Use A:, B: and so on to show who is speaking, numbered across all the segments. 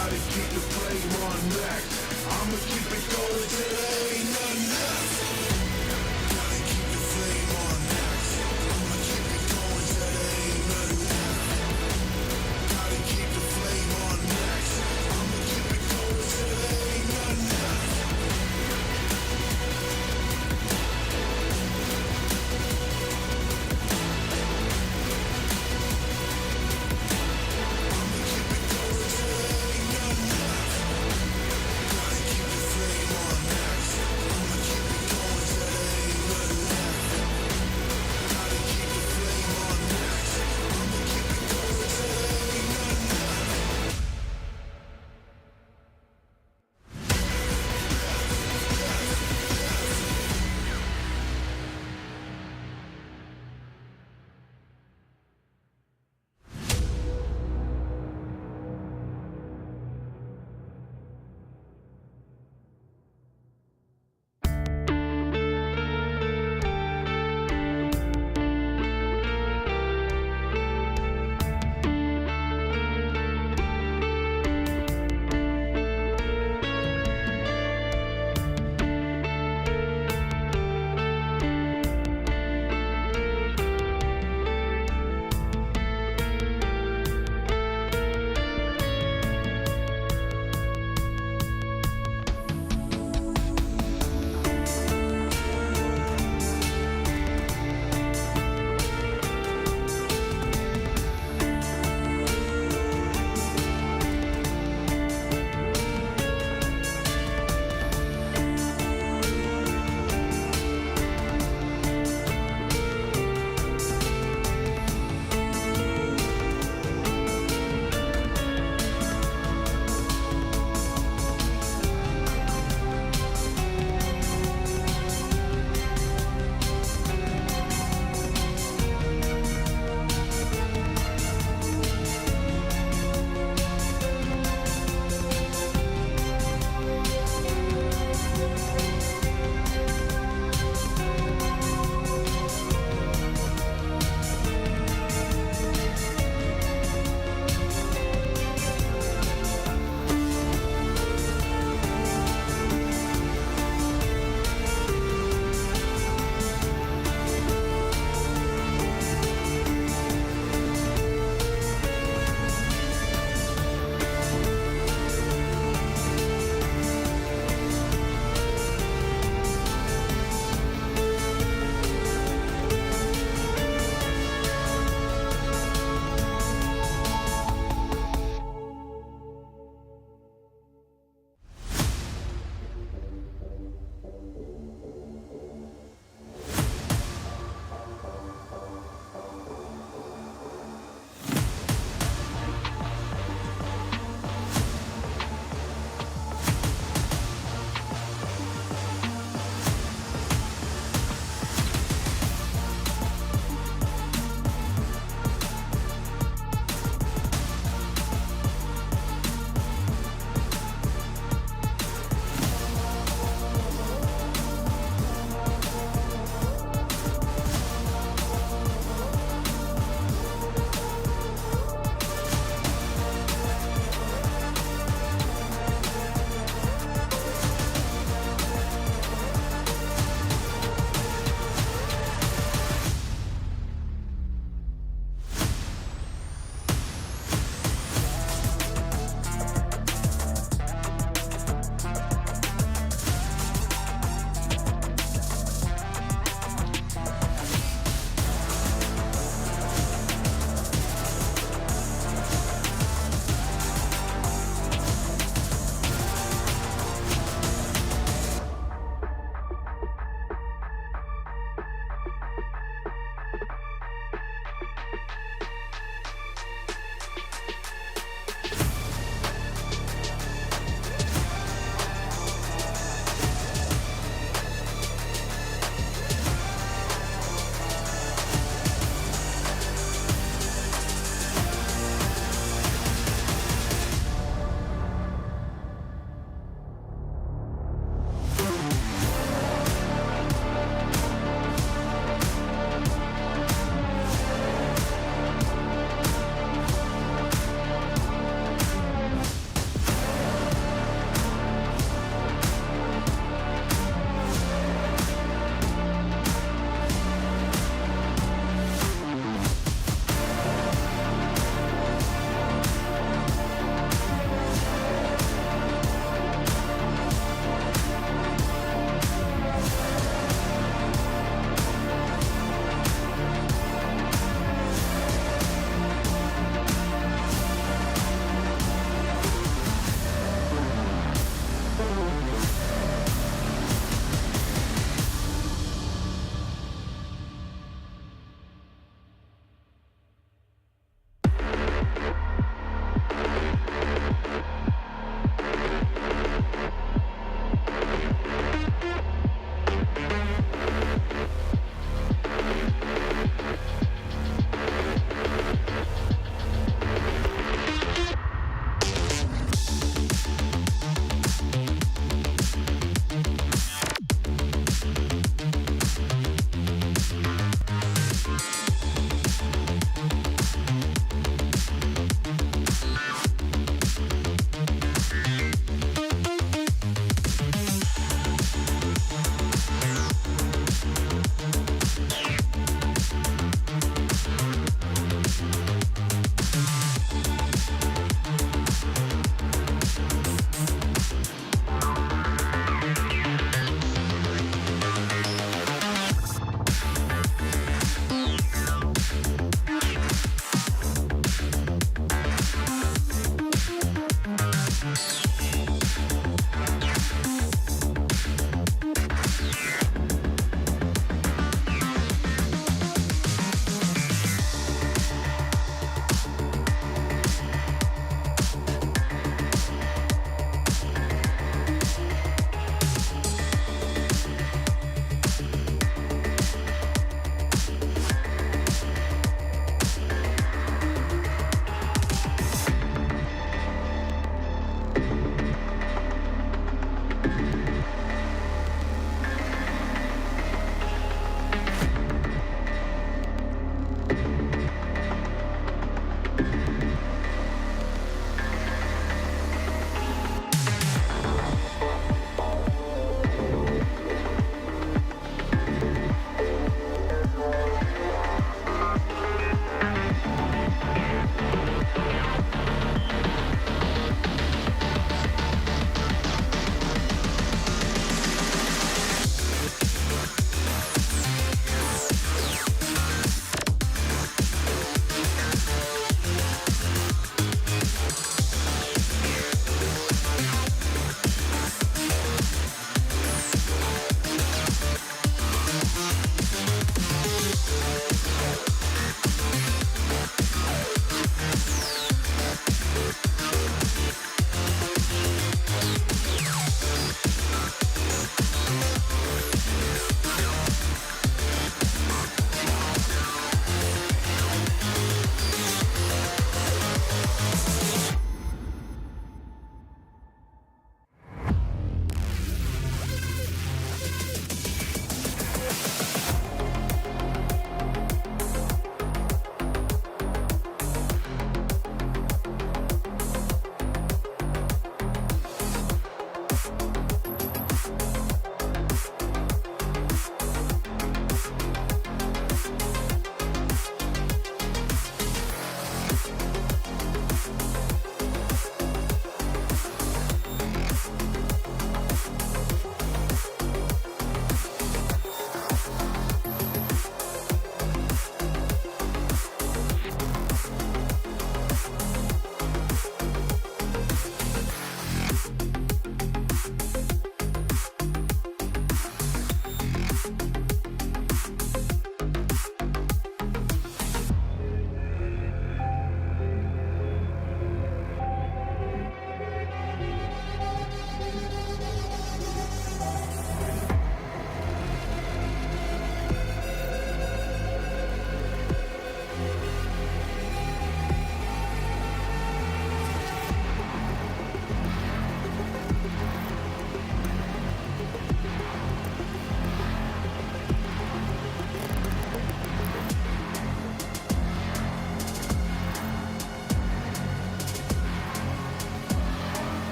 A: Gotta keep the flame on max. I'ma keep it going till there ain't nothing left. Gotta keep the flame on max. I'ma keep it going till there ain't nothing left. Gotta keep the flame on max. I'ma keep it going till there ain't nothing left. Gotta keep the flame on max. I'ma keep it going.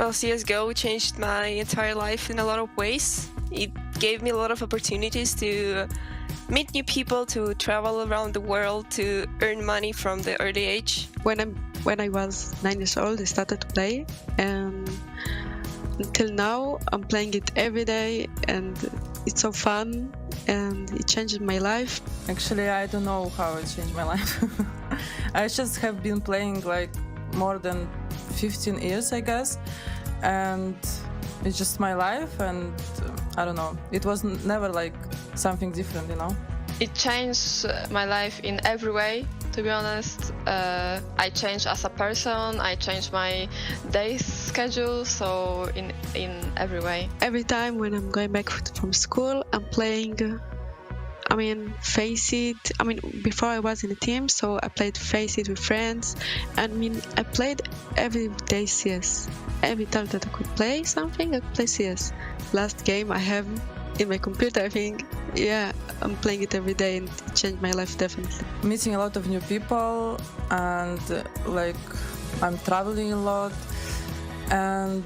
B: Well, CSGO changed my entire life in a lot of ways. It gave me a lot of opportunities to meet new people, to travel around the world, to earn money from the early age.
C: When I was 9 years old, I started to play, and until now I'm playing it every day, and it's so fun, and it changed my life.
D: Actually, I don't know how it changed my life. I just have been playing like more than 15 years, I guess, and it's just my life, and I don't know. It was never like something different, you know?
E: It changed my life in every way, to be honest. I changed as a person, I changed my day schedule, so in every way.
C: Every time when I'm going back from school, I'm playing, Face It. Before I was in a team, so I played Face It with friends. I played every day CS. Every time that I could play something, I could play CS. Last game I have in my computer, I think, I'm playing it every day, and it changed my life definitely.
D: Meeting a lot of new people, and like I'm traveling a lot, and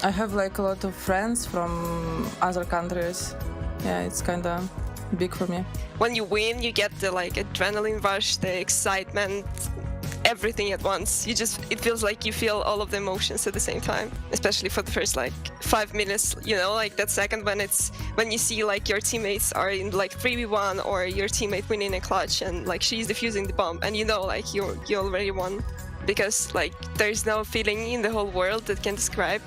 D: I have like a lot of friends from other countries. Yeah, it's kind of big for me.
B: When you win, you get the adrenaline rush, the excitement, everything at once. It feels like you feel all of the emotions at the same time, especially for the first 5 minutes, that second when you see your teammates are in 3v1, or your teammate winning a clutch, and she's defusing the bomb, and you already won, because there's no feeling in the whole world that can describe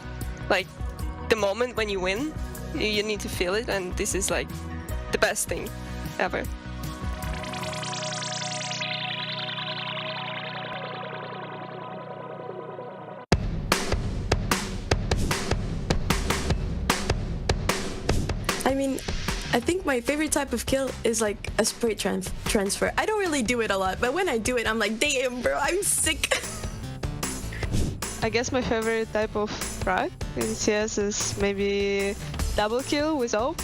B: the moment when you win. You need to feel it, and this is the best thing ever.
F: I think my favorite type of kill is a spray transfer. I don't really do it a lot, but when I do it, I'm like, damn, bro, I'm sick.
G: I guess my favorite type of frag in CS is maybe double kill with AWP.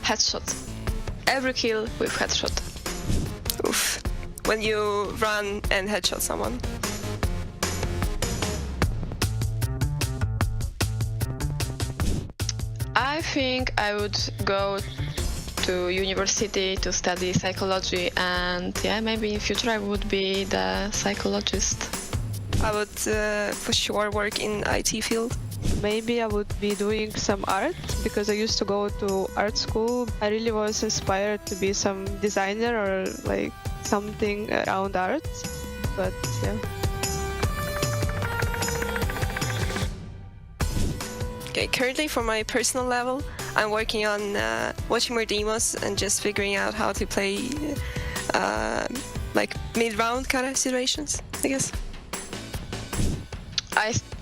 E: Headshot. Every kill with headshot.
B: Oof. When you run and headshot someone.
E: I think I would go to university to study psychology, and maybe in future I would be the psychologist.
B: I would for sure work in IT field.
G: Maybe I would be doing some art, because I used to go to art school. I really was inspired to be some designer or something around art, but yeah.
B: Okay, currently for my personal level, I'm working on watching more demos and just figuring out how to play mid-round kind of situations, I guess.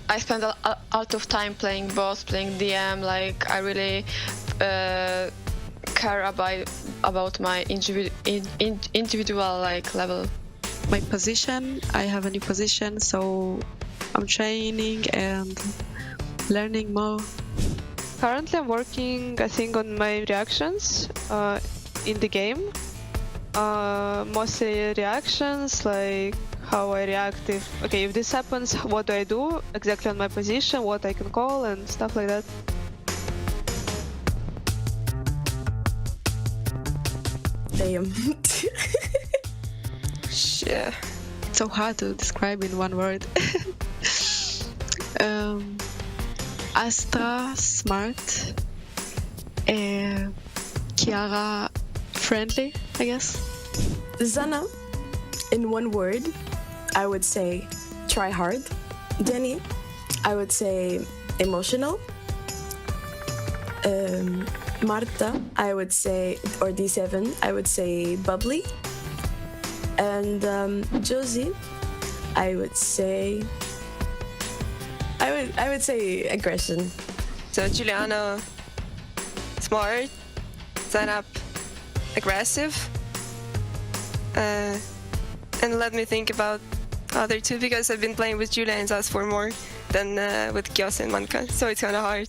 E: I spend a lot of time playing boss, playing DM. I really care about my individual level.
C: My position, I have a new position, so I'm training and learning more.
G: Currently I'm working, I think, on my reactions in the game. Mostly reactions, how I react if this happens, what do I do exactly on my position, what I can call, and stuff like that.
F: Damn.
B: Yeah.
C: It's so hard to describe in one word. Astra, smart. Kiara, friendly, I guess.
F: Zana, in one word, I would say try hard. Denny, I would say emotional. Marta, I would say, or D7, I would say bubbly. And Josie, I would say aggression.
B: So Juliana, smart, Zainab, aggressive, and let me think about other two, because I've been playing with Julia and Zaz for more than with Gyos and Manka, so it's kind of hard.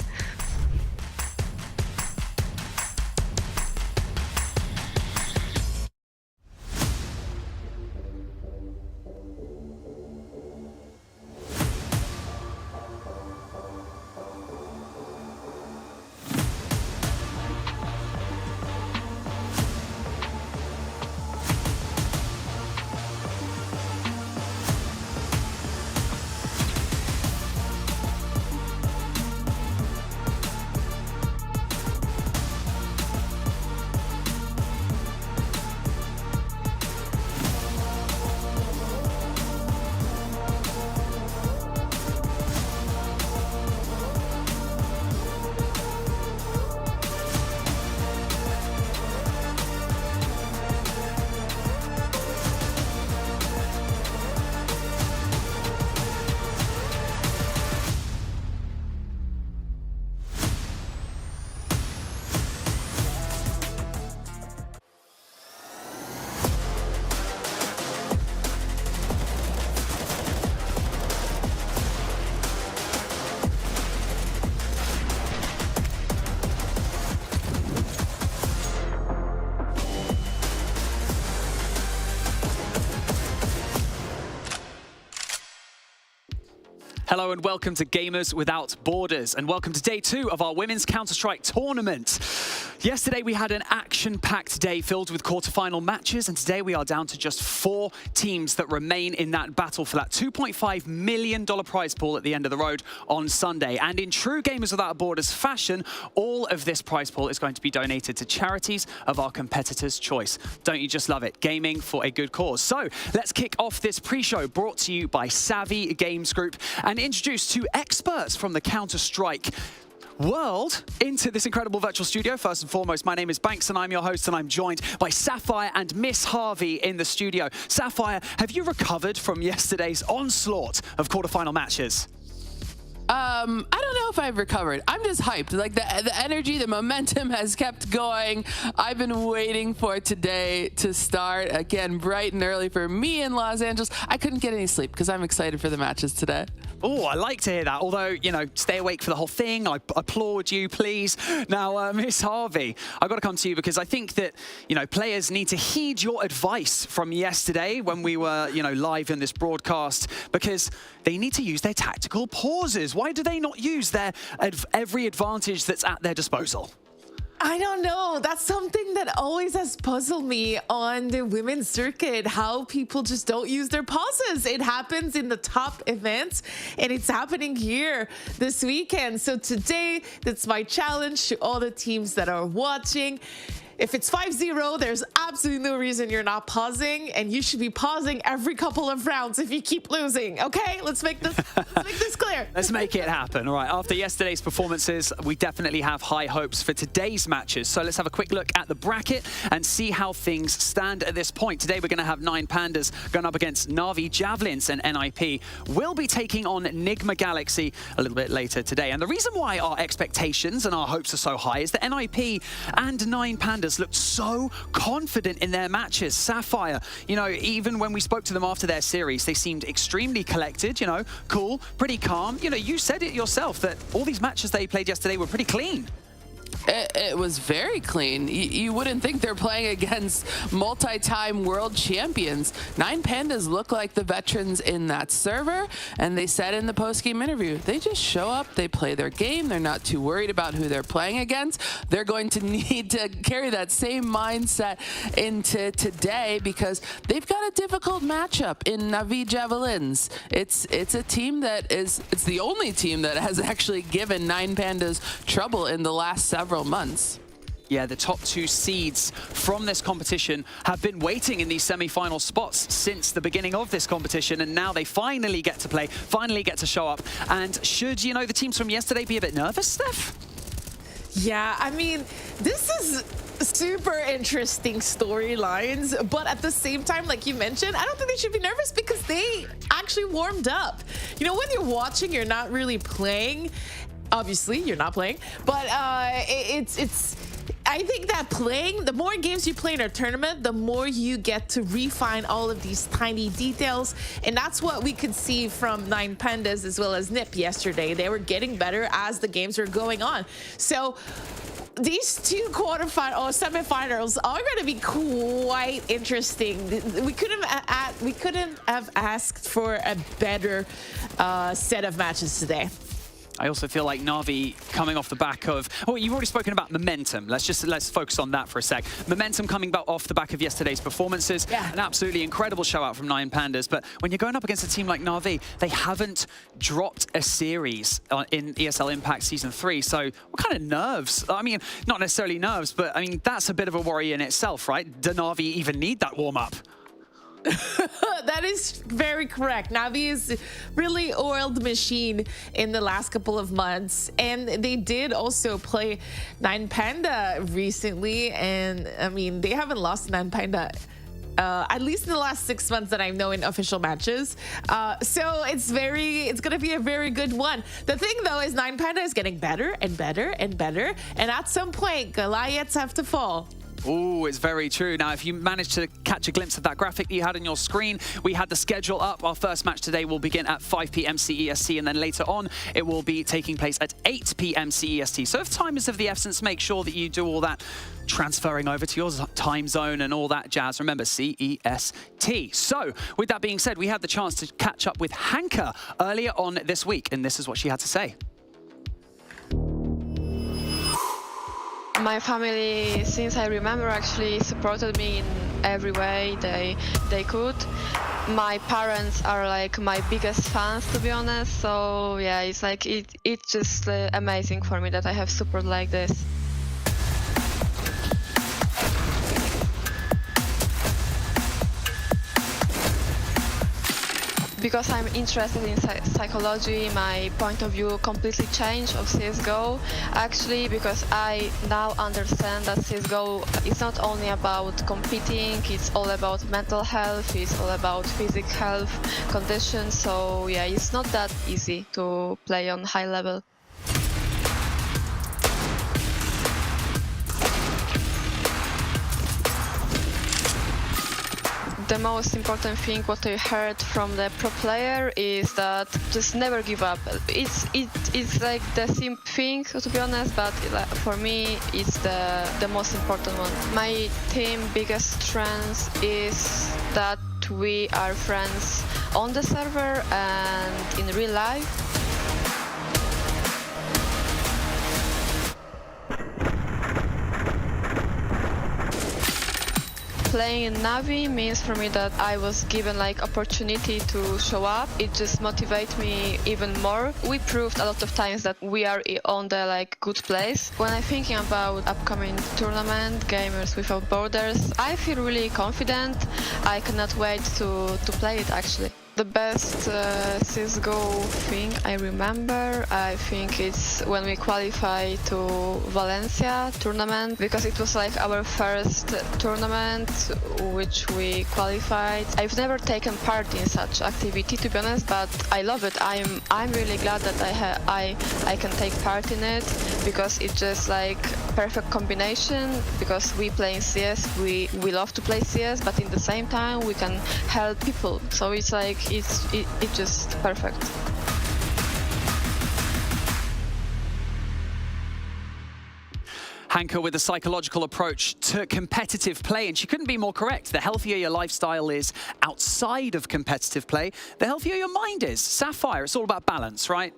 H: Hello and welcome to Gamers Without Borders, and welcome to day 2 of our Women's Counter-Strike tournament. Yesterday we had an action-packed day filled with quarter-final matches, and today we are down to just 4 teams that remain in that battle for that $2.5 million prize pool at the end of the road on Sunday. And in true Gamers Without Borders fashion, all of this prize pool is going to be donated to charities of our competitors' choice. Don't you just love it? Gaming for a good cause. So let's kick off this pre-show brought to you by Savvy Games Group and introduce 2 experts from the Counter-Strike world into this incredible virtual studio. First and foremost, my name is Banks and I'm your host, and I'm joined by Sapphire and Miss Harvey in the studio. Sapphire, have you recovered from yesterday's onslaught of quarterfinal matches?
I: I don't know if I've recovered. I'm just hyped. Like the energy, the momentum has kept going. I've been waiting for today to start again, bright and early for me in Los Angeles. I couldn't get any sleep because I'm excited for the matches today.
H: Oh, I like to hear that. Although, you know, stay awake for the whole thing. I applaud you, please. Now, Miss Harvey, I've got to come to you because I think that, you know, players need to heed your advice from yesterday when we were, you know, live in this broadcast, because they need to use their tactical pauses. Why do they not use their every advantage that's at their disposal?
J: I don't know. That's something that always has puzzled me on the women's circuit, how people just don't use their pauses. It happens in the top events, and it's happening here this weekend. So today, that's my challenge to all the teams that are watching. If it's 5-0, there's absolutely no reason you're not pausing, and you should be pausing every couple of rounds if you keep losing. Okay, let's make this clear.
H: Let's make it happen. All right, after yesterday's performances, we definitely have high hopes for today's matches. So let's have a quick look at the bracket and see how things stand at this point. Today, we're going to have 9 Pandas going up against NAVI, Javelins, and NIP. We'll be taking on Nigma Galaxy a little bit later today. And the reason why our expectations and our hopes are so high is that NIP and 9 Pandas looked so confident in their matches. Sapphire, you know, even when we spoke to them after their series, they seemed extremely collected, you know, cool, pretty calm. You know, you said it yourself that all these matches they played yesterday were pretty clean.
I: It was very clean. You wouldn't think they're playing against multi-time world champions. 9 Pandas look like the veterans in that server, and they said in the post-game interview, they just show up, they play their game, they're not too worried about who they're playing against. They're going to need to carry that same mindset into today because they've got a difficult matchup in NAVI Javelins. It's a team that it's the only team that has actually given 9 Pandas trouble in the last several months.
H: Yeah, the top 2 seeds from this competition have been waiting in these semi-final spots since the beginning of this competition, and now they finally get to play, finally get to show up. And should, you know, the teams from yesterday be a bit nervous, Steph?
J: Yeah, I mean, this is super interesting storylines, but at the same time, like you mentioned, I don't think they should be nervous because they actually warmed up. You know, when you're watching, you're not really playing. Obviously, you're not playing, but I think that playing, the more games you play in a tournament, the more you get to refine all of these tiny details. And that's what we could see from 9 Pandas as well as NIP yesterday. They were getting better as the games were going on. So these 2 semifinals are going to be quite interesting. We couldn't have asked for a better set of matches today.
H: I also feel like Navi coming off the back of, oh, you've already spoken about momentum. Let's focus on that for a sec. Momentum coming back off the back of yesterday's performances. Yeah. An absolutely incredible show out from 9 Pandas. But when you're going up against a team like Navi, they haven't dropped a series in ESL Impact Season 3. So what kind of nerves? I mean, not necessarily nerves, but I mean, that's a bit of a worry in itself, right? Do Navi even need that warm-up?
J: That is very correct. Navi is really oiled machine in the last couple of months, and they did also play 9 Panda recently, and I mean, they haven't lost 9 Panda at least in the last 6 months that I know in official matches. So it's going to be a very good one. The thing though is 9 Panda is getting better and better and better, and at some point Goliaths have to fall.
H: Oh, it's very true. Now, if you managed to catch a glimpse of that graphic that you had on your screen, we had the schedule up. Our first match today will begin at 5 p.m. CEST, and then later on, it will be taking place at 8 p.m. CEST. So if time is of the essence, make sure that you do all that transferring over to your time zone and all that jazz. Remember, CEST. So, with that being said, we had the chance to catch up with Hanka earlier on this week, and this is what she had to say.
E: My family, since I remember, actually supported me in every way they could. My parents are like my biggest fans, to be honest. So yeah, it's like it's just amazing for me that I have support like this. Because I'm interested in psychology, my point of view completely changed of CSGO. Actually, because I now understand that CSGO is not only about competing, it's all about mental health, it's all about physical health conditions. So yeah, it's not that easy to play on high level. The most important thing what I heard from the pro player is that just never give up. It's like the simple thing, to be honest, but for me it's the most important one. My team biggest strength is that we are friends on the server and in real life. Playing in NAVI means for me that I was given like opportunity to show up. It just motivates me even more. We proved a lot of times that we are on the like good place. When I'm thinking about upcoming tournament, Gamers Without Borders, I feel really confident. I cannot wait to play it actually. The best CSGO thing I remember, I think it's when we qualify to Valencia tournament, because it was like our first tournament which we qualified. I've never taken part in such activity, to be honest, but I love it. I'm really glad that I can take part in it, because it's just like perfect combination, because we play in CS, we love to play CS, but in the same time we can help people. So it's like it's just perfect.
H: Hanka with a psychological approach to competitive play, and she couldn't be more correct. The healthier your lifestyle is outside of competitive play, the healthier your mind is. Sapphire, it's all about balance, right?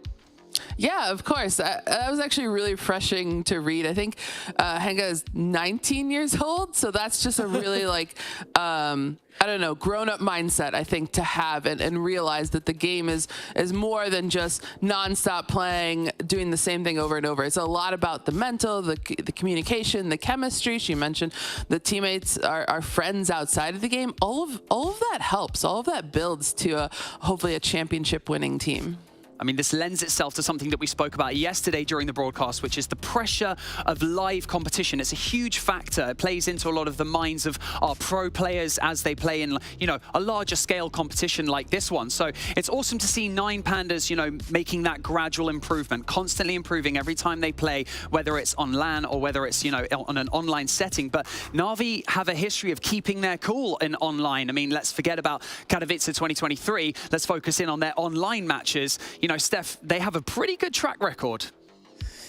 I: Yeah, of course. That was actually really refreshing to read. I think Hanka is 19 years old, so that's just a really like, I don't know, grown-up mindset, I think, to have and realize that the game is more than just non-stop playing, doing the same thing over and over. It's a lot about the mental, the communication, the chemistry. She mentioned the teammates are friends outside of the game. All of that helps. All of that builds to hopefully a championship-winning team.
H: I mean, this lends itself to something that we spoke about yesterday during the broadcast, which is the pressure of live competition. It's a huge factor. It plays into a lot of the minds of our pro players as they play in, you know, a larger scale competition like this one. So it's awesome to see 9 Pandas, you know, making that gradual improvement, constantly improving every time they play, whether it's on LAN or whether it's, you know, on an online setting. But NAVI have a history of keeping their cool in online. I mean, let's forget about Katowice 2023. Let's focus in on their online matches. You know, Steph, they have a pretty good track record.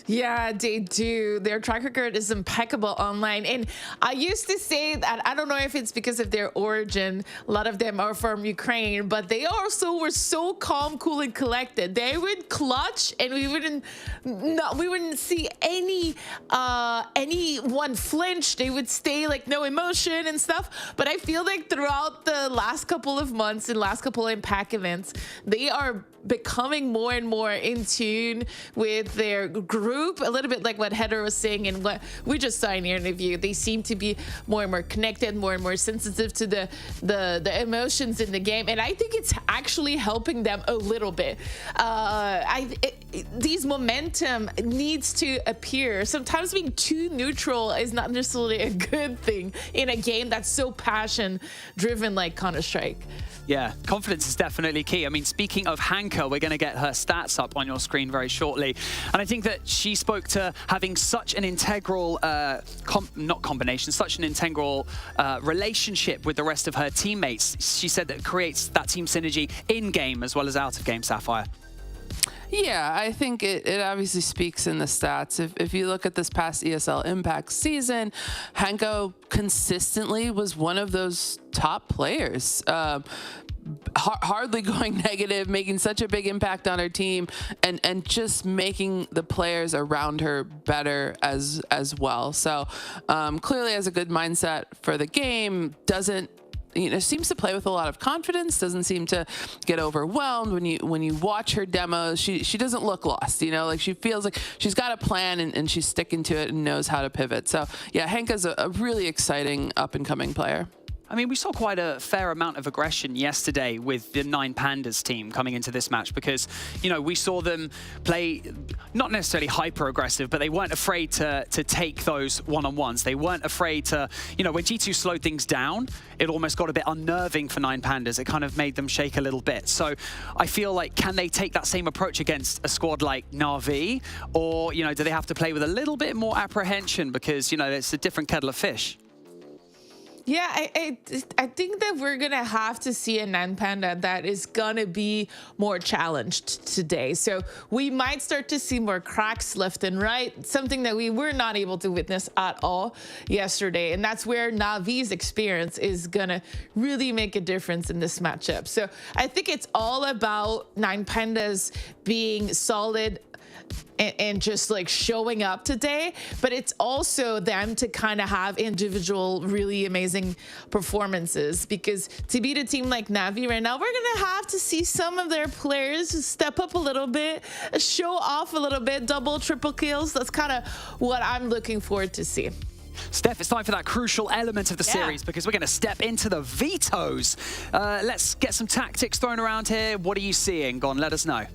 J: Yeah, they do. Their track record is impeccable online. And I used to say that, I don't know if it's because of their origin, a lot of them are from Ukraine, but they also were so calm, cool, and collected. They would clutch, and we wouldn't see anyone flinch. They would stay like no emotion and stuff. But I feel like throughout the last couple of months and last couple of Impact events, they are becoming more and more in tune with their group, a little bit like what Heather was saying and what we just saw in your interview. They seem to be more and more connected, more and more sensitive to the emotions in the game, and I think it's actually helping them a little bit. These momentum needs to appear. Sometimes being too neutral is not necessarily a good thing in a game that's so passion driven like Counter-Strike.
H: Yeah, confidence is definitely key. I mean, speaking of Hanka, we're going to get her stats up on your screen very shortly. And I think that she she spoke to having such an integral, such an integral relationship with the rest of her teammates. She said that it creates that team synergy in-game as well as out of game, Sapphire.
I: Yeah, I think it obviously speaks in the stats. If you look at this past ESL Impact season, Hanko consistently was one of those top players. Hardly going negative, making such a big impact on her team, and just making the players around her better as well. So clearly has a good mindset for the game, doesn't, you know, seems to play with a lot of confidence, doesn't seem to get overwhelmed. When you watch her demos, she doesn't look lost, you know, like she feels like she's got a plan and she's sticking to it and knows how to pivot. So yeah, Hanka's a really exciting up and coming player.
H: I mean, we saw quite a fair amount of aggression yesterday with the 9 Pandas team coming into this match because, you know, we saw them play not necessarily hyper-aggressive, but they weren't afraid to take those one-on-ones. They weren't afraid to, you know, when G2 slowed things down, it almost got a bit unnerving for 9 Pandas. It kind of made them shake a little bit. So I feel like, can they take that same approach against a squad like NAVI? Or, you know, do they have to play with a little bit more apprehension because, you know, it's a different kettle of fish?
J: Yeah, I think that we're going to have to see a 9 Panda that is going to be more challenged today. So we might start to see more cracks left and right, something that we were not able to witness at all yesterday. And that's where Navi's experience is going to really make a difference in this matchup. So I think it's all about 9 Pandas being solid and just like showing up today, but it's also them to kind of have individual really amazing performances, because to beat a team like Navi right now, we're gonna have to see some of their players step up a little bit, show off a little bit, double, triple kills. That's kind of what I'm looking forward to see.
H: Steph, it's time for that crucial element of the series because we're going to step into the vetoes. Let's get some tactics thrown around here. What are you seeing? Go on, let us know.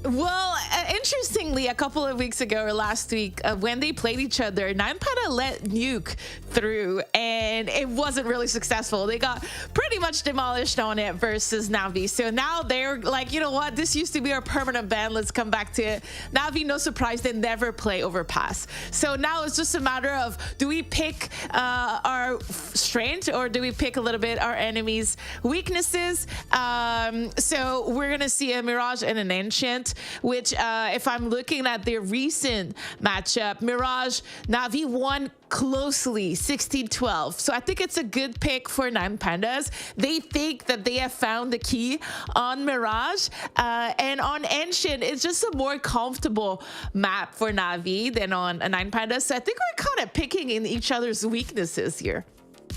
J: Well, interestingly, a couple of weeks ago or last week, when they played each other, 9 Panda let Nuke through, and it wasn't really successful. They got pretty much demolished on it versus Navi. So now they're like, you know what? This used to be our permanent ban. Let's come back to it. Navi, no surprise, they never play overpass. So now it's just a matter of, do we pick our strength or do we pick a little bit our enemy's weaknesses? So we're going to see a Mirage and an Ancient, which if I'm looking at their recent matchup, Mirage, Navi won closely 16-12. So I think it's a good pick for 9 Pandas. They think that they have found the key on Mirage, and on Ancient, it's just a more comfortable map for Navi than on a 9 Pandas. So I think we're kind of picking in each other's weaknesses here.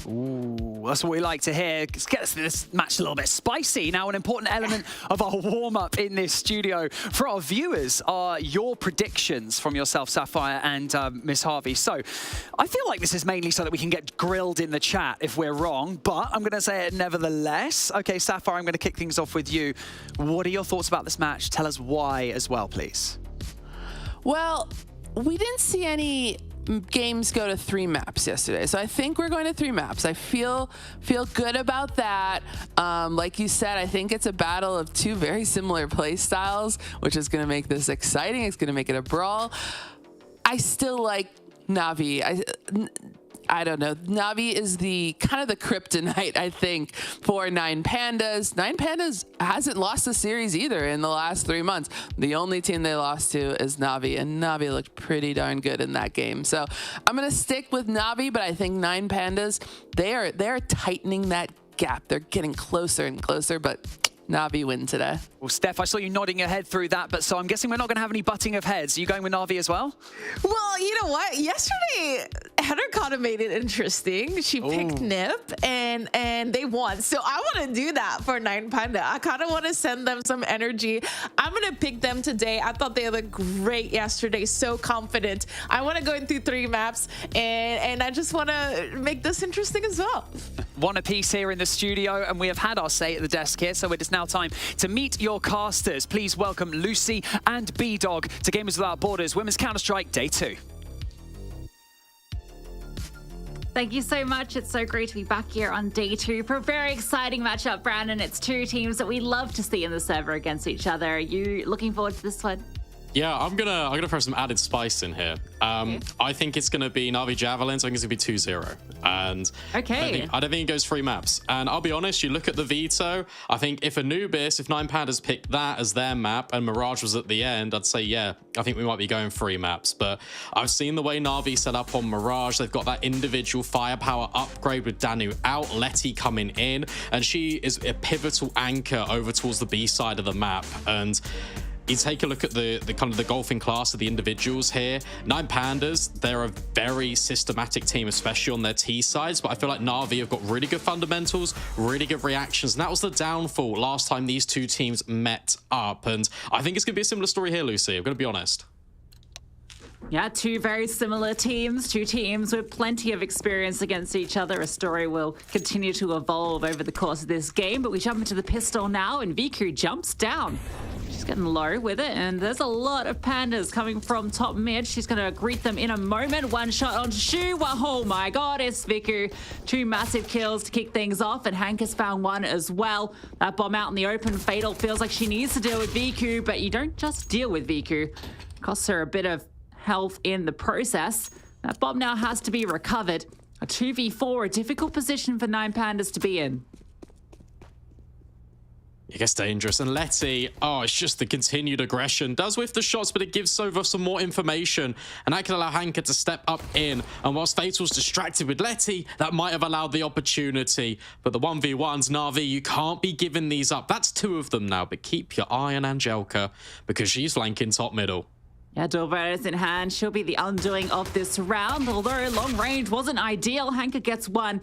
H: Ooh, that's what we like to hear. Let's get this match a little bit spicy. Now, an important element of our warm-up in this studio for our viewers are your predictions from yourself, Sapphire and Miss Harvey. So I feel like this is mainly so that we can get grilled in the chat if we're wrong, but I'm going to say it nevertheless. Okay, Sapphire, I'm going to kick things off with you. What are your thoughts about this match? Tell us why as well, please.
I: Well, we didn't see any games go to 3 maps yesterday, so I think we're going to 3 maps. I feel good about that. Like you said, I think it's a battle of 2 very similar play styles, which is going to make this exciting. It's going to make it a brawl. I still like Navi. I don't know. Navi is the kind of the kryptonite, I think, for 9 Pandas. 9 Pandas hasn't lost the series either in the last 3 months. The only team they lost to is Navi, and Navi looked pretty darn good in that game. So I'm going to stick with Navi, but I think 9 Pandas, they're tightening that gap. They're getting closer and closer, but Navi win today.
H: Well, Steph, I saw you nodding your head through that, but so I'm guessing we're not going to have any butting of heads. Are you going with Navi as well?
J: Well, you know what? Yesterday, Heather kind of made it interesting. She picked Nip, and they won. So I want to do that for 9 Panda. I kind of want to send them some energy. I'm going to pick them today. I thought they looked great yesterday. So confident. I want to go into 3 maps, and I just want to make this interesting as well.
H: One apiece here in the studio, and we have had our say at the desk here, so it is now time to meet your casters. Please welcome Lucy and B-Dog to Gamers Without Borders Women's Counter-Strike Day 2.
K: Thank you so much. It's so great to be back here on Day 2 for a very exciting matchup, Brandon. It's 2 teams that we love to see in the server against each other. Are you looking forward to this one?
L: Yeah, I'm gonna throw some added spice in here. I think it's gonna be Navi Javelins. I think it's gonna be 2-0. And
K: Okay.
L: I don't think it goes 3 maps. And I'll be honest, you look at the veto, I think if Anubis, if 9 Pandas picked that as their map and Mirage was at the end, I'd say, yeah, I think we might be going 3 maps. But I've seen the way Navi set up on Mirage. They've got that individual firepower upgrade with Danu out, Letty coming in, and she is a pivotal anchor over towards the B side of the map. And you take a look at the kind of the golfing class of the individuals here. 9 Pandas, they're a very systematic team, especially on their T sides, but I feel like Na'Vi have got really good fundamentals, really good reactions, and that was the downfall last time these two teams met up. And I think it's going to be a similar story here, Lucy. I'm going to be honest.
K: Yeah, 2 very similar teams, 2 teams with plenty of experience against each other. A story will continue to evolve over the course of this game, but we jump into the pistol now, and Viku jumps down. She's getting low with it, and there's a lot of Pandas coming from top mid. She's going to greet them in a moment. 1 shot on Shu. Oh my god, it's Viku. 2 massive kills to kick things off, and Hank has found 1 as well. That bomb out in the open. Fatal feels like she needs to deal with Viku, but you don't just deal with Viku. It costs her a bit of health in the process. That bomb now has to be recovered. A 2v4, a difficult position for 9 Pandas to be in.
L: It gets dangerous. And Letty, oh, it's just the continued aggression. Does whiff the shots, but it gives over some more information. And that can allow Hanka to step up in. And whilst Fatal's distracted with Letty, that might have allowed the opportunity. But the 1v1s, Na'Vi, you can't be giving these up. That's 2 of them now, but keep your eye on Angelka because she's flanking top middle.
K: Yeah, Dorvaris in hand. She'll be the undoing of this round. Although long range wasn't ideal, Hanka gets 1.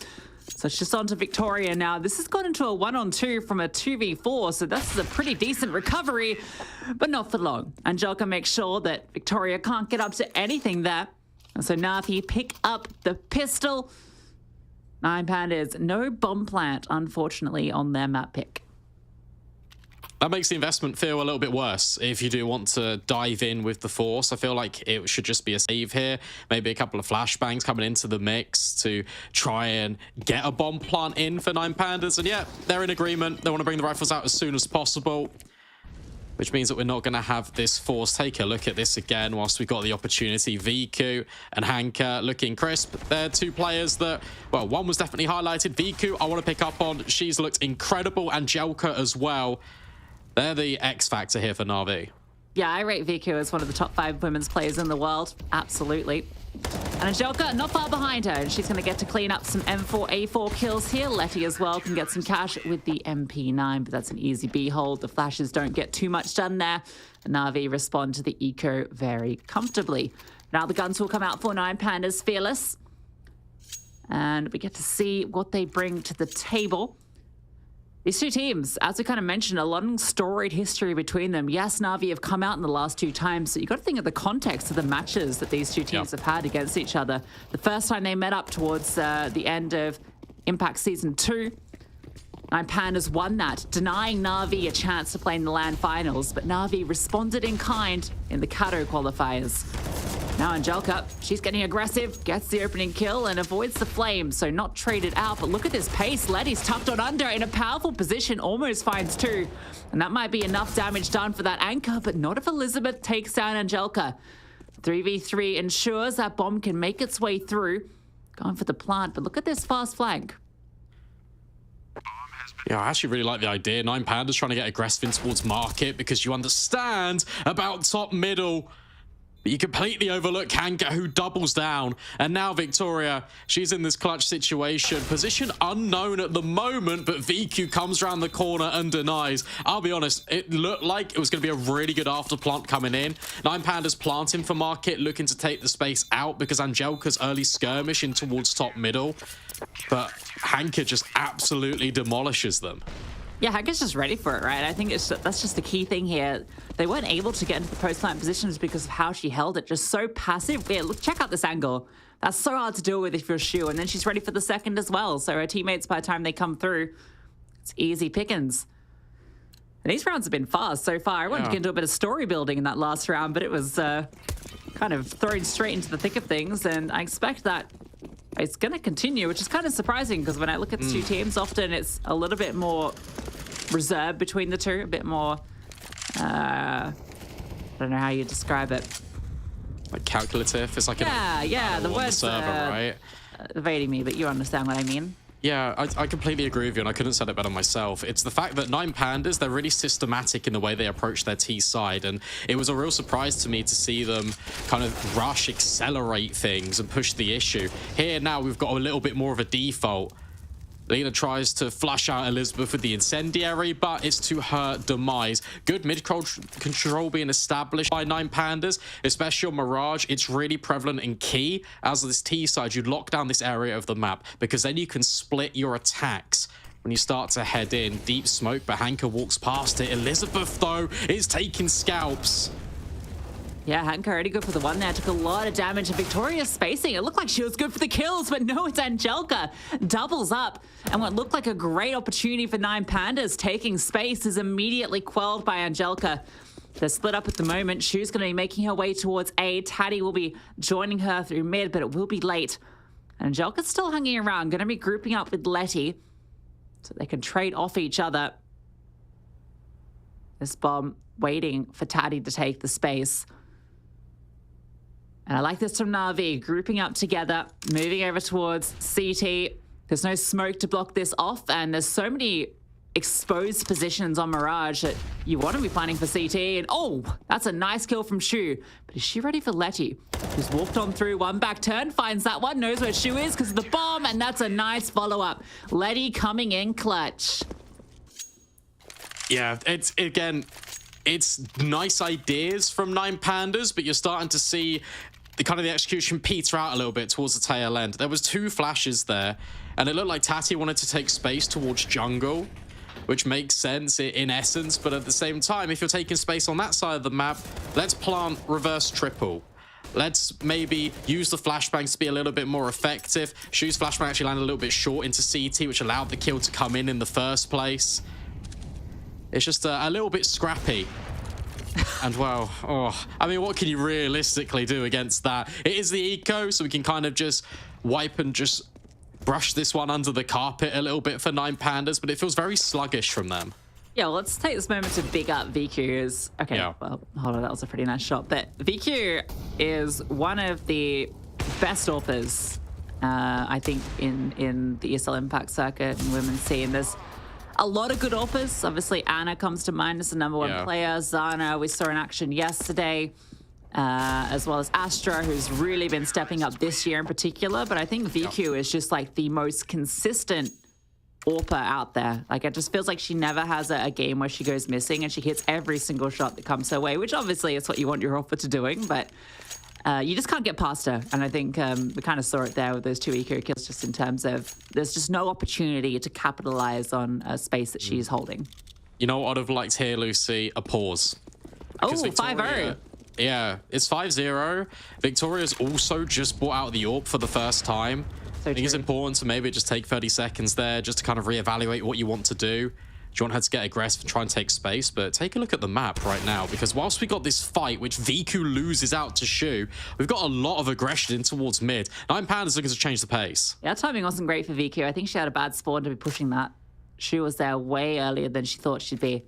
K: So it's just on to Victoria now. This has gone into a 1-on-2 from a 2v4, so this is a pretty decent recovery, but not for long. Angelka makes sure that Victoria can't get up to anything there. And so Navi pick up the pistol. 9 Pandas, no bomb plant, unfortunately, on their map pick.
L: That makes the investment feel a little bit worse if you do want to dive in with the Force. I feel like it should just be a save here. Maybe a couple of flashbangs coming into the mix to try and get a bomb plant in for 9 Pandas. And yeah, they're in agreement. They want to bring the rifles out as soon as possible, which means that we're not going to have this Force. Take a look at this again whilst we've got the opportunity. Viku and Hanka looking crisp. They're 2 players that, well, one was definitely highlighted. Viku, I want to pick up on. She's looked incredible. Angelka as well. They're the X factor here for Na'Vi.
K: Yeah, I rate Viku as one of the top 5 women's players in the world. Absolutely. And Angelka not far behind her, and she's going to get to clean up some M4A4 kills here. Letty as well can get some cash with the MP9, but that's an easy B hold. The flashes don't get too much done there. And Na'Vi respond to the eco very comfortably. Now the guns will come out for 9 Pandas Fearless. And we get to see what they bring to the table. These 2 teams, as we kind of mentioned, a long storied history between them. Yes, Na'Vi have come out in the last 2 times, so you've got to think of the context of the matches that these 2 teams have had against each other. The first time they met up towards the end of Impact Season 2, 9 Pandas won that, denying Na'Vi a chance to play in the LAN finals, but Na'Vi responded in kind in the Kato qualifiers. Now Angelka, she's getting aggressive, gets the opening kill and avoids the flame, so not traded out. But look at this pace. Letty's tucked on under in a powerful position, almost finds 2. And that might be enough damage done for that anchor, but not if Elizabeth takes down Angelka. 3v3 ensures that bomb can make its way through. Going for the plant, but look at this fast flank.
L: Yeah, I actually really like the idea. 9 Pandas trying to get aggressive in towards market because you understand about top middle. But you completely overlook Hanka, who doubles down. And now Victoria, she's in this clutch situation. Position unknown at the moment, but VQ comes around the corner and denies. I'll be honest, it looked like it was going to be a really good after plant coming in. 9 Pandas planting for market, looking to take the space out because Angelka's early skirmish in towards top middle. But Hanka just absolutely demolishes them.
K: Yeah, Hanka's just ready for it, right? I think that's just the key thing here. They weren't able to get into the post-plant positions because of how she held it. Just so passive. Yeah, look, check out this angle. That's so hard to deal with if you're Shu. And then she's ready for the second as well. So her teammates, by the time they come through, it's easy pickings. And these rounds have been fast so far. I wanted to get into a bit of story building in that last round, but it was kind of thrown straight into the thick of things. And I expect that it's going to continue, which is kind of surprising because when I look at the 2 teams, often it's a little bit more reserved between the 2, a bit more don't know how you describe it.
L: Like calculative. It's like
K: The
L: on the
K: words
L: server, right?
K: evading me, but you understand what I mean.
L: Yeah, I completely agree with you, and I couldn't have said it better myself. It's the fact that 9Pandas, they're really systematic in the way they approach their T side, and it was a real surprise to me to see them kind of rush, accelerate things, and push the issue. Here now, we've got a little bit more of a default. Lena tries to flush out Elizabeth with the incendiary, but it's to her demise. Good mid-control being established by 9Pandas, especially on Mirage. It's really prevalent and key as this T side. You lock down this area of the map because then you can split your attacks when you start to head in. Deep smoke, but Hanka walks past it. Elizabeth, though, is taking scalps.
K: Yeah, Hanka already good for the one there. Took a lot of damage. And Victoria's spacing. It looked like she was good for the kills, but no, it's Angelka. Doubles up. And what looked like a great opportunity for 9Pandas taking space is immediately quelled by Angelka. They're split up at the moment. Shu's going to be making her way towards A. Taddy will be joining her through mid, but it will be late. And Angelka's still hanging around. Going to be grouping up with Letty so they can trade off each other. This bomb waiting for Taddy to take the space. And I like this from Navi, grouping up together, moving over towards CT. There's no smoke to block this off, and there's so many exposed positions on Mirage that you want to be planning for CT. And oh, that's a nice kill from Shu. But is she ready for Letty? Who's walked on through, one back turn, finds that one, knows where Shu is because of the bomb, and that's a nice follow-up. Letty coming in clutch.
L: Yeah, it's nice ideas from 9Pandas, but you're starting to see the execution peter out a little bit towards the tail end. There was 2 flashes there, and it looked like Tati wanted to take space towards jungle, which makes sense in essence, but at the same time, if you're taking space on that side of the map, let's plant reverse triple. Let's maybe use the flashbangs to be a little bit more effective. Shu's flashbang actually landed a little bit short into CT, which allowed the kill to come in the first place. It's just a little bit scrappy. And well, I mean, what can you realistically do against that? It is the eco, so we can kind of just wipe and just brush this one under the carpet a little bit for 9Pandas, but it feels very sluggish from them.
K: Yeah, well, let's take this moment to big up VQ. Okay, yeah. Well, hold on, that was a pretty nice shot. But VQ is one of the best AWPers, I think, in the ESL Impact circuit and women's scene. There's a lot of good AWPers. Obviously, Anna comes to mind as the #1 player. Zana, we saw in action yesterday, as well as Astra, who's really been stepping up this year in particular. But I think VQ is just like the most consistent AWPer out there. Like, it just feels like she never has a game where she goes missing, and she hits every single shot that comes her way, which obviously is what you want your AWPer to doing, but you just can't get past her. And I think we kind of saw it there with those 2 eco kills, just in terms of there's just no opportunity to capitalize on a space that she's holding.
L: You know what I'd have liked here, Lucy? A pause. Because
K: 5-0.
L: Yeah, it's 5-0. Victoria's also just brought out the AWP for the first time. I think it's important to maybe just take 30 seconds there just to kind of reevaluate what you want to do. Do you want her to get aggressive and try and take space? But take a look at the map right now, because whilst we got this fight, which VQ loses out to Shu, we've got a lot of aggression in towards mid. 9Pandas looking to change the pace.
K: Yeah, timing wasn't great for VQ. I think she had a bad spawn to be pushing that. Shu was there way earlier than she thought she'd be.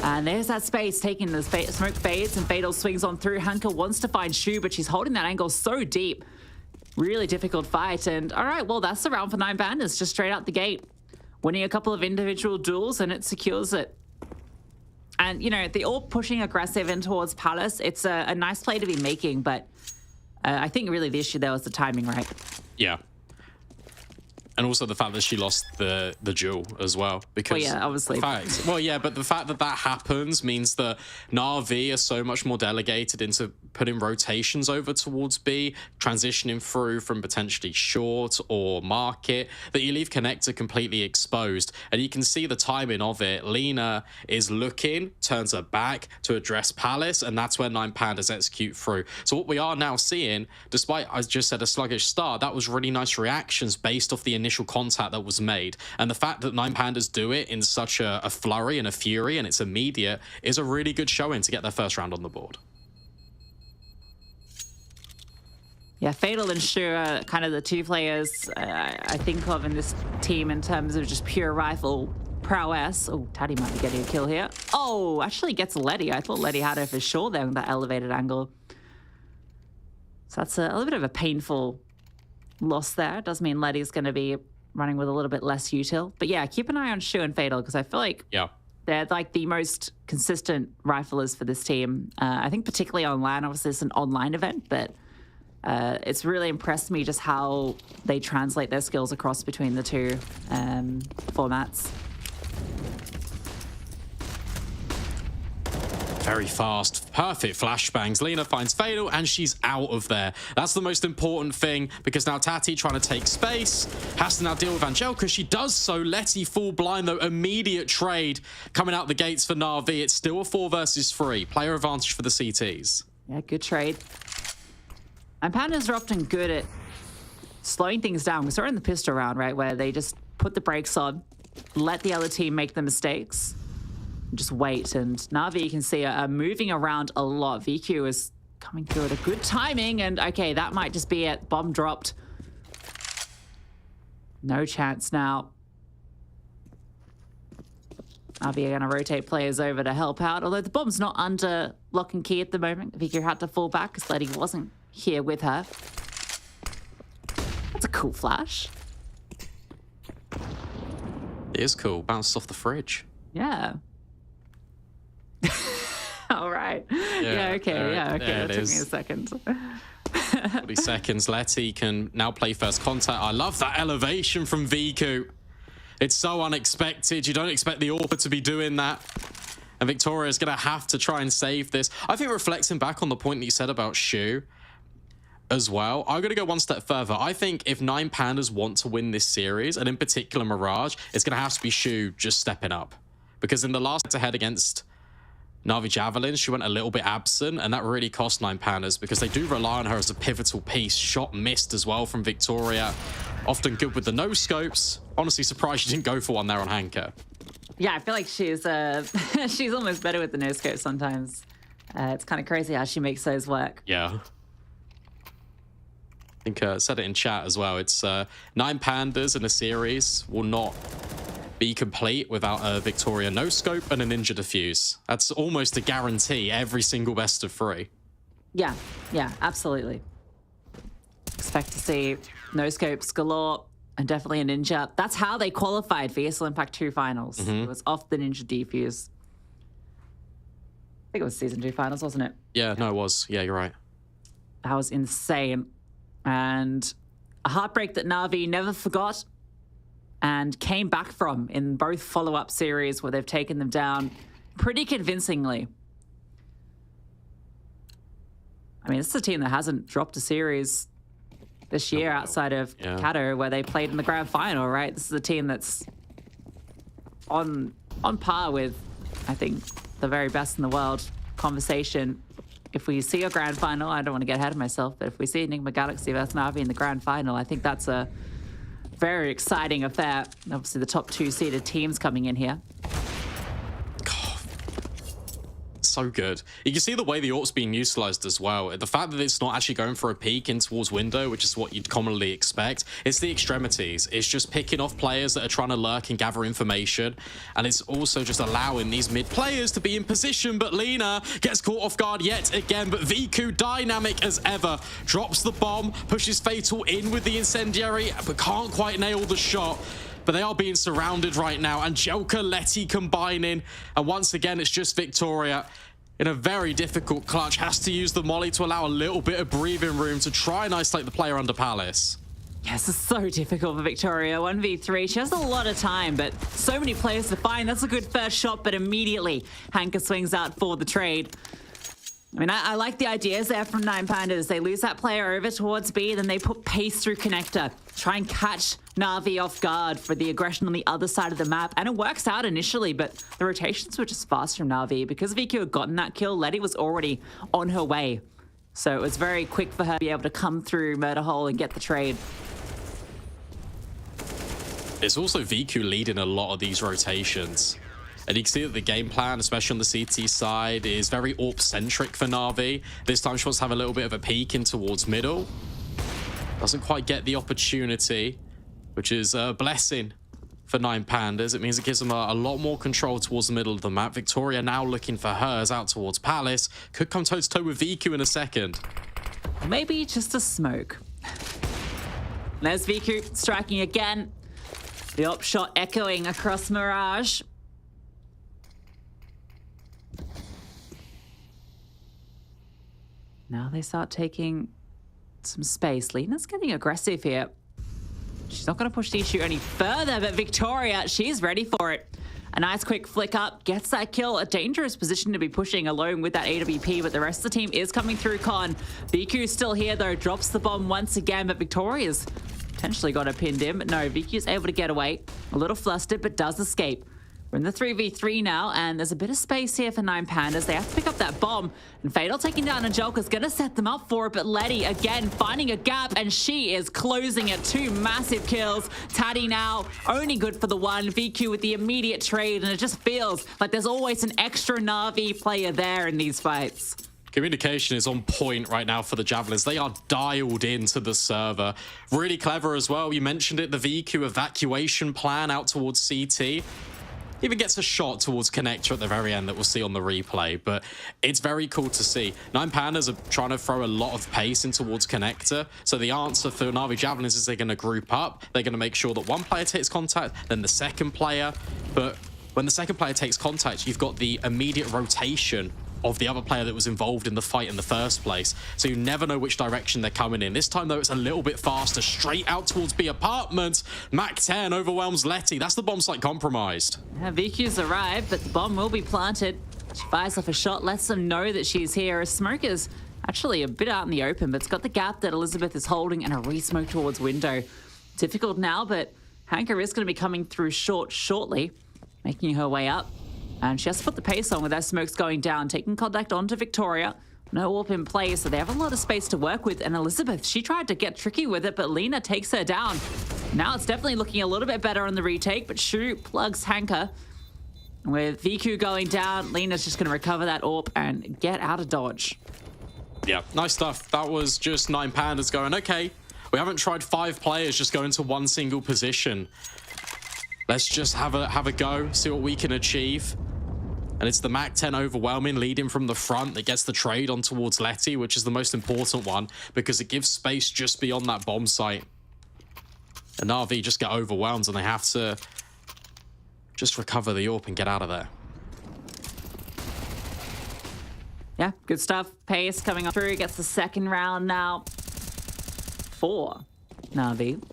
K: And there's that space, taking the smoke fades, and Fatal swings on through. Hanka wants to find Shu, but she's holding that angle so deep. Really difficult fight. And all right, well, that's the round for 9Pandas, just straight out the gate. Winning a couple of individual duels, and it secures it. And, you know, they're all pushing aggressive in towards Palace. It's a nice play to be making, but I think really the issue there was the timing, right?
L: Yeah. And also the fact that she lost the duel as well. Because
K: well, yeah, obviously.
L: But the fact that that happens means that NAVI are so much more delegated into putting rotations over towards B, transitioning through from potentially short or market, that you leave connector completely exposed. And you can see the timing of it. Lena is looking, turns her back to address Palace, and that's where 9Pandas execute through. So what we are now seeing, despite, I just said, a sluggish start, that was really nice reactions based off the initial contact that was made. And the fact that 9Pandas do it in such a flurry and a fury, and it's immediate, is a really good showing to get their first round on the board.
K: Yeah, Fatal and Shu are kind of the 2 players I think of in this team in terms of just pure rifle prowess. Oh, Taddy might be getting a kill here. Oh, actually gets Letty. I thought Letty had her for sure there with that elevated angle. So that's a little bit of a painful loss there. Does mean Letty's going to be running with a little bit less util. But yeah, keep an eye on Shu and Fatal because I feel like they're like the most consistent riflers for this team. I think particularly online. Obviously, it's an online event, but it's really impressed me just how they translate their skills across between the two formats.
L: Very fast, perfect flashbangs. Lena finds Fatal and she's out of there. That's the most important thing because now Tati trying to take space, has to now deal with Angelica. She does so. Letty fall blind though. Immediate trade coming out the gates for Na'Vi. It's still a 4 versus 3. Player advantage for the CTs.
K: Yeah, good trade. And Pandas are often good at slowing things down because they're in the pistol round, right, where they just put the brakes on, let the other team make the mistakes, just wait. And Na'Vi, you can see, are moving around a lot. VQ is coming through at a good timing, and okay, that might just be it. Bomb dropped. No chance now. Na'Vi are going to rotate players over to help out, although the bomb's not under lock and key at the moment. VQ had to fall back because Letty wasn't here with her. That's a cool flash.
L: It is cool. Bounced off the fridge.
K: Yeah. All right. Yeah, okay. That took me a second.
L: 40 seconds. Letty can now play first contact. I love that elevation from Viku. It's so unexpected. You don't expect the AWPer to be doing that. And Victoria's going to have to try and save this. I think reflecting back on the point that you said about Shu as well, I'm going to go one step further. I think if 9 Pandas want to win this series, and in particular Mirage, it's going to have to be Shu just stepping up. Because in the last head-to-head against Na'Vi Javelins, she went a little bit absent, and that really cost 9 Pandas because they do rely on her as a pivotal piece. Shot missed as well from Victoria. Often good with the no-scopes. Honestly surprised she didn't go for one there on Hanker.
K: Yeah, I feel like she's she's almost better with the no-scope sometimes. It's kind of crazy how she makes those work.
L: Yeah. I think I said it in chat as well. It's 9 Pandas in a series will not be complete without a Victoria no-scope and a Ninja Diffuse. That's almost a guarantee every single best of 3.
K: Yeah, absolutely. Expect to see no-scopes galore and definitely a Ninja. That's how they qualified for ESL Impact 2 finals. It was off the Ninja Diffuse. I think it was Season 2 finals, wasn't it?
L: Yeah, no, it was. Yeah, you're right.
K: That was insane. And a heartbreak that Na'Vi never forgot and came back from in both follow-up series where they've taken them down pretty convincingly. I mean, this is a team that hasn't dropped a series this year outside of Kato, where they played in the grand final, right? This is a team that's on par with, I think, the very best in the world conversation. If we see a grand final, I don't want to get ahead of myself, but if we see Nigma Galaxy versus Na'Vi in the grand final, I think that's a very exciting affair. Obviously, the top 2 seeded teams coming in here.
L: So good. You can see the way the AWP's being utilized as well. The fact that it's not actually going for a peek in towards window, which is what you'd commonly expect. It's the extremities. It's just picking off players that are trying to lurk and gather information. And it's also just allowing these mid players to be in position. But Lena gets caught off guard yet again. But Viku, dynamic as ever, drops the bomb, pushes Fatal in with the incendiary, but can't quite nail the shot. But they are being surrounded right now. Angelica, Letty combining. And once again, it's just Victoria in a very difficult clutch. Has to use the molly to allow a little bit of breathing room to try and isolate the player under Palace.
K: Yes, it's so difficult for Victoria. 1v3. She has a lot of time, but so many players to find. That's a good first shot, but immediately Hanker swings out for the trade. I mean, I like the ideas there from 9 Pandas. They lose that player over towards B, then they put pace through connector. Try and catch Na'Vi off guard for the aggression on the other side of the map. And it works out initially, but the rotations were just fast from Na'Vi. Because VQ had gotten that kill, Letty was already on her way. So it was very quick for her to be able to come through Murder Hole and get the trade.
L: It's also VQ leading a lot of these rotations. And you can see that the game plan, especially on the CT side, is very AWP-centric for Na'Vi. This time she wants to have a little bit of a peek in towards middle. Doesn't quite get the opportunity, which is a blessing for 9 Pandas. It means it gives them a lot more control towards the middle of the map. Victoria now looking for hers out towards Palace. Could come toe-to-toe with VQ in a second.
K: Maybe just a smoke. There's VQ striking again. The op shot echoing across Mirage. Now they start taking some space. Lena's getting aggressive here. She's not going to push the issue any further, but Victoria, she's ready for it. A nice quick flick up, gets that kill. A dangerous position to be pushing alone with that AWP, but the rest of the team is coming through Con. VQ's still here though, drops the bomb once again, but Victoria's potentially got her pinned in, but no, VQ's able to get away. A little flustered, but does escape. We're in the 3v3 now, and there's a bit of space here for 9 Pandas. They have to pick up that bomb, and Fatal taking down Angelka's gonna set them up for it, but Letty, again, finding a gap, and she is closing it. 2 massive kills. Taddy now, only good for the 1. VQ with the immediate trade, and it just feels like there's always an extra Na'Vi player there in these fights.
L: Communication is on point right now for the Javelins. They are dialed into the server. Really clever as well. You mentioned it, the VQ evacuation plan out towards CT. Even gets a shot towards Connector at the very end that we'll see on the replay, but it's very cool to see. 9 Pandas are trying to throw a lot of pace in towards Connector, so the answer for Navi Javelins is they're going to group up. They're going to make sure that one player takes contact, then the second player, but when the second player takes contact, you've got the immediate rotation of the other player that was involved in the fight in the first place. So you never know which direction they're coming in. This time, though, it's a little bit faster. Straight out towards B apartment. Mac 10 overwhelms Letty. That's the bomb site compromised.
K: Yeah, VQ's arrived, but the bomb will be planted. She fires off a shot, lets them know that she's here. A smoke is actually a bit out in the open, but it's got the gap that Elizabeth is holding and a re-smoke towards window. Difficult now, but Hanker is going to be coming through shortly, making her way up. And she has to put the pace on with that smoke's going down, taking contact onto Victoria. No AWP in play, so they have a lot of space to work with. And Elizabeth, she tried to get tricky with it, but Lena takes her down. Now it's definitely looking a little bit better on the retake, but Shu plugs Hanker. With VQ going down, Lena's just going to recover that AWP and get out of dodge.
L: Yeah, nice stuff. That was just 9 Pandas going, okay, we haven't tried 5 players just go into one single position. Let's just have a go, see what we can achieve. And it's the Mac 10 overwhelming, leading from the front that gets the trade on towards Letty, which is the most important one because it gives space just beyond that bomb site. And NAVI just get overwhelmed and they have to just recover the AWP and get out of there.
K: Yeah, good stuff. Pace coming up through, gets the second round now for NAVI.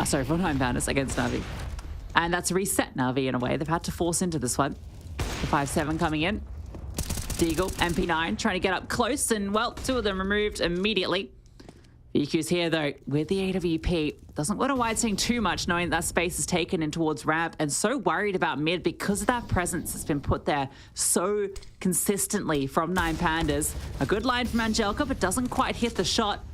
K: Sorry, for 9 Pandas against NAVI. And that's reset NAVI in a way. They've had to force into this one. The 5-7 coming in. Deagle, MP9, trying to get up close, and, well, 2 of them removed immediately. VQ's here, though, with the AWP. Doesn't want to wide swing too much, knowing that space is taken in towards ramp, and so worried about mid because of that presence that's been put there so consistently from 9 Pandas. A good line from Angelka, but doesn't quite hit the shot.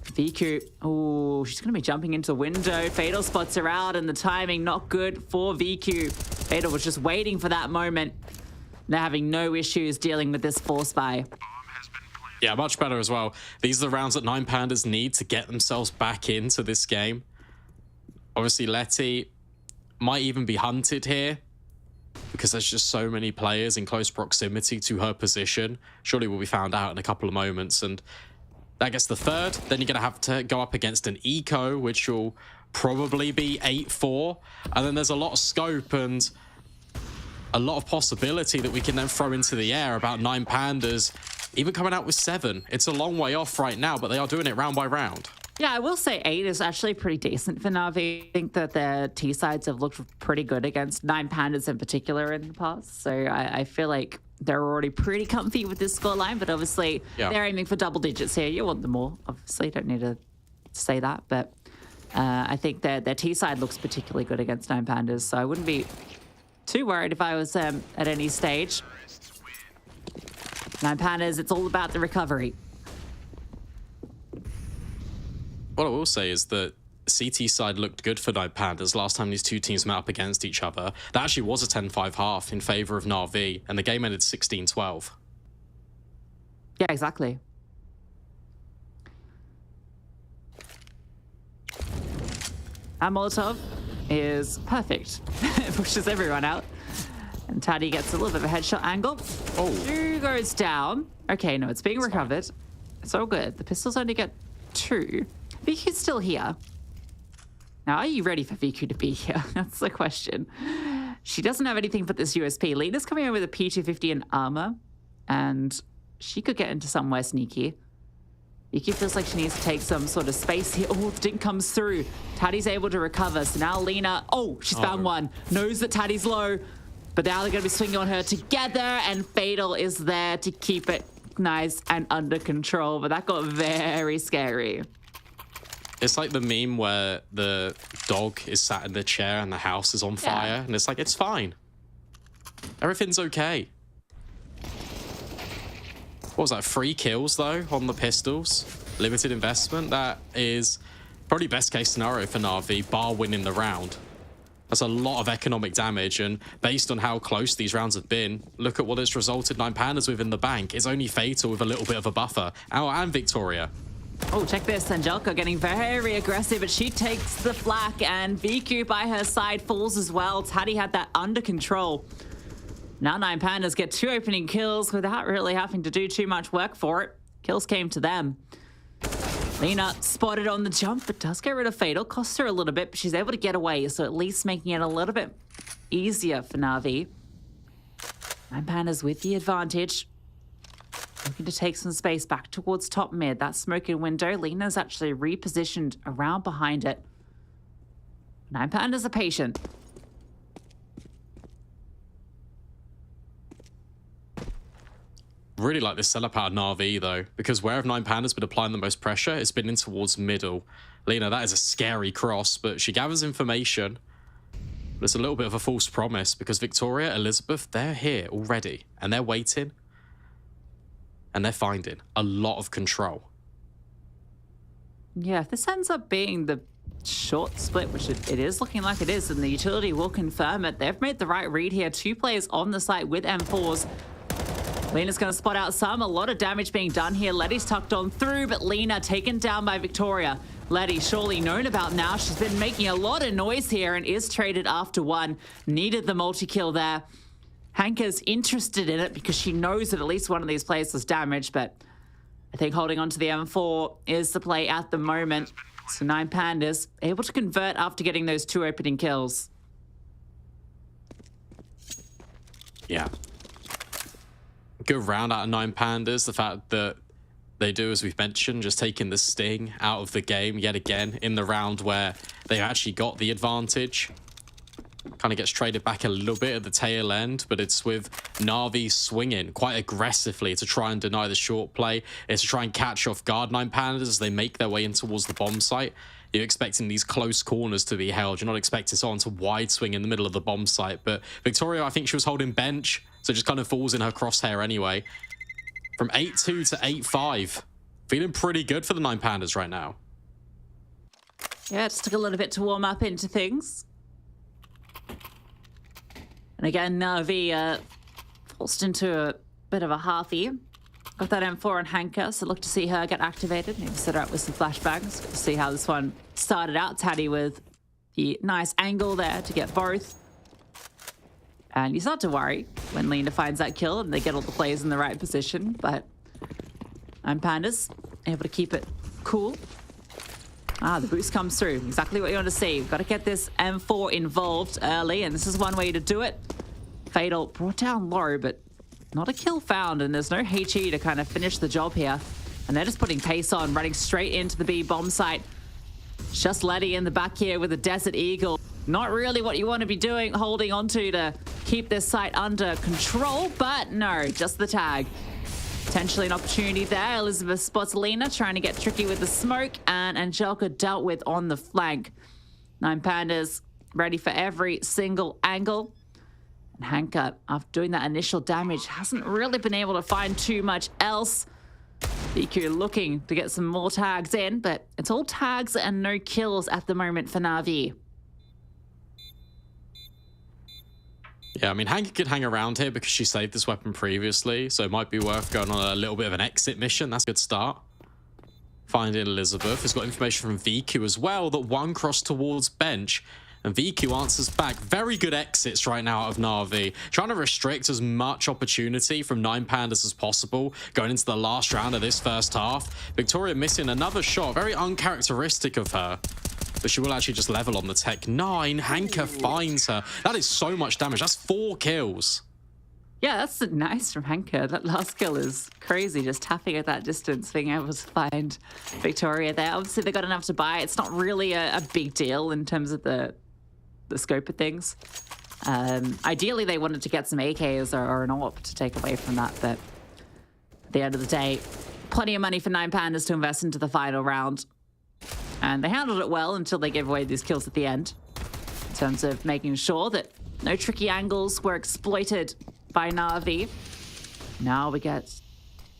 K: VQ, oh, she's going to be jumping into the window. Fatal spots her out, and the timing not good for VQ. Fatal was just waiting for that moment. They're having no issues dealing with this force buy.
L: Yeah, much better as well. These are the rounds that 9 Pandas need to get themselves back into this game. Obviously, Letty might even be hunted here because there's just so many players in close proximity to her position. Surely will be found out in a couple of moments, and that gets the third. Then you're going to have to go up against an eco, which will probably be 8-4. And then there's a lot of scope and a lot of possibility that we can then throw into the air about 9 Pandas, even coming out with 7. It's a long way off right now, but they are doing it round by round.
K: Yeah, I will say 8 is actually pretty decent for Navi. I think that their T-sides have looked pretty good against 9 Pandas in particular in the past. So I feel like they're already pretty comfy with this scoreline, but obviously they're aiming for double digits here. You want them more, obviously. Don't need to say that, but I think their T-side looks particularly good against 9 Pandas, so I wouldn't be too worried if I was at any stage. 9 Pandas, it's all about the recovery.
L: What I will say is that CT side looked good for 9 Pandas last time these two teams met up against each other. That actually was a 10-5 half in favor of NAVI, and the game ended 16-12.
K: Yeah, exactly. Our Molotov is perfect. It pushes everyone out. And Taddy gets a little bit of a headshot angle.
L: Oh.
K: 2 goes down. Okay, no, it's being recovered. It's all good. The pistols only get 2. Viku's still here. Now, are you ready for Viku to be here? That's the question. She doesn't have anything but this USP. Lena's coming in with a P250 and armor, and she could get into somewhere sneaky. Viku feels like she needs to take some sort of space here. Oh, the dink comes through. Taddy's able to recover, so now Lena... Oh, she's found one. Knows that Taddy's low, but now they're going to be swinging on her together, and Fatal is there to keep it nice and under control, but that got very scary.
L: It's like the meme where the dog is sat in the chair and the house is on fire, and it's like, it's fine. Everything's okay. What was that, 3 kills, though, on the pistols? Limited investment. That is probably best case scenario for Na'Vi, bar winning the round. That's a lot of economic damage, and based on how close these rounds have been, look at what it's resulted 9 Pandas with in the bank. It's only Fatal with a little bit of a buffer. And Victoria.
K: Oh, check this. Angelica getting very aggressive, but she takes the flak, and Viku by her side falls as well. Taddy had that under control. Now 9 Pandas get 2 opening kills without really having to do too much work for it. Kills came to them. Lena spotted on the jump, but does get rid of Fatal. Costs her a little bit, but she's able to get away, so at least making it a little bit easier for Na'Vi. 9 Pandas with the advantage. Looking to take some space back towards top mid. That smoking window, Lena's actually repositioned around behind it. 9 Pandas are patient.
L: Really like this setup out of Na'Vi, though, because where have 9 Pandas been applying the most pressure, it's been in towards middle. Lena, that is a scary cross, but she gathers information. But it's a little bit of a false promise, because Victoria, Elizabeth, they're here already, and they're waiting. And they're finding a lot of control.
K: Yeah, if this ends up being the short split, which it is looking like it is, and the utility will confirm it, they've made the right read here. 2 players on the site with M4s. Lena's going to spot out some. A lot of damage being done here. Letty's tucked on through, but Lena taken down by Victoria. Letty surely known about now. She's been making a lot of noise here and is traded after 1. Needed the multi-kill there. Hanka's interested in it because she knows that at least one of these players was damaged, but I think holding on to the M4 is the play at the moment. So 9 Pandas able to convert after getting those 2 opening kills.
L: Yeah. Good round out of 9 Pandas. The fact that they do, as we've mentioned, just taking the sting out of the game yet again in the round where they actually got the advantage. Kind of gets traded back a little bit at the tail end, but it's with Na'Vi swinging quite aggressively to try and deny the short play. It's to try and catch off guard 9 Pandas as they make their way in towards the bomb site. You're expecting these close corners to be held. You're not expecting someone to wide swing in the middle of the bomb site. But Victoria, I think she was holding bench, so just kind of falls in her crosshair anyway. From 8-2 to 8-5. Feeling pretty good for the 9 Pandas right now.
K: Yeah, it just took a little bit to warm up into things. And again, Navi forced into a bit of a halfie. Got that M4 on Hanka, so look to see her get activated. Maybe set her up with some flashbangs. Good to see how this one started out. Taddy with the nice angle there to get both. And you start to worry when Lena finds that kill and they get all the players in the right position. But 9 Pandas able to keep it cool. Ah, the boost comes through. Exactly what you want to see. We've got to get this M4 involved early, and this is one way to do it. Fatal brought down low, but not a kill found, and there's no HE to kind of finish the job here. And they're just putting pace on, running straight into the B bomb site. Just Letty in the back here with a Desert Eagle. Not really what you want to be doing, holding onto to keep this site under control, but no, just the tag. Potentially an opportunity there. Elizabeth spots Lena trying to get tricky with the smoke, and Angelica dealt with on the flank. 9 Pandas ready for every single angle. And Hanka, after doing that initial damage, hasn't really been able to find too much else. BQ looking to get some more tags in, but it's all tags and no kills at the moment for Navi.
L: Yeah, I mean, Hanka could hang around here because she saved this weapon previously, so it might be worth going on a little bit of an exit mission. That's a good start. finding Elizabeth. Has got information from VQ as well that one crossed towards bench. And VQ answers back. Very good exits right now out of Na'Vi. Trying to restrict as much opportunity from 9Pandas as possible going into the last round of this first half. Victoria missing another shot. Very uncharacteristic of her. But she will actually just level on the Tech 9. Hanka finds her. That is so much damage. That's 4 kills.
K: Yeah, that's nice from Hanka. That last kill is crazy, just tapping at that distance, being able to find Victoria there. Obviously, they got enough to buy. It's not really a big deal in terms of the scope of things. Ideally, they wanted to get some AKs or an AWP to take away from that, but at the end of the day, plenty of money for 9Pandas to invest into the final round. And they handled it well until they gave away these kills at the end, in terms of making sure that no tricky angles were exploited by Na'Vi. Now we get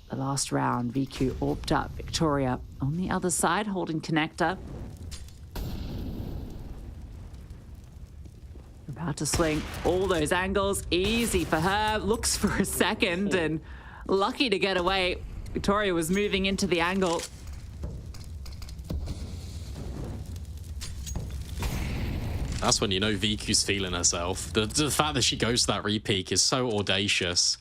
K: the last round. VQ orbed up. Victoria on the other side, holding connector. About to swing all those angles. Easy for her. Looks for a second and lucky to get away. Victoria was moving into the angle.
L: That's when you know VQ's feeling herself. The fact that she goes to that repeak is so audacious.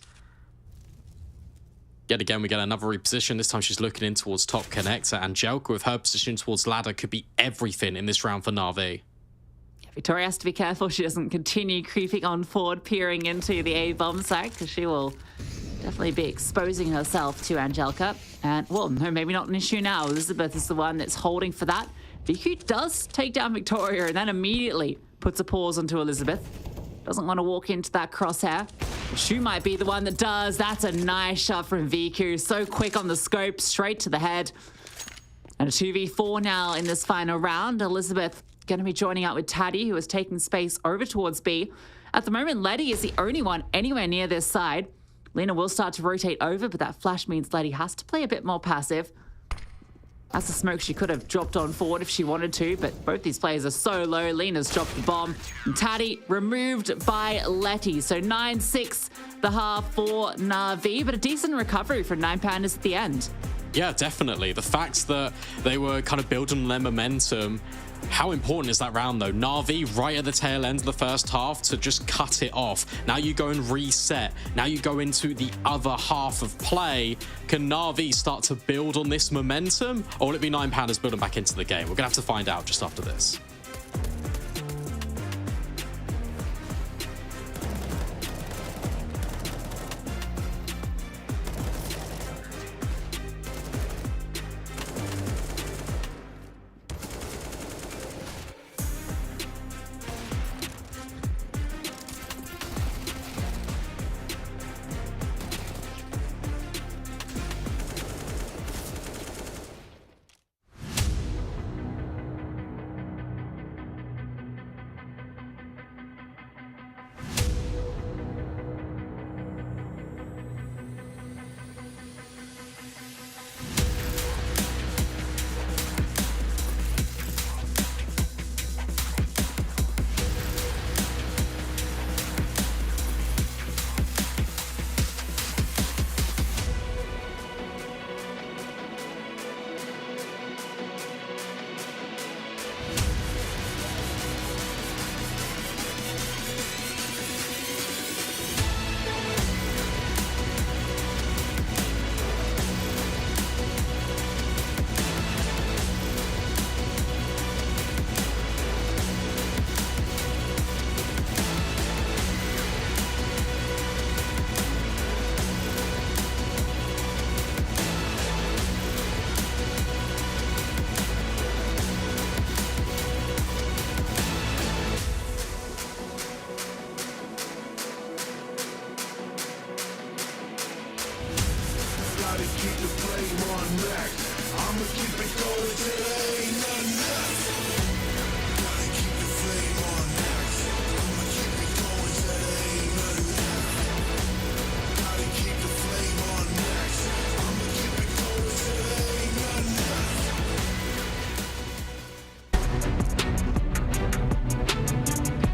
L: Yet again, we get another reposition. This time she's looking in towards top connector. Angelka with her position towards ladder could be everything in this round for Na'Vi.
K: Victoria has to be careful she doesn't continue creeping on forward, peering into the A bomb site, because she will definitely be exposing herself to Angelka. And, well, no, maybe not an issue now. Elizabeth is the one that's holding for that. VQ does take down Victoria and then immediately puts a pause onto Elizabeth. Doesn't want to walk into that crosshair. She might be the one that does. That's a nice shot from VQ. So quick on the scope, straight to the head. And a 2v4 now in this final round. Elizabeth going to be joining up with Taddy, who is taking space over towards B. At the moment, Letty is the only one anywhere near this side. Lena will start to rotate over, but that flash means Letty has to play a bit more passive. That's a smoke she could have dropped on forward if she wanted to, but both these players are so low. Lena's dropped the bomb. And Taddy removed by Letty. So 9-6 the half for Na'Vi, but a decent recovery from 9Pandas at the end.
L: Yeah, definitely. The fact that they were kind of building their momentum. How important is that round, though? Na'Vi right at the tail end of the first half to just cut it off. Now you go and reset. Now you go into the other half of play. Can Na'Vi start to build on this momentum? Or will it be 9Pandas building back into the game? We're going to have to find out just after this.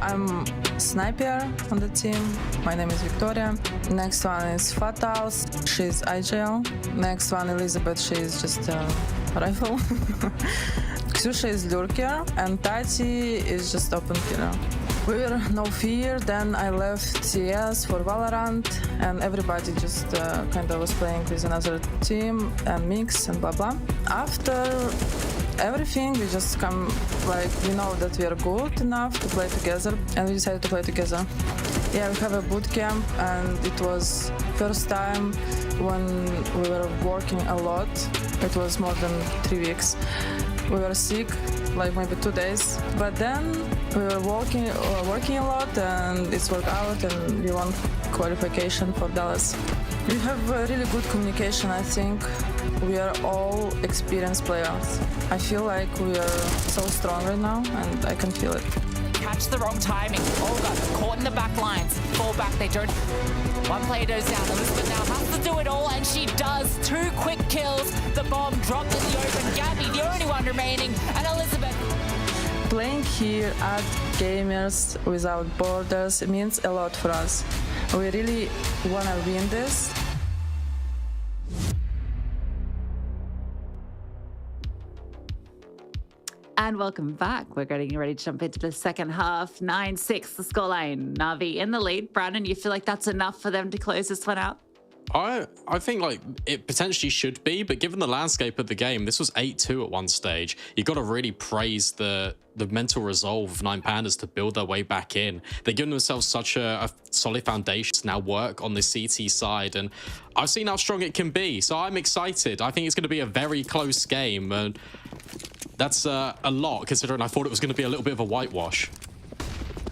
D: I'm sniper on the team. My name is Victoria. Next one is Fatals. She's IGL. Next one, Elizabeth. She's just rifle. Ksusha is lurker and Tati is just open killer. We were no fear, then I left CS for Valorant and everybody just kind of was playing with another team and mix and blah blah. After everything, we just come, like, we know that we are good enough to play together and we decided to play together. Yeah, we have a boot camp and it was first time when we were working a lot. It was more than 3 weeks. We were sick, like maybe 2 days, but then we were working a lot and it's worked out and we won qualification for Dallas. We have a really good communication, I think. We are all experienced players. I feel like we are so strong right now and I can feel it.
M: Catch the wrong timing. Olga caught in the back lines. Fall back, they don't. One player goes down. Elizabeth now has to do it all, and she does. 2 quick kills. The bomb dropped in the open. Gabby, the only one remaining, and Elizabeth.
D: Playing here at Gamers Without Borders means a lot for us. We really want to win this.
K: And welcome back. We're getting ready to jump into the second half. 9-6, the scoreline. Navi in the lead. Brandon, you feel like that's enough for them to close this one out?
L: I think like it potentially should be, but given the landscape of the game, this was 8-2 at one stage. You've got to really praise the mental resolve of 9Pandas to build their way back in. They've given themselves such a solid foundation to now work on the CT side, and I've seen how strong it can be, so I'm excited. I think it's going to be a very close game, and that's a lot considering I thought it was going to be a little bit of a whitewash.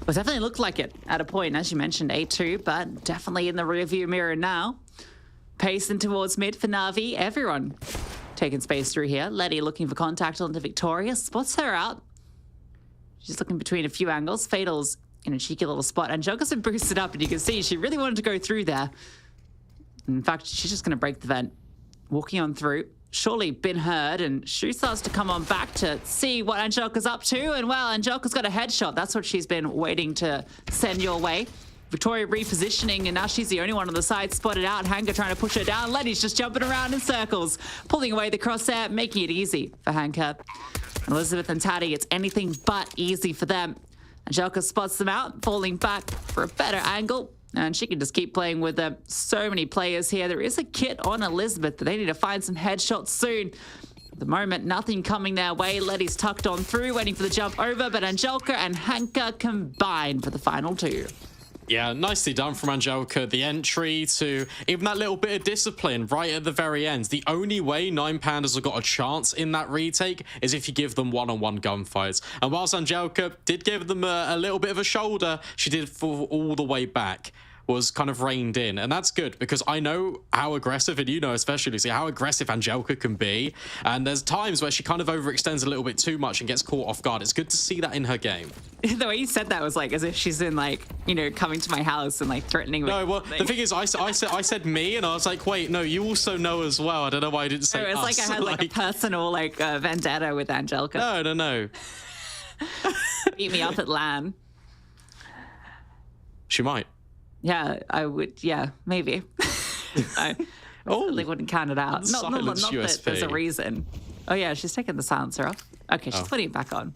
K: Well, definitely looked like it at a point, as you mentioned, 8-2, but definitely in the rearview mirror now. Pacing towards mid for Navi. Everyone taking space through here. Letty looking for contact onto Victoria. Spots her out. She's looking between a few angles. Fatal's in a cheeky little spot. And Joker's been boosted up, and you can see she really wanted to go through there. In fact, she's just going to break the vent. Walking on through. Surely been heard, and Shu starts to come on back to see what Angelica's up to. And well, Angelica's got a headshot. That's what she's been waiting to send your way. Victoria repositioning, and now she's the only one on the side spotted out. Hanka trying to push her down. Letty's just jumping around in circles, pulling away the crosshair, making it easy for Hanka. Elizabeth and Taddy, it's anything but easy for them. Angelica spots them out, falling back for a better angle, and she can just keep playing with them. So many players here. There is a kit on Elizabeth, but they need to find some headshots soon. At the moment, nothing coming their way. Letty's tucked on through, waiting for the jump over, but Angelica and Hanka combine for the final 2.
L: Yeah, nicely done from Angelica. The entry to even that little bit of discipline right at the very end. The only way 9Pandas have got a chance in that retake is if you give them one-on-one gunfights. And whilst Angelica did give them a little bit of a shoulder, she did fall all the way back. Was kind of reined in, and that's good because I know how aggressive, and you know especially Lucy, how aggressive Angelica can be, and there's times where she kind of overextends a little bit too much and gets caught off guard. It's good to see that in her game.
K: The way you said that was like as if she's in, like, you know, coming to my house and like threatening me.
L: No, well, the thing is, I said me, and I was like, wait, no, you also know as well. I don't know why I didn't say
K: it's
L: us.
K: like I had like a personal like vendetta with Angelica.
L: No.
K: Beat me up at LAN.
L: She might.
K: Yeah, I would. Yeah, maybe. I certainly wouldn't count it out. Not that there's a reason. Oh yeah, she's taking the silencer off. Okay, she's putting it back on.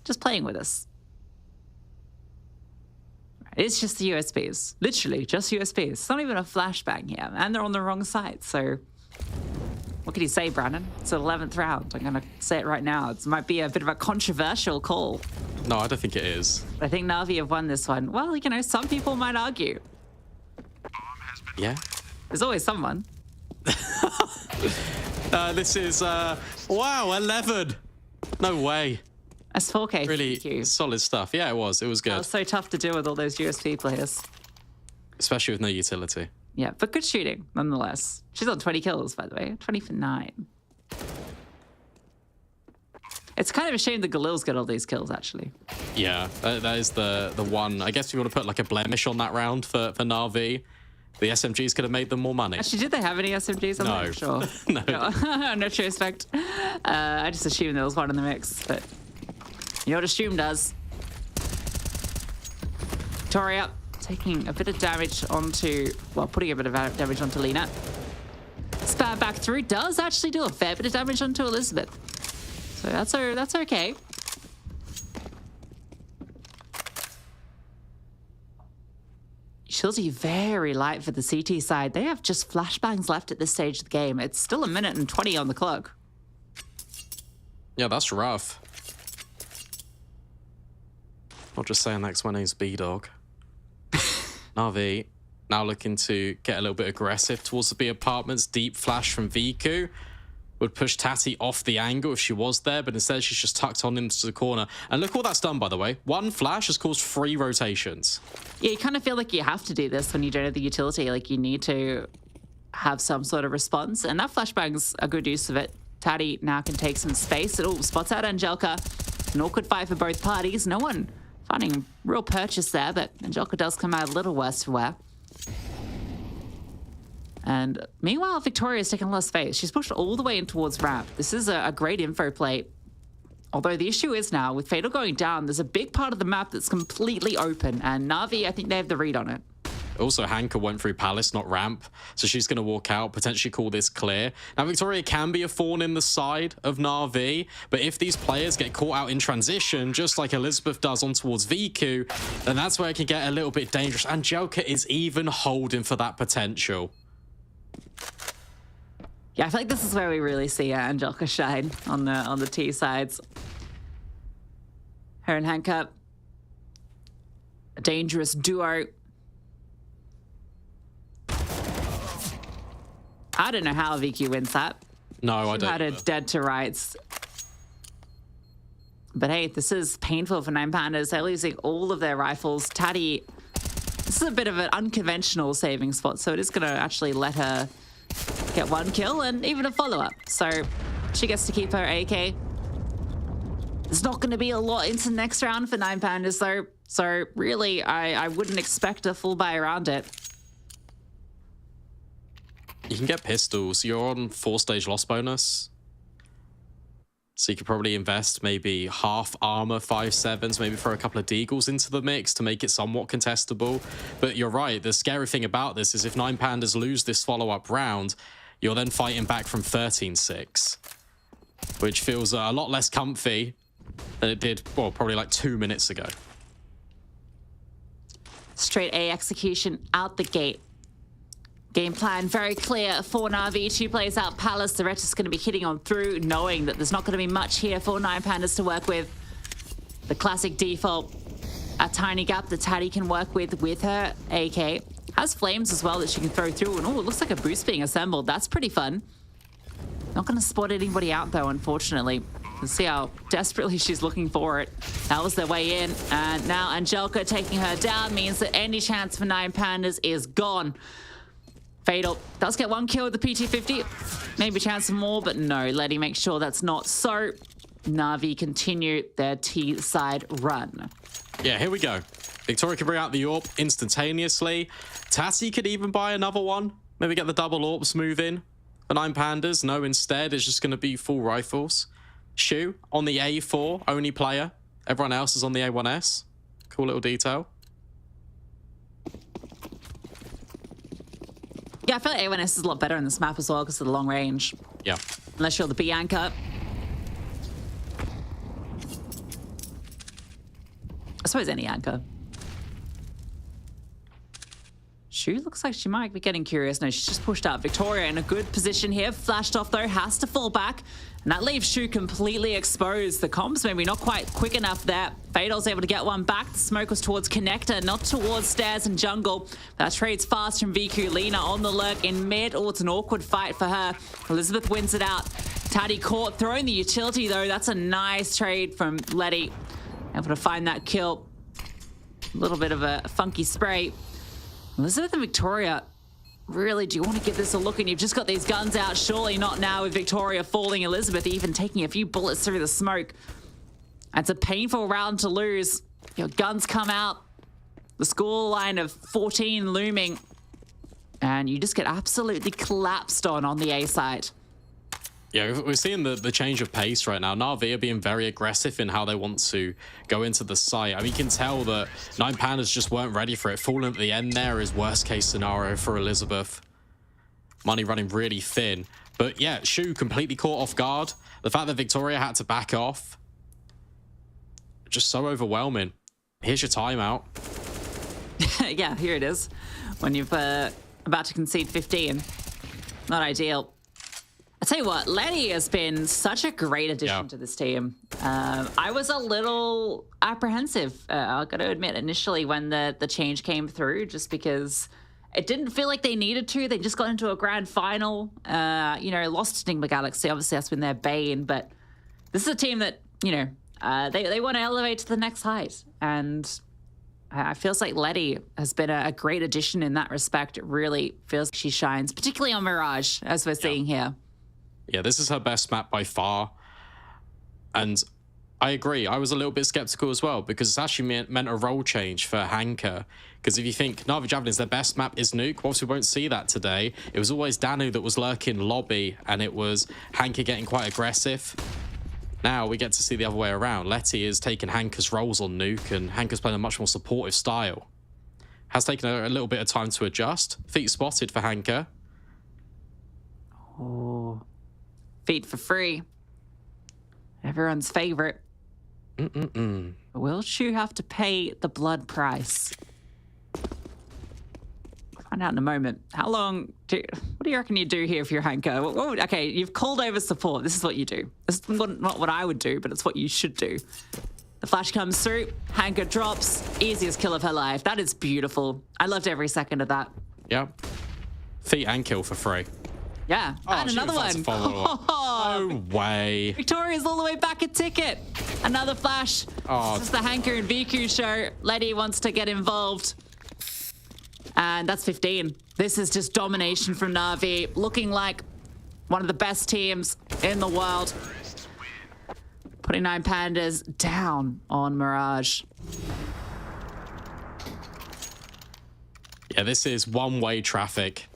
K: Just playing with us. It's just the USBs. Literally, just USBs. It's not even a flashbang here. And they're on the wrong side, so... What can you say, Brandon? It's the 11th round. I'm going to say it right now. It might be a bit of a controversial call.
L: No, I don't think it is.
K: I think Navi have won this one. Well, you know, some people might argue.
L: Yeah.
K: There's always someone.
L: This is, wow, 11. No way.
K: That's 4K.
L: Really solid stuff. Yeah, it was. It was good.
K: That was so tough to deal with all those USP players.
L: Especially with no utility.
K: Yeah, but good shooting, nonetheless. She's on 20 kills, by the way. 20 for 9. It's kind of a shame that Galil's got all these kills, actually.
L: Yeah, that is the one. I guess if you want to put like a blemish on that round for Na'Vi, the SMGs could have made them more money.
K: Actually, did they have any SMGs? I'm not sure.
L: No.
K: No true respect. I just assumed there was one in the mix, but you know what Assume does. Victoria taking a bit of damage onto, well, putting a bit of damage onto Lena. Spab that back through. Does actually do a fair bit of damage onto Elizabeth. So that's okay. Utility very light for the CT side. They have just flashbangs left at this stage of the game. It's still 1 minute and 20 on the clock.
L: Yeah, that's rough. Not just saying next one name's B-Dog. NAVI now looking to get a little bit aggressive towards the B apartments. Deep flash from Viku would push Tati off the angle if she was there, but instead she's just tucked on into the corner. And look what that's done, by the way. One flash has caused 3 rotations.
K: Yeah, you kind of feel like you have to do this when you don't have the utility. Like, you need to have some sort of response, and that flashbang's a good use of it. Tati now can take some space. It all spots out Angelica. An awkward fight for both parties. No one finding real purchase there, but Angelica does come out a little worse for wear. And meanwhile, Victoria's taken less space. She's pushed all the way in towards ramp. This is a great info play. Although the issue is now, with Fatal going down, there's a big part of the map that's completely open, and Navi, I think they have the read on it.
L: Also, Hanka went through Palace, not ramp, so she's going to walk out, potentially call this clear. Now, Victoria can be a thorn in the side of Na'Vi, but if these players get caught out in transition, just like Elizabeth does on towards Viku, then that's where it can get a little bit dangerous. Angelica is even holding for that potential.
K: Yeah, I feel like this is where we really see Angelica shine on the T sides. Her and Hanka, a dangerous duo. I don't know how Vicky wins that.
L: No, I don't.
K: Had her dead to rights. But hey, this is painful for 9 Pandas. They're losing all of their rifles. Tati, this is a bit of an unconventional saving spot, so it is going to actually let her get 1 kill and even a follow-up. So she gets to keep her AK. There's not going to be a lot into the next round for 9 Pandas, though. So really, I wouldn't expect a full buy around it.
L: You can get pistols. You're on 4-stage loss bonus. So you could probably invest maybe half armor, 5.7s, maybe throw a couple of deagles into the mix to make it somewhat contestable. But you're right. The scary thing about this is if 9 Pandas lose this follow-up round, you're then fighting back from 13-6, which feels a lot less comfy than it did, well, probably like 2 minutes ago.
K: Straight A execution out the gate. Game plan very clear for Navi. 2 plays out Palace. The rest is going to be hitting on through, knowing that there's not going to be much here for 9 Pandas to work with. The classic default, a tiny gap that Tati can work with her AK. Has flames as well that she can throw through. And oh, it looks like a boost being assembled. That's pretty fun. Not going to spot anybody out though, unfortunately. Let's see how desperately she's looking for it. That was their way in. And now Angelica taking her down means that any chance for 9 Pandas is gone. Fatal does get 1 kill with the PT-50. Maybe a chance of more, but no. Letty makes sure that's not so. Navi continue their T-side run.
L: Yeah, here we go. Victoria can bring out the AWP instantaneously. Tati could even buy another one. Maybe get the double AWPs move in. For 9 Pandas, no, instead it's just going to be full rifles. Shu on the A4, only player. Everyone else is on the A1S. Cool little detail.
K: Yeah, I feel like A1S is a lot better in this map as well because of the long range.
L: Yeah.
K: Unless you're the B anchor. I suppose any anchor. Shu looks like she might be getting curious. No, she's just pushed out. Victoria in a good position here. Flashed off though, has to fall back. And that leaves Shu completely exposed. The comms maybe not quite quick enough there. Fatal's able to get one back. The smoke was towards Connector, not towards Stairs and Jungle. That trades fast from Viku. Lena on the lurk in mid. Oh, it's an awkward fight for her. Elizabeth wins it out. Tati caught, throwing the utility though. That's a nice trade from Letty. Able to find that kill. A little bit of a funky spray. Elizabeth and Victoria, really, do you want to give this a look? And you've just got these guns out. Surely not now with Victoria falling. Elizabeth even taking a few bullets through the smoke. It's a painful round to lose. Your guns come out. The score line of 14 looming. And you just get absolutely collapsed on the A side.
L: Yeah, we're seeing the change of pace right now. Na'Vi are being very aggressive in how they want to go into the site. I mean, you can tell that 9 Pandas just weren't ready for it. Falling at the end there is worst case scenario for Elizabeth. Money running really thin. But yeah, Shu completely caught off guard. The fact that Victoria had to back off, just so overwhelming. Here's your timeout.
K: Yeah, here it is. When you've about to concede 15. Not ideal. I tell you what, Letty has been such a great addition to this team. I was a little apprehensive, I've got to admit, initially when the change came through, just because it didn't feel like they needed to. They just got into a grand final, you know, lost to Nigma Galaxy. Obviously, that's been their bane, but this is a team that, you know, they want to elevate to the next height. And it feels like Letty has been a great addition in that respect. It really feels like she shines, particularly on Mirage, as we're seeing here.
L: Yeah, this is her best map by far. And I agree. I was a little bit skeptical as well, because it's actually meant a role change for Hanka. Because if you think NAVI Javelins, their best map is Nuke, obviously we won't see that today. It was always Danu that was lurking lobby, and it was Hanka getting quite aggressive. Now we get to see the other way around. Letty is taking Hanka's roles on Nuke, and Hanka's playing a much more supportive style. Has taken a little bit of time to adjust. Feet spotted for Hanka.
K: Oh, feet for free. Everyone's favorite. Will Shu have to pay the blood price? Find out in a moment. How long what do you reckon you do here if you're Hanka? Okay, you've called over support. This is what you do. This is not what I would do, but it's what you should do. The flash comes through. Hanka drops. Easiest kill of her life. That is beautiful. I loved every second of that.
L: Yep. Feet and kill for free.
K: Yeah, and another one.
L: No way.
K: Victoria's all the way back a ticket. Another flash. This is the Hanka and VQ show. Letty wants to get involved. And that's 15. This is just domination from Na'Vi, looking like one of the best teams in the world. Putting 9 Pandas down on Mirage.
L: Yeah, this is one-way traffic.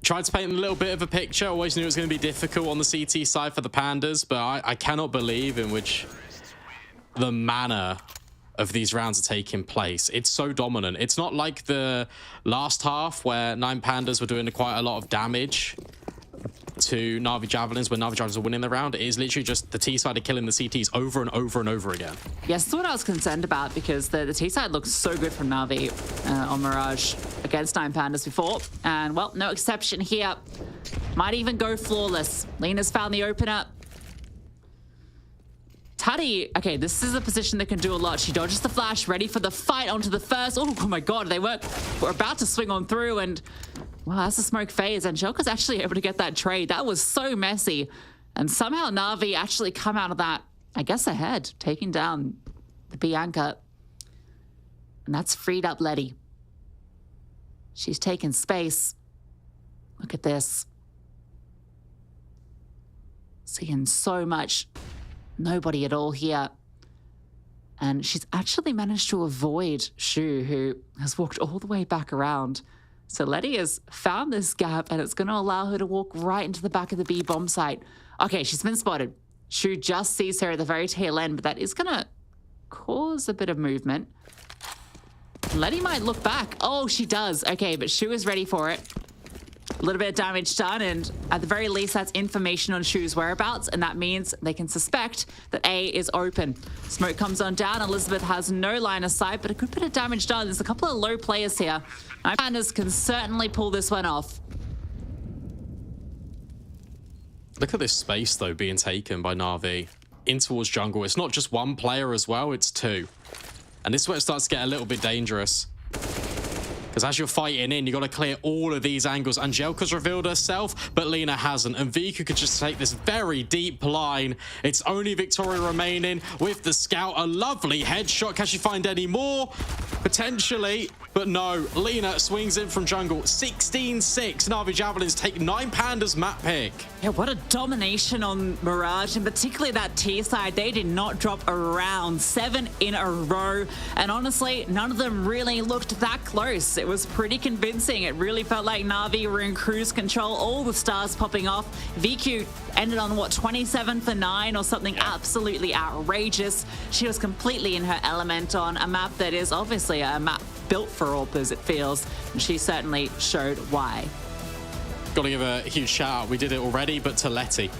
L: Tried to paint a little bit of a picture. Always knew it was going to be difficult on the CT side for the Pandas, but I cannot believe in which the manner of these rounds are taking place. It's so dominant. It's not like the last half where 9 Pandas were doing quite a lot of damage to NAVI Javelins when NAVI Javelins are winning the round. It is literally just the T side are killing the CTs over and over and over again.
K: Yes, that's what I was concerned about, because the T side looks so good from Na'Vi on Mirage against 9 Pandas before. And, well, no exception here. Might even go flawless. Lena's found the opener. Taddy, okay, this is a position that can do a lot. She dodges the flash, ready for the fight onto the first. Oh my god, they were about to swing on through, and well, as the smoke fades, Angelika's actually able to get that trade. That was so messy. And somehow Na'Vi actually come out of that, I guess, ahead, taking down the Bianca. And that's freed up Letty. She's taken space. Look at this. Seeing so much. Nobody at all here. And she's actually managed to avoid Shu, who has walked all the way back around. So Letty has found this gap, and it's going to allow her to walk right into the back of the B bomb site. Okay, she's been spotted. Shu just sees her at the very tail end, but that is going to cause a bit of movement. Letty might look back. Oh, she does. Okay, but Shu is ready for it. A little bit of damage done, and at the very least, that's information on Shu's whereabouts, and that means they can suspect that A is open. Smoke comes on down. Elizabeth has no line of sight, but a good bit of damage done. There's a couple of low players here. Pandas can certainly pull this one off.
L: Look at this space, though, being taken by Na'Vi in towards jungle. It's not just one player as well, it's 2. And this is where it starts to get a little bit dangerous. Because as you're fighting in, you've got to clear all of these angles. Angelika's revealed herself, but Lena hasn't. And Viku could just take this very deep line. It's only Victoria remaining with the scout. A lovely headshot. Can she find any more? Potentially, but no. Lena swings in from jungle. 16-6. Na'Vi Javelins take 9 Pandas map pick.
K: Yeah, what a domination on Mirage, and particularly that T side. They did not drop a round. 7 in a row. And honestly, none of them really looked that close. It was pretty convincing. It really felt like Na'Vi were in cruise control. All the stars popping off. VQ ended on, what, 27 for 9 or something absolutely outrageous. She was completely in her element on a map that is obviously a map built for AWPers, it feels. And she certainly showed why.
L: got to give a huge shout out. We did it already, but to Letty,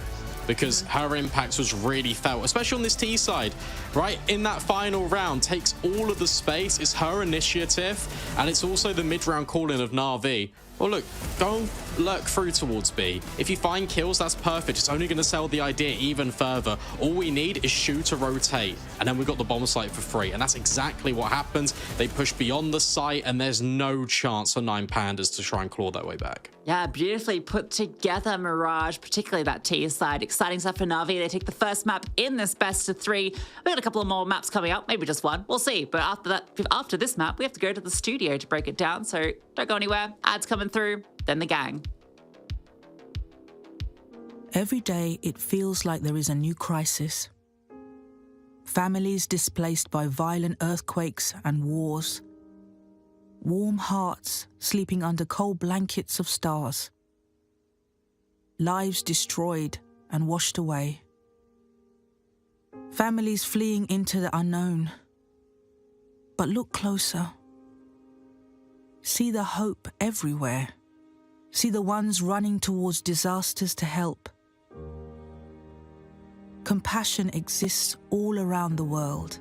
L: because her impact was really felt, especially on this T side, right? In that final round, takes all of the space. It's her initiative, and it's also the mid-round call-in of NAVI. Well, look, go and lurk through towards B. If you find kills, that's perfect. It's only going to sell the idea even further. All we need is Shu to rotate, and then we've got the bomb site for free. And that's exactly what happens. They push beyond the site, and there's no chance for 9 Pandas to try and claw their way back.
K: Yeah, beautifully put together, Mirage, particularly that T side. Exciting stuff for Navi. They take the first map in this best of 3. We've got a couple of more maps coming up, maybe just one. We'll see. But after this map, we have to go to the studio to break it down. So don't go anywhere. Ads coming through, then the gang.
N: Every day, it feels like there is a new crisis. Families displaced by violent earthquakes and wars. Warm hearts sleeping under cold blankets of stars. Lives destroyed and washed away. Families fleeing into the unknown. But look closer. See the hope everywhere. See the ones running towards disasters to help. Compassion exists all around the world.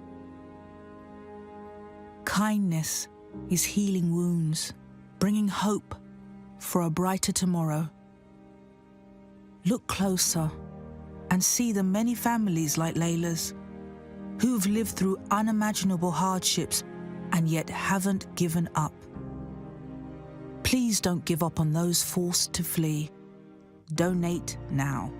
N: Kindness is healing wounds, bringing hope for a brighter tomorrow. Look closer and see the many families like Layla's who've lived through unimaginable hardships and yet haven't given up. Please don't give up on those forced to flee. Donate now.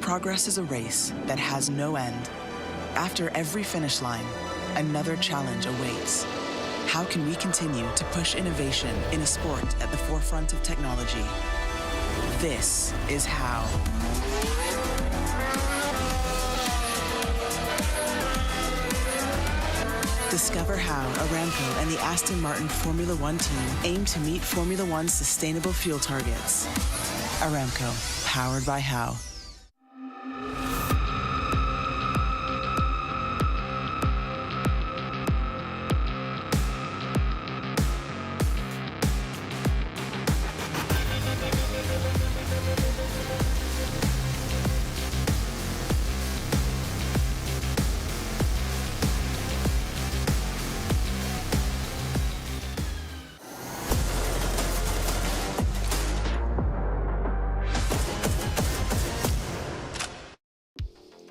O: Progress is a race that has no end. After every finish line, another challenge awaits. How can we continue to push innovation in a sport at the forefront of technology? This is how. Discover how Aramco and the Aston Martin Formula One team aim to meet Formula One's sustainable fuel targets. Aramco, powered by how.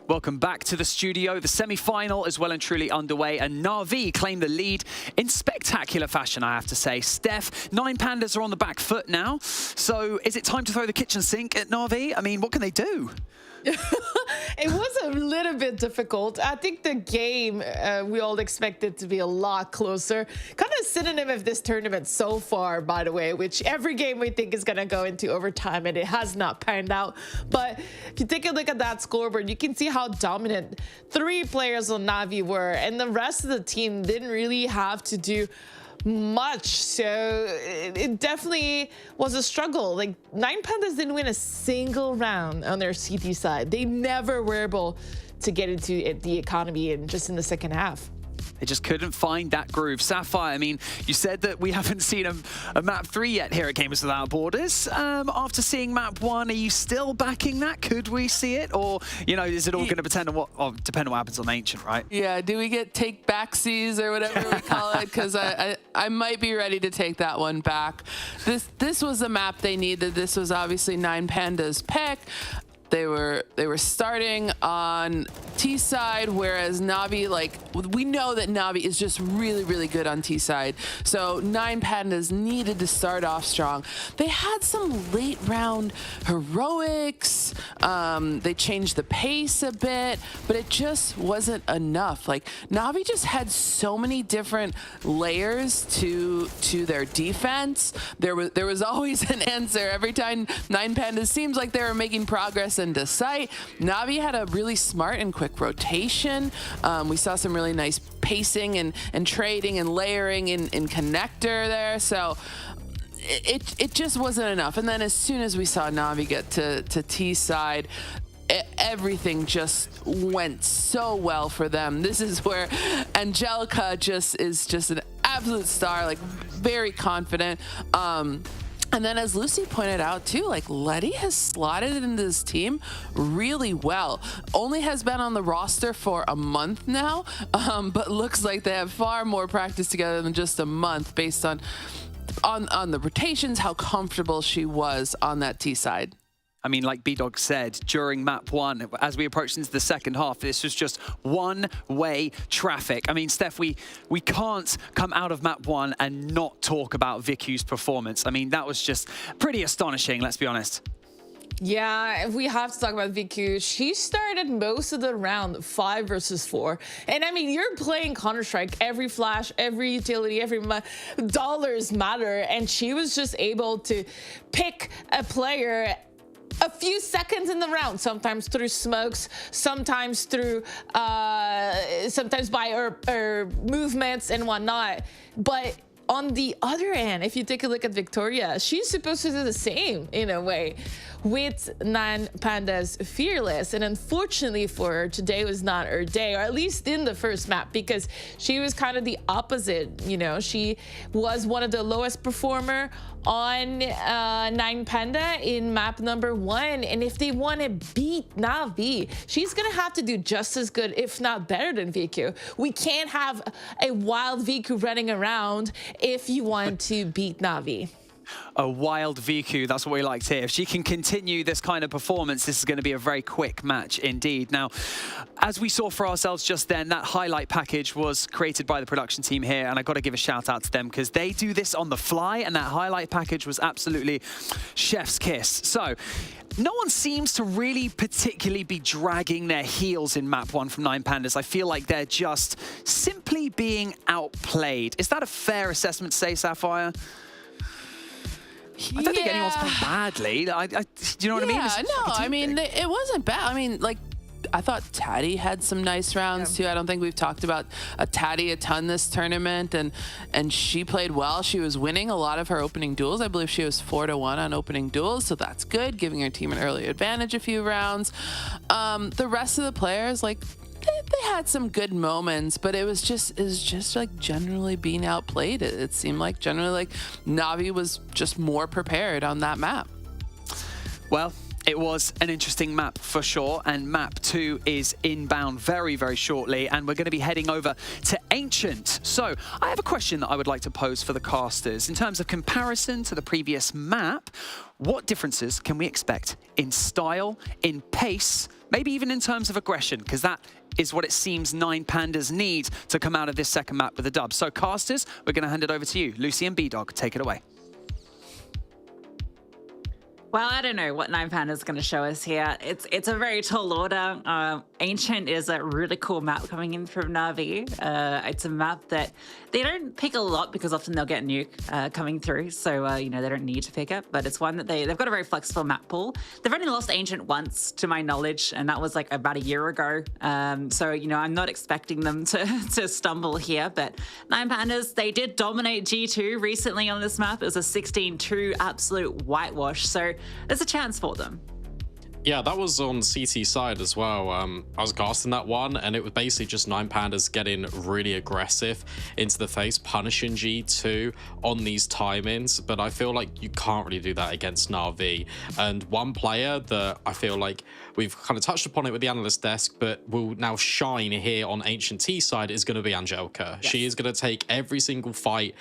H: Welcome back to the studio. The semi-final is well and truly underway, and NAVI claim the lead in spectacular fashion, I have to say. Steph, 9 Pandas are on the back foot now. So is it time to throw the kitchen sink at NAVI? I mean, what can they do?
J: It was a little bit difficult. I think the game, we all expected to be a lot closer. Kind of synonym of this tournament so far, by the way, which every game we think is going to go into overtime, and it has not panned out. But if you take a look at that scoreboard, you can see how dominant 3 players on NAVI were, and the rest of the team didn't really have to do much. So it definitely was a struggle. Like, 9 Pandas didn't win a single round on their CT side. They never were able to get into the economy in just in the second half.
H: They just couldn't find that groove. Sapphire, I mean, you said that we haven't seen a map 3 yet here at Gamers Without Borders. After seeing map 1, are you still backing that? Could we see it? Or, you know, is it all going to depend on what happens on Ancient, right?
I: Yeah, do we get take backsies or whatever we call it? Because I might be ready to take that one back. This was a map they needed. This was obviously 9 Pandas' pick. They were starting on T side, whereas NAVI, like, we know that NAVI is just really, really good on T side. So 9 Pandas needed to start off strong. They had some late round heroics. They changed the pace a bit, but it just wasn't enough. Like, NAVI just had so many different layers to their defense. There was always an answer every time 9 Pandas seems like they were making progress into sight. NAVI had a really smart and quick rotation. We saw some really nice pacing and trading and layering in connector there. So it just wasn't enough. And then as soon as we saw NAVI get to T side, everything just went so well for them. This is where Angelica is just an absolute star, like, very confident. And then, as Lucy pointed out too, like, Letty has slotted into this team really well. Only has been on the roster for a month now, but looks like they have far more practice together than just a month based on the rotations, how comfortable she was on that T side.
H: I mean, like B-Dog said, during map 1, as we approached into the second half, this was just one-way traffic. I mean, Steph, we can't come out of map 1 and not talk about Viku's performance. I mean, that was just pretty astonishing, let's be honest.
J: Yeah, we have to talk about Viku. She started most of the round 5 versus 4. And I mean, you're playing Counter-Strike. Every flash, every utility, every dollars matter. And she was just able to pick a player a few seconds in the round, sometimes through smokes, sometimes through, sometimes by her movements and whatnot. But on the other end, if you take a look at Victoria, she's supposed to do the same in a way with 9 Pandas Fearless. And unfortunately for her, today was not her day, or at least in the first map, because she was kind of the opposite. You know, she was one of the lowest performer on 9 Panda in map number 1. And if they want to beat NAVI, she's going to have to do just as good, if not better than Viku. We can't have a wild Viku running around if you want to beat NAVI.
H: A wild VQ, that's what we like to hear. If she can continue this kind of performance, this is going to be a very quick match indeed. Now, as we saw for ourselves just then, that highlight package was created by the production team here, and I've got to give a shout out to them because they do this on the fly, and that highlight package was absolutely chef's kiss. So, no one seems to really particularly be dragging their heels in map 1 from 9Pandas. I feel like they're just simply being outplayed. Is that a fair assessment to say, Sapphire? I don't think anyone's played badly. Do you know what I mean?
I: Yeah, no, I mean, it wasn't bad. I mean, like, I thought Taddy had some nice rounds too. I don't think we've talked about Taddy a ton this tournament, and she played well. She was winning a lot of her opening duels. I believe she was 4-1 on opening duels, so that's good, giving her team an early advantage a few rounds. The rest of the players, like, they had some good moments, but it was just like generally being outplayed. It seemed like generally like Navi was just more prepared on that map.
H: Well, it was an interesting map for sure, and map 2 is inbound very, very shortly, and we're going to be heading over to Ancient. So I have a question that I would like to pose for the casters. In terms of comparison to the previous map, what differences can we expect in style, in pace, maybe even in terms of aggression? Because that is what it seems 9Pandas need to come out of this second map with a dub. So casters, we're going to hand it over to you. Lucy and B-Dog, take it away.
K: Well, I don't know what 9Pandas is going to show us here. It's a very tall order. Ancient is a really cool map coming in from Navi. It's a map that they don't pick a lot because often they'll get nuke coming through. So, you know, they don't need to pick it. But it's one that they've got a very flexible map pool. They've only lost Ancient once, to my knowledge, and that was like about a year ago. So, you know, I'm not expecting them to stumble here. But 9Pandas, they did dominate G2 recently on this map. It was a 16-2 absolute whitewash. So there's a chance for them.
L: Yeah, that was on CT side as well. I was casting that one, and it was basically just 9Pandas getting really aggressive into the face, punishing G2 on these timings. But I feel like you can't really do that against Navi. And one player that I feel like we've kind of touched upon it with the analyst desk, but will now shine here on Ancient T side is going to be Angelika. Yes. She is going to take every single fight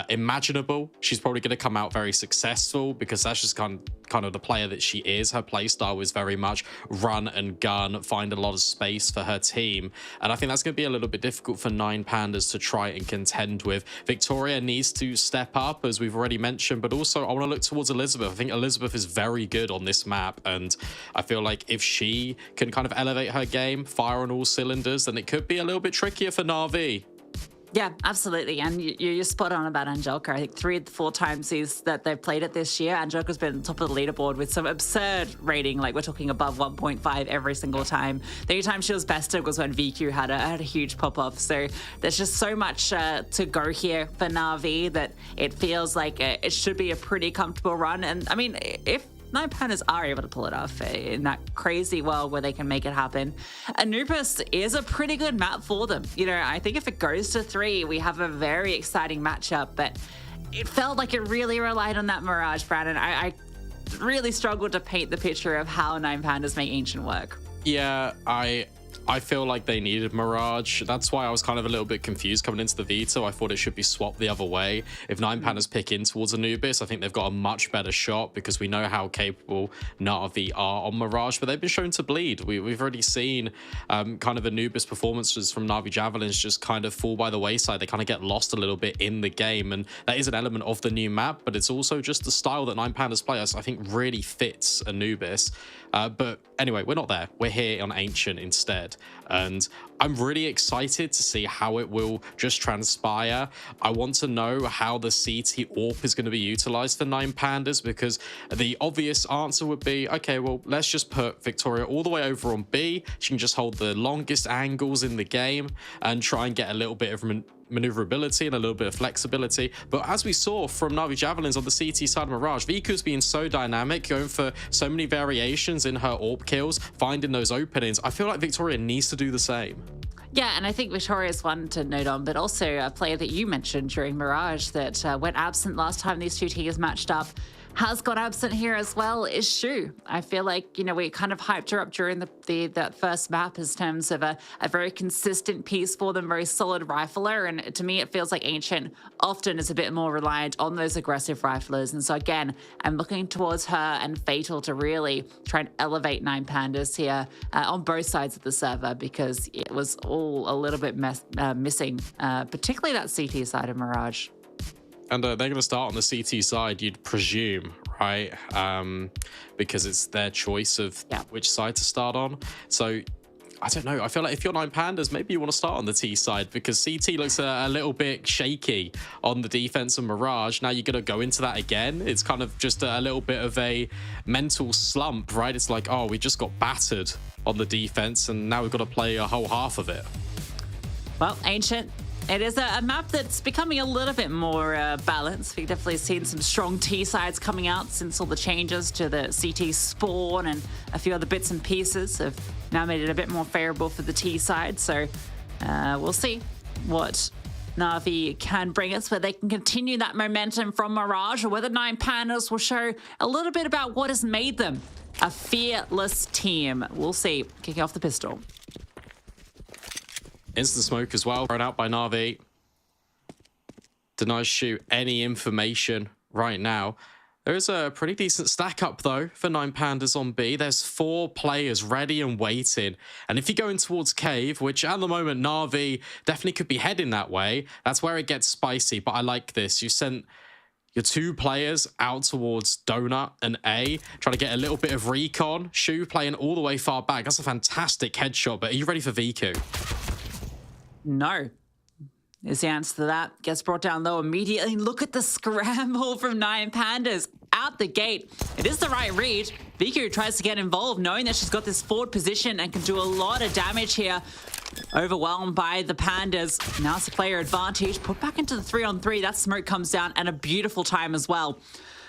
L: imaginable. She's probably going to come out very successful because that's just kind of the player that she is. Her playstyle is very much run and gun, find a lot of space for her team. And I think that's going to be a little bit difficult for 9Pandas to try and contend with. Victoria needs to step up, as we've already mentioned, but also I want to look towards Elizabeth. I think Elizabeth is very good on this map, and I feel like if she can kind of elevate her game, fire on all cylinders, then it could be a little bit trickier for Navi.
K: Yeah, absolutely. And you're spot on about Angelika. I think 3 or 4 times that they've played it this year, Angelika's been top of the leaderboard with some absurd rating. Like, we're talking above 1.5 every single time. The only time she was bested was when VQ had a huge pop-off. So there's just so much to go here for Navi that it feels like it should be a pretty comfortable run. And, I mean, if 9Pandas are able to pull it off in that crazy world where they can make it happen, Anubis is a pretty good map for them. You know, I think if it goes to 3, we have a very exciting matchup, but it felt like it really relied on that Mirage, Brandon. I really struggled to paint the picture of how 9Pandas make Ancient work.
L: Yeah, I feel like they needed Mirage. That's why I was kind of a little bit confused coming into the veto. I thought it should be swapped the other way. If 9Pandas pick in towards Anubis, I think they've got a much better shot because we know how capable Navi are on Mirage, but they've been shown to bleed. We've already seen kind of Anubis performances from Navi Javelins just kind of fall by the wayside. They kind of get lost a little bit in the game, and that is an element of the new map, but it's also just the style that 9Pandas play, I think really fits Anubis. But anyway, we're not there. We're here on Ancient instead. And I'm really excited to see how it will just transpire. I want to know how the CT AWP is going to be utilized for 9Pandas, because the obvious answer would be, okay, well, let's just put Victoria all the way over on B. She can just hold the longest angles in the game and try and get a little bit of maneuverability and a little bit of flexibility. But as we saw from Navi Javelins on the CT side of Mirage, Viku's being so dynamic, going for so many variations in her AWP kills, finding those openings. I feel like Victoria needs to do the same.
K: Yeah, and I think Victoria's one to note on, but also a player that you mentioned during Mirage that went absent last time these two teams matched up. has got absent here as well is Shu. I feel like, you know, we kind of hyped her up during that first map in terms of a very consistent piece for them, very solid rifler. And to me, it feels like Ancient often is a bit more reliant on those aggressive riflers. And so again, I'm looking towards her and Fatal to really try and elevate 9Pandas here on both sides of the server, because it was all a little bit missing, particularly that CT side of Mirage.
L: And they're going to start on the CT side, you'd presume, right? Because it's their choice of which side to start on. So, I don't know. I feel like if you're 9Pandas, maybe you want to start on the T side, because CT looks a little bit shaky on the defense of Mirage. Now you're going to go into that again. It's kind of just a little bit of a mental slump, right? It's like, oh, we just got battered on the defense, and now we've got to play a whole half of it.
K: Well, Ancient, it is a map that's becoming a little bit more balanced. We've definitely seen some strong T-sides coming out since all the changes to the CT spawn, and a few other bits and pieces have now made it a bit more favorable for the T-side. So we'll see what NAVI can bring us, whether they can continue that momentum from Mirage, or whether 9Pandas will show a little bit about what has made them a fearless team. We'll see. Kicking off the pistol.
L: Instant smoke as well, thrown out by NAVI. Denies Shu any information right now. There is a pretty decent stack up, though, for 9Pandas on B. There's 4 players ready and waiting. And if you're going towards Cave, which at the moment NAVI definitely could be heading that way, that's where it gets spicy. But I like this. You sent your 2 players out towards Donut and A, trying to get a little bit of recon. Shu playing all the way far back. That's a fantastic headshot, but are you ready for VQ?
K: No is the answer to that. Gets brought down low immediately. Look at the scramble from 9Pandas out the gate. It is the right read. VQ tries to get involved, knowing that she's got this forward position and can do a lot of damage here. Overwhelmed by the Pandas. Now it's a player advantage. Put back into the 3-on-3. That smoke comes down, and a beautiful time as well.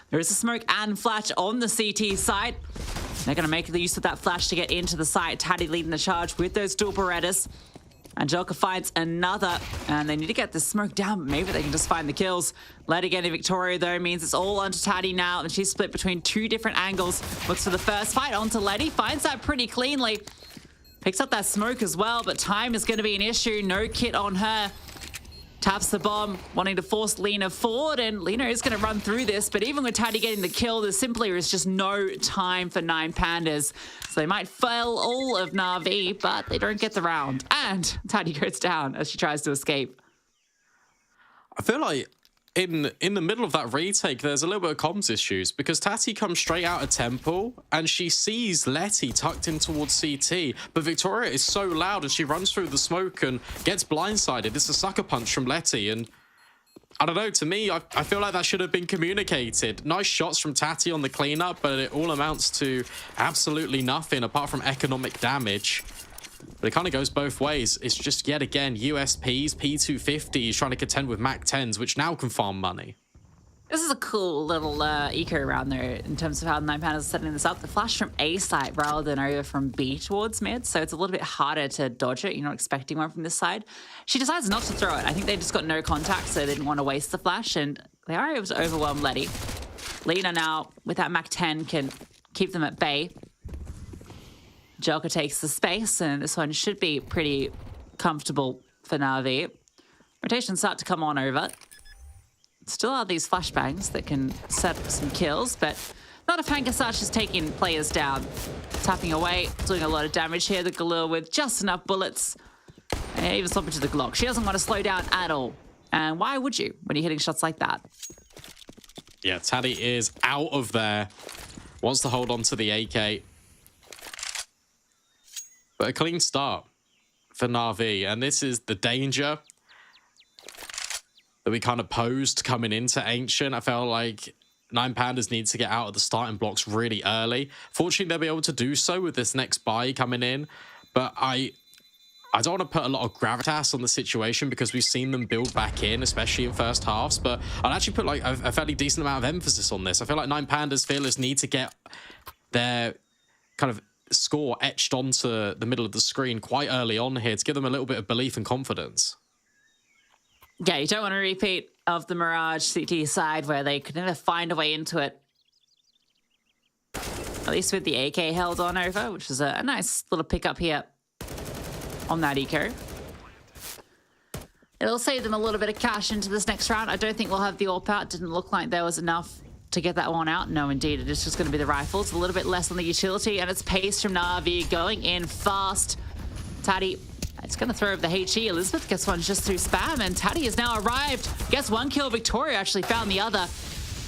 K: There is a smoke and flash on the CT side. They're going to make the use of that flash to get into the site. Taddy leading the charge with those dual Berettas. Angelica finds another, and they need to get the smoke down, but maybe they can just find the kills. Letty getting Victoria, though, means it's all onto Taddy now, and she's split between 2 different angles. Looks for the first fight onto Letty, finds that pretty cleanly. Picks up that smoke as well, but time is going to be an issue. No kit on her. Taps the bomb, wanting to force Lena forward, and Lena is going to run through this, but even with Taddy getting the kill, there simply is just no time for 9Pandas. So they might fail all of NAVI, but they don't get the round. And Taddy goes down as she tries to escape.
L: I feel like in the middle of that retake, there's a little bit of comms issues, because Tati comes straight out of Temple and she sees Letty tucked in towards CT, but Victoria is so loud and she runs through the smoke and gets blindsided. It's a sucker punch from Letty, and I don't know, to me, I feel like that should have been communicated. Nice shots from Tati on the cleanup, but it all amounts to absolutely nothing apart from economic damage. But it kind of goes both ways. It's just, yet again, USPs, P250s trying to contend with Mac 10s, which now can farm money.
K: This is a cool little eco around there in terms of how 9Pandas is setting this up. The flash from A side rather than over from B towards mid, so it's a little bit harder to dodge it. You're not expecting one from this side. She decides not to throw it. I think they just got no contact, so they didn't want to waste the flash, and they are able to overwhelm Letty. Lena now, with that Mac 10, can keep them at bay. Jelka takes the space, and this one should be pretty comfortable for NAVI. Rotations start to come on over. Still are these flashbangs that can set up some kills, but not if Hankasach is taking players down. Tapping away, doing a lot of damage here. The Galil with just enough bullets. And even swap it to the Glock. She doesn't want to slow down at all. And why would you when you're hitting shots like that?
L: Yeah, Taddy is out of there. Wants to hold on to the AK. But a clean start for NAVI, and this is the danger that we kind of posed coming into Ancient. I felt like 9Pandas needs to get out of the starting blocks really early. Fortunately, they'll be able to do so with this next buy coming in, but I don't want to put a lot of gravitas on the situation because we've seen them build back in, especially in first halves, but I'd actually put like a fairly decent amount of emphasis on this. I feel like 9Pandas Fearless need to get their kind of score etched onto the middle of the screen quite early on here to give them a little bit of belief and confidence.
K: Yeah, you don't want a repeat of the Mirage CT side where they could never find a way into it. At least with the AK held on over, which is a nice little pickup here on that eco. It'll save them a little bit of cash into this next round. I don't think we'll have the AWP out. Didn't look like there was enough to get that one out. No, indeed, it is just going to be the rifles. A little bit less on the utility, and it's pace from Na'Vi going in fast. Taddy, it's going to throw over the HE. Elizabeth gets one just through spam, and Taddy has now arrived. Gets one kill. Victoria actually found the other.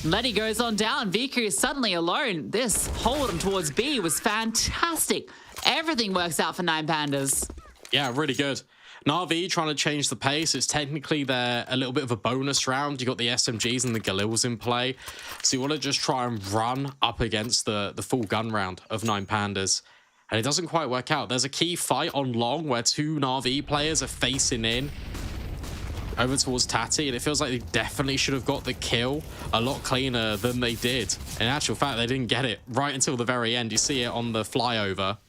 K: Letty goes on down. Viku is suddenly alone. This hold him towards B was fantastic. Everything works out for 9Pandas.
L: Yeah, really good. NAVI trying to change the pace. It's technically a little bit of a bonus round. You got the SMGs and the Galils in play. So you want to just try and run up against the full gun round of 9Pandas. And it doesn't quite work out. There's a key fight on long where two NAVI players are facing in over towards Tati, and it feels like they definitely should have got the kill a lot cleaner than they did. In actual fact, they didn't get it right until the very end. You see it on the flyover.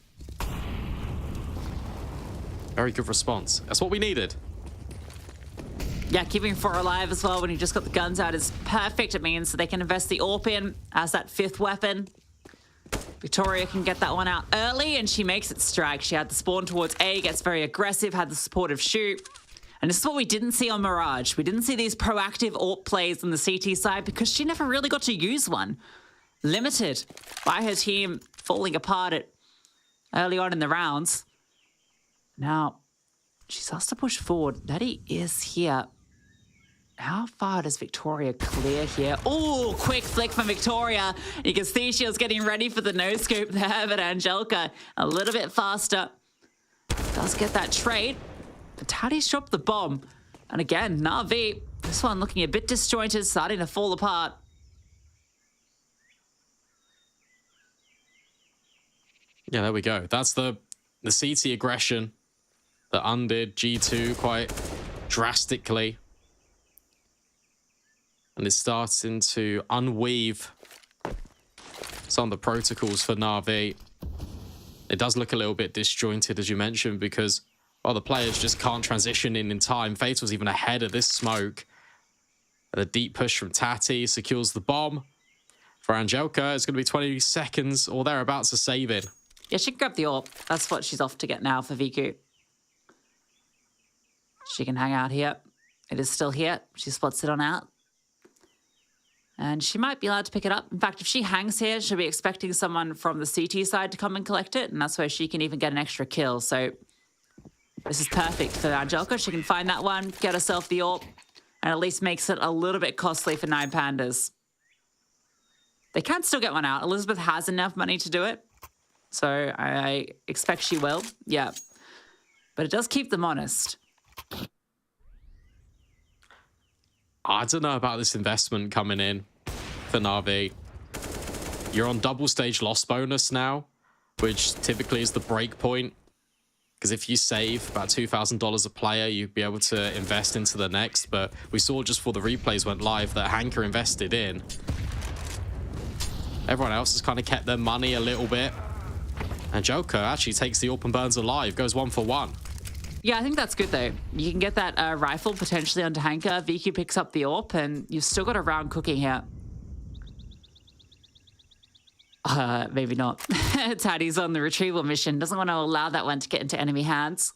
L: Very good response. That's what we needed.
K: Yeah, keeping 4 alive as well when you just got the guns out is perfect. It means that they can invest the AWP in as that 5th weapon. Victoria can get that one out early, and she makes it strike. She had the spawn towards A, gets very aggressive, had the supportive shoot. And this is what we didn't see on Mirage. We didn't see these proactive AWP plays on the CT side because she never really got to use one. Limited by her team falling apart early on in the rounds. Now, she starts to push forward. Nettie is here. How far does Victoria clear here? Oh, quick flick from Victoria. You can see she was getting ready for the no-scope there, but Angelica a little bit faster. Does get that trade. But Taddy's dropped the bomb. And again, Na'Vi, this one looking a bit disjointed, starting to fall apart.
L: Yeah, there we go. That's the CT aggression that undid G2 quite drastically. And it's starting to unweave some of the protocols for Na'Vi. It does look a little bit disjointed, as you mentioned, because, well, the players just can't transition in time. Fatal's even ahead of this smoke. And a deep push from Tati secures the bomb. For Angelica, it's going to be 20 seconds or thereabouts to save it.
K: Yeah, she can grab the AWP. That's what she's off to get now for Viku. She can hang out here. It is still here. She spots it on out. And she might be allowed to pick it up. In fact, if she hangs here, she'll be expecting someone from the CT side to come and collect it. And that's where she can even get an extra kill. So this is perfect for Angelica. She can find that one, get herself the AWP, and at least makes it a little bit costly for 9Pandas. They can still get one out. Elizabeth has enough money to do it. So I expect she will. Yeah. But it does keep them honest.
L: I don't know about this investment coming in for Na'Vi. You're on double stage loss bonus now, which typically is the break point. Because if you save about $2,000 a player, you'd be able to invest into the next. But we saw just before the replays went live that Hanker invested in. Everyone else has kind of kept their money a little bit. And Joker actually takes the AWP and burns alive, goes 1 for 1.
K: Yeah, I think that's good, though. You can get that rifle potentially onto Hanker. VQ picks up the AWP, and you've still got a round cooking here. Maybe not. Taddy's on the retrieval mission. Doesn't want to allow that one to get into enemy hands.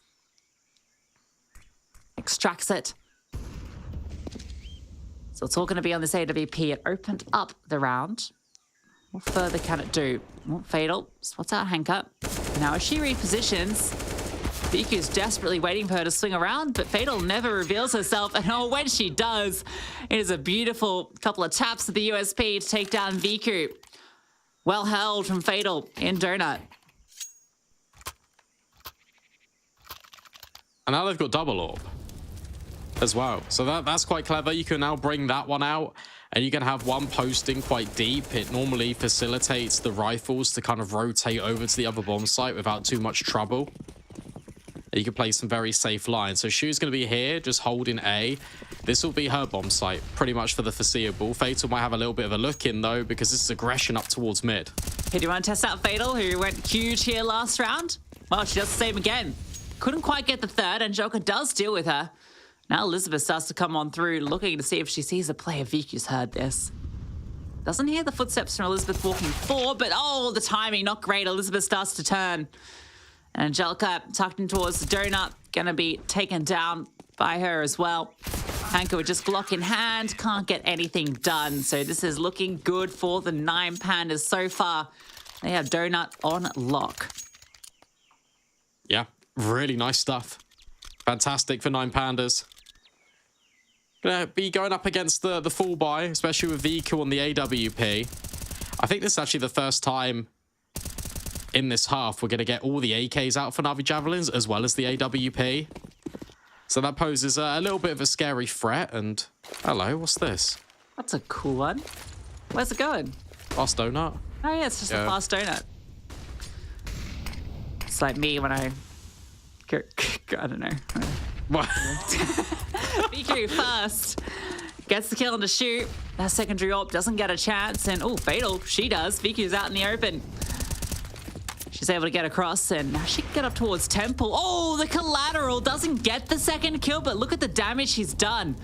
K: Extracts it. So it's all going to be on this AWP. It opened up the round. What further can it do? Oh, Fatal spots out Hanker. Now as she repositions, Viku's desperately waiting for her to swing around, but Fatal never reveals herself. And oh, when she does, it is a beautiful couple of taps of the USP to take down Viku. Well held from Fatal in Donut.
L: And now they've got double AWP as well. So that's quite clever. You can now bring that one out, and you can have one posting quite deep. It normally facilitates the rifles to kind of rotate over to the other bomb site without too much trouble. And you can play some very safe lines. So Shu's going to be here, just holding A. This will be her bomb site, pretty much for the foreseeable. Fatal might have a little bit of a look in, though, because this is aggression up towards mid.
K: Hey, do you want to test out Fatal, who went huge here last round? Well, she does the same again. Couldn't quite get the third, and Joker does deal with her. Now Elizabeth starts to come on through, looking to see if she sees a player. Viku's heard this. Doesn't hear the footsteps from Elizabeth walking forward, but oh, the timing, not great. Elizabeth starts to turn. And Angelica tucked in towards the donut, gonna be taken down by her as well. Hanka with just Glock in hand, can't get anything done. So this is looking good for the 9 Pandas so far. They have donut on lock.
L: Yeah, really nice stuff. Fantastic for 9 Pandas. Gonna be going up against the full buy, especially with Viku on the AWP. I think this is actually the first time in this half we're gonna get all the AKs out for Navi Javelins as well as the AWP. So that poses a little bit of a scary threat. And hello, what's this?
K: That's a cool one. Where's it going?
L: Fast donut.
K: Oh yeah, it's just a fast donut. It's like me when I don't know.
L: What?
K: Viku first gets the kill on the shoot. That secondary AWP doesn't get a chance, and oh, fatal, she does. Viku's out in the open. She's able to get across, and now she can get up towards Temple. Oh, the collateral doesn't get the second kill, but look at the damage she's done.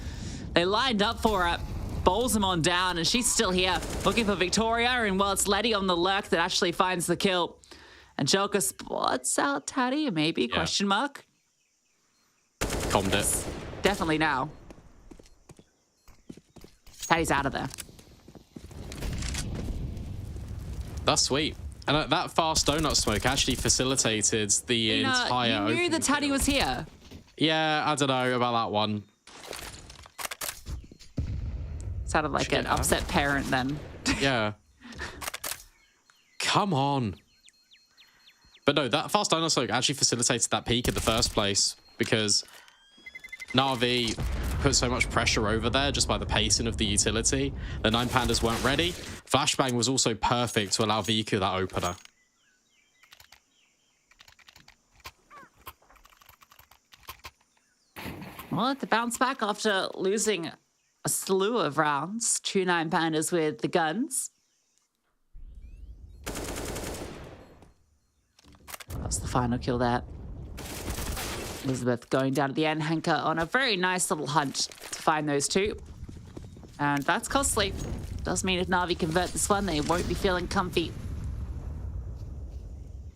K: They lined up for her, bowls him on down, and she's still here looking for Victoria, and well, it's Letty on the lurk that actually finds the kill. Angelica spots out Taddy, maybe, question mark.
L: Calmed it.
K: Definitely now. Taddy's out of there.
L: That's sweet. And that fast donut smoke actually facilitated the entire.
K: You knew that Taddy was here.
L: Yeah, I don't know about that one.
K: Sounded like an upset parent then.
L: Yeah. Come on. But no, that fast donut smoke actually facilitated that peak in the first place because Navi put so much pressure over there just by the pacing of the utility. The 9 Pandas weren't ready. Flashbang was also perfect to allow Viku that opener.
K: Well, to bounce back after losing a slew of rounds, 2 9 Pandas with the guns. That's the final kill there. Elizabeth going down at the end. Hanka on a very nice little hunt to find those 2. And that's costly. Does mean if Navi convert this one, they won't be feeling comfy.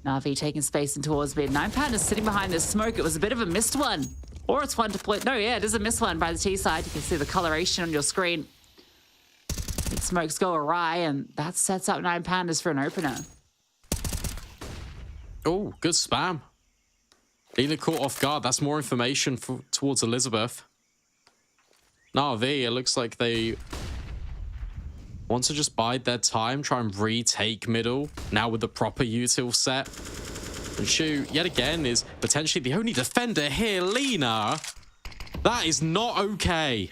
K: Navi taking space in towards mid. 9 Pandas sitting behind this smoke. It was a bit of a missed one. Or it's one deployed. No, yeah, it is a missed one by the T side. You can see the coloration on your screen. Big smokes go awry, and that sets up 9 Pandas for an opener.
L: Oh, good spam. Either caught off guard. That's more information towards Elizabeth. Navi, it looks like they want to just bide their time, try and retake middle, now with the proper util set. And Shu, yet again, is potentially the only defender here. Lena, that is not okay.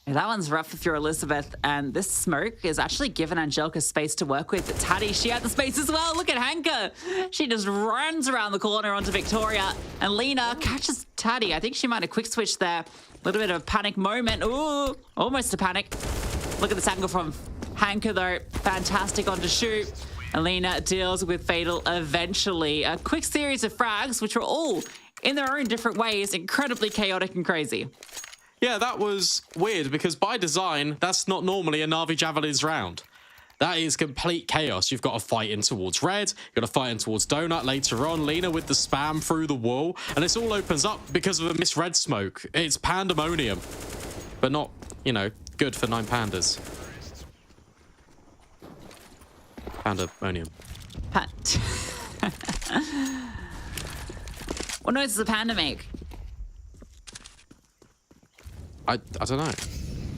K: Yeah, that one's rough if you're Elizabeth, and this smoke is actually given Angelica space to work with. But Taddy, she had the space as well. Look at Hanka. She just runs around the corner onto Victoria, and Lena catches Taddy. I think she might have quick switched there. A little bit of a panic moment. Ooh, almost a panic. Look at this angle from Hanka, though. Fantastic on to shoot. Alina deals with Fatal eventually. A quick series of frags, which were all, in their own different ways, incredibly chaotic and crazy.
L: Yeah, that was weird because by design, that's not normally a Navi Javelins round. That is complete chaos. You've got to fight in towards red, you've got to fight in towards donut later on, Lena with the spam through the wall, and this all opens up because of a misread smoke. It's pandemonium, but not, you know, good for 9 Pandas. Pandemonium.
K: What noise does a panda make?
L: I don't know.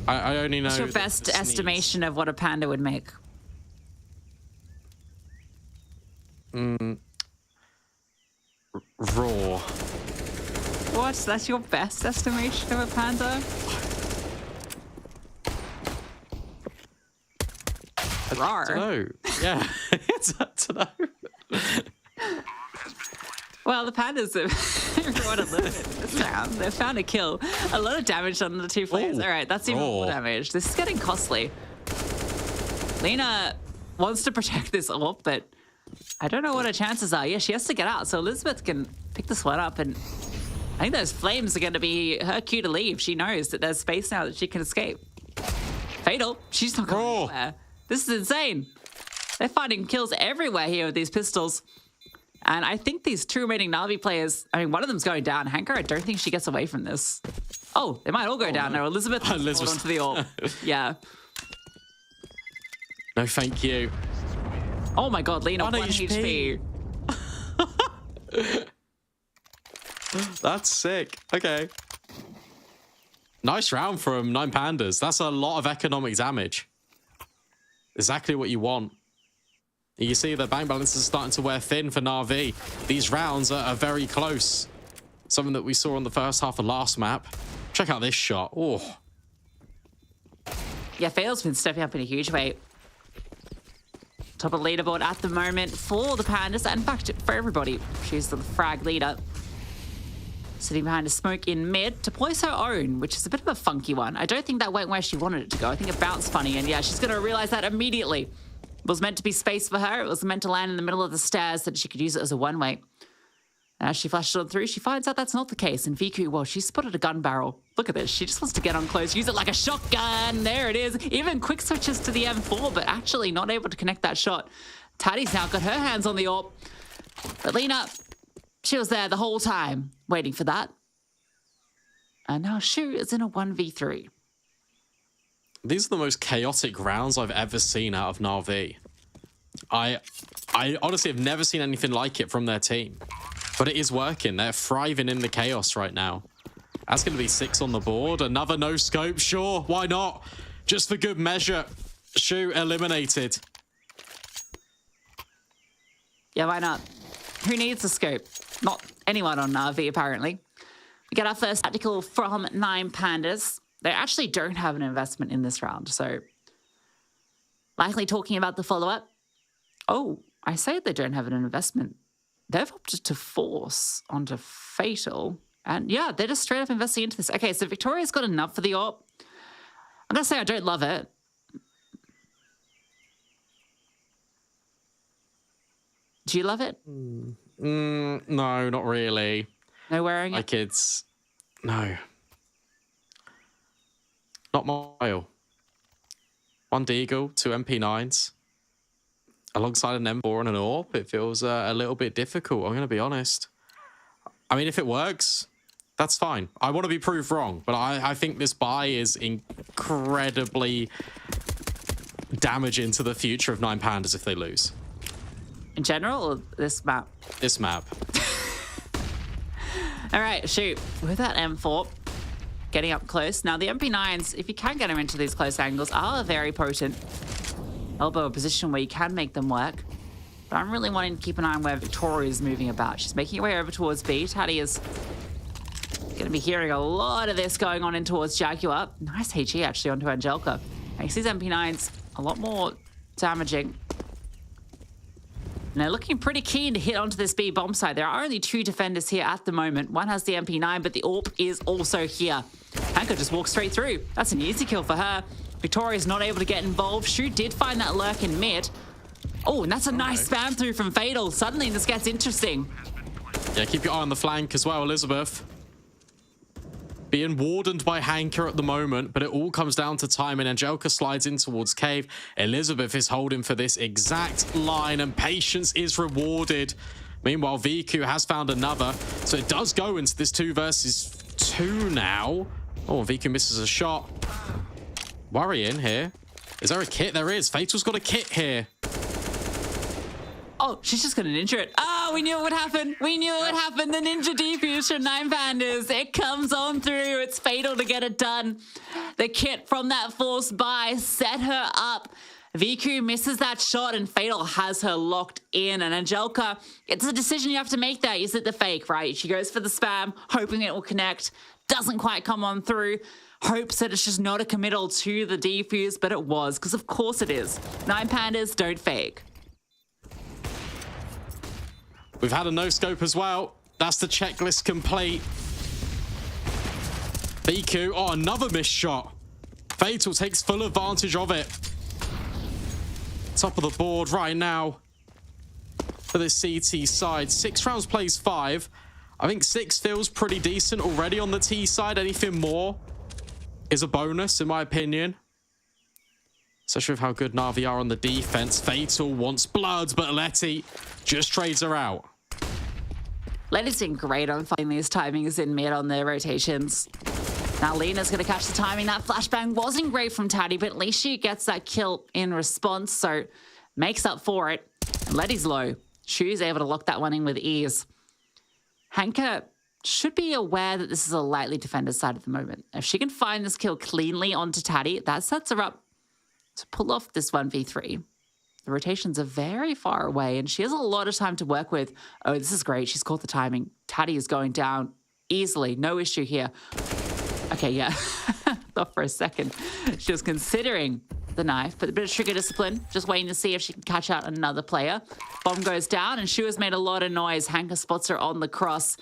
L: I only know.
K: What's your best estimation of what a panda would make?
L: Raw.
K: What? That's your best estimation of a panda?
L: I don't know. Yeah. I don't know.
K: Well, the Pandas have run a little bit this round. They've found a kill. A lot of damage on the 2 players. All right, that's even more damage. This is getting costly. Lena wants to protect this AWP, but I don't know what her chances are. Yeah, she has to get out, so Elizabeth can pick this one up, and I think those flames are going to be her cue to leave. She knows that there's space now that she can escape. Fatal. She's not going anywhere. This is insane. They're finding kills everywhere here with these pistols. And I think these two remaining Navi players, I mean, one of them's going down. Hanker, I don't think she gets away from this. Oh, they might all go down now. Elizabeth has fallen onto the orb. Yeah.
L: No, thank you.
K: Oh my god, Lena, 1 HP.
L: That's sick. Okay. Nice round from 9 Pandas. That's a lot of economic damage. Exactly what you want. You see the bank balance is starting to wear thin for NAVI. These rounds are very close. Something that we saw on the first half of last map. Check out this shot. Oh.
K: Yeah, Fail's been stepping up in a huge way. Top of leaderboard at the moment for the Pandas, and in fact, for everybody. She's the frag leader. Sitting behind a smoke in mid, deploys her own, which is a bit of a funky one. I don't think that went where she wanted it to go. I think it bounced funny, and yeah, she's going to realize that immediately. It was meant to be space for her. It was meant to land in the middle of the stairs so that she could use it as a one-way. And as she flashes on through, she finds out that's not the case. And VQ, well, she spotted a gun barrel. Look at this. She just wants to get on close, use it like a shotgun. There it is. Even quick switches to the M4, but actually not able to connect that shot. Taddy's now got her hands on the orb. But Lena, she was there the whole time, waiting for that. And now Shu is in a 1v3.
L: These are the most chaotic rounds I've ever seen out of NAVI. I honestly have never seen anything like it from their team. But it is working. They're thriving in the chaos right now. That's going to be 6 on the board. Another no scope. Sure, why not? Just for good measure. Shu eliminated.
K: Yeah, why not? Who needs a scope? Not anyone on NAVI, apparently. We get our first tactical from 9 Pandas. They actually don't have an investment in this round, so likely talking about the follow-up. Oh, I say they don't have an investment. They've opted to force onto Fatal, and yeah, they're just straight up investing into this. Okay, so Victoria's got enough for the AWP. I'm gonna say I don't love it. Do you love it?
L: No, not really.
K: No wearing it?
L: Like it's... No. Not my style. 1 Deagle, 2 MP9s. Alongside an M4 and an AWP, it feels a little bit difficult, I'm going to be honest. I mean, if it works, that's fine. I want to be proved wrong, but I think this buy is incredibly damaging to the future of 9 Pandas if they lose.
K: In general, or this map?
L: This map.
K: All right, shoot. With that M4, getting up close. Now, the MP9s, if you can get them into these close angles, are very potent. Elbow a position where you can make them work. But I'm really wanting to keep an eye on where Victoria is moving about. She's making her way over towards B. Taddy is going to be hearing a lot of this going on in towards Jaguar. Nice HE, actually, onto Angelica. Makes these MP9s a lot more damaging. And they're looking pretty keen to hit onto this B bomb site. There are only 2 defenders here at the moment. One has the MP9, but the AWP is also here. Hanko just walks straight through. That's an easy kill for her. Victoria's not able to get involved. Shu did find that lurk in mid. Oh, and that's a nice spam through from Fatal. Suddenly this gets interesting.
L: Yeah, keep your eye on the flank as well, Elizabeth. Being wardened by Hanker at the moment, but it all comes down to time, and Angelica slides in towards Cave. Elizabeth is holding for this exact line, and patience is rewarded. Meanwhile, VQ has found another, so it does go into this 2 versus 2 now. Oh, VQ misses a shot. Worrying here. Is there a kit? There is. Fatal's got a kit here.
K: Oh, she's just going to ninja it. Oh, we knew it would happen. We knew it would happen. The ninja defuse from 9 Pandas. It comes on through. It's Fatal to get it done. The kit from that forced buy set her up. VQ misses that shot and Fatal has her locked in. And Angelica, it's a decision you have to make there. Is it the fake, right? She goes for the spam, hoping it will connect. Doesn't quite come on through. Hopes that it's just not a committal to the defuse, but it was, because of course it is. 9 Pandas don't fake.
L: We've had a no-scope as well. That's the checklist complete. VQ, oh, another missed shot. Fatal takes full advantage of it. Top of the board right now for the CT side. 6 rounds plays 5. I think 6 feels pretty decent already on the T side. Anything more is a bonus, in my opinion. Especially with how good Navi are on the defense. Fatal wants blood, but Letty just trades her out.
K: Letty's been great on finding these timings in mid on their rotations. Now Lena's going to catch the timing. That flashbang wasn't great from Taddy, but at least she gets that kill in response, so makes up for it. And Letty's low. Shu's able to lock that one in with ease. Hanka should be aware that this is a lightly defended side at the moment. If she can find this kill cleanly onto Taddy, that sets her up to pull off this 1v3. The rotations are very far away, and she has a lot of time to work with. Oh, this is great. She's caught the timing. Taddy is going down easily. No issue here. Okay, yeah. Thought for a second she was considering the knife, but a bit of trigger discipline. Just waiting to see if she can catch out another player. Bomb goes down, and Shu has made a lot of noise. Hanka spots her on the cross.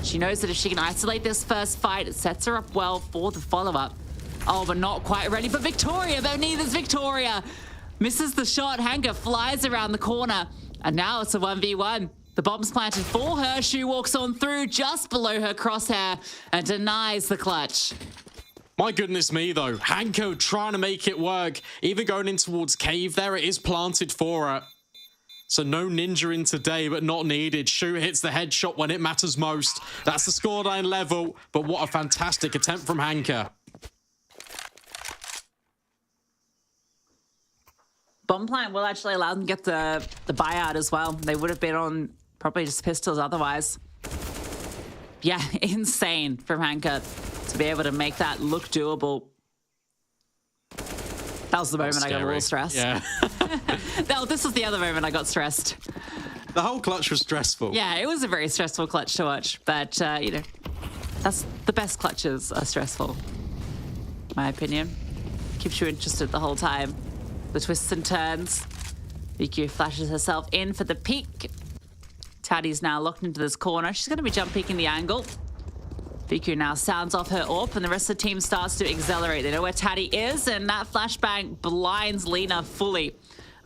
K: She knows that if she can isolate this first fight, it sets her up well for the follow-up. Oh, but not quite ready for Victoria, but neither's Victoria. Misses the shot. Hanka flies around the corner, and now it's a 1v1. The bomb's planted for her. Shu walks on through just below her crosshair and denies the clutch.
L: My goodness me, though. Hanko trying to make it work. Even going in towards cave there, it is planted for her. So no ninja in today, but not needed. Shu hits the headshot when it matters most. That's the scoreline level, but what a fantastic attempt from Hanka.
K: Bomb plant will actually allow them to get the buyout as well. They would have been on probably just pistols otherwise. Yeah, insane from Hanka to be able to make that look doable. That was the moment I got a little stressed.
L: Yeah.
K: No, this was the other moment I got stressed.
L: The whole clutch was stressful.
K: Yeah, it was a very stressful clutch to watch. But, you know, that's the best clutches are stressful. My opinion. Keeps you interested the whole time. The twists and turns. VQ flashes herself in for the peek. Taddy's now locked into this corner. She's going to be jump peeking the angle. VQ now sounds off her AWP, and the rest of the team starts to accelerate. They know where Taddy is, and that flashbang blinds Lena fully.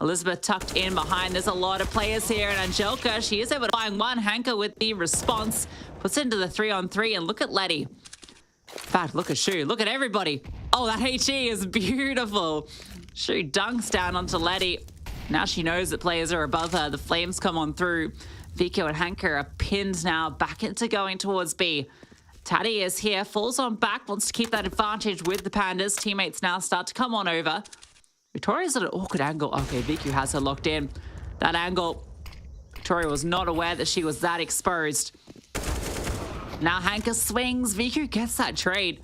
K: Elizabeth tucked in behind. There's a lot of players here, and Angelica, she is able to find one. Hanka with the response. Puts into the 3-on-3, and look at Letty. In fact, look at Shu. Look at everybody. Oh, that HE is beautiful. Shu dunks down onto Letty. Now she knows that players are above her. The flames come on through. Vico and Hanka are pinned now back into going towards B. Taddy is here, falls on back, wants to keep that advantage with the Pandas. Teammates now start to come on over. Victoria's at an awkward angle. Okay, Vico has her locked in. That angle, Victoria was not aware that she was that exposed. Now Hanka swings. Vico gets that trade.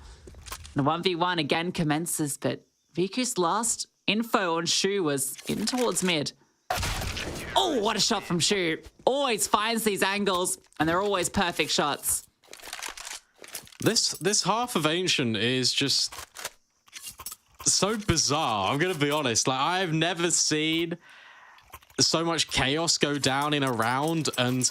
K: The 1v1 again commences, but Vico's last info on Shu was in towards mid. Oh, what a shot from Shu. Always finds these angles, and they're always perfect shots.
L: This half of Ancient is just so bizarre. I'm going to be honest. Like, I've never seen so much chaos go down in a round, and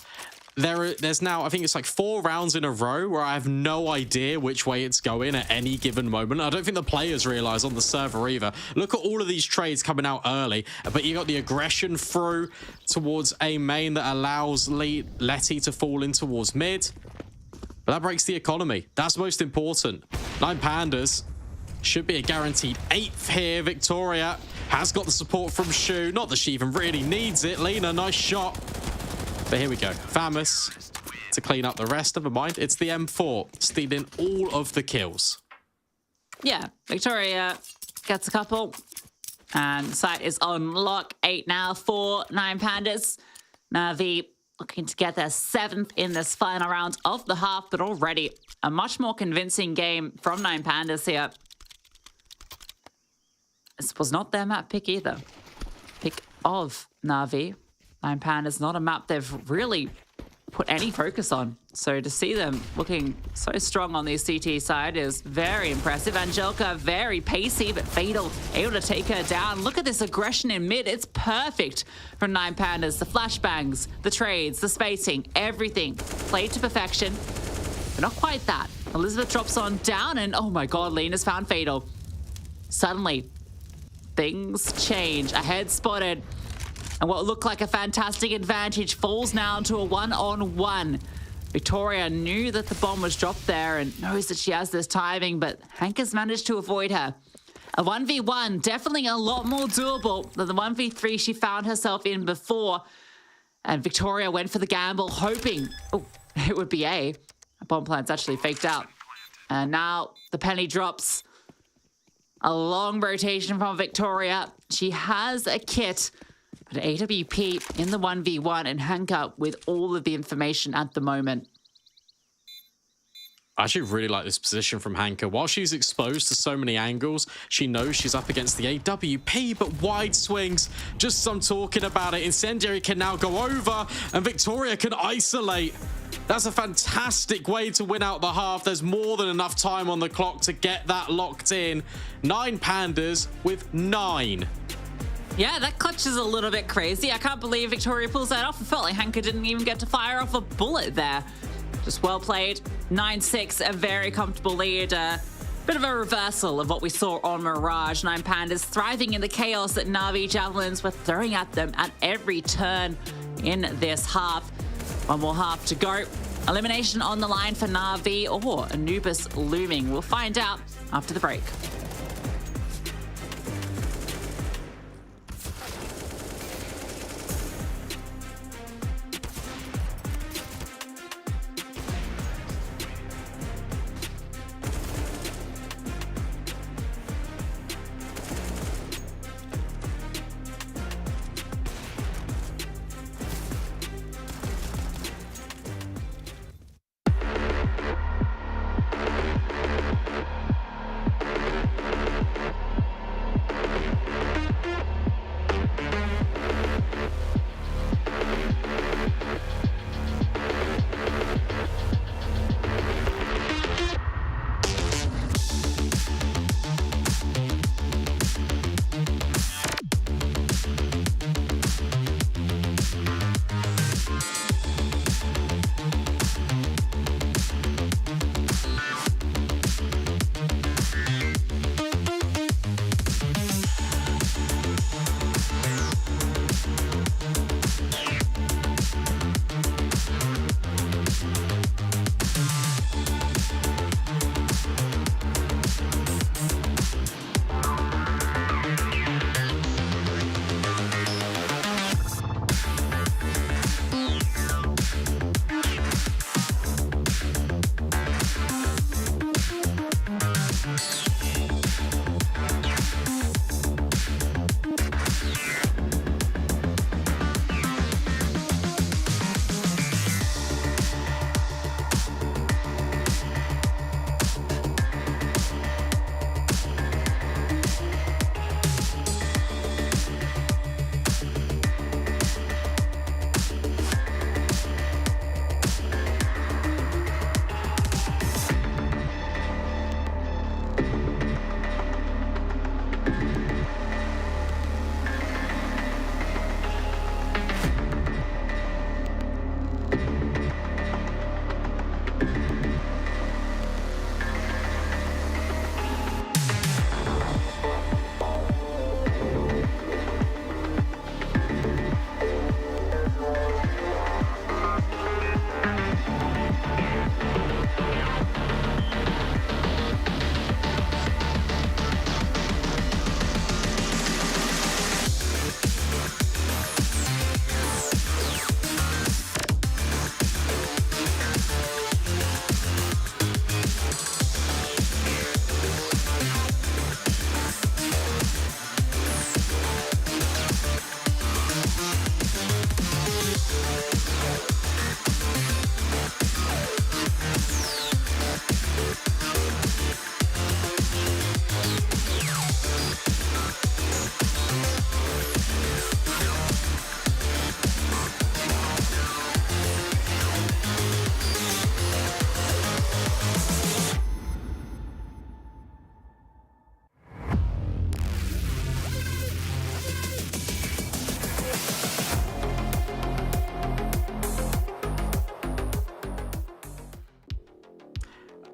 L: there's now, I think it's like 4 rounds in a row where I have no idea which way it's going at any given moment. I don't think the players realize on the server either. Look at all of these trades coming out early, but you got the aggression through towards A main that allows Letty to fall in towards mid. But that breaks the economy. That's most important. 9 Pandas should be a guaranteed 8th here. Victoria has got the support from Shu. Not that she even really needs it. Lena, nice shot. But here we go. Famous to clean up the rest. Never mind. It's the M4 stealing all of the kills.
K: Yeah, Victoria gets a couple. And the site is on lock. 8 now for 9 Pandas. NAVI looking to get their 7th in this final round of the half, but already a much more convincing game from 9 Pandas here. This was not their map pick either. Pick of NAVI. 9 Pandas, not a map they've really put any focus on. So to see them looking so strong on the CT side is very impressive. Angelica, very pacey, but Fatal able to take her down. Look at this aggression in mid. It's perfect from 9 Pandas. The flashbangs, the trades, the spacing, everything played to perfection, but not quite that. Elizabeth drops on down, and oh my God, Lena's found Fatal. Suddenly, things change. A head spotted. And what looked like a fantastic advantage falls now to a 1-on-1. Victoria knew that the bomb was dropped there and knows that she has this timing, but Hank has managed to avoid her. A 1v1, definitely a lot more doable than the 1v3 she found herself in before. And Victoria went for the gamble, hoping it would be A. Bomb plant's actually faked out. And now the penny drops. A long rotation from Victoria. She has a kit, but AWP in the 1v1 and Hanka with all of the information at the moment.
L: I actually really like this position from Hanka. While she's exposed to so many angles, she knows she's up against the AWP, but wide swings, just some talking about it. Incendiary can now go over, and Victoria can isolate. That's a fantastic way to win out the half. There's more than enough time on the clock to get that locked in. 9 Pandas with 9.
K: Yeah, that clutch is a little bit crazy. I can't believe Victoria pulls that off. It felt like Hanka didn't even get to fire off a bullet there. Just well played. 9-6, a very comfortable lead. Bit of a reversal of what we saw on Mirage. 9 Pandas thriving in the chaos that NAVI Javelins were throwing at them at every turn in this half. One more half to go. Elimination on the line for NAVI or Anubis looming. We'll find out after the break.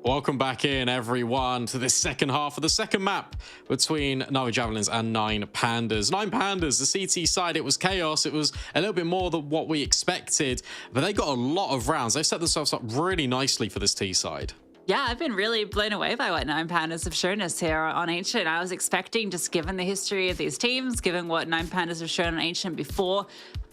L: Welcome back in, everyone, to this second half of the second map between NAVI Javelins and 9 Pandas. 9 Pandas, the CT side, it was chaos. It was a little bit more than what we expected, but they got a lot of rounds. They set themselves up really nicely for this T side.
K: Yeah, I've been really blown away by what Nine Pandas have shown us here on Ancient. I was expecting, just given the history of these teams, given what Nine Pandas have shown on Ancient before,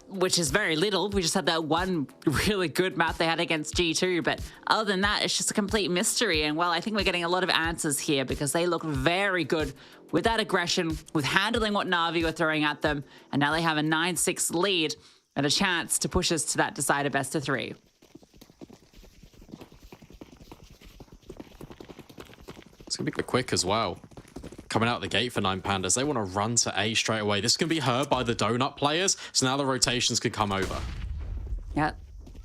K: which is very little. We just had that one really good map they had against G2. But other than that, it's just a complete mystery. And, well, I think we're getting a lot of answers here because they look very good with that aggression, with handling what NAVI were throwing at them. And now they have a 9-6 lead and a chance to push us to that decider best of 3.
L: It's going to be quick as well. Coming out the gate for Nine Pandas, they want to run to A straight away. This can be heard by the donut players, so now the rotations could come over.
K: Yeah.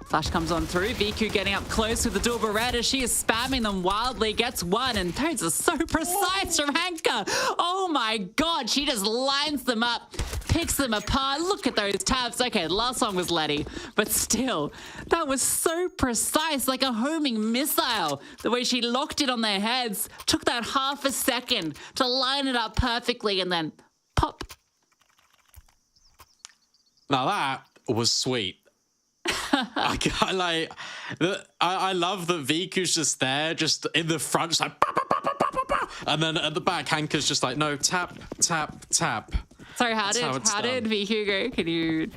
K: Flash comes on through. VQ getting up close with the dual Beretta. She is spamming them wildly. Gets one, and those are so precise from Hanka. Oh my god, she just lines them up, picks them apart. Look at those tabs. Okay, the last one was Letty, but still, that was so precise, like a homing missile. The way she locked it on their heads, took that half a second to line it up perfectly, and then pop.
L: Now that was sweet. I love that Viku's just there, just in the front, just like, bah, bah, bah, bah, bah, bah. And then at the back, Hanka's just like, no, tap, tap, tap.
K: Sorry, how did VQ go? Can you?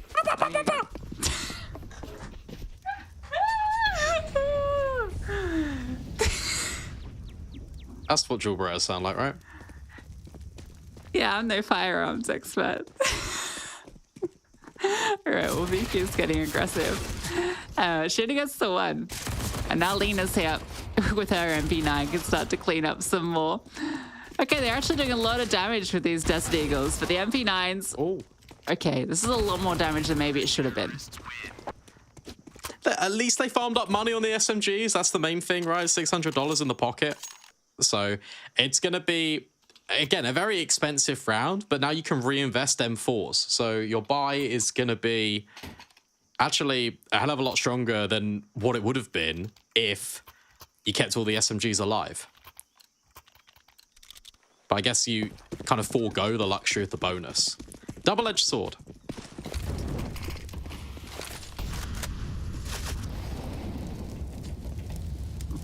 L: That's what dual Berettas sound like, right?
K: Yeah, I'm no firearms expert. All right, well, VQ's getting aggressive. She only gets the one. And now Lena's here with her MP9 can start to clean up some more. Okay, they're actually doing a lot of damage with these Desert Eagles, but the MP9s...
L: Oh.
K: Okay, this is a lot more damage than maybe it should have been.
L: At least they farmed up money on the SMGs. That's the main thing, right? $600 in the pocket. So it's going to be... Again, a very expensive round, but now you can reinvest M4s. So your buy is going to be actually a hell of a lot stronger than what it would have been if you kept all the SMGs alive. But I guess you kind of forego the luxury of the bonus. Double-edged sword.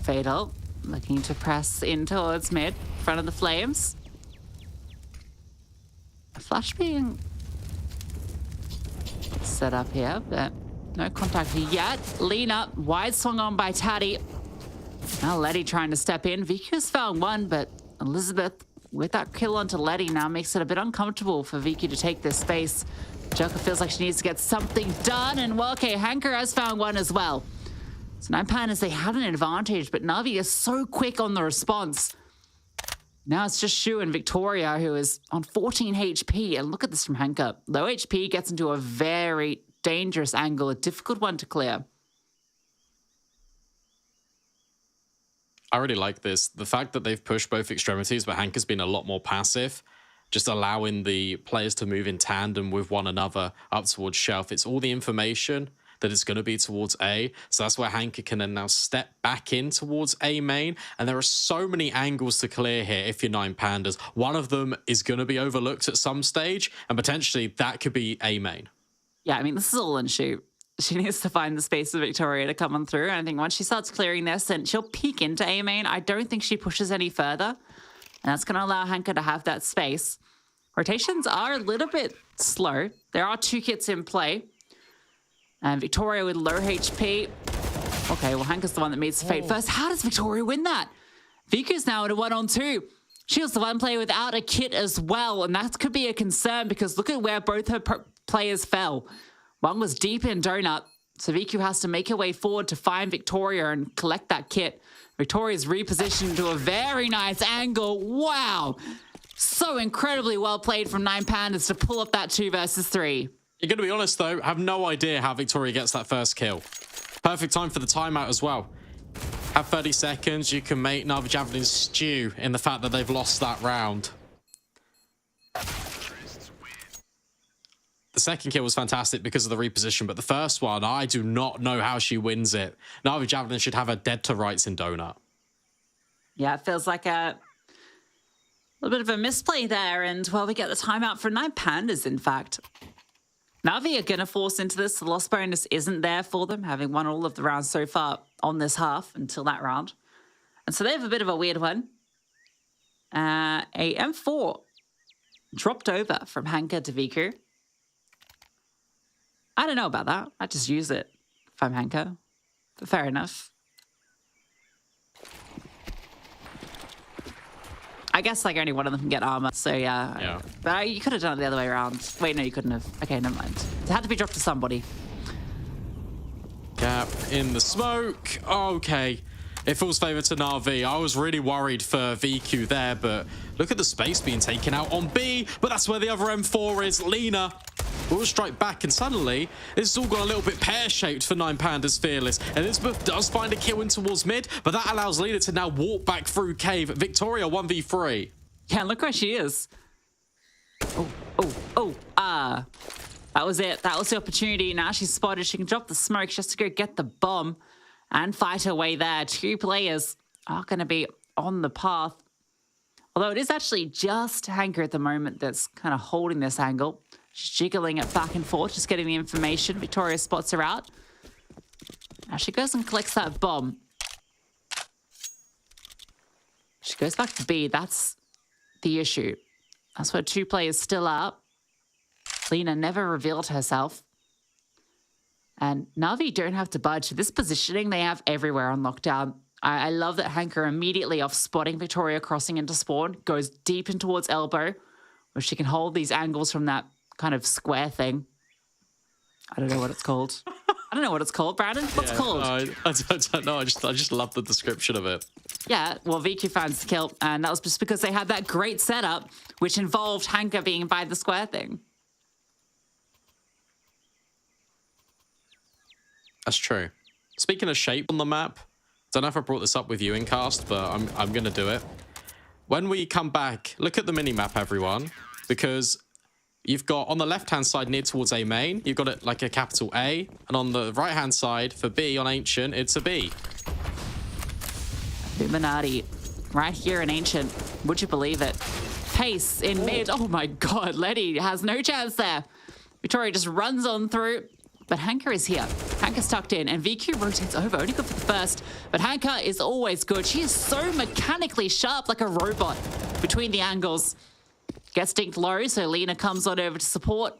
K: Fatal looking to press in towards mid, front of the flames. Flash being set up here, but no contact yet. Lena, wide swung on by Taddy. Now Letty trying to step in. VQ's found one, but Elizabeth with that kill onto Letty now makes it a bit uncomfortable for VQ to take this space. Joker feels like she needs to get something done, and well, okay, Hanker has found one as well. So Nine Pandas, they had an advantage, but Navi is so quick on the response. Now it's just Shu and Victoria who is on 14 HP. And look at this from Hanka. Low HP gets into a very dangerous angle, a difficult one to clear.
L: I really like this. The fact that they've pushed both extremities, but Hanka's been a lot more passive, just allowing the players to move in tandem with one another up towards Shelf. It's all the information that it's going to be towards A. So that's where Hanka can then now step back in towards A main. And there are so many angles to clear here if you're Nine Pandas. One of them is going to be overlooked at some stage, and potentially that could be A main.
K: Yeah, I mean, this is all in Shu. She needs to find the space for Victoria to come on through. And I think once she starts clearing this, then she'll peek into A main. I don't think she pushes any further. And that's going to allow Hanka to have that space. Rotations are a little bit slow. There are 2 kits in play. And Victoria with low HP. Okay, well, Hanka's the one that meets fate first. How does Victoria win that? Viku's now in a 1-on-2. She was the one player without a kit as well. And that could be a concern because look at where both her players fell. One was deep in Donut. So Viku has to make her way forward to find Victoria and collect that kit. Victoria's repositioned to a very nice angle. Wow. So incredibly well played from Nine Pandas to pull up that 2 versus 3.
L: You're going to be honest, though, I have no idea how Victoria gets that first kill. Perfect time for the timeout as well. Have 30 seconds. You can make NAVI Javelins stew in the fact that they've lost that round. The second kill was fantastic because of the reposition, but the first one, I do not know how she wins it. NAVI Javelin should have her dead to rights in Donut.
K: Yeah, it feels like a little bit of a misplay there. And, well, we get the timeout for Nine Pandas, in fact. Navi are going to force into this. The loss bonus isn't there for them, having won all of the rounds so far on this half until that round. And so they have a bit of a weird one. A M4 dropped over from Hanka to Viku. I don't know about that. I just use it if I'm Hanka. But fair enough. I guess like only one of them can get armor, so yeah. But you could have done it the other way around. Wait, no, you couldn't have. Okay, never mind. It had to be dropped to somebody.
L: Gap in the smoke. Okay. It falls favour to NAVI. I was really worried for VQ there, but look at the space being taken out on B. But that's where the other M4 is. Lena will strike back, and suddenly this has all gone a little bit pear-shaped for 9Panda's Fearless. Elizabeth does find a kill in towards mid, but that allows Lena to now walk back through cave. Victoria 1v3.
K: Yeah, look where she is. That was it. That was the opportunity. Now she's spotted. She can drop the smoke. She has to go get the bomb and fight her way there. Two players are going to be on the path. Although it is actually just Hanka at the moment that's kind of holding this angle. She's jiggling it back and forth, just getting the information. Victoria spots her out. Now she goes and collects that bomb. She goes back to B. That's the issue. That's where two players still are. Lena never revealed herself. And NAVI don't have to budge. This positioning they have everywhere on lockdown. I love that Hanka immediately off spotting Victoria crossing into spawn, goes deep in towards elbow, where she can hold these angles from that kind of square thing. I don't know what it's called. I don't know what it's called, Brandon. What's it called?
L: I don't know. I just love the description of it.
K: Yeah, well, VQ found the kill, and that was just because they had that great setup, which involved Hanka being by the square thing.
L: That's true. Speaking of shape on the map, don't know if I brought this up with you in cast, but I'm going to do it. When we come back, look at the mini-map, everyone, because you've got on the left-hand side near towards A main, you've got it like a capital A, and on the right-hand side for B on Ancient, it's a B.
K: Illuminati, right here in Ancient. Would you believe it? Pace in mid. Oh my God, Letty has no chance there. Victoria just runs on through. But Hanka is here. Hanka's tucked in, and VQ rotates over. Only good for the first. But Hanka is always good. She is so mechanically sharp, like a robot, between the angles. Gets dinked low, so Lena comes on over to support.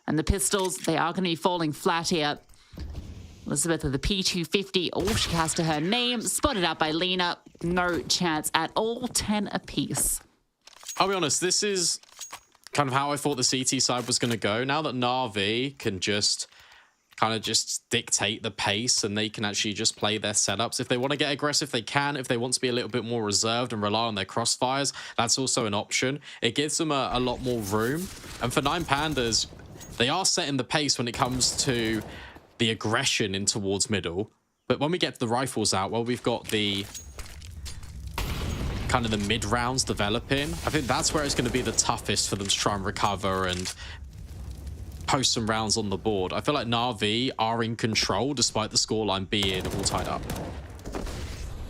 K: And the pistols, they are going to be falling flat here. Elizabeth with the P250. All she has to her name. Spotted out by Lena. No chance at all. 10 apiece.
L: I'll be honest, this is kind of how I thought the CT side was going to go. Now that NAVI can just kind of just dictate the pace and they can actually just play their setups. If they want to get aggressive, they can. If they want to be a little bit more reserved and rely on their crossfires, that's also an option. It gives them a lot more room. And for 9Pandas, they are setting the pace when it comes to the aggression in towards middle. But when we get the rifles out, well, we've got the kind of the mid rounds developing. I think that's where it's going to be the toughest for them to try and recover and post some rounds on the board. I feel like NAVI are in control despite the scoreline being all tied up.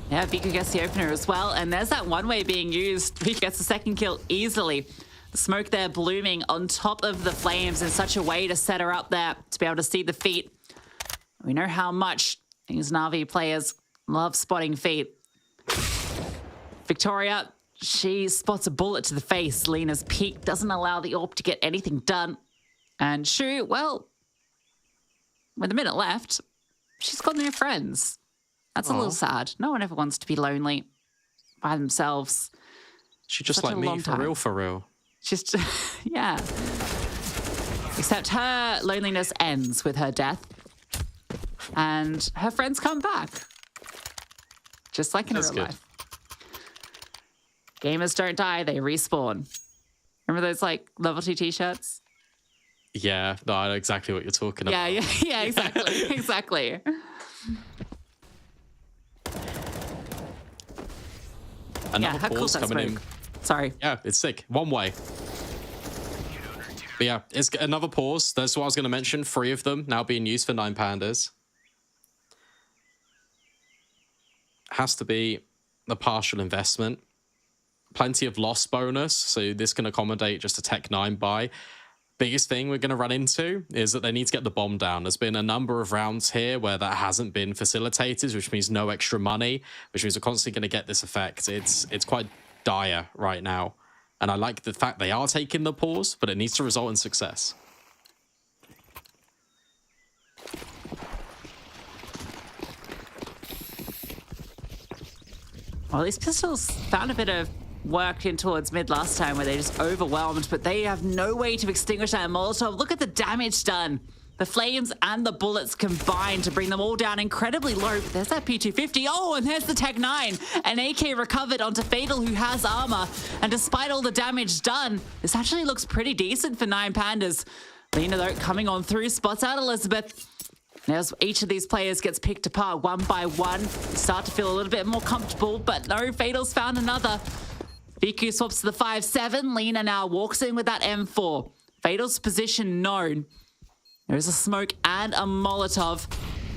K: Yeah, Viku gets the opener as well, and there's that one way being used. Viku gets the second kill easily. The smoke there blooming on top of the flames in such a way to set her up there to be able to see the feet. We know how much these NAVI players love spotting feet. Victoria, she spots a bullet to the face. Lena's peek doesn't allow the AWP to get anything done. And Shu, well, with a minute left, she's got no friends. That's a little sad. No one ever wants to be lonely by themselves.
L: She just like me, for real.
K: She's just, yeah. Except her loneliness ends with her death. And her friends come back. Just like in real life. Gamers don't die, they respawn. Remember those like level 2 t-shirts?
L: Yeah, no, I know exactly what you're talking about.
K: Yeah, exactly. Exactly.
L: Another pause coming in.
K: Sorry.
L: Yeah, it's sick. One way. But yeah, it's another pause. That's what I was going to mention. 3 of them now being used for 9Pandas. Has to be the partial investment. Plenty of loss bonus, so this can accommodate just a Tech 9 buy. biggest thing we're going to run into is that they need to get the bomb down. There's been a number of rounds here where that hasn't been facilitated, which means no extra money, which means we're constantly going to get this effect. It's quite dire right now. And I like the fact they are taking the pause, but it needs to result in success.
K: Well, these pistols found a bit of work in towards mid last time where they just overwhelmed, but they have no way to extinguish that Molotov. Look at the damage done. The flames and the bullets combined to bring them all down incredibly low. There's that P250. Oh, and there's the Tech 9. An AK recovered onto Fatal, who has armor. And despite all the damage done, this actually looks pretty decent for 9 Pandas. Lena, though, coming on through, spots out Elizabeth. As each of these players gets picked apart one by one, you start to feel a little bit more comfortable, but no, Fatal's found another. Viku swaps to the 5-7. Lena now walks in with that M4. Fatal's position known. There's a smoke and a Molotov.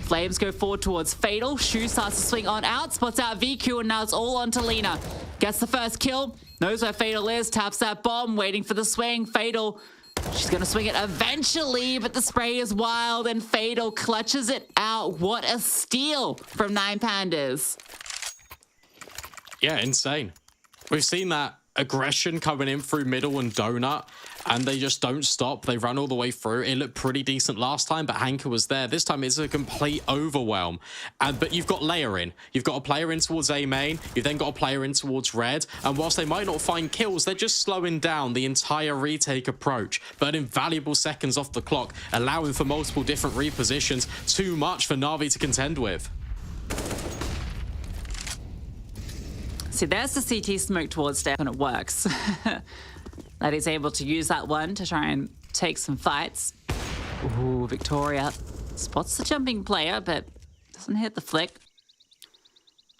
K: Flames go forward towards Fatal. Shu starts to swing on out, spots out VQ, and now it's all on to Lena. Gets the first kill, knows where Fatal is, taps that bomb, waiting for the swing. Fatal, she's going to swing it eventually, but the spray is wild, and Fatal clutches it out. What a steal from 9 Pandas.
L: Yeah, insane. We've seen that aggression coming in through middle and donut, and they just don't stop. They run all the way through. It looked pretty decent last time, but Hanka was there. This time it's a complete overwhelm. But you've got layering. You've got a player in towards A main. You've then got a player in towards red. And whilst they might not find kills, they're just slowing down the entire retake approach. But invaluable seconds off the clock, allowing for multiple different repositions. Too much for Navi to contend with.
K: See, there's the CT smoke towards Steph, and it works. That he's able to use that one to try and take some fights. Ooh, Victoria spots the jumping player, but doesn't hit the flick.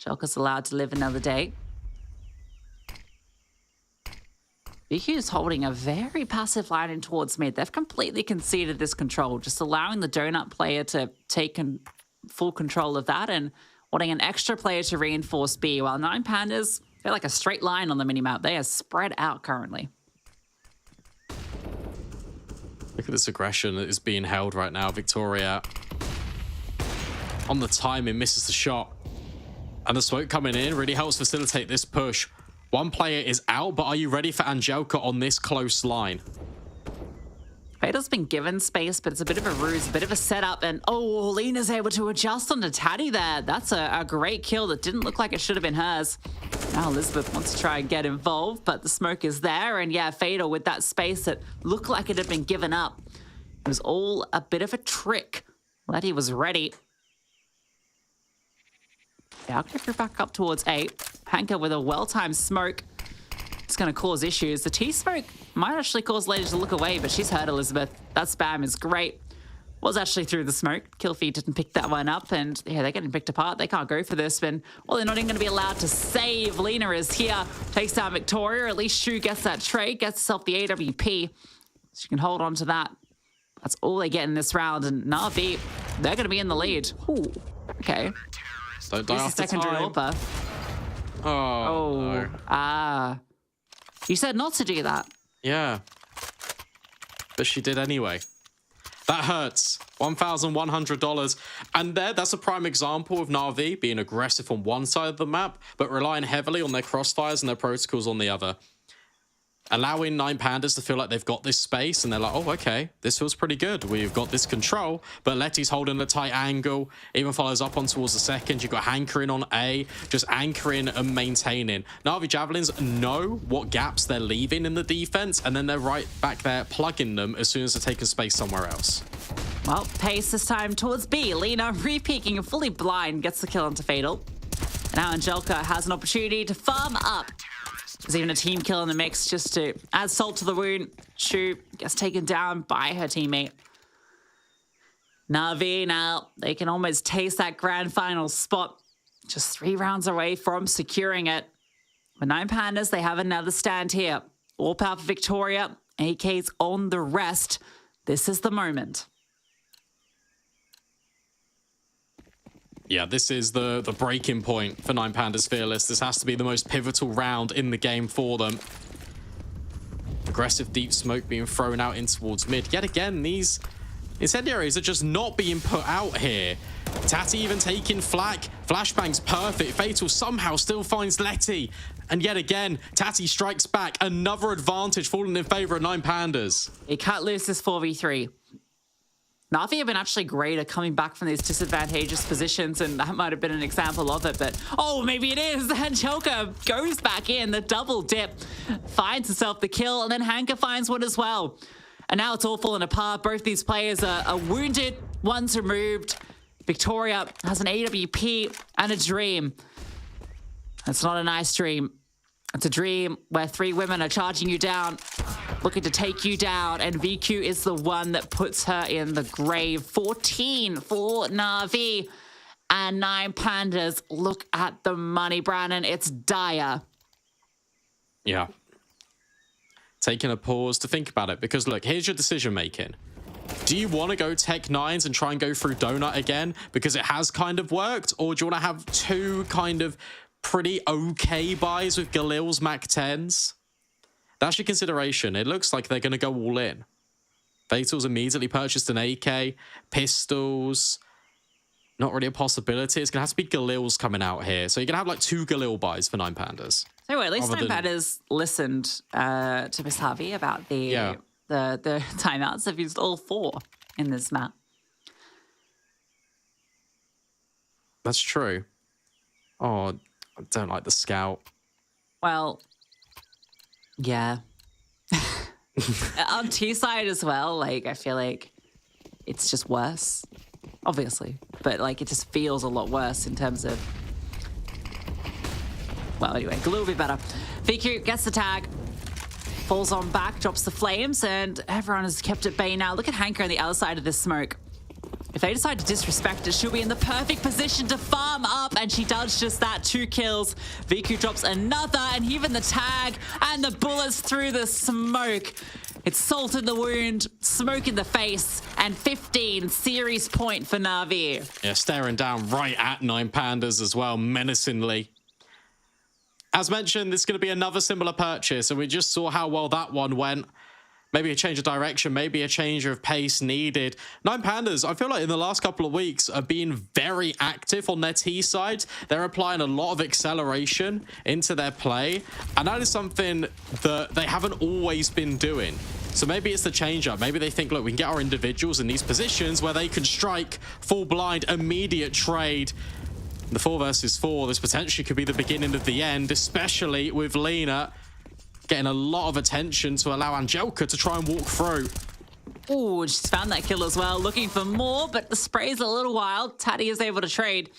K: Jelka's allowed to live another day. BQ's holding a very passive line in towards mid. They've completely conceded this control, just allowing the donut player to take full control of that and wanting an extra player to reinforce B, while 9 Pandas, they're like a straight line on the minimap. They are spread out currently.
L: Look at this aggression that is being held right now. Victoria on the timing, misses the shot. And the smoke coming in really helps facilitate this push. One player is out, but are you ready for Angelka on this close line?
K: Fatal's been given space, but it's a bit of a ruse, a bit of a setup, and oh, Lena's able to adjust onto Taddy there. That's a great kill that didn't look like it should have been hers. Now Elizabeth wants to try and get involved, but the smoke is there, and yeah, Fatal with that space that looked like it had been given up. It was all a bit of a trick. Letty was ready. Yeah, I'll go back up towards 8. Hanka with a well-timed smoke. It's going to cause issues. The T-smoke might actually cause Lady to look away, but she's hurt Elizabeth. That spam is great. Was actually through the smoke. Killfeed didn't pick that one up, and yeah, they're getting picked apart. They can't go for this, and well, they're not even going to be allowed to save. Lena is here, takes down Victoria. At least Shu gets that trade, gets herself the AWP. She can hold on to that. That's all they get in this round, and Navi, they're going to be in the lead. Ooh, okay.
L: Don't die after
K: secondary
L: time.
K: AWP.
L: Oh, no.
K: You said not to do that.
L: Yeah. But she did anyway. That hurts. $1,100. And that's a prime example of Na'Vi being aggressive on one side of the map, but relying heavily on their crossfires and their protocols on the other. Allowing 9 Pandas to feel like they've got this space, and they're like, oh, okay, this feels pretty good. We've got this control, but Letty's holding a tight angle, even follows up on towards the second. You've got hankering on A, just anchoring and maintaining. Na'Vi Javelins know what gaps they're leaving in the defense, and then they're right back there plugging them as soon as they're taking space somewhere else.
K: Well, pace this time towards B. Lena, re-peeking and fully blind, gets the kill onto Fatal. And now Angelka has an opportunity to farm up. There's even a team kill in the mix just to add salt to the wound. Shu gets taken down by her teammate. Na'Vi now, they can almost taste that grand final spot. Just 3 rounds away from securing it. With 9 Pandas, they have another stand here. All power for Victoria. AK's on the rest. This is the moment.
L: Yeah, this is the breaking point for 9 Pandas Fearless. This has to be the most pivotal round in the game for them. Aggressive deep smoke being thrown out in towards mid. Yet again, these incendiaries are just not being put out here. Tati even taking flak. Flashbang's perfect. Fatal somehow still finds Letty. And yet again, Tati strikes back. Another advantage falling in favor of 9Pandas.
K: He can't lose this 4v3. Navi have been actually great at coming back from these disadvantageous positions, and that might have been an example of it, but oh, maybe it is. And Joker goes back in, the double dip, finds herself the kill, and then Hanka finds one as well. And now it's all falling apart. Both these players are wounded, one's removed. Victoria has an AWP and a dream. It's not a nice dream. It's a dream where 3 women are charging you down, looking to take you down, and VQ is the one that puts her in the grave. 14 for Navi and 9Pandas. Look at the money, Brandon. It's dire.
L: Yeah. Taking a pause to think about it, because look, here's your decision making. Do you want to go Tech 9s and try and go through Donut again because it has kind of worked, or do you want to have 2 kind of pretty okay buys with Galil's Mac 10s? That's your consideration. It looks like they're going to go all in. Fatal's immediately purchased an AK, pistols. Not really a possibility. It's going to have to be Galil's coming out here. So you're going to have like 2 Galil buys for 9Pandas.
K: Anyway, at least 9Pandas listened to Miss Harvey about the timeouts. They've used all 4 in this map.
L: That's true. Oh, I don't like the scout.
K: Well, yeah. On T side as well, like, I feel like it's just worse, obviously. But, like, it just feels a lot worse in terms of... Well, anyway, Galil will be better. VQ gets the tag, falls on back, drops the flames, and everyone has kept at bay now. Look at Hanker on the other side of this smoke. If they decide to disrespect her, she'll be in the perfect position to farm up, and she does just that. 2 kills. VQ drops another, and even the tag, and the bullets through the smoke. It's salt in the wound, smoke in the face, and 15 series point for Navi.
L: Yeah, staring down right at 9Pandas as well, menacingly. As mentioned, this is going to be another similar purchase, and we just saw how well that one went. Maybe a change of direction, maybe a change of pace needed. 9Pandas, I feel like in the last couple of weeks are being very active on their T side. They're applying a lot of acceleration into their play, and that is something that they haven't always been doing. So maybe it's the change up. Maybe they think, look, we can get our individuals in these positions where they can strike full blind, immediate trade. The 4 versus 4, this potentially could be the beginning of the end, especially with Lena getting a lot of attention to allow Angelka to try and walk through.
K: Oh, she's found that kill as well, looking for more, but the spray's a little wild. Taddy is able to trade.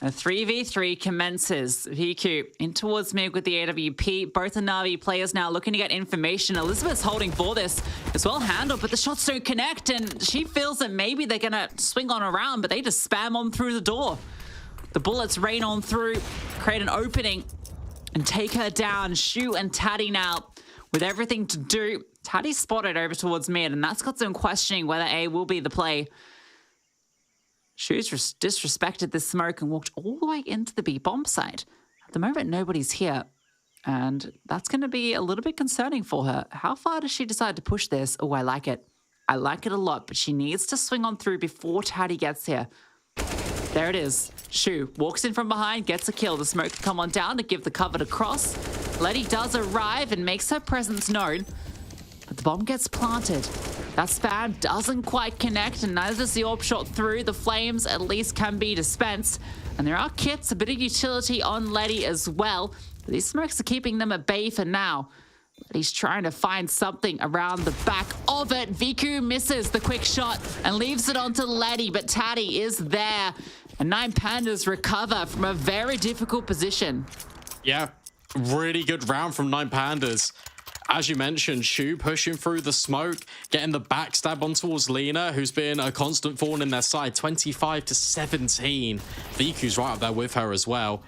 K: A 3v3 commences. VQ in towards mid with the AWP. Both the Navi players now looking to get information. Elizabeth's holding for this. It's well handled, but the shots don't connect, and she feels that maybe they're going to swing on around, but they just spam on through the door. The bullets rain on through, create an opening, and take her down. Shu and Taddy now with everything to do. Taddy spotted over towards mid, and that's got them questioning whether A will be the play. Shu's disrespected this smoke and walked all the way into the B bomb site. At the moment, nobody's here, and that's going to be a little bit concerning for her. How far does she decide to push this? Oh, I like it. I like it a lot, but she needs to swing on through before Taddy gets here. There it is. Shu walks in from behind, gets a kill. The smoke can come on down to give the cover to Cross. Letty does arrive and makes her presence known, but the bomb gets planted. That spam doesn't quite connect, and neither does the orb shot through. The flames at least can be dispensed, and there are kits, a bit of utility on Letty as well, but these smokes are keeping them at bay for now. He's trying to find something around the back of it. Viku misses the quick shot and leaves it onto Letty, but Taddy is there. And 9Pandas recover from a very difficult position.
L: Yeah, really good round from 9Pandas. As you mentioned, Shu pushing through the smoke, getting the backstab on towards Lena, who's been a constant thorn in their side, 25-17. Viku's right up there with her as well.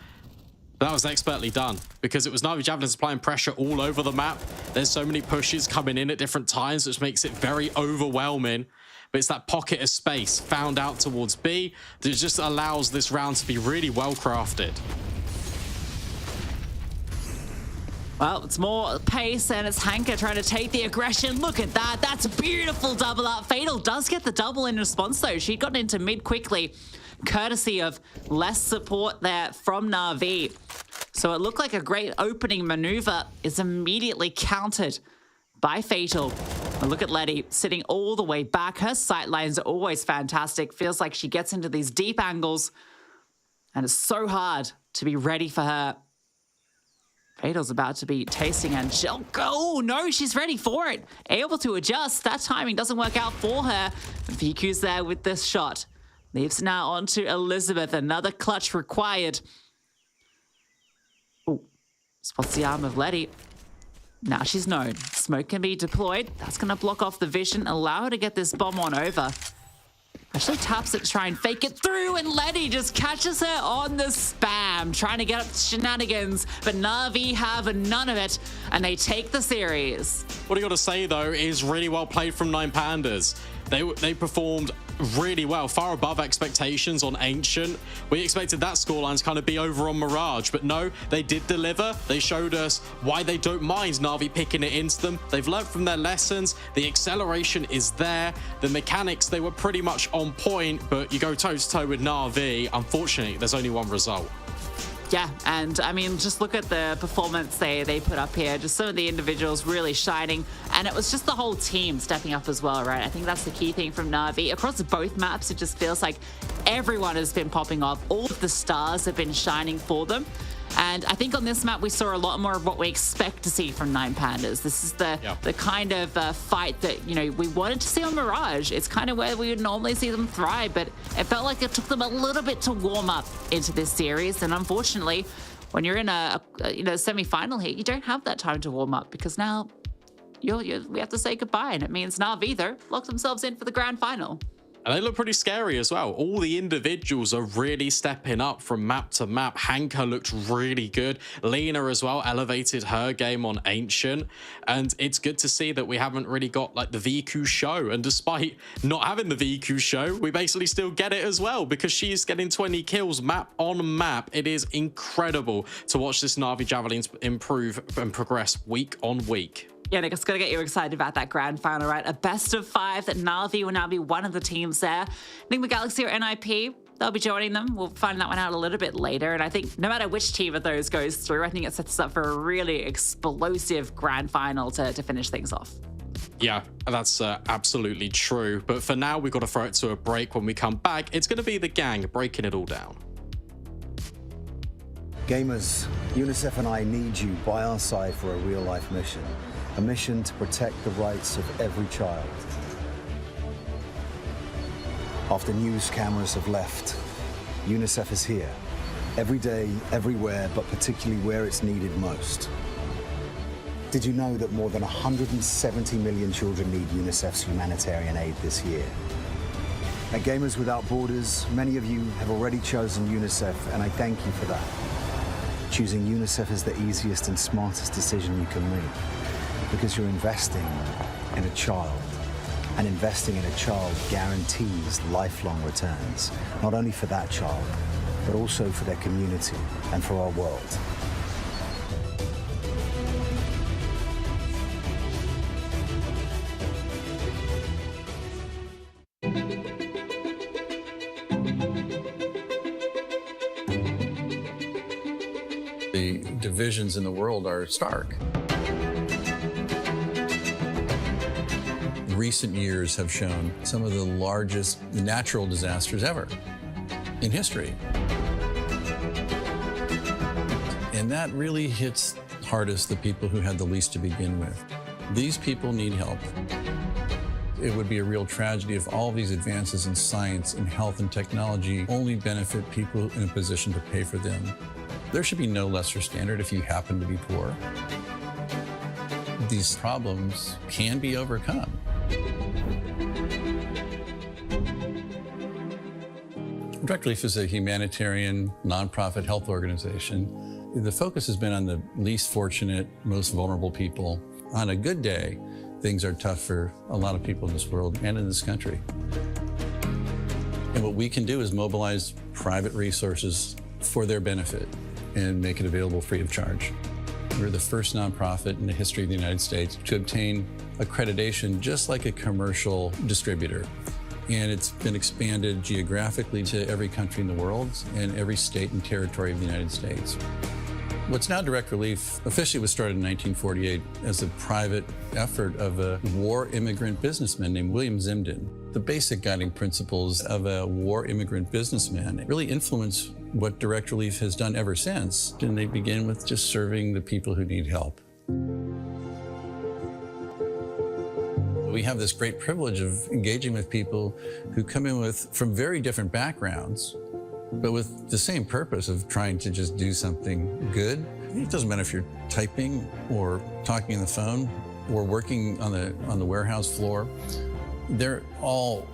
L: That was expertly done because it was Navi Javelins applying pressure all over the map. There's so many pushes coming in at different times, which makes it very overwhelming. But it's that pocket of space found out towards B that just allows this round to be really well crafted.
K: Well, it's more pace, and it's Hanka trying to take the aggression. Look at that. That's a beautiful double up. Fatal does get the double in response, though. She'd gotten into mid quickly, courtesy of less support there from NAVI. So it looked like a great opening maneuver is immediately countered by Fatal. And look at Letty sitting all the way back. Her sight lines are always fantastic. Feels like she gets into these deep angles, and it's so hard to be ready for her. Fatal's about to be tasting Angelica. Oh, no, she's ready for it. Able to adjust. That timing doesn't work out for her. VQ's there with this shot. Leaves now on to Elizabeth. Another clutch required. Oh, spots the arm of Letty. Now she's known. Smoke can be deployed. That's going to block off the vision, allow her to get this bomb on over. Actually taps it to try and fake it through, and Letty just catches her on the spam, trying to get up to shenanigans, but NAVI have none of it, and they take the series.
L: What I got to say, though, is really well played from 9Pandas. They performed really well, far above expectations on Ancient. We expected that scoreline to kind of be over on Mirage, but no, they did deliver. They showed us why they don't mind Na'Vi picking it into them. They've learned from their lessons. The acceleration is there. The mechanics, they were pretty much on point, but you go toe-to-toe with Na'Vi. Unfortunately, there's only one result.
K: Yeah, and I mean, just look at the performance they put up here. Just some of the individuals really shining, and it was just the whole team stepping up as well, right? I think that's the key thing from NAVI. Across both maps, it just feels like everyone has been popping off. All of the stars have been shining for them. And I think on this map, we saw a lot more of what we expect to see from 9Pandas. This is the kind of fight that, you know, we wanted to see on Mirage. It's kind of where we would normally see them thrive, but it felt like it took them a little bit to warm up into this series. And unfortunately, when you're in a semi-final here, you don't have that time to warm up, because now we have to say goodbye. And it means NAVI, though, lock themselves in for the grand final.
L: And they look pretty scary as well. All the individuals are really stepping up from map to map. Hanka looked really good. Lena as well elevated her game on Ancient. And it's good to see that we haven't really got like the VQ show. And despite not having the VQ show, we basically still get it as well, because she's getting 20 kills map on map. It is incredible to watch this Na'Vi Javelins improve and progress week on week.
K: Yeah, Nick, it's going to get you excited about that grand final, right? A best of 5 that NAVI will now be one of the teams there. Nigma Galaxy or NIP, they'll be joining them. We'll find that one out a little bit later. And I think no matter which team of those goes through, I think it sets us up for a really explosive grand final to finish things off.
L: Yeah, that's absolutely true. But for now, we've got to throw it to a break. When we come back, it's going to be the gang breaking it all down.
P: Gamers, UNICEF and I need you by our side for a real-life mission. A mission to protect the rights of every child. After news cameras have left, UNICEF is here. Every day, everywhere, but particularly where it's needed most. Did you know that more than 170 million children need UNICEF's humanitarian aid this year? At Gamers Without Borders, many of you have already chosen UNICEF, and I thank you for that. Choosing UNICEF is the easiest and smartest decision you can make, because you're investing in a child. And investing in a child guarantees lifelong returns, not only for that child, but also for their community and for our world.
Q: The divisions in the world are stark. Recent years have shown some of the largest natural disasters ever in history. And that really hits hardest the people who had the least to begin with. These people need help. It would be a real tragedy if all these advances in science and health and technology only benefit people in a position to pay for them. There should be no lesser standard if you happen to be poor. These problems can be overcome. Direct Relief is a humanitarian, nonprofit health organization. The focus has been on the least fortunate, most vulnerable people. On a good day, things are tough for a lot of people in this world and in this country. And what we can do is mobilize private resources for their benefit and make it available free of charge. We're the first nonprofit in the history of the United States to obtain accreditation just like a commercial distributor. And it's been expanded geographically to every country in the world and every state and territory of the United States. What's now Direct Relief officially was started in 1948 as a private effort of a war immigrant businessman named William Zimden. The basic guiding principles of a war immigrant businessman really influence what Direct Relief has done ever since. And they begin with just serving the people who need help. We have this great privilege of engaging with people who come in from very different backgrounds, but with the same purpose of trying to just do something good. It doesn't matter if you're typing or talking on the phone or working on the warehouse floor. They're all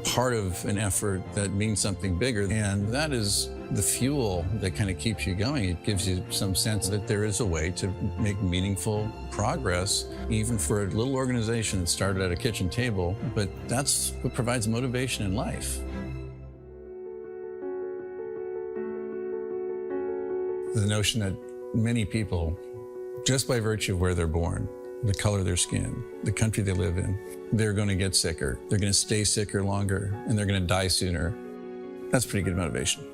Q: part of an effort that means something bigger, and that is the fuel that kind of keeps you going. It gives you some sense that there is a way to make meaningful progress, even for a little organization that started at a kitchen table, but that's what provides motivation in life. The notion that many people, just by virtue of where they're born, the color of their skin, the country they live in, they're going to get sicker, they're going to stay sicker longer, and they're going to die sooner. That's pretty good motivation.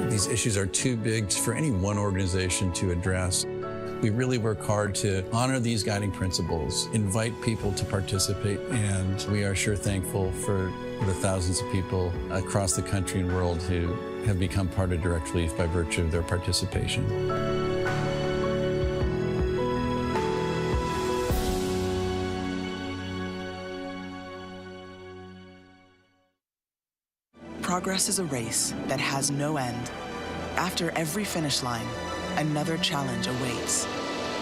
Q: These issues are too big for any one organization to address. We really work hard to honor these guiding principles, invite people to participate, and we are sure thankful for the thousands of people across the country and world who have become part of Direct Relief by virtue of their participation.
O: Progress is a race that has no end. After every finish line, another challenge awaits.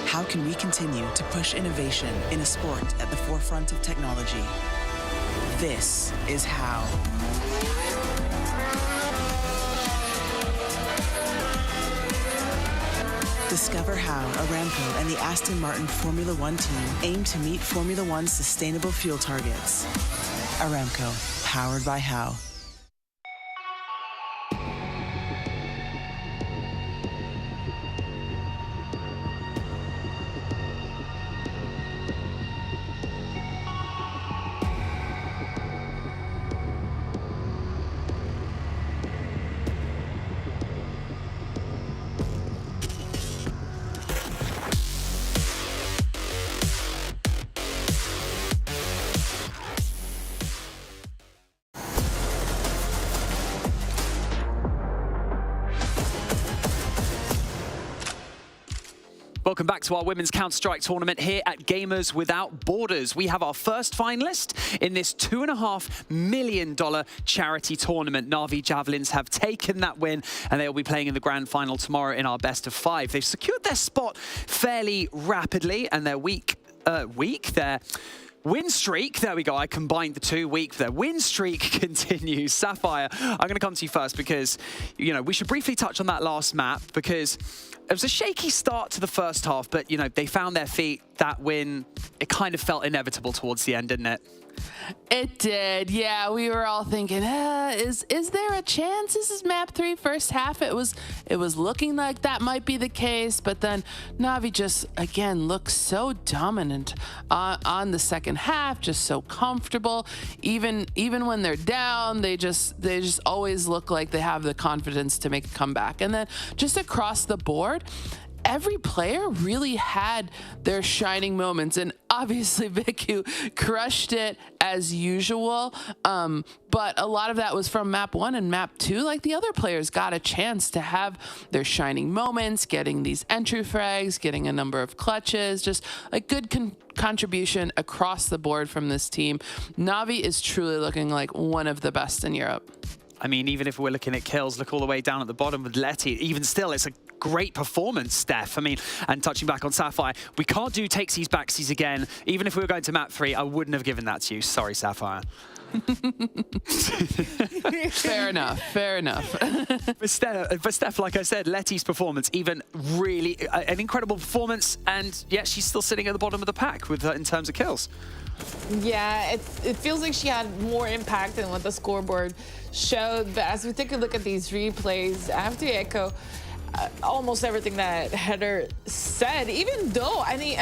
O: How can we continue to push innovation in a sport at the forefront of technology? This is how. Discover how Aramco and the Aston Martin Formula One team aim to meet Formula One's sustainable fuel targets. Aramco, powered by How.
H: Welcome back to our Women's Counter-Strike tournament here at Gamers Without Borders. We have our first finalist in this $2.5 million charity tournament. NAVI Javelins have taken that win, and they will be playing in the grand final tomorrow in our best of 5. They've secured their spot fairly rapidly, and their their win streak, there we go, I combined the two. Their win streak continues. Sapphire, I'm going to come to you first because, you know, we should briefly touch on that last map because it was a shaky start to the first half, but, you know, they found their feet. That win, it kind of felt inevitable towards the end, didn't it?
I: It did, yeah. We were all thinking, is there a chance? This is map 3, first half. It was looking like that might be the case, but then Navi just again looks so dominant on the second half, just so comfortable. Even when they're down, they just always look like they have the confidence to make a comeback. And then just across the board, every player really had their shining moments, and obviously Viku crushed it as usual, but a lot of that was from map 1 and map 2. Like, the other players got a chance to have their shining moments, getting these entry frags, getting a number of clutches, just a good contribution across the board from this team. Navi is truly looking like one of the best in Europe.
H: I mean, even if we're looking at kills, look all the way down at the bottom with Letty. Even still, it's a great performance, Steph. I mean, and touching back on Sapphire, we can't do takesies backsies again. Even if we were going to map 3, I wouldn't have given that to you. Sorry, Sapphire.
I: Fair enough. Fair enough.
H: But Steph, like I said, Letty's performance, even really an incredible performance, and yet she's still sitting at the bottom of the pack with in terms of kills.
J: Yeah, it feels like she had more impact than what the scoreboard showed. But as we take a look at these replays, I have to echo almost everything that Heather said, even though I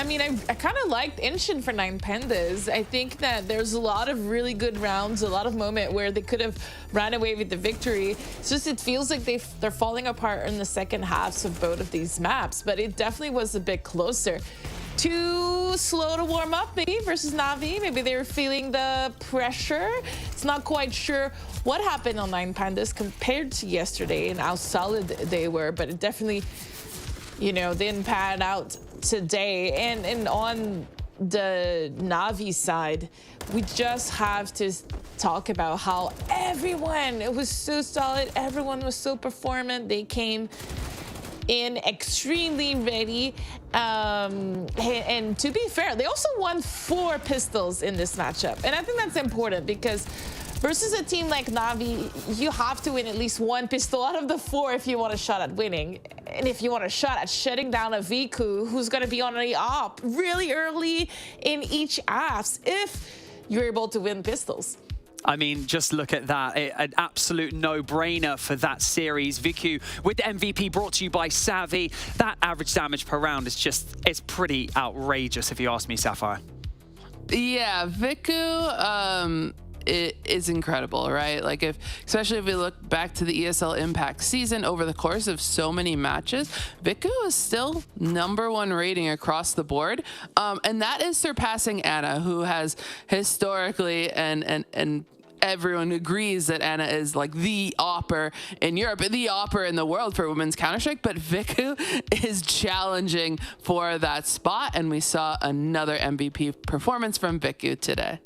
J: kind of liked Inshin for 9 Pandas. I think that there's a lot of really good rounds, a lot of moment where they could have ran away with the victory. It's just it feels like they're falling apart in the second halves of both of these maps, but it definitely was a bit closer. Too slow to warm up maybe versus NAVI. Maybe they were feeling the pressure. It's not quite sure what happened on 9 Pandas compared to yesterday and how solid they were, but it definitely, didn't pan out today. And on the NAVI side, we just have to talk about how it was so solid. Everyone was so performant. They came in extremely ready, and to be fair, they also won 4 pistols in this matchup, and I think that's important because versus a team like NAVI, you have to win at least 1 pistol out of the 4 if you want a shot at winning, and if you want a shot at shutting down a Viku who's going to be on the op really early in each AFs if you're able to win pistols.
H: I mean, just look at that. An absolute no-brainer for that series. Viku with the MVP, brought to you by Savvy. That average damage per round is it's pretty outrageous, if you ask me, Sapphire.
I: Yeah, Viku it is incredible, right? Like especially if we look back to the ESL Impact season over the course of so many matches, Viku is still #1 rating across the board. And that is surpassing Anna, who has historically and everyone agrees that Anna is like the opper in Europe, the opper in the world for women's Counter-Strike, but Viku is challenging for that spot, and we saw another MVP performance from Viku today.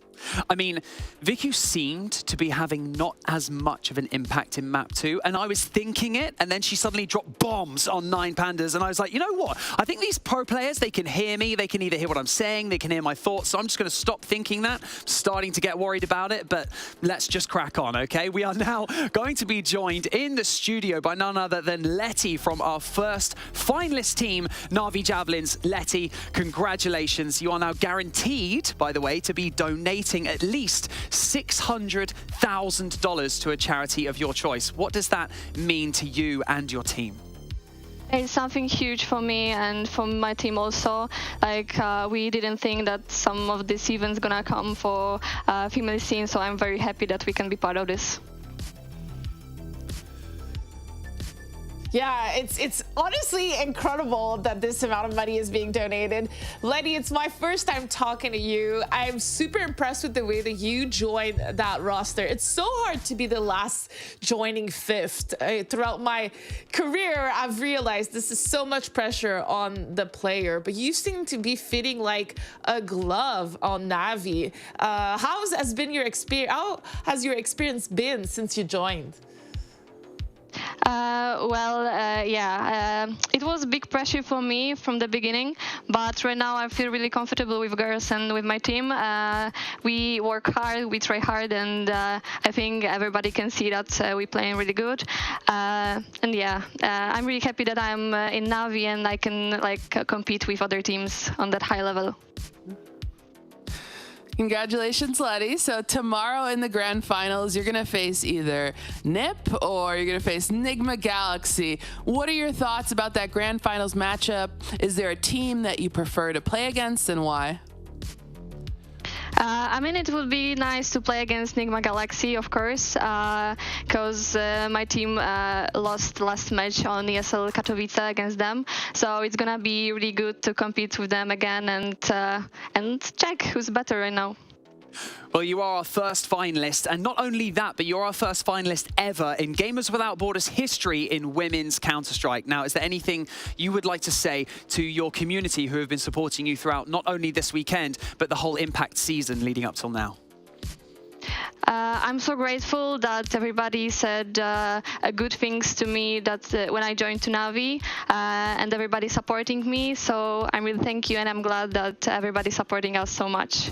H: I mean, Viku seemed to be having not as much of an impact in map 2, and I was thinking it, and then she suddenly dropped bombs on 9 Pandas, and I was like, you know what? I think these pro players, they can hear me, they can either hear what I'm saying, they can hear my thoughts, so I'm just going to stop thinking that. I'm starting to get worried about it, but let's just crack on, okay? We are now going to be joined in the studio by none other than Letty from our first finalist team, NAVI Javelins. Letty, congratulations. You are now guaranteed, by the way, to be donating at least $600,000 to a charity of your choice. What does that mean to you and your team?
E: It's something huge for me and for my team also. Like we didn't think that some of these events gonna come for female scene, so I'm very happy that we can be part of this.
J: Yeah, it's honestly incredible that this amount of money is being donated. Letty, it's my first time talking to you. I'm super impressed with the way that you joined that roster. It's so hard to be the last joining 5th. Throughout my career, I've realized this is so much pressure on the player, but you seem to be fitting like a glove on NAVI. How has your experience been since you joined?
E: It was big pressure for me from the beginning, but right now I feel really comfortable with girls and with my team. We work hard, we try hard, and I think everybody can see that we're playing really good. I'm really happy that I'm in NAVI and I can compete with other teams on that high level.
I: Congratulations, Letty. So tomorrow in the grand finals, you're going to face either NIP or you're going to face Nigma Galaxy. What are your thoughts about that grand finals matchup? Is there a team that you prefer to play against, and why?
E: It would be nice to play against Nigma Galaxy, of course, because my team lost last match on ESL Katowice against them. So it's gonna be really good to compete with them again and check who's better right now.
H: Well, you are our first finalist, and not only that, but you're our first finalist ever in Gamers Without Borders history in women's Counter-Strike. Now, is there anything you would like to say to your community who have been supporting you throughout not only this weekend, but the whole Impact season leading up till now?
E: I'm so grateful that everybody said good things to me that when I joined to NAVI, and everybody supporting me. So I'm really thank you, and I'm glad that everybody's supporting us so much.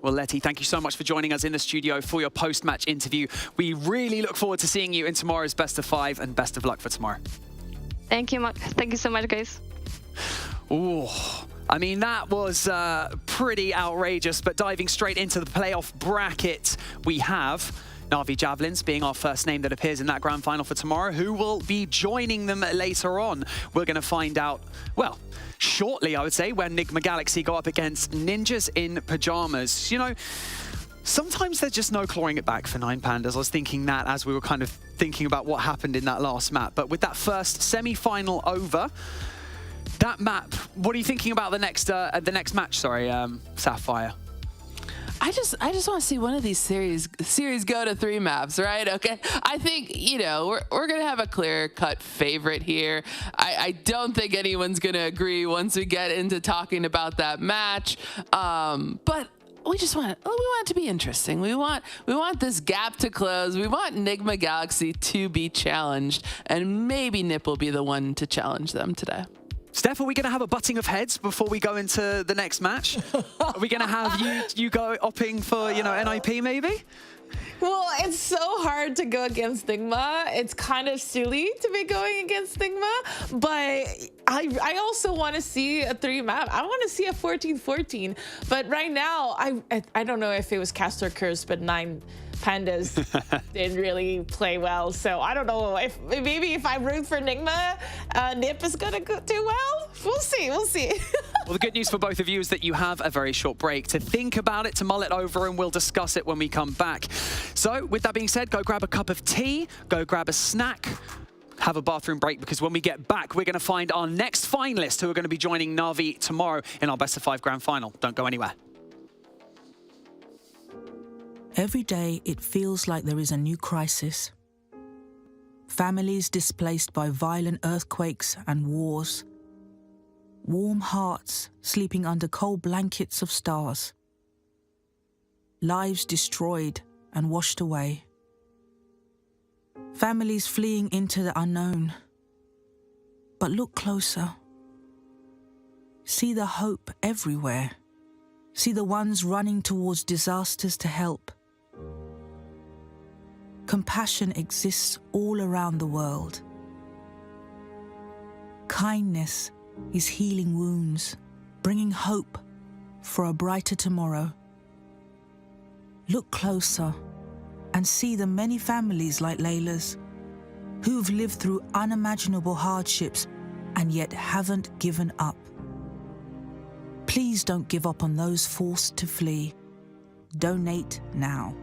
H: Well, Letty, thank you so much for joining us in the studio for your post-match interview. We really look forward to seeing you in tomorrow's best of 5, and best of luck for tomorrow.
E: Thank you so much, guys.
H: Ooh, I mean, that was pretty outrageous, but diving straight into the playoff bracket, we have NAVI Javelins being our first name that appears in that grand final for tomorrow. Who will be joining them later on? We're going to find out, well, shortly, I would say, when Nigma Galaxy go up against Ninjas in Pajamas. You know, sometimes there's just no clawing it back for 9Pandas. I was thinking that as we were kind of thinking about what happened in that last map. But with that first semi-final over, that map, what are you thinking about the next match, sorry, Sapphire?
I: I just want to see one of these series go to 3 maps, right? Okay, I think, you know, we're gonna have a clear-cut favorite here. I don't think anyone's gonna agree once we get into talking about that match, but we want it to be interesting. We want this gap to close. We want Nigma Galaxy to be challenged, and maybe Nip will be the one to challenge them today.
H: Steph, are we going to have a butting of heads before we go into the next match? Are we going to have you go opping for, you know, NIP maybe?
J: Well, it's so hard to go against Nigma. It's kind of silly to be going against Nigma, but I also want to see a 3 map. I want to see a 14-14, but right now, I don't know if it was cast or cursed, but 9Pandas didn't really play well. So I don't know if maybe if I root for Nigma, Nip is gonna do well. We'll see.
H: Well, the good news for both of you is that you have a very short break to think about it, to mull it over, and we'll discuss it when we come back. So with that being said, go grab a cup of tea, go grab a snack, have a bathroom break, because when we get back, we're going to find our next finalists who are going to be joining Navi tomorrow in our best of 5 grand final. Don't go anywhere.
N: Every day, it feels like there is a new crisis. Families displaced by violent earthquakes and wars. Warm hearts sleeping under cold blankets of stars. Lives destroyed and washed away. Families fleeing into the unknown. But look closer. See the hope everywhere. See the ones running towards disasters to help. Compassion exists all around the world. Kindness is healing wounds, bringing hope for a brighter tomorrow. Look closer and see the many families like Layla's who've lived through unimaginable hardships and yet haven't given up. Please don't give up on those forced to flee. Donate now.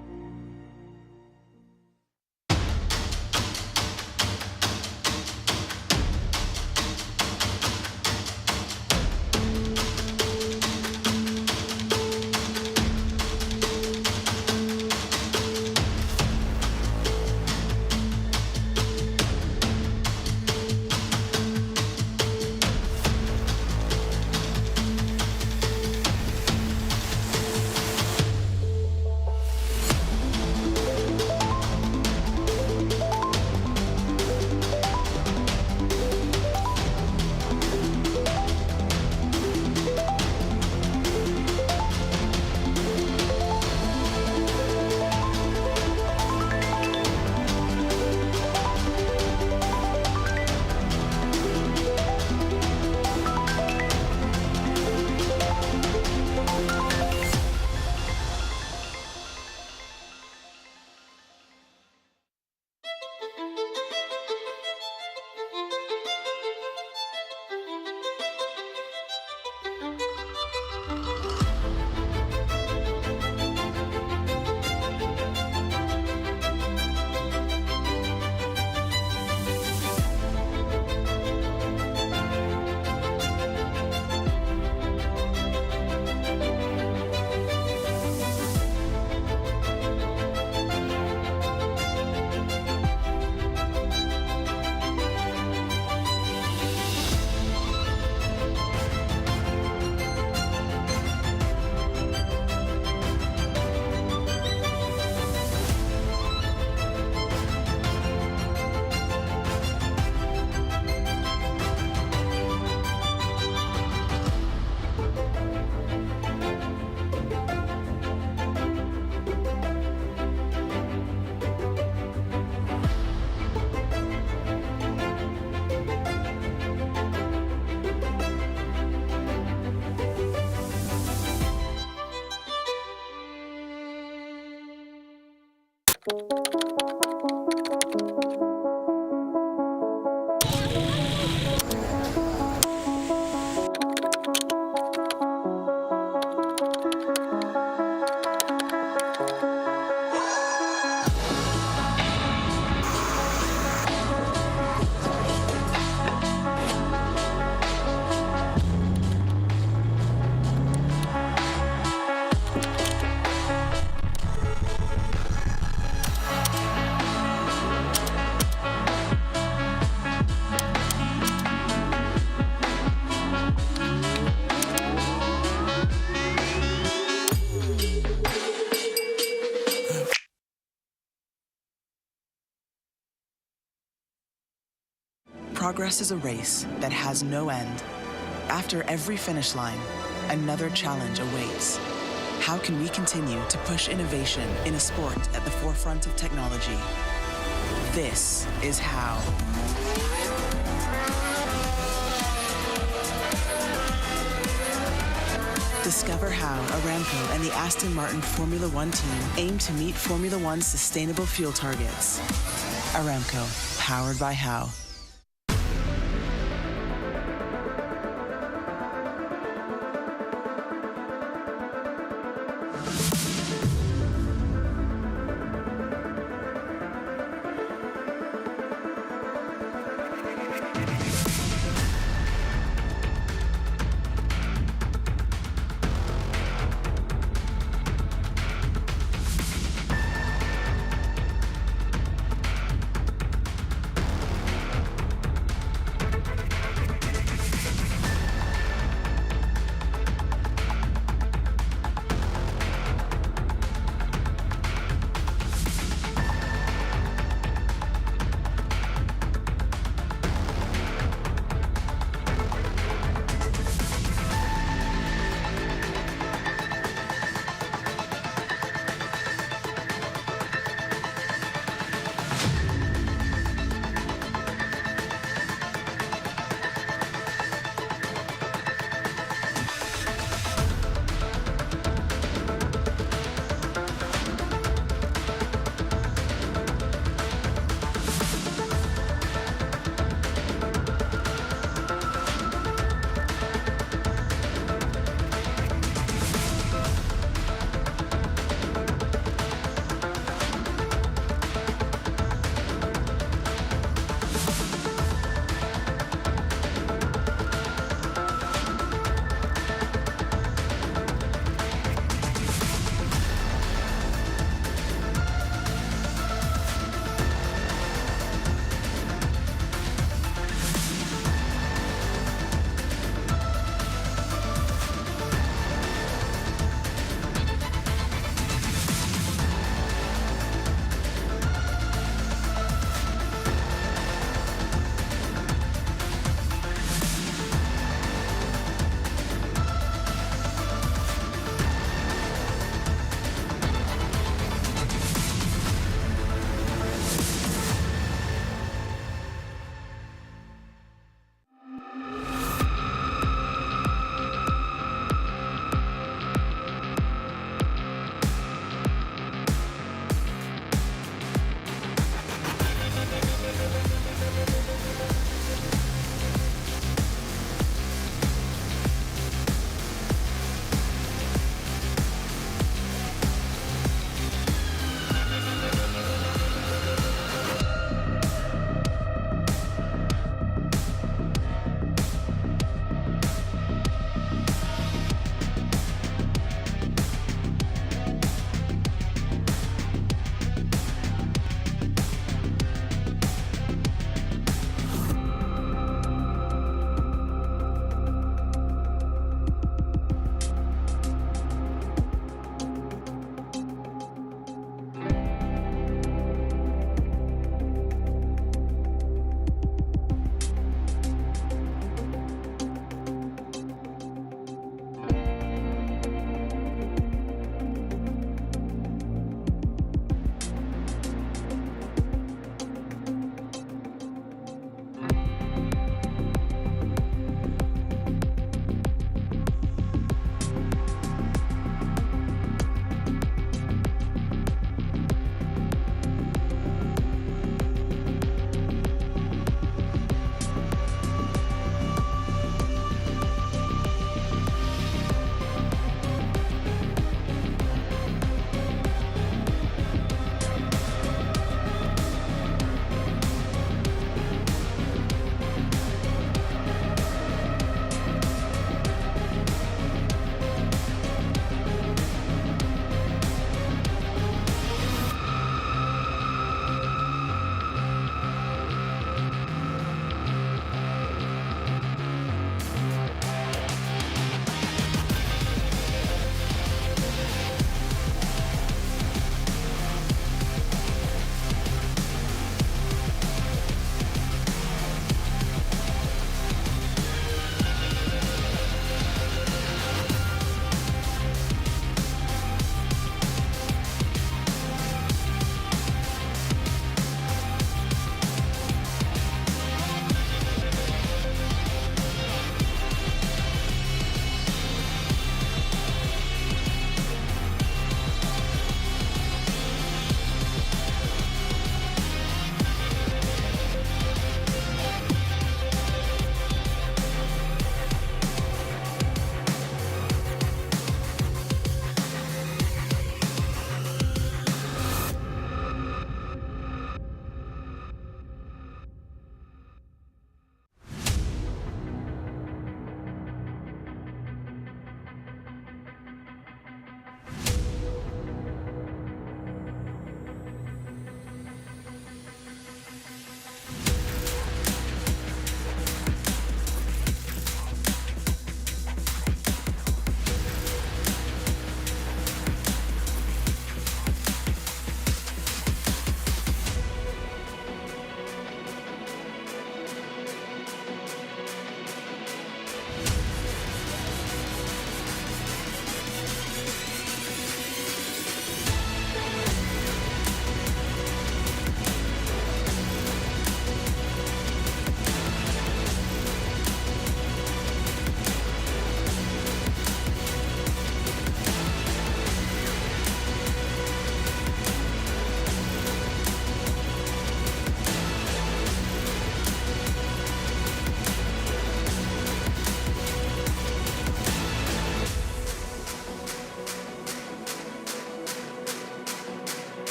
O: Progress is a race that has no end. After every finish line, another challenge awaits. How can we continue to push innovation in a sport at the forefront of technology? This is how. Discover how Aramco and the Aston Martin Formula One team aim to meet Formula One's sustainable fuel targets. Aramco, powered by How.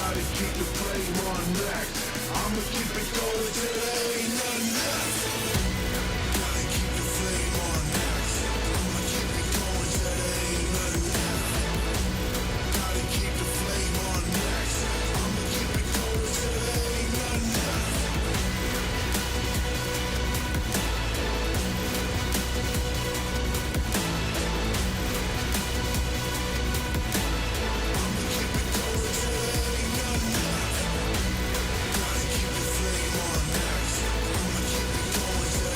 A: Gotta keep the flame on max. I'ma keep it going till there ain't nothing left. Gotta keep the flame on max. I'ma keep it going till there ain't nothing left. Gotta keep the flame on max. I'ma keep it going till there ain't nothing left. Gotta keep the flame on max. I'ma keep it going till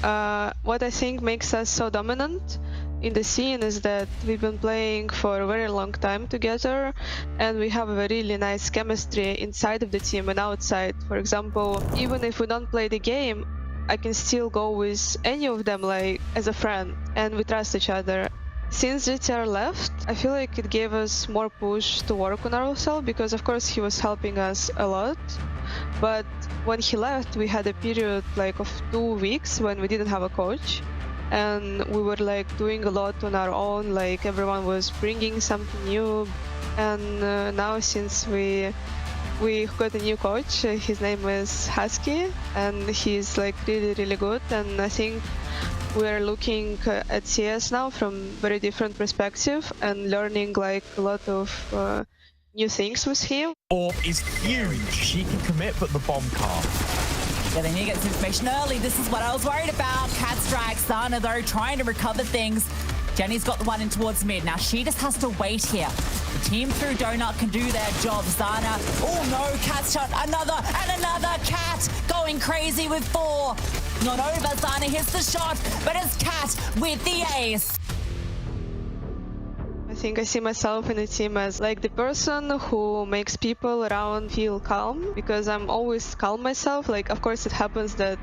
G: what I think makes us so dominant in the scene is that we've been playing for a very long time together, and we have a really nice chemistry inside of the team and outside. For example, even if we don't play the game, I can still go with any of them like as a friend, and we trust each other. Since GTR left, I feel like it gave us more push to work on ourselves, because of course he was helping us a lot, but when he left we had a period like of 2 weeks when we didn't have a coach, and we were like doing a lot on our own, like everyone was bringing something new. And now since we got a new coach, his name is Husky, and he's like really good, and I think we're looking at CS now from very different perspective and learning like a lot of new things with him.
R: Orb is huge. She can commit, but the bomb can't.
M: Yeah, they need to get some information early. This is what I was worried about. Cat strike, Sana though, trying to recover things. Jenny's got the one in towards mid. Now she just has to wait here. The team through Donut can do their job. Zana, oh no, Cat's shot, another and another. Cat going crazy with 4. Not over, Zana hits the shot, but it's Cat with the ace.
G: I think I see myself in the team as like the person who makes people around feel calm, because I'm always calm myself. Like, of course it happens that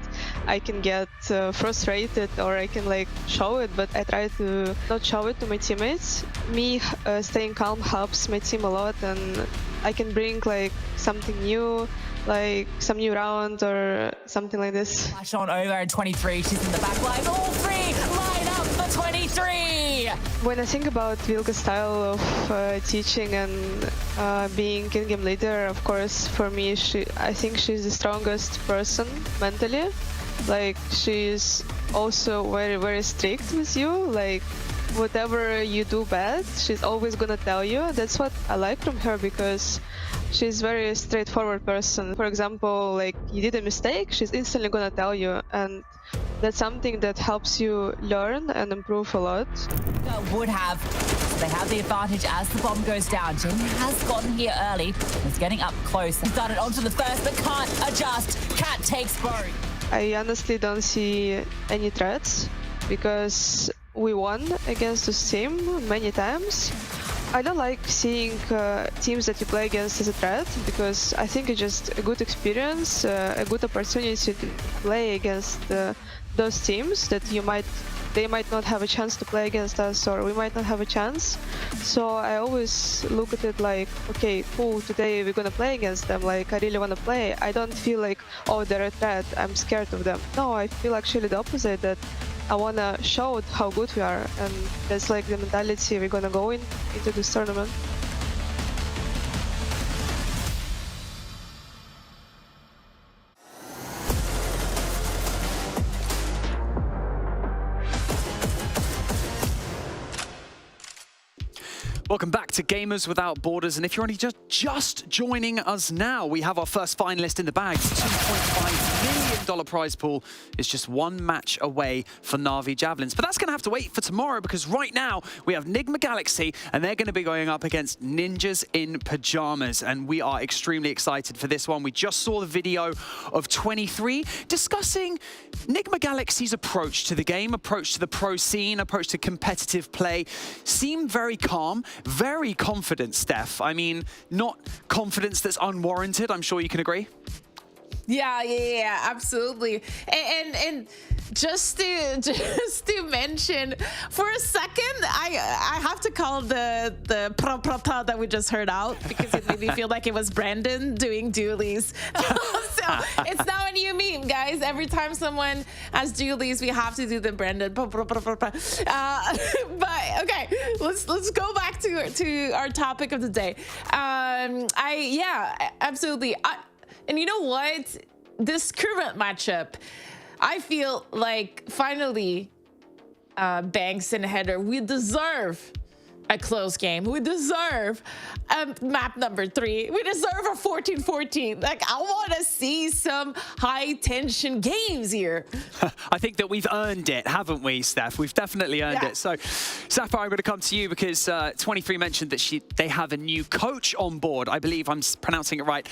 G: I can get frustrated or I can like show it, but I try to not show it to my teammates. Me staying calm helps my team a lot, and I can bring like something new, like some new round or something like this.
M: Flash on over at 23, she's in the back line. All 3 line up for 23!
G: When I think about Vilga's style of teaching and being in-game leader, of course, for me, I think she's the strongest person mentally. Like, she's also very strict with you. Like, whatever you do bad, she's always gonna tell you. That's what I like from her, because she's very straightforward person. For example, like you did a mistake, she's instantly gonna tell you, and that's something that helps you learn and improve a lot.
M: Would have. They have the advantage as the bomb goes down. Jenny has gotten here early. It's getting up close. Started onto the first, but can't adjust. Cat takes both.
G: I honestly don't see any threats, because we won against this team many times. I don't like seeing teams that you play against as a threat, because I think it's just a good experience, a good opportunity to play against those teams that they might not have a chance to play against us, or we might not have a chance. So I always look at it like, okay, cool, today we're gonna play against them, like I really wanna play. I don't feel like, oh, they're a threat, I'm scared of them. No, I feel actually the opposite, that I wanna show how good we are, and that's like the mentality we're gonna go into this tournament.
H: Welcome back to Gamers Without Borders, and if you're only just joining us now, we have our first finalist in the bag. $2.5 million prize pool is just 1 match away for NAVI Javelins. But that's going to have to wait for tomorrow, because right now we have Nigma Galaxy, and they're going to be going up against Ninjas in Pajamas, and we are extremely excited for this one. We just saw the video of 23 discussing Nigma Galaxy's approach to the game, approach to the pro scene, approach to competitive play. Seemed very calm, very confident, Steph. I mean, not confidence that's unwarranted. I'm sure you can agree.
J: Yeah, absolutely. And just to mention for a second, I have to call the pra that we just heard out, because it made me feel like it was Brandon doing dualies. So it's now a new meme, guys. Every time someone has dualies, we have to do the Brandon. But okay, let's go back to our topic of the day. Absolutely. And you know what? This current matchup, I feel like finally, Banks and Header, we deserve a close game. We deserve map number 3. We deserve a 14-14. Like, I want to see some high-tension games here.
H: I think that we've earned it, haven't we, Steph? We've definitely earned it. So, Sapphire, I'm going to come to you, because 23 mentioned that they have a new coach on board. I believe I'm pronouncing it right.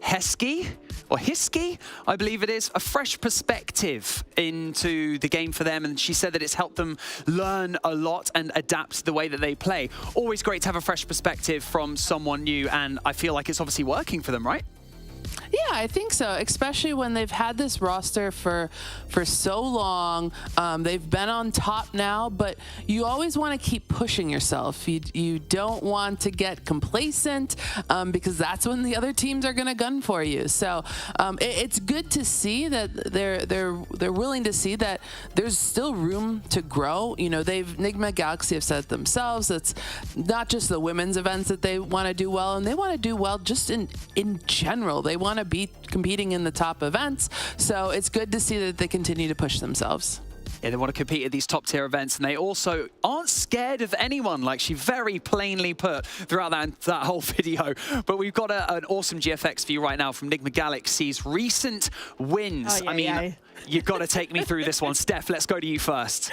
H: Heskey, or Hiskey, I believe it is, a fresh perspective into the game for them, and she said that it's helped them learn a lot and adapt the way that they play. Always great to have a fresh perspective from someone new, and I feel like it's obviously working for them, right?
I: Yeah, I think so, especially when they've had this roster for so long. They've been on top now, but you always want to keep pushing yourself. You don't want to get complacent because that's when the other teams are going to gun for you. So it's good to see that they're willing to see that there's still room to grow. You know, Nigma Galaxy have said themselves, it's not just the women's events that they want to do well, and they want to do well just in general. They want to be competing in the top events, so it's good to see that they continue to push themselves.
H: Yeah, they want to compete at these top-tier events, and they also aren't scared of anyone, like she very plainly put throughout that whole video. But we've got an awesome GFX for you right now from Nigma Galaxy's recent wins. You've got to take me through this one. Steph, let's go to you first.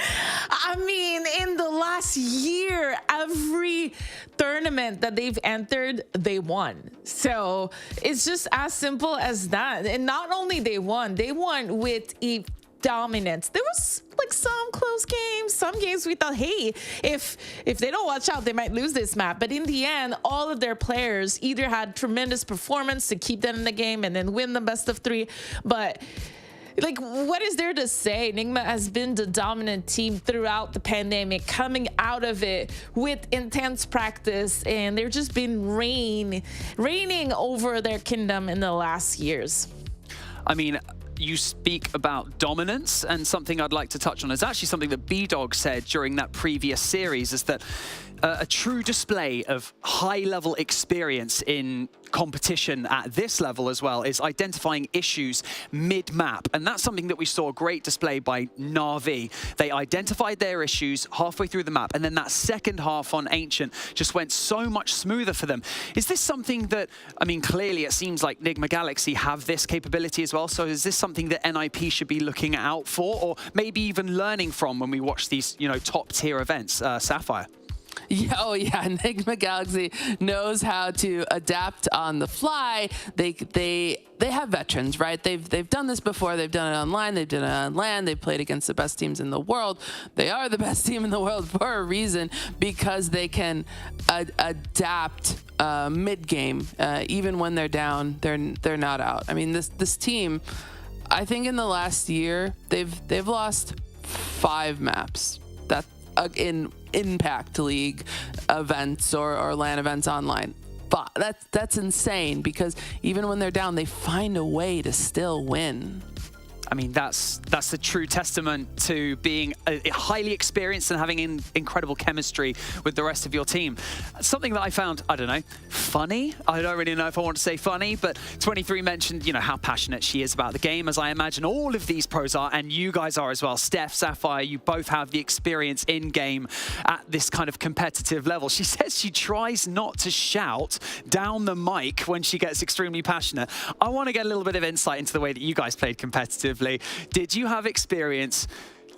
J: I mean, in the last year, every tournament that they've entered, they won. So it's just as simple as that. And not only they won with a dominance. There was like some close games, some games we thought, hey, if they don't watch out, they might lose this map. But in the end, all of their players either had tremendous performance to keep them in the game and then win the best of 3. But like, what is there to say? Nigma has been the dominant team throughout the pandemic, coming out of it with intense practice, and they've just been reigning over their kingdom in the last years.
H: I mean, you speak about dominance, and something I'd like to touch on is actually something that B-Dog said during that previous series, is that a true display of high-level experience in competition at this level as well is identifying issues mid-map. And that's something that we saw a great display by NAVI. They identified their issues halfway through the map, and then that second half on Ancient just went so much smoother for them. Is this something that, I mean, clearly it seems like Nigma Galaxy have this capability as well, so is this something that NIP should be looking out for, or maybe even learning from when we watch these, you know, top-tier events? Sapphire?
I: Yeah, oh yeah, Nigma Galaxy knows how to adapt on the fly. They have veterans, right? They've done this before. They've done it online. They've done it on land. They've played against the best teams in the world. They are the best team in the world for a reason, because they can adapt mid-game. Even when they're down, they're not out. I mean, this team, I think in the last year they've lost 5 maps. That in Impact League events or LAN events online. But that's insane, because even when they're down, they find a way to still win.
H: I mean, that's a true testament to being highly experienced and having incredible chemistry with the rest of your team. Something that I found, I don't know, funny. I don't really know if I want to say funny, but 23 mentioned, you know, how passionate she is about the game, as I imagine all of these pros are, and you guys are as well. Steph, Sapphire, you both have the experience in game at this kind of competitive level. She says she tries not to shout down the mic when she gets extremely passionate. I want to get a little bit of insight into the way that you guys played competitively. Did you have experience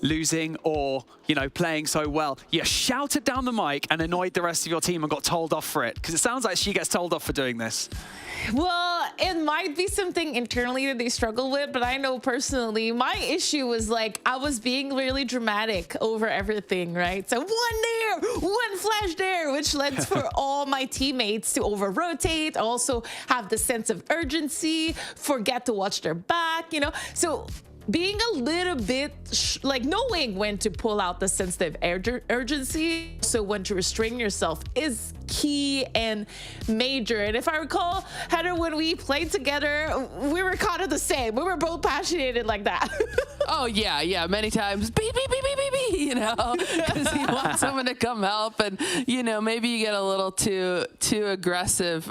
H: losing or, you know, playing so well you shouted down the mic and annoyed the rest of your team and got told off for it? Because it sounds like she gets told off for doing this.
J: Well, it might be something internally that they struggle with, but I know personally my issue was like I was being really dramatic over everything, right? So one there, one flash there, which led for all my teammates to over-rotate, also have the sense of urgency, forget to watch their back, you know? So being a little bit like knowing when to pull out the sensitive urgency, so when to restrain yourself, is key and major. And if I recall, Heather, when we played together, we were kind of the same. We were both passionate like that.
I: Oh yeah, many times. Beep, beep, beep, beep, beep, beep, you know, because you want someone to come help, and you know, maybe you get a little too aggressive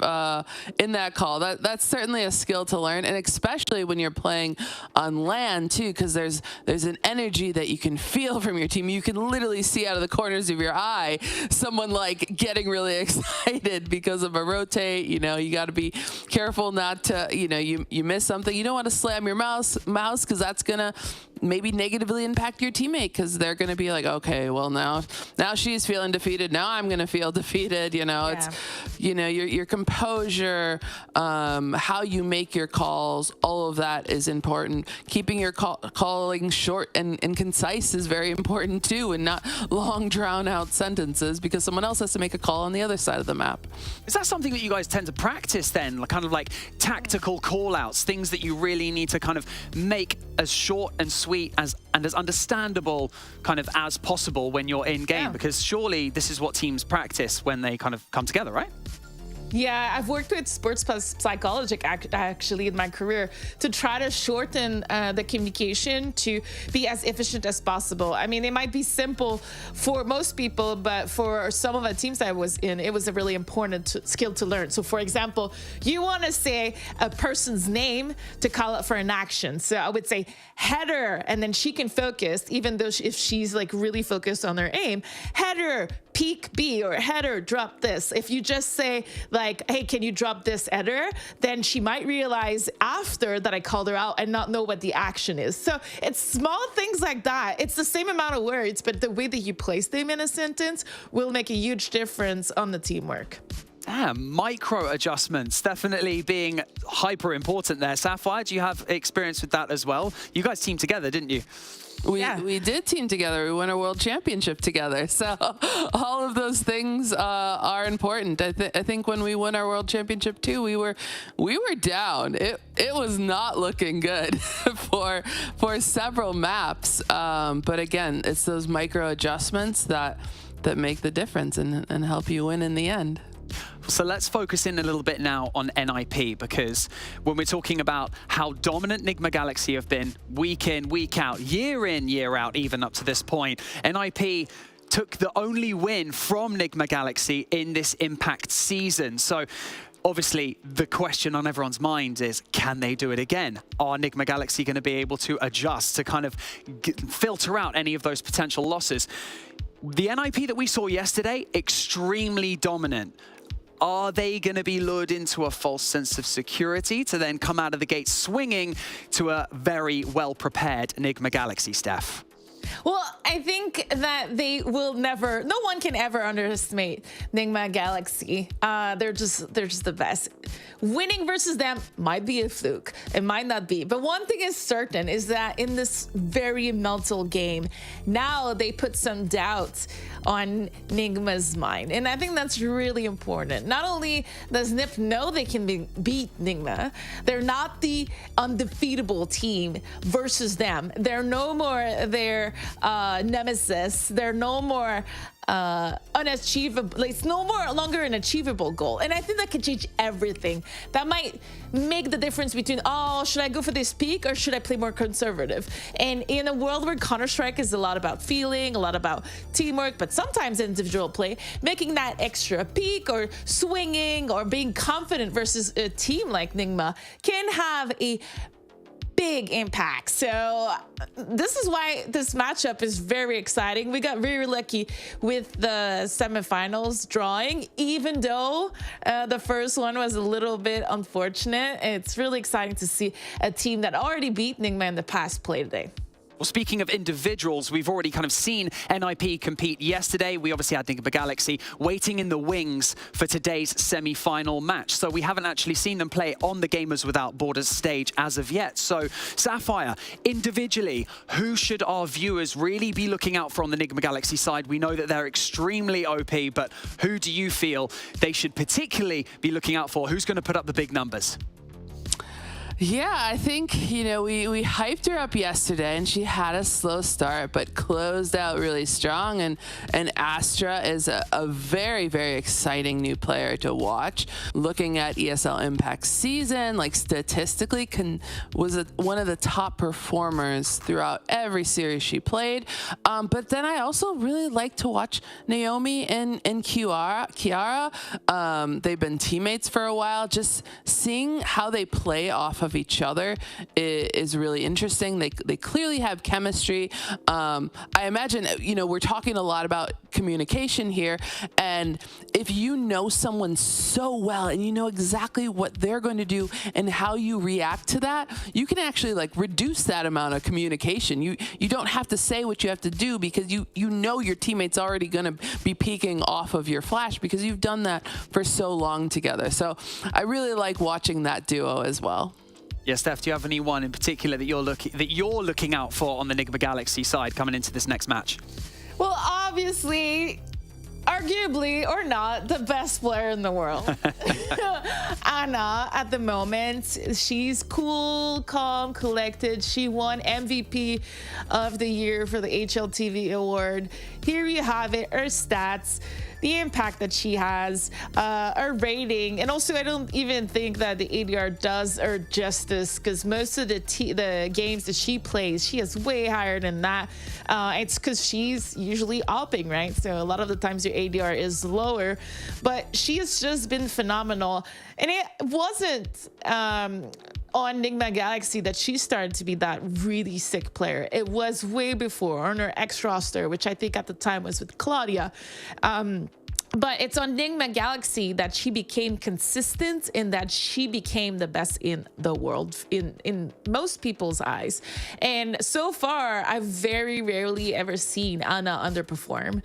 I: in that call. That's certainly a skill to learn, and especially when you're playing on LAN too, because there's an energy that you can feel from your team. You can literally see out of the corners of your eye someone like getting really excited because of a rotate. You know, you got to be careful not to, you know, you miss something. You don't want to slam your mouse because that's gonna maybe negatively impact your teammate because they're going to be like, okay, well now she's feeling defeated. Now I'm going to feel defeated. You know, it's, you know, your composure, how you make your calls, all of that is important. Keeping your calling short and concise is very important too, and not long drawn out sentences because someone else has to make a call on the other side of the map.
H: Is that something that you guys tend to practice then? Kind of like tactical call-outs, things that you really need to kind of make as short and sweet and as understandable kind of as possible when you're in game? Because surely this is what teams practice when they kind of come together, right?
J: Yeah, I've worked with sports psychology actually in my career to try to shorten the communication to be as efficient as possible. I mean, it might be simple for most people, but for some of the teams I was in, it was a really important skill to learn. So for example, you want to say a person's name to call out for an action. So I would say header, and then she can focus, even though if she's like really focused on her aim, header, peek B, or header, drop this. If you just say like, hey, can you drop this header? Then she might realize after that I called her out and not know what the action is. So it's small things like that. It's the same amount of words, but the way that you place them in a sentence will make a huge difference on the teamwork.
H: Micro adjustments definitely being hyper important there. Sapphire, do you have experience with that as well? You guys teamed together, didn't you?
I: We did team together. We won a world championship together. So all of those things are important. I think when we won our world championship too, we were down. It was not looking good for several maps. But again, it's those micro adjustments that make the difference and help you win in the end.
H: So let's focus in a little bit now on NIP, because when we're talking about how dominant Nigma Galaxy have been week in, week out, year in, year out, even up to this point, NIP took the only win from Nigma Galaxy in this Impact season. So obviously the question on everyone's mind is, can they do it again? Are Nigma Galaxy going to be able to adjust to kind of filter out any of those potential losses? The NIP that we saw yesterday, extremely dominant. Are they going to be lured into a false sense of security to then come out of the gate swinging to a very well-prepared Nigma Galaxy, Steph?
J: Well, I think that they will never, no one can ever underestimate Nigma Galaxy. They're just the best. Winning versus them might be a fluke. It might not be. But one thing is certain is that in this very mental game, now they put some doubt on Nigma's mind. And I think that's really important. Not only does NIP know they can beat Nigma, they're not the undefeatable team versus them. They're no more their nemesis. They're no more unachievable. It's no longer an achievable goal. And I think that can change everything. That might make the difference between, oh, should I go for this peak or should I play more conservative? And in a world where Counter-Strike is a lot about feeling, a lot about teamwork, but sometimes individual play, making that extra peak or swinging or being confident versus a team like Nigma can have a big impact. So this is why this matchup is very exciting. We got very lucky with the semifinals drawing, even though the first one was a little bit unfortunate. It's really exciting to see a team that already beat Nigma in the past play today.
H: Well, speaking of individuals, we've already kind of seen NIP compete yesterday. We obviously had Nigma Galaxy waiting in the wings for today's semi-final match. So we haven't actually seen them play on the Gamers Without Borders stage as of yet. So Sapphire, individually, who should our viewers really be looking out for on the Nigma Galaxy side? We know that they're extremely OP, but who do you feel they should particularly be looking out for? Who's going to put up the big numbers?
I: Yeah, I think, you know, we hyped her up yesterday and she had a slow start, but closed out really strong. And Astra is a very, very exciting new player to watch. Looking at ESL Impact season, like statistically, was one of the top performers throughout every series she played. But then I also really like to watch Naomi and Kiara. They've been teammates for a while. Just seeing how they play off of of each other is really interesting. They clearly have chemistry. I imagine, you know, we're talking a lot about communication here, and if you know someone so well and you know exactly what they're going to do and how you react to that, you can actually like reduce that amount of communication. You don't have to say what you have to do because you know your teammate's already going to be peeking off of your flash because you've done that for so long together. So I really like watching that duo as well.
H: Yeah, Steph, do you have anyone in particular that you're looking out for on the Nigma Galaxy side coming into this next match?
J: Well, obviously, arguably or not, the best player in the world. Anna, at the moment, she's cool, calm, collected. She won MVP of the year for the HLTV award. Here you have it, her stats, the impact that she has, her rating, and also I don't even think that the ADR does her justice because most of the games that she plays, she is way higher than that. It's because she's usually opping, right? So a lot of the times your ADR is lower, but she has just been phenomenal. And it wasn't on Nigma Galaxy that she started to be that really sick player. It was way before on her X roster, which I think at the time was with Claudia. But it's on Nigma Galaxy that she became consistent and that she became the best in the world in most people's eyes. And so far, I've very rarely ever seen Anna underperform,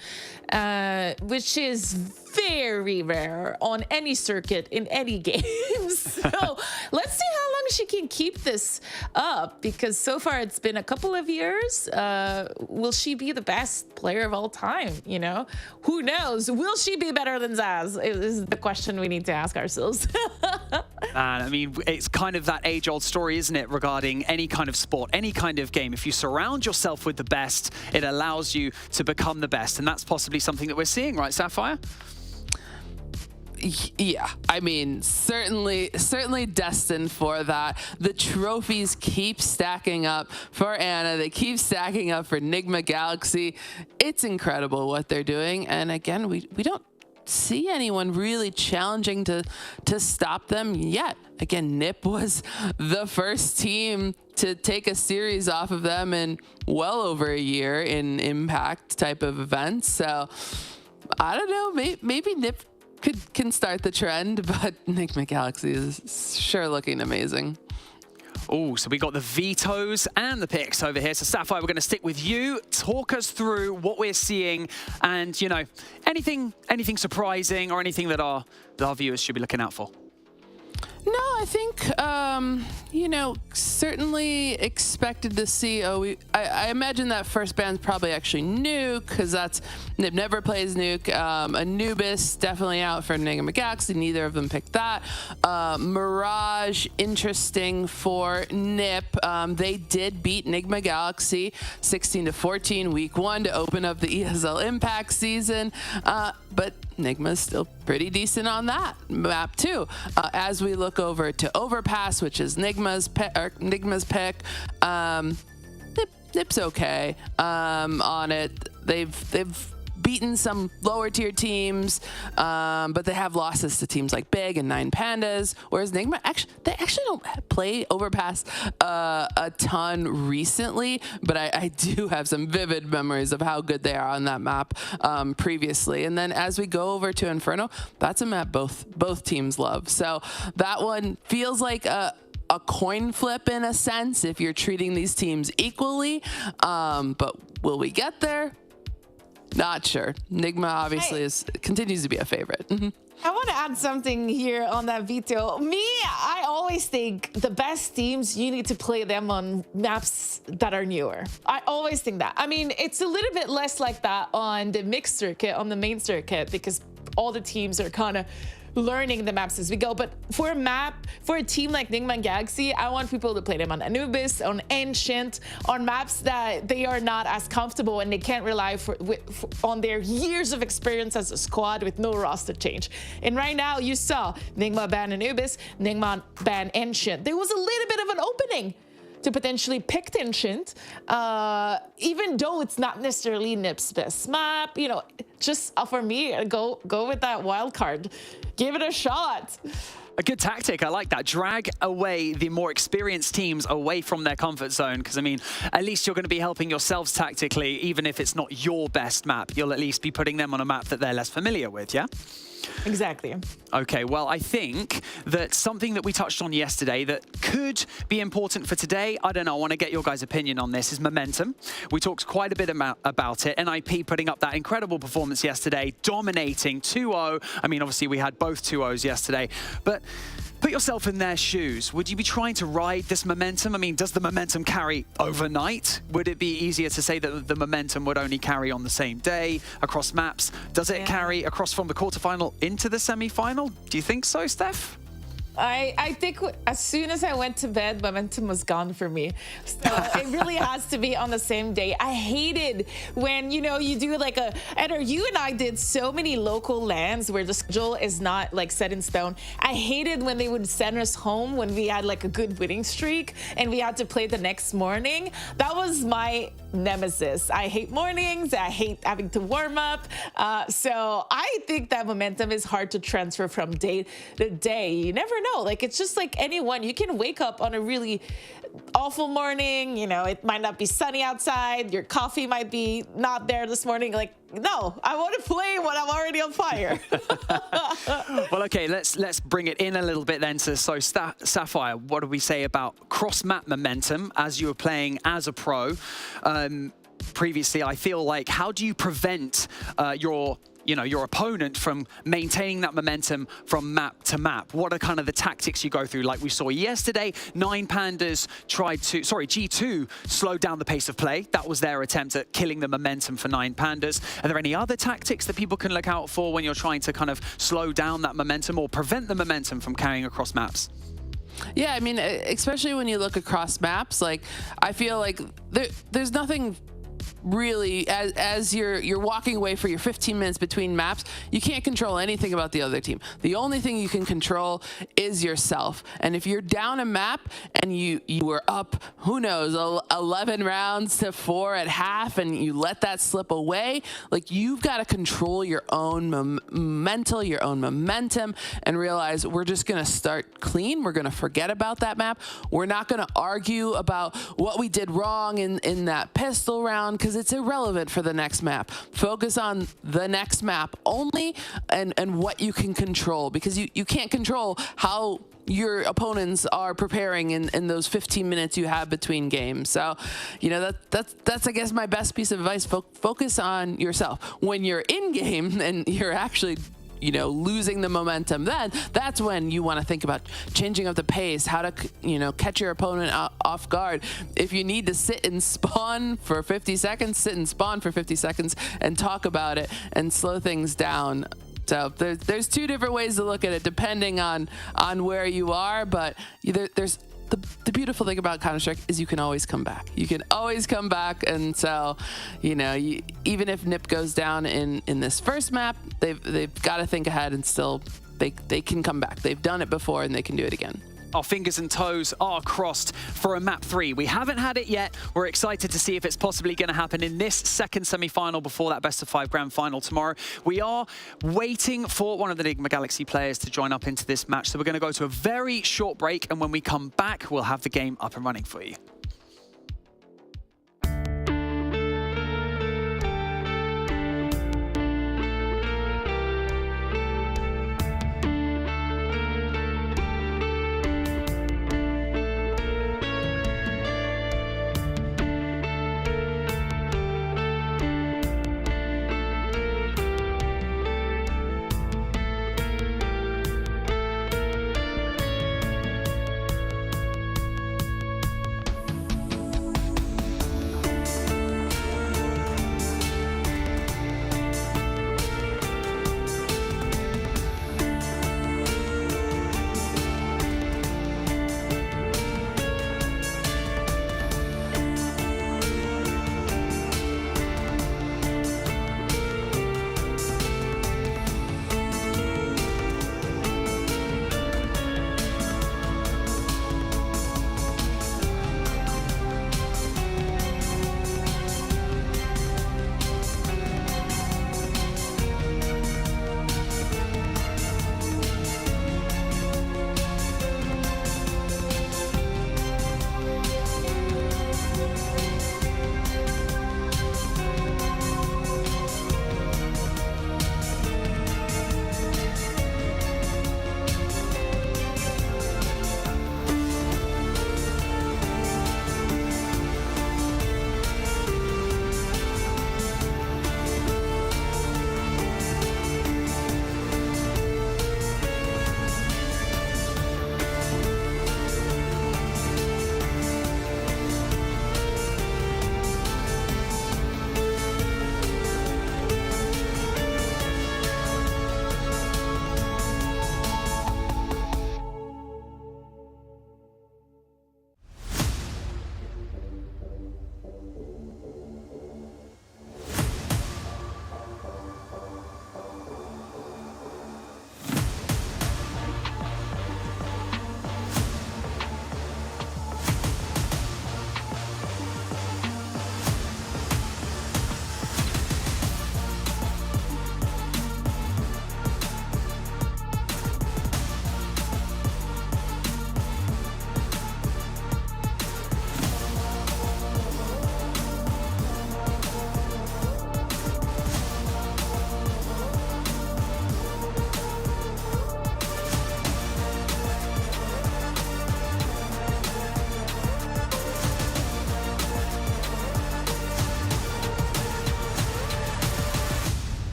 J: which is very rare on any circuit in any game. So let's see how long she can keep this up, because so far it's been a couple of years. Will she be the best player of all time? You know, who knows? Will she be better than Zaz? Is the question we need to ask ourselves.
H: And I mean, it's kind of that age-old story, isn't it, regarding any kind of sport, any kind of game. If you surround yourself with the best, it allows you to become the best. And that's possibly something that we're seeing, right, Sapphire?
I: Yeah, I mean, certainly destined for that. The trophies keep stacking up for Anna. They keep stacking up for Nigma Galaxy. It's incredible what they're doing. And again, we don't see anyone really challenging to stop them yet. Again, NIP was the first team to take a series off of them in well over a year in Impact type of events. So I don't know, maybe NIP can start the trend, but Nigma Galaxy is sure looking amazing.
H: Oh, so we got the vetoes and the picks over here. So Sapphire, we're going to stick with you. Talk us through what we're seeing, and you know, anything surprising or anything that our viewers should be looking out for.
I: No, I think, you know, certainly expected to see, I imagine that first band's probably actually Nuke, because Nip never plays Nuke. Anubis, definitely out for Nigma Galaxy. Neither of them picked that. Mirage, interesting for Nip. They did beat Nigma Galaxy 16-14 week 1 to open up the ESL Impact season. But Nigma's still pretty decent on that map too. As we look over to Overpass, which is Nigma's pick, Nip's okay on it. They've beaten some lower tier teams, but they have losses to teams like Big and 9 Pandas, whereas Nigma they actually don't play Overpass a ton recently, but I do have some vivid memories of how good they are on that map previously. And then as we go over to Inferno, that's a map both teams love. So that one feels like a coin flip in a sense if you're treating these teams equally, but will we get there? Not sure. Nigma obviously continues to be a favorite.
J: I want to add something here on that veto. I always think the best teams, you need to play them on maps that are newer. I always think that. I mean, it's a little bit less like that on the mixed circuit, on the main circuit, because all the teams are kind of learning the maps as we go. But for a team like Nigma Galaxy, I want people to play them on Anubis, on Ancient, on maps that they are not as comfortable and they can't rely on their years of experience as a squad with no roster change. And right now you saw Nigma ban Anubis, Nigma ban Ancient. There was a little bit of an opening to potentially pick Ancient, even though it's not necessarily NIP's best map. You know, just for me, go with that wild card. Give it a shot.
H: A good tactic, I like that. Drag away the more experienced teams away from their comfort zone, because I mean, at least you're going to be helping yourselves tactically, even if it's not your best map. You'll at least be putting them on a map that they're less familiar with, yeah?
J: Exactly.
H: Okay, well, I think that something that we touched on yesterday that could be important for today, I don't know, I want to get your guys' opinion on this, is momentum. We talked quite a bit about it. NIP putting up that incredible performance yesterday, dominating 2-0. I mean, obviously, we had both 2-0s yesterday, but put yourself in their shoes. Would you be trying to ride this momentum? I mean, does the momentum carry overnight? Would it be easier to say that the momentum would only carry on the same day across maps? Does it carry across from the quarterfinal into the semi-final? Do you think so, Steph?
J: I think as soon as I went to bed, momentum was gone for me. So it really has to be on the same day. I hated when, you know, you do like you and I did so many local lands where the schedule is not like set in stone. I hated when they would send us home when we had like a good winning streak and we had to play the next morning. That was my nemesis. I hate mornings. I hate having to warm up. So I think that momentum is hard to transfer from day to day. You never know. Like, it's just like anyone. You can wake up on a really awful morning. You know, it might not be sunny outside. Your coffee might be not there this morning. Like, no, I want to play when I'm already on fire.
H: Well, okay, let's bring it in a little bit then. So Sapphire, what do we say about cross-map momentum as you were playing as a pro? Previously, I feel like, how do you prevent your opponent from maintaining that momentum from map to map? What are kind of the tactics you go through? Like we saw yesterday, G2 slowed down the pace of play. That was their attempt at killing the momentum for 9 Pandas. Are there any other tactics that people can look out for when you're trying to kind of slow down that momentum or prevent the momentum from carrying across maps?
I: Yeah, I mean, especially when you look across maps, like, I feel like there's nothing really, as you're walking away for your 15 minutes between maps, you can't control anything about the other team. The only thing you can control is yourself. And if you're down a map and you were up, who knows, 11 rounds to 4 at half, and you let that slip away, like, you've got to control your own mental, your own momentum, and realize we're just going to start clean. We're going to forget about that map. We're not going to argue about what we did wrong in that pistol round, because it's irrelevant for the next map. Focus on the next map only, and what you can control, because you can't control how your opponents are preparing in those 15 minutes you have between games. So, you know, that's I guess my best piece of advice. Focus on yourself. When you're in game and you're actually, you know, losing the momentum, then that's when you want to think about changing up the pace, how to, you know, catch your opponent off guard. If you need to sit and spawn for 50 seconds, sit and spawn for 50 seconds and talk about it and slow things down. So there's 2 different ways to look at it depending on where you are, but there's the beautiful thing about Counter-Strike is you can always come back. You can always come back, and so, you know, even if NIP goes down in this first map, they've got to think ahead, and still they can come back. They've done it before, and they can do it again.
H: Our fingers and toes are crossed for a map 3. We haven't had it yet. We're excited to see if it's possibly going to happen in this second semi-final before that best-of-5 grand final tomorrow. We are waiting for one of the Nigma Galaxy players to join up into this match. So we're going to go to a very short break, and when we come back, we'll have the game up and running for you.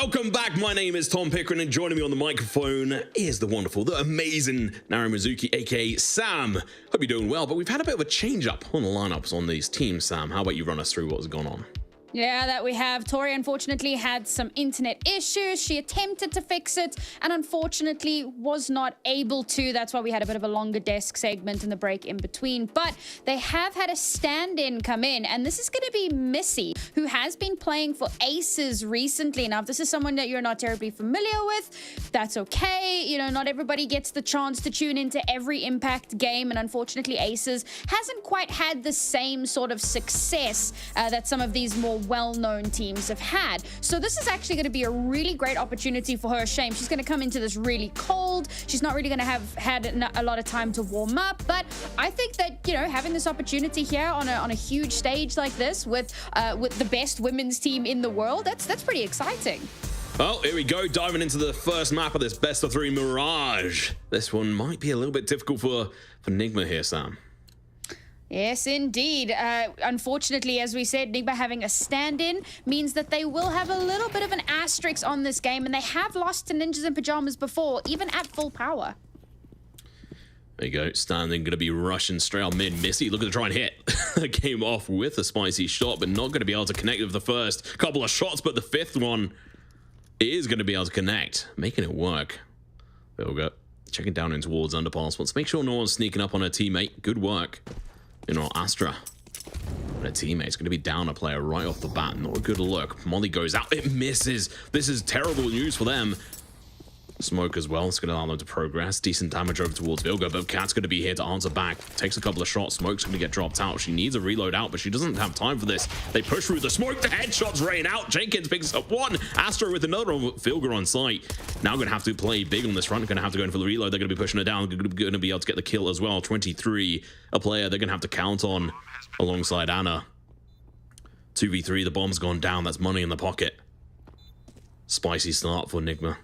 S: Welcome back. My name is Tom Pickering, and joining me on the microphone is the wonderful, the amazing Nara Mizuki, aka Sam. Hope you're doing well, but we've had a bit of a change up on the lineups on these teams. Sam, how about you run us through what's gone on?
T: Yeah, that we have. Tori unfortunately had some internet issues. She attempted to fix it and unfortunately was not able to. That's why we had a bit of a longer desk segment in the break in between. But they have had a stand-in come in, and this is going to be Missy, who has been playing for Aces recently. Now, if this is someone that you're not terribly familiar with, that's okay. You know, not everybody gets the chance to tune into every Impact game, and unfortunately Aces hasn't quite had the same sort of success that some of these more well-known teams have had. So this is actually going to be a really great opportunity for her. Shame she's going to come into this really cold. She's not really going to have had a lot of time to warm up, but I think that, you know, having this opportunity here on a huge stage like this with the best women's team in the world, that's pretty exciting.
S: Well, here we go, diving into the first map of this best of 3 Mirage. This one might be a little bit difficult for Nigma here, Sam.
T: Yes, indeed. Unfortunately, as we said, Nigma having a stand-in means that they will have a little bit of an asterisk on this game, and they have lost to Ninjas in Pajamas before, even at full power.
S: There you go, standing, going to be rushing straight on mid. Missy looking to try and hit. Came off with a spicy shot, but not going to be able to connect with the first couple of shots, but the fifth one is going to be able to connect, making it work. There we go. Checking down in towards underpass. Let's make sure no one's sneaking up on her teammate. Good work. You know, Astra and her teammate's going to be down a player right off the bat. Not a good look. Molly goes out. It misses. This is terrible news for them. Smoke as well. It's going to allow them to progress. Decent damage over towards Vilga, but Cat's going to be here to answer back. Takes a couple of shots. Smoke's going to get dropped out. She needs a reload out, but she doesn't have time for this. They push through the smoke. The headshots rain out. Jenkins picks up one. Astra with another. Vilga on site. Now going to have to play big on this front. Going to have to go in for the reload. They're going to be pushing her down. They're going to be able to get the kill as well. 23, a player they're going to have to count on alongside Anna. 2v3. The bomb's gone down. That's money in the pocket. Spicy start for Nigma.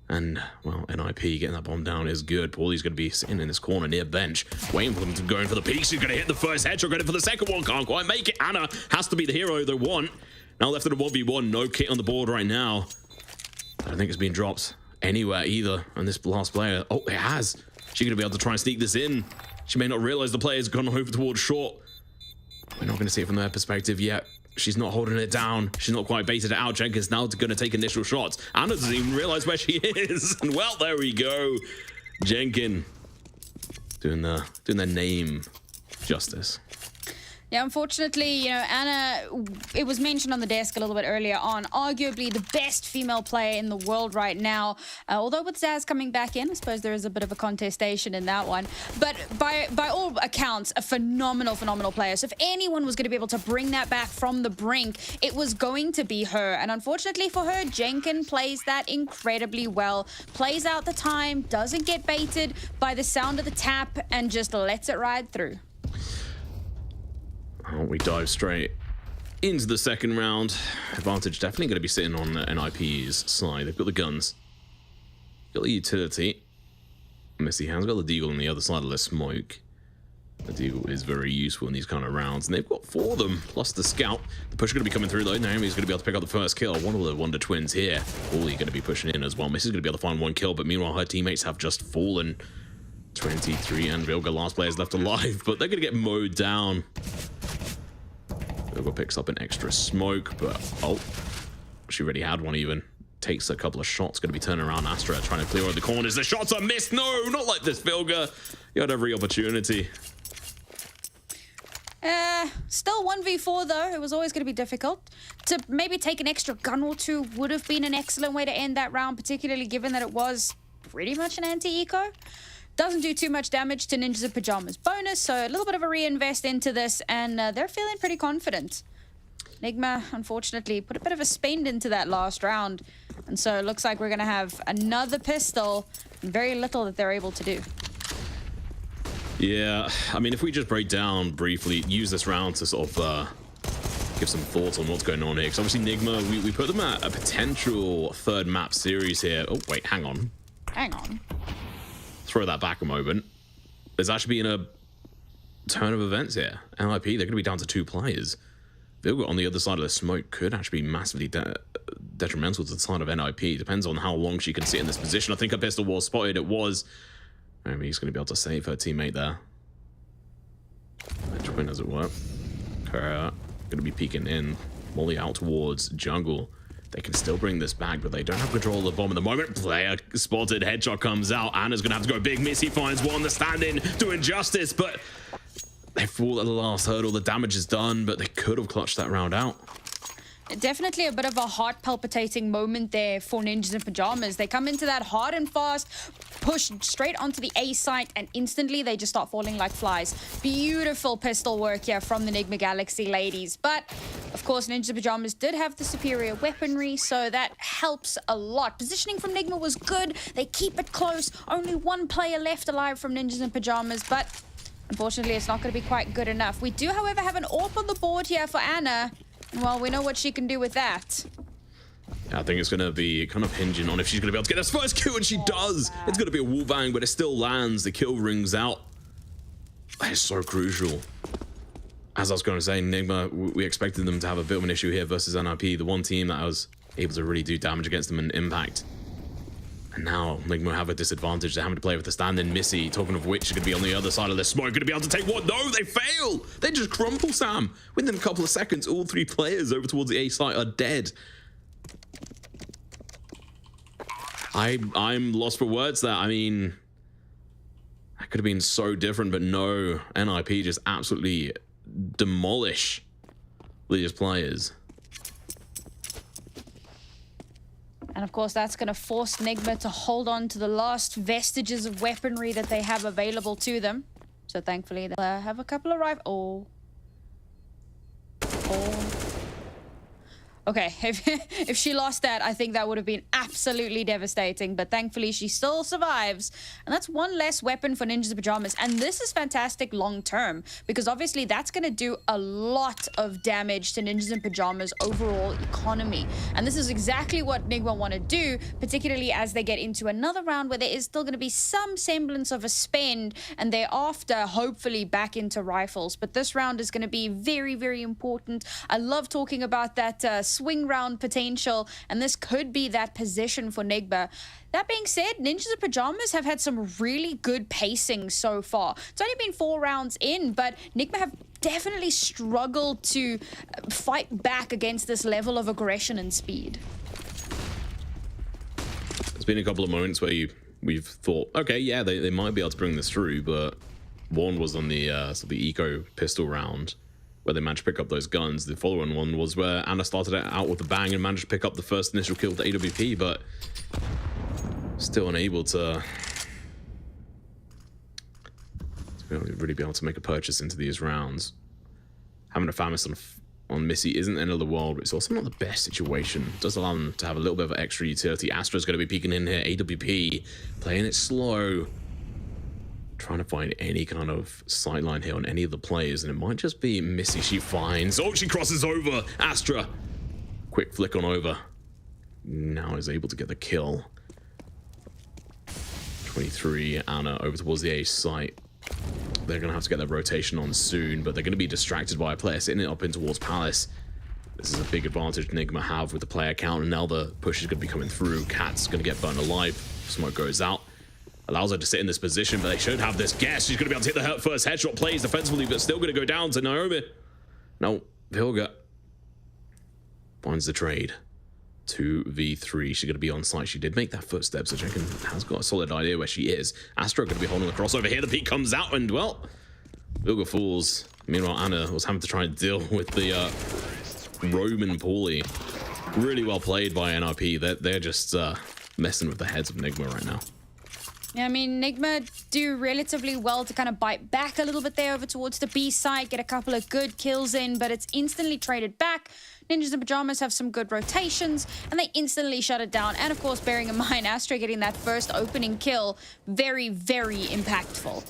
S: And, well, NIP getting that bomb down is good. Paulie's going to be sitting in this corner near bench, waiting for them to go in for the peak. She's going to hit the first headshot, going in for the second one. Can't quite make it. Anna has to be the hero they want. Now left in a 1v1. No kit on the board right now. I don't think it's being dropped anywhere either. And this last player, oh, it has. She's going to be able to try and sneak this in. She may not realize the player's gone over towards short. We're not going to see it from their perspective yet. She's not holding it down. She's not quite baited it out. Jenkins now going to take initial shots. Anna doesn't even realize where she is. And well, there we go. Jenkins doing their name justice.
T: Yeah, unfortunately, you know, Anna, it was mentioned on the desk a little bit earlier on, arguably the best female player in the world right now. Although with Zaz coming back in, I suppose there is a bit of a contestation in that one. But by all accounts, a phenomenal player. So if anyone was going to be able to bring that back from the brink, it was going to be her. And unfortunately for her, Jenkins plays that incredibly well. Plays out the time, doesn't get baited by the sound of the tap, and just lets it ride through.
S: Oh, we dive straight into the second round. Advantage definitely going to be sitting on NIP's side. They've got the guns. Got the utility. Missy has got the deagle on the other side of the smoke. The deagle is very useful in these kind of rounds. And they've got 4 of them, plus the scout. The push is going to be coming through though. Naomi's going to be able to pick up the first kill. One of the Wonder Twins here. Paulie going to be pushing in as well. Missy's going to be able to find 1 kill, but meanwhile her teammates have just fallen. 23 and Vilga, last players left alive, but they're going to get mowed down. Vilga picks up an extra smoke, but oh, she already had one even. Takes a couple of shots, going to be turning around. Astra trying to clear all the corners. The shots are missed. No, not like this, Vilga. You had every opportunity.
T: Still 1v4 though. It was always going to be difficult. To maybe take an extra gun or 2 would have been an excellent way to end that round, particularly given that it was pretty much an anti-eco. Doesn't do too much damage to Ninjas in Pajamas bonus, so a little bit of a reinvest into this, and they're feeling pretty confident. Nigma, unfortunately, put a bit of a spend into that last round, and so it looks like we're going to have another pistol, and very little that they're able to do.
S: Yeah, I mean, if we just break down briefly, use this round to sort of give some thoughts on what's going on here, because obviously Nigma, we put them at a potential 3rd map series here. Oh, wait, hang on.
T: Hang on.
S: Throw that back a moment. There's actually been a turn of events here. NIP, they're going to be down to 2 players. Vilga on the other side of the smoke could actually be massively detrimental to the side of NIP. Depends on how long she can sit in this position. I think her pistol was spotted. It was. Maybe he's going to be able to save her teammate there. Match win, as it were. Her going to be peeking in. Molly out towards jungle. They can still bring this back, but they don't have control of the bomb at the moment. Player spotted. Headshot comes out. Anna's going to have to go big. Missy finds one. The stand-in doing justice, but they fall at the last hurdle. The damage is done, but they could have clutched that round out.
T: Definitely a bit of a heart palpitating moment there for Ninjas in Pajamas. They come into that hard and fast, push straight onto the A site, and instantly they just start falling like flies. Beautiful pistol work here from the Nigma Galaxy ladies. But of course, Ninjas in Pajamas did have the superior weaponry, so that helps a lot. Positioning from Nigma was good. They keep it close. Only one player left alive from Ninjas in Pajamas, but unfortunately, it's not going to be quite good enough. We do, however, have an AWP on the board here for Anna. Well, we know what she can do with that.
S: Yeah, I think it's going to be kind of hinging on if she's going to be able to get her first kill, and she does. It's going to be a wall bang, but it still lands. The kill rings out. That is so crucial. As I was going to say, Nigma, we expected them to have a bit of an issue here versus NIP, the one team that was able to really do damage against them and impact. And now Nigma have a disadvantage. They're having to play with the stand-in. Missy, talking of which, is going to be on the other side of the smoke. Going to be able to take one. No, they fail. They just crumple, Sam. Within a couple of seconds, all three players over towards the A site are dead. I'm lost for words there. I mean, that could have been so different, but no. NIP just absolutely demolish these players.
T: And of course, that's going to force Nigma to hold on to the last vestiges of weaponry that they have available to them. So thankfully, they have a couple of rifles. Okay, if she lost that, I think that would have been absolutely devastating. But thankfully, she still survives. And that's one less weapon for Ninjas in Pajamas. And this is fantastic long term, because obviously that's going to do a lot of damage to Ninjas in Pajamas' overall economy. And this is exactly what Nigma want to do, particularly as they get into another round where there is still going to be some semblance of a spend, and thereafter, hopefully, back into rifles. But this round is going to be very, very important. I love talking about that swing round potential, and this could be that position for Nigma. That being said, Ninjas in Pajamas have had some really good pacing so far. It's only been 4 rounds in, but Nigma have definitely struggled to fight back against this level of aggression and speed.
S: There's been a couple of moments where we've thought, okay, yeah, they might be able to bring this through, but one was on the eco pistol round, where they managed to pick up those guns. The following one was where Anna started out with a bang and managed to pick up the first initial kill with the AWP, but still unable to really be able to make a purchase into these rounds. Having a Famis on Missy isn't the end of the world, but it's also not the best situation. It does allow them to have a little bit of extra utility. Astra's going to be peeking in here. AWP playing it slow, trying to find any kind of sightline here on any of the players, and it might just be Missy. She finds, oh, she crosses over. Astra, quick flick on over, now is able to get the kill. 23, Anna over towards the A site. They're gonna have to get their rotation on soon, but they're gonna be distracted by a player sitting up in towards Palace. This is a big advantage Nigma have with the player count, and now the push is gonna be coming through. Cat's gonna get burnt alive. Smoke goes out. Allows her to sit in this position, but they should have this guess. She's going to be able to hit the first headshot, plays defensively, but still going to go down to Naomi. No, Vilga finds the trade. 2v3. She's going to be on site. She did make that footstep, so Jenkins has got a solid idea where she is. Astra going to be holding the crossover here. The peak comes out, and, well, Vilga falls. Meanwhile, Anna was having to try and deal with the Roman poorly. Really well played by NIP. They're just messing with the heads of Nigma right now.
T: Yeah, I mean, Nigma do relatively well to kind of bite back a little bit there over towards the B side, get a couple of good kills in, but it's instantly traded back. Ninjas in Pajamas have some good rotations, and they instantly shut it down. And of course, bearing in mind, Astra getting that first opening kill, very, very impactful.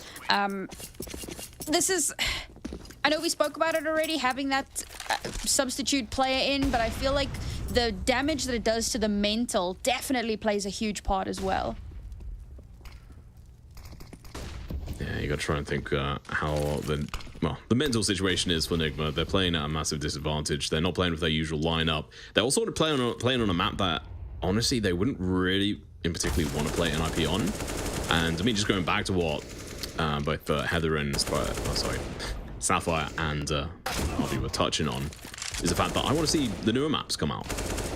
T: This is... I know we spoke about it already, having that substitute player in, but I feel like the damage that it does to the mental definitely plays a huge part as well.
S: Yeah, you gotta try and think how the well, the mental situation is for Nigma. They're playing at a massive disadvantage. They're not playing with their usual lineup. They're also playing on a map that, honestly, they wouldn't really, in particularly, want to play NIP on. And I mean, just going back to what both Heather and Sapphire and Harvey were touching on, is the fact that I want to see the newer maps come out.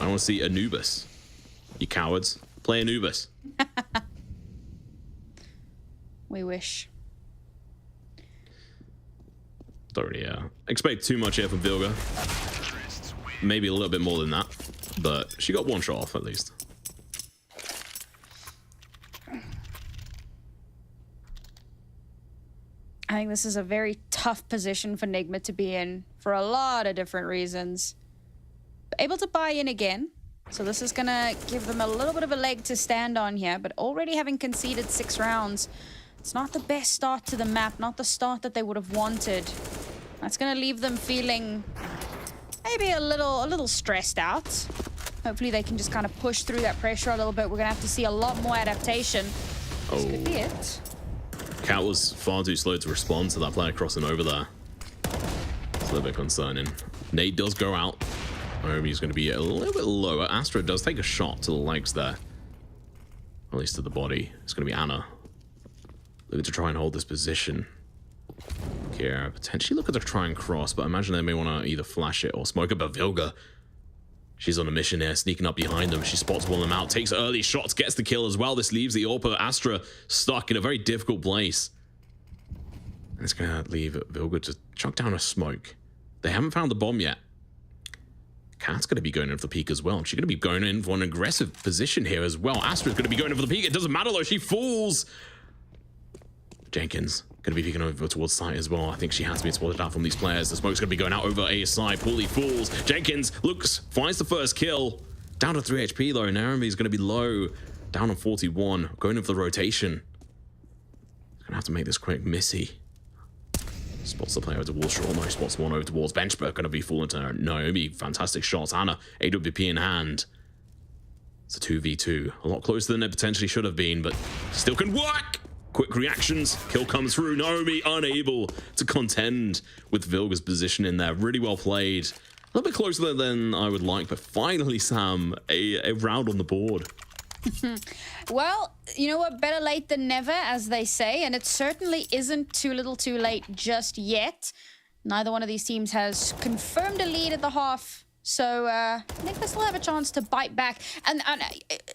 S: I want to see Anubis. You cowards, play Anubis.
T: We wish.
S: Don't really expect too much here from Vilga. Maybe a little bit more than that, but she got one shot off at least.
T: I think this is a very tough position for Nigma to be in for a lot of different reasons. Able to buy in again, so this is gonna give them a little bit of a leg to stand on here, but already having conceded 6 rounds, it's not the best start to the map, not the start that they would have wanted. That's gonna leave them feeling maybe a little stressed out. Hopefully they can just kind of push through that pressure a little bit. We're gonna have to see a lot more adaptation. This could be it.
S: Cat was far too slow to respond to that player crossing over there. It's a little bit concerning. Nade does go out. Naomi's going to be a little bit lower. Astra does take a shot to the legs there. At least to the body. It's going to be Anna looking to try and hold this position. Kira potentially looking to try and cross, but I imagine they may want to either flash it or smoke it. But Vilga, she's on a mission here, sneaking up behind them. She spots one of them out, takes early shots, gets the kill as well. This leaves the AWP Astra stuck in a very difficult place. And it's going to leave Vilga to chuck down a smoke. They haven't found the bomb yet. Cat's going to be going in for the peak as well. She's going to be going in for an aggressive position here as well. Astra's going to be going in for the peak. It doesn't matter though. She falls. Jenkins going to be peeking over towards site as well. I think she has been spotted out from these players. The smoke's going to be going out over A side. Poorly falls. Jenkins looks, finds the first kill. Down to 3 HP though. Narambi is going to be low. Down on 41. Going in for the rotation. Going to have to make this quick. Missy spots the player over towards Shaw. No, spots one over towards Benchberg. Going to be falling to Naomi. Fantastic shots. Anna, AWP in hand. It's a 2v2. A lot closer than it potentially should have been, but still can work. Quick reactions. Kill comes through. Naomi unable to contend with Vilga's position in there. Really well played. A little bit closer than I would like, but finally, Sam, a round on the board.
T: Well, you know what? Better late than never, as they say, and it certainly isn't too little too late just yet. Neither one of these teams has confirmed a lead at the half, so I think they still have a chance to bite back. And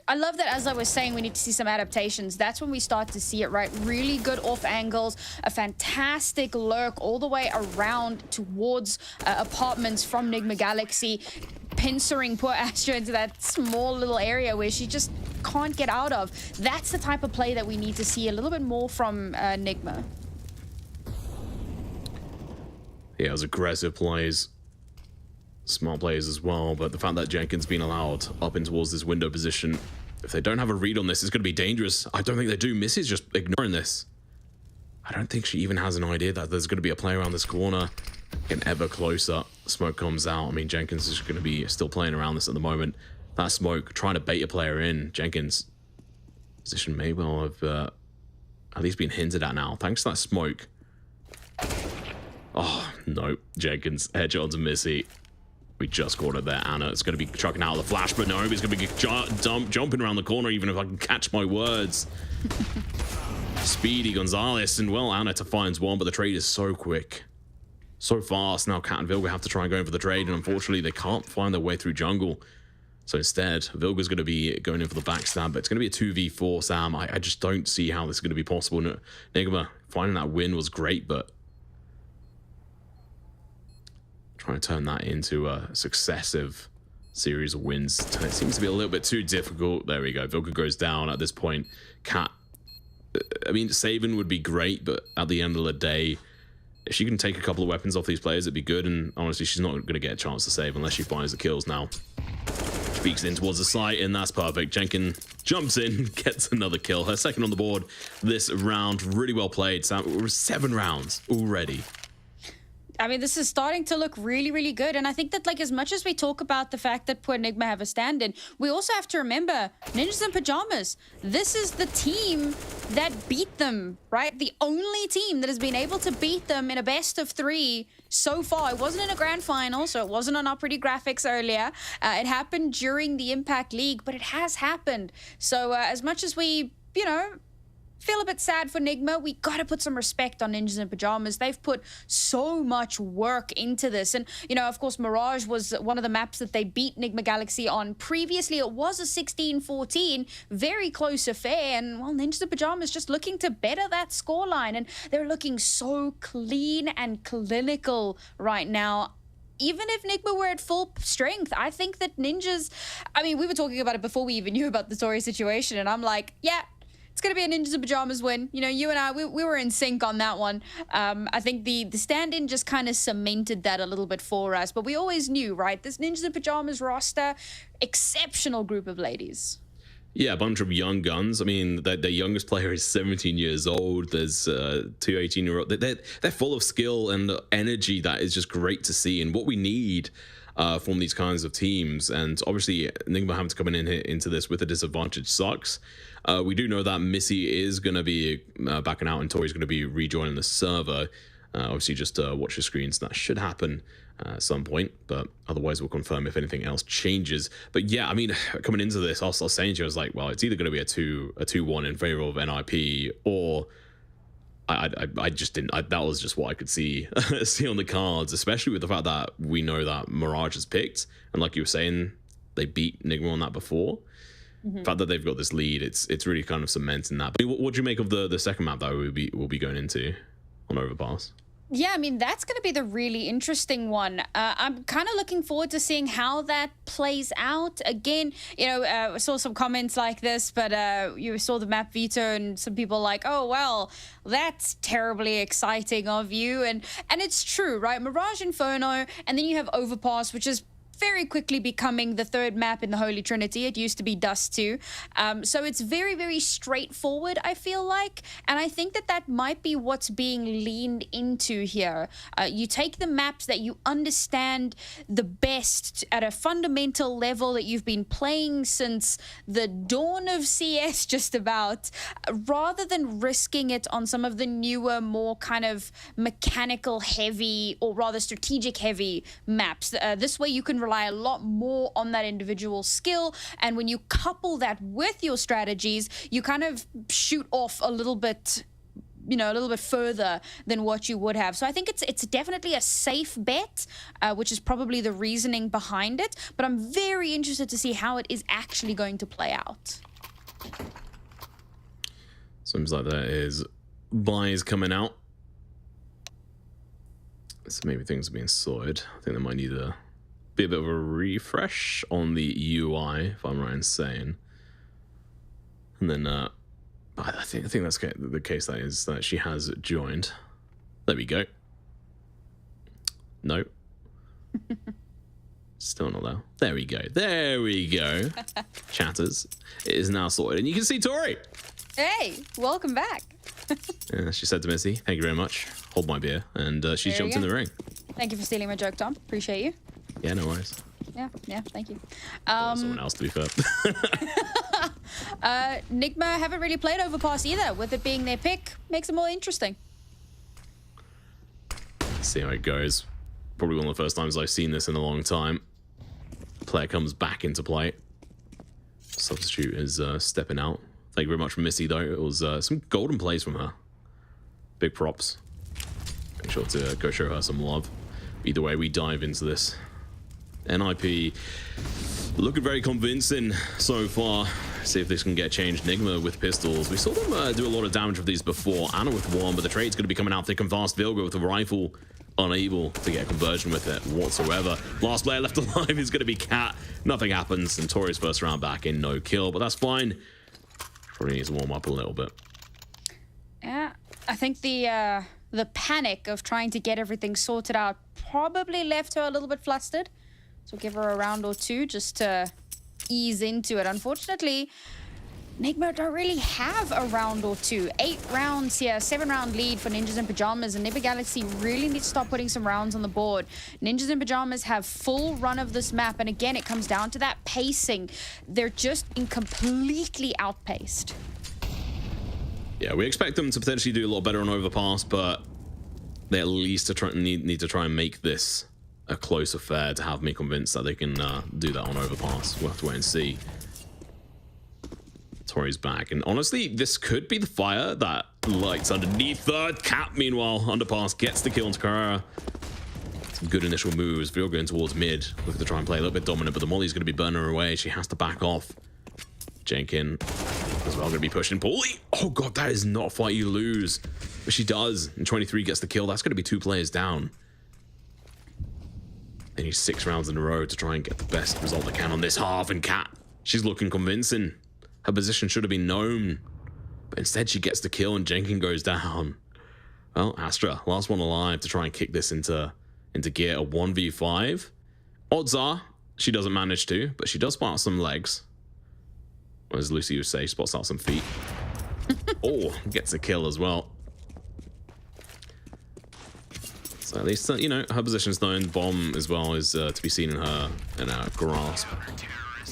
T: I love that, as I was saying, we need to see some adaptations. That's when we start to see it, right? Really good off angles, a fantastic lurk all the way around towards apartments from Nigma Galaxy, pincering poor Astra into that small little area where she just can't get out of. That's the type of play that we need to see a little bit more from Nigma.
S: Yeah, it was aggressive plays. Smart plays as well, but the fact that Jenkins been allowed up in towards this window position, if they don't have a read on this, it's going to be dangerous. I don't think they do. Missy's just ignoring this. I don't think she even has an idea that there's going to be a play around this corner. Getting ever closer. Smoke comes out. I mean, Jenkins is going to be still playing around this at the moment. That smoke, trying to bait a player in. Jenkins' position may well have at least been hinted at now. Thanks to that smoke. Oh, no. Jenkins, headshot onto Missy. We just caught it there. Anna is going to be trucking out of the flash, but Naomi's going to be jumping around the corner, even if I can catch my words. Speedy Gonzalez, and well, Anna finds one, but the trade is so quick. So fast. Now Cat and Vilga have to try and go in for the trade, and unfortunately they can't find their way through jungle. So instead, Vilga's going to be going in for the backstab, but it's going to be a 2v4, Sam. I just don't see how this is going to be possible. Nigma finding that win was great, but trying to turn that into a successive series of wins, it seems to be a little bit too difficult. There we go. Vilga goes down at this point. Cat, I mean, saving would be great, but at the end of the day, if she can take a couple of weapons off these players, it'd be good. And honestly, she's not going to get a chance to save unless she finds the kills now. She peeks in towards the site, and that's perfect. Jenkins jumps in, gets another kill. Her second on the board this round. Really well played, Sam. It was 7 rounds already.
T: I mean, this is starting to look really, really good. And I think that, like, as much as we talk about the fact that poor Nigma have a stand-in, we also have to remember Ninjas in Pajamas. This is the team that beat them, right? The only team that has been able to beat them in a best of 3 so far. It wasn't in a grand final, so it wasn't on our pretty graphics earlier. It happened during the Impact League, but it has happened. So as much as we, you know, feel a bit sad for Nigma, we gotta put some respect on Ninjas in Pajamas. They've put so much work into this. And, you know, of course, Mirage was one of the maps that they beat Nigma Galaxy on. Previously, it was a 16-14, very close affair. And, well, Ninjas in Pajamas just looking to better that scoreline. And they're looking so clean and clinical right now. Even if Nigma were at full strength, I think that Ninjas... I mean, we were talking about it before we even knew about the Tori situation, and I'm like, yeah, it's going to be a Ninjas in Pajamas win. You know, you and I, we were in sync on that one. I think the stand-in just kind of cemented that a little bit for us. But we always knew, right? This Ninjas in Pajamas roster, exceptional group of ladies.
S: Yeah, a bunch of young guns. I mean, the youngest player is 17 years old. There's 2 18-year-olds. They're full of skill and energy that is just great to see. And what we need from these kinds of teams. And obviously, Nigma having to come into this with a disadvantage sucks. We do know that Missy is going to be backing out and Tori's going to be rejoining the server. Obviously, just watch your screens. That should happen at some point, but otherwise we'll confirm if anything else changes. But yeah, I mean, coming into this, I was saying to you, I was like, well, it's either going to be a 2-1 in favor of NIP, or I just didn't. That was just what I could see on the cards, especially with the fact that we know that Mirage is picked, and like you were saying, they beat Nigma on that before. The fact that they've got this lead, it's really kind of cementing that. But what do you make of the second map that we'll be going into on Overpass?
T: Yeah, I mean, that's going to be the really interesting one. I'm kind of looking forward to seeing how that plays out. Again, you know, I saw some comments like this, but you saw the map veto and some people like, oh, well, that's terribly exciting of you. And it's true, right? Mirage Inferno, and then you have Overpass, which is very quickly becoming the third map in the Holy Trinity. It used to be Dust 2. So it's very, very straightforward, I feel like. And I think that might be what's being leaned into here. You take the maps that you understand the best at a fundamental level that you've been playing since the dawn of CS just about, rather than risking it on some of the newer, more kind of mechanical heavy, or rather strategic heavy maps. This way you can rely a lot more on that individual skill, and when you couple that with your strategies, you kind of shoot off a little bit, you know, a little bit further than what you would have. So I think it's definitely a safe bet, which is probably the reasoning behind it, but I'm very interested to see how it is actually going to play out.
S: Seems like there is buys coming out, so maybe things are being sorted. I think they might need a bit of a refresh on the UI, if I'm right in saying. And then I think that's the case. That is that she has joined. There we go. No. Still not there. There we go. There we go. Chatters. It is now sorted. And you can see Tori.
T: Hey, welcome back.
S: Yeah, she said to Missy, thank you very much. Hold my beer. And she jumped in the ring.
T: Thank you for stealing my joke, Tom. Appreciate you.
S: Yeah, no worries.
T: Yeah, thank you.
S: Someone else, to be fair.
T: Nigma haven't really played Overpass either. With it being their pick, makes it more interesting.
S: See how it goes. Probably one of the first times I've seen this in a long time. Player comes back into play. Substitute is stepping out. Thank you very much for Missy, though. It was some golden plays from her. Big props. Make sure to go show her some love. Either way, we dive into this. NIP looking very convincing so far. See if this can get changed. Nigma with pistols. We saw them do a lot of damage with these before. Anna with one, but the trade's going to be coming out thick and fast. Vilga with a rifle, unable to get a conversion with it whatsoever. Last player left alive is going to be Cat. Nothing happens, and Tori's first round back in, no kill, but that's fine. Probably needs to warm up a little bit.
T: Yeah, I think the panic of trying to get everything sorted out probably left her a little bit flustered. So give her a round or two just to ease into it. Unfortunately, Nigma don't really have a round or two. 8 rounds here, 7-round lead for Ninjas in Pajamas, and Nibba Galaxy really need to start putting some rounds on the board. Ninjas in Pajamas have full run of this map, and again, it comes down to that pacing. They're just completely outpaced.
S: Yeah, we expect them to potentially do a lot better on Overpass, but they at least need to try and make this a close affair to have me convinced that they can do that on Overpass. We'll have to wait and see. Tori's back, and honestly, this could be the fire that lights underneath the cap. Meanwhile, Underpass gets the kill on Carrera. Some good initial moves. Veal going towards mid, looking to try and play a little bit dominant, but the Molly's going to be burning her away. She has to back off. Jenkin as well going to be pushing Paulie. Oh god, that is not a fight you lose, but she does, and 23 gets the kill. That's going to be 2 players down. They need 6 rounds in a row to try and get the best result they can on this half, and Cat, she's looking convincing. Her position should have been known, but instead she gets the kill and Jenkin goes down. Well, Astra, last one alive to try and kick this into gear, a 1v5. Odds are she doesn't manage to, but she does spot out some legs. As Lucy would say, spots out some feet. Oh, gets a kill as well. So at least, you know, her position's known. Bomb as well is to be seen in her grasp.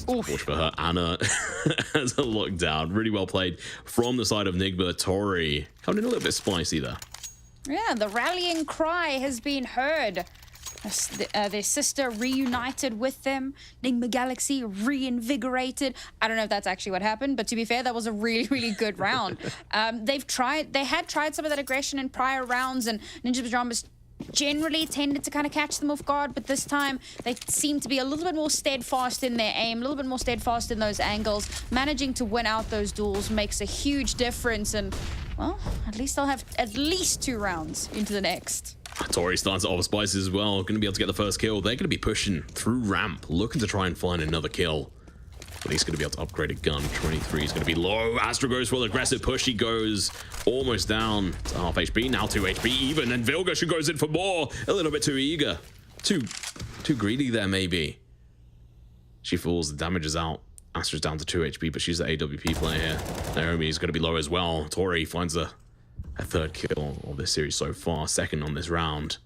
S: Watch for her. Anna has a lockdown. Really well played from the side of Nigma. Tori coming in a little bit spicy there.
T: Yeah, the rallying cry has been heard. Their sister reunited with them. Nigma Galaxy reinvigorated. I don't know if that's actually what happened, but to be fair, that was a really, really good round. They had tried some of that aggression in prior rounds, and Ninja Pajamas generally tended to kind of catch them off guard, but this time they seem to be a little bit more steadfast in their aim, a little bit more steadfast in those angles. Managing to win out those duels makes a huge difference, and well, at least they'll have at least 2 rounds into the next.
S: Tori starts off spices as well, going to be able to get the first kill. They're going to be pushing through ramp, looking to try and find another kill. But he's going to be able to upgrade a gun. 23 is going to be low. Astra goes for the aggressive push. He goes almost down to half HP. Now 2 HP even. And Vilgash goes in for more. A little bit too eager. Too greedy there, maybe. She falls. The damage is out. Astra's down to 2 HP, but she's the AWP player here. Naomi is going to be low as well. Tori finds a 3rd kill of this series so far. 2nd on this round.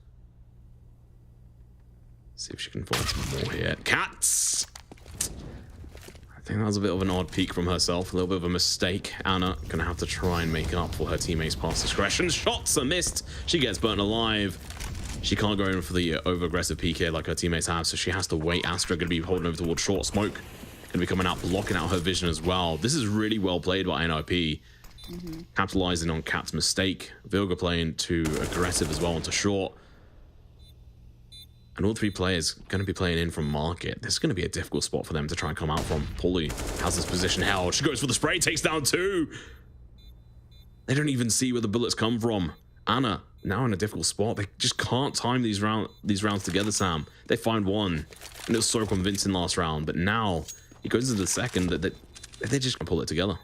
S: See if she can find some more here. Cats! I think that was a bit of an odd peek from herself, a little bit of a mistake. Anna gonna have to try and make up for her teammates' past discretion. Shots are missed. She gets burnt alive. She can't go in for the over-aggressive PK like her teammates have, so she has to wait. Astra gonna be holding over towards short smoke. Gonna be coming out, blocking out her vision as well. This is really well played by NIP. Capitalizing on Cat's mistake. Vilga playing too aggressive as well onto short. And all 3 players going to be playing in from market. This is going to be a difficult spot for them to try and come out from. Paulie has this position held. She goes for the spray, takes down 2. They don't even see where the bullets come from. Anna, now in a difficult spot. They just can't time these rounds together, Sam. They find one, and it was so convincing last round. But now, it goes into the second that they just can pull it together.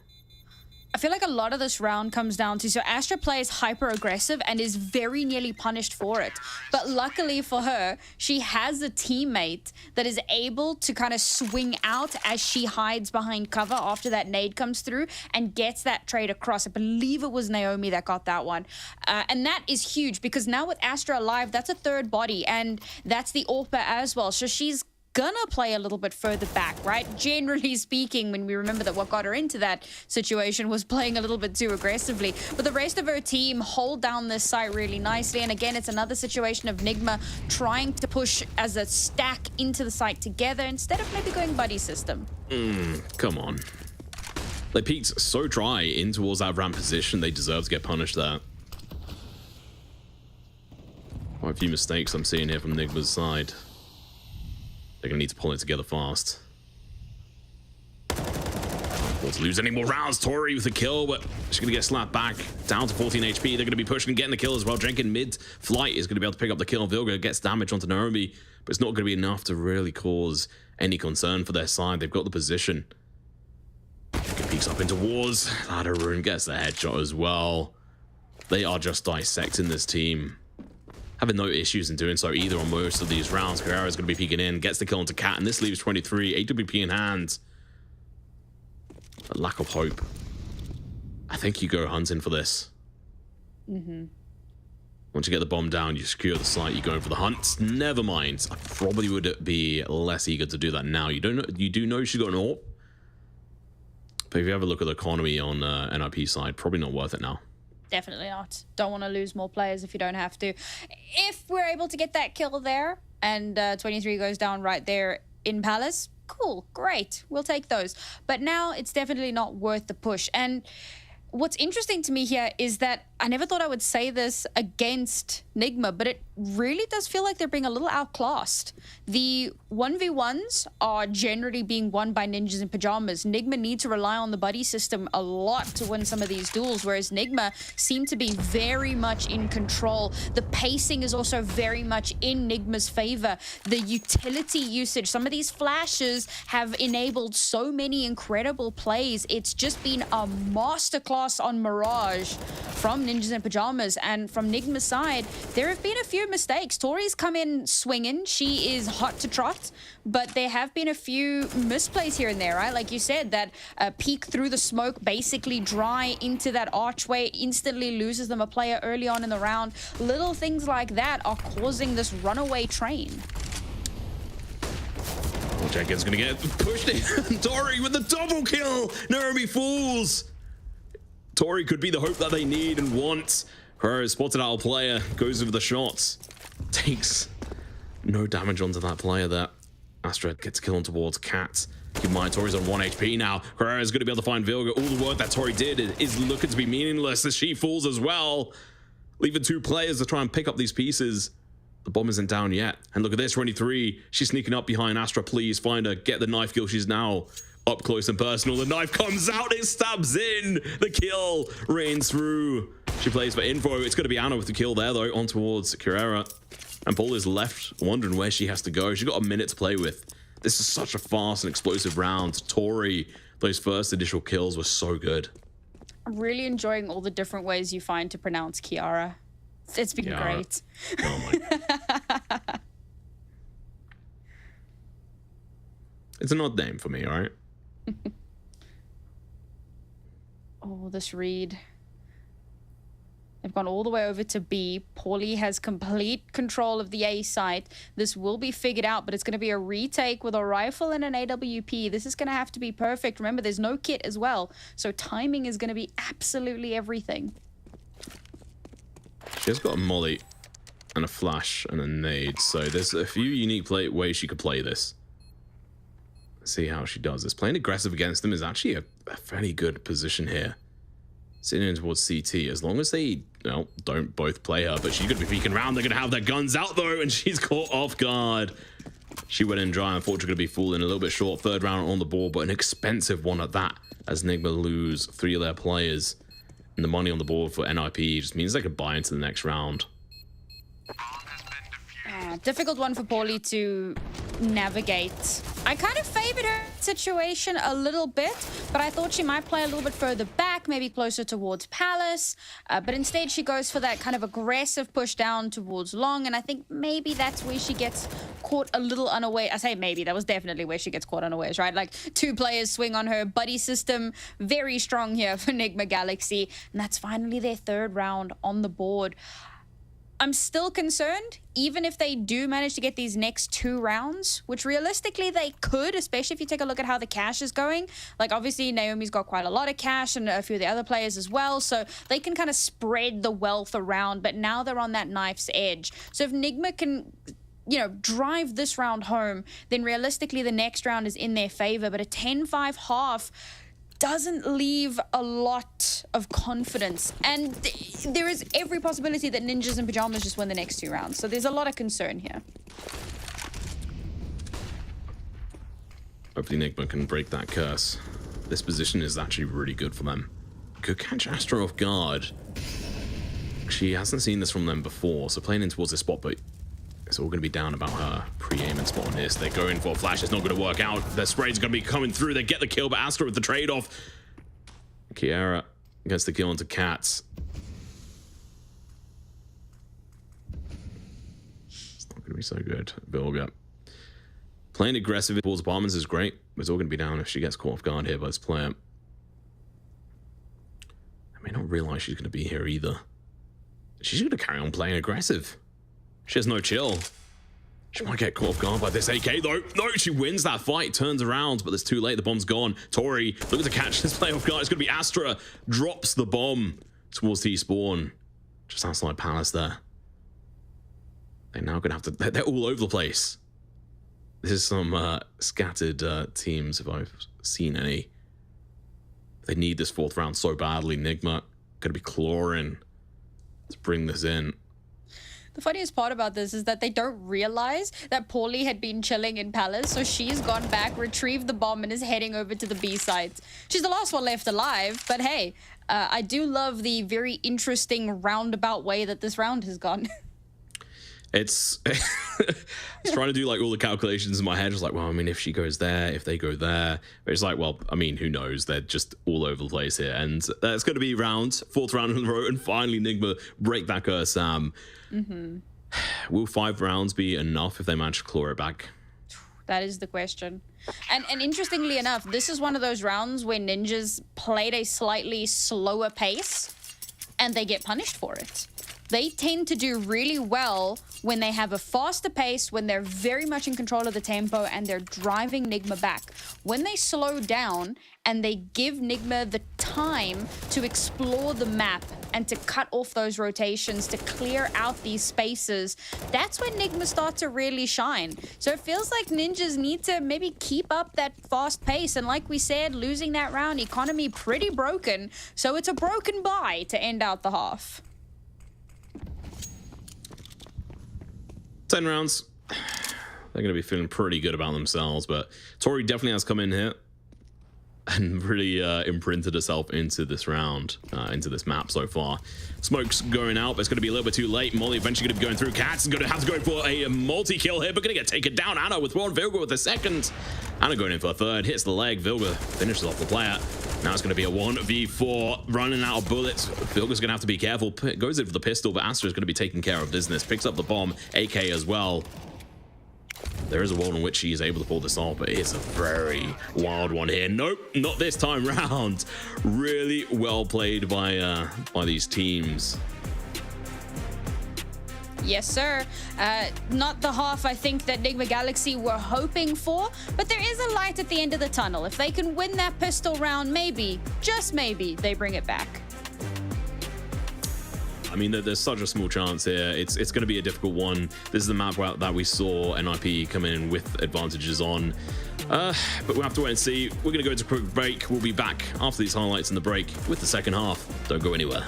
T: I feel like a lot of this round comes down to, so Astra plays hyper aggressive and is very nearly punished for it. But luckily for her, she has a teammate that is able to kind of swing out as she hides behind cover after that nade comes through and gets that trade across. I believe it was Naomi that got that one. And that is huge because now with Astra alive, that's a 3rd body and that's the AWPer as well. So she's gonna play a little bit further back, right? Generally speaking, when we remember that what got her into that situation was playing a little bit too aggressively. But the rest of her team hold down this site really nicely. And again, it's another situation of Nigma trying to push as a stack into the site together instead of maybe going buddy system.
S: Come on. They peeked so dry in towards that ramp position. They deserve to get punished there. Quite a few mistakes I'm seeing here from Nigma's side. They're going to need to pull it together fast. Don't want to lose any more rounds. Tori with a kill, but she's going to get slapped back down to 14 HP. They're going to be pushing and getting the kill as well. Jenkin mid-flight is going to be able to pick up the kill. Vilga gets damage onto Naomi, but it's not going to be enough to really cause any concern for their side. They've got the position. Jenkin peeks up into wars. Ladderun gets the headshot as well. They are just dissecting this team. Having no issues in doing so either on most of these rounds. Carrera's going to be peeking in, gets the kill onto Cat, and this leaves 23, AWP in hand. a lack of hope. I think you go hunting for this. Once you get the bomb down, you secure the site, you're going for the hunt. Never mind. I probably would be less eager to do that now. You don't know, you do know she's got an AWP. But if you have a look at the economy on NIP side, probably not worth it now.
T: Definitely not. Don't want to lose more players if you don't have to. If we're able to get that kill there and 23 goes down right there in Palace, cool, great. We'll take those. But now it's definitely not worth the push. And what's interesting to me here is that I never thought I would say this against Nigma, but it really does feel like they're being a little outclassed. The 1v1s are generally being won by ninjas in pajamas. Nigma need to rely on the buddy system a lot to win some of these duels, whereas Nigma seem to be very much in control. The pacing is also very much in Nigma's favor. The utility usage, some of these flashes have enabled so many incredible plays. It's just been a masterclass on Mirage from Ninjas in Pajamas. And from Nigma's side, there have been a few mistakes. Tori's come in swinging. She is hot to trot, but there have been a few misplays here and there, right? Like you said, that peek through the smoke, basically dry into that archway, instantly loses them a player early on in the round. Little things like that are causing this runaway train.
S: Jenkins gonna get pushed in. Tori with the double kill. Naomi falls. Tori could be the hope that they need and want. Her spotted out a player, goes over the shots, takes no damage onto that player there. Astra gets killed towards Cat. Keep in mind, Tori's on 1 HP now. Herrera's going to be able to find Vilga. All the work that Tori did is looking to be meaningless as she falls as well. Leaving 2 players to try and pick up these pieces. The bomb isn't down yet. And look at this, 23. She's sneaking up behind Astra. Please find her. Get the knife kill. She's now up close and personal. The knife comes out. It stabs in. The kill rains through. She plays for info. It's going to be Anna with the kill there, though, on towards Carrera. And Paul is left wondering where she has to go. She's got a minute to play with. This is such a fast and explosive round. Tori, those first initial kills were so good.
T: I'm really enjoying all the different ways you find to pronounce Kiara. It's been great.
S: Oh my. It's an odd name for me, all right?
T: Oh, this read. They've gone all the way over to B. Paulie has complete control of the A site. This will be figured out, but it's going to be a retake with a rifle and an AWP. This is going to have to be perfect. Remember, there's no kit as well, so timing is going to be absolutely everything.
S: She has got a molly and a flash and a nade, so there's a few unique ways she could play this. Let's see how she does this. Playing aggressive against them is actually a fairly good position here. Sitting in towards CT, as long as they don't both play her, but she's going to be peeking around. They're going to have their guns out, though, and she's caught off guard. She went in dry, unfortunately going to be falling a little bit short. 3rd round on the board, but an expensive one at that, as Nigma lose 3 of their players. And the money on the board for NIP just means they could buy into the next round.
T: Difficult one for Paulie to navigate. I kind of favored her situation a little bit, but I thought she might play a little bit further back, maybe closer towards Palace. But instead she goes for that kind of aggressive push down towards Long, and I think maybe that's where she gets caught a little unaware. I say maybe, that was definitely where she gets caught unawares, right? Like 2 players swing on her. Buddy system, very strong here for Nigma Galaxy, and that's finally their 3rd round on the board. I'm still concerned, even if they do manage to get these next 2 rounds, which realistically they could, especially if you take a look at how the cash is going. Like, obviously, Naomi's got quite a lot of cash and a few of the other players as well, so they can kind of spread the wealth around, but now they're on that knife's edge. So if Nigma can, drive this round home, then realistically the next round is in their favor, but a 10-5 half doesn't leave a lot of confidence, and there is every possibility that Ninjas in Pajamas just win the next 2 rounds, so there's a lot of concern here.
S: Hopefully Nigma can break that curse. This position is actually really good for them. Could catch Astra off guard. She hasn't seen this from them before, so playing in towards this spot, but it's all going to be down about her pre-aim and spot on this. They're going for a flash. It's not going to work out. Their spray's going to be coming through. They get the kill, but Astra with the trade-off. Kiara gets the kill onto Cats. It's not going to be so good. Vilga. Playing aggressive towards apartments is great, but it's all going to be down if she gets caught off guard here by this player. I may not realize she's going to be here either. She's going to carry on playing aggressive. She has no chill. She might get caught off guard by this AK though. No, she wins that fight, turns around, but it's too late. The bomb's gone. Tori looking to catch this play off guard. It's going to be Astra. Drops the bomb towards T-spawn. Just outside Palace there. They're now going to have to... They're all over the place. This is some scattered teams, if I've seen any. They need this 4th round so badly. Nigma going to be clawing to bring this in.
T: The funniest part about this is that they don't realize that Paulie had been chilling in Palace, so she's gone back, retrieved the bomb, and is heading over to the B sites. She's the last one left alive, but hey, I do love the very interesting roundabout way that this round has gone.
S: It's I was trying to do like all the calculations in my head, just like, well, I mean, if she goes there, if they go there, but it's like, well, I mean, who knows? They're just all over the place here, and that's going to be round 4th round in a row, and finally Nigma break that curse. Will 5 rounds be enough if they manage to claw it back?
T: That is the question. And interestingly enough, this is one of those rounds where ninjas played a slightly slower pace, and they get punished for it. They tend to do really well when they have a faster pace, when they're very much in control of the tempo, and they're driving Nigma back. When they slow down and they give Nigma the time to explore the map and to cut off those rotations, to clear out these spaces, that's when Nigma starts to really shine. So it feels like ninjas need to maybe keep up that fast pace. And like we said, losing that round, economy pretty broken. So it's a broken bye to end out the half.
S: 10 rounds. They're going to be feeling pretty good about themselves, but Tori definitely has come in here and really imprinted herself into this round, into this map so far. Smoke's going out, but it's going to be a little bit too late. Molly eventually going to be going through. Cats is going to have to go for a multi-kill here, but going to get taken down. Anna with 1, Vilga with a 2nd. Anna going in for a 3rd, hits the leg. Vilga finishes off the player. Now it's going to be a 1v4, running out of bullets. Vilga's going to have to be careful. Goes in for the pistol, but Astra is going to be taking care of business. Picks up the bomb, AK as well. There is a world in which she is able to pull this off, but it's a very wild one here. Nope, not this time round. Really well played by these teams.
T: Yes, sir. Not the half I think that Nigma Galaxy were hoping for, but there is a light at the end of the tunnel. If they can win that pistol round, maybe, just maybe, they bring it back.
S: I mean, there's such a small chance here. It's going to be a difficult one. This is the map that we saw NIP come in with advantages on. But we'll have to wait and see. We're going to go into a quick break. We'll be back after these highlights in the break with the second half. Don't go anywhere.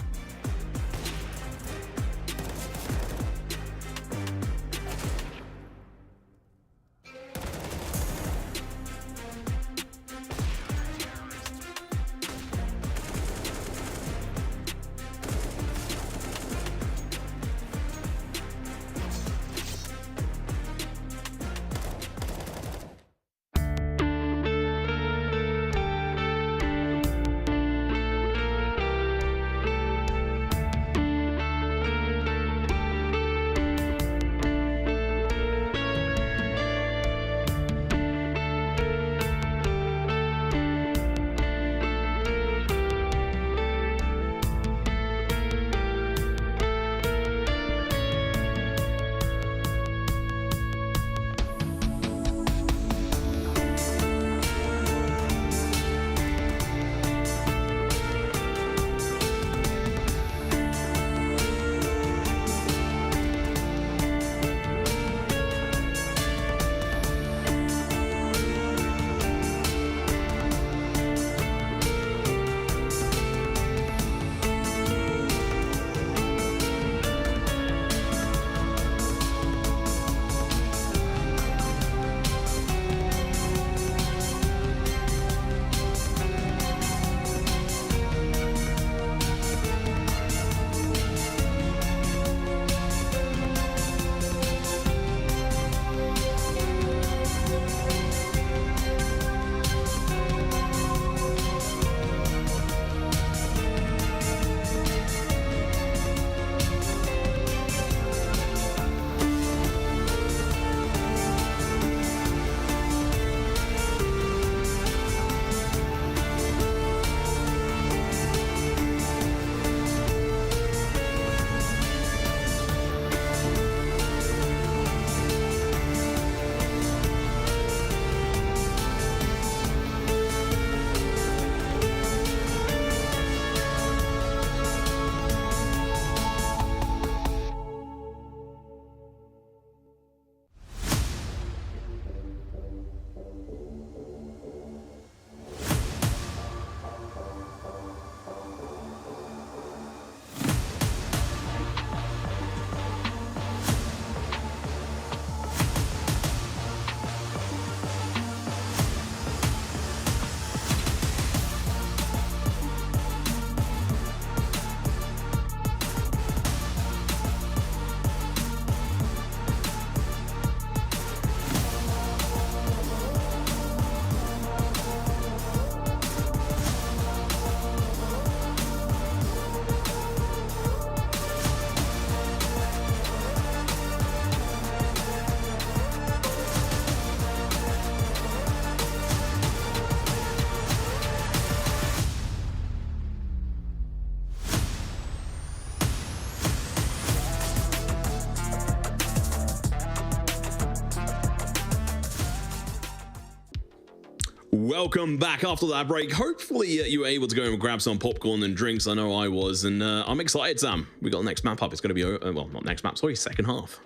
S: Welcome back after that break. Hopefully you were able to go and grab some popcorn and drinks. I know I was, and I'm excited, Sam. We got the next map up. It's going to be, well, not next map, sorry, second half.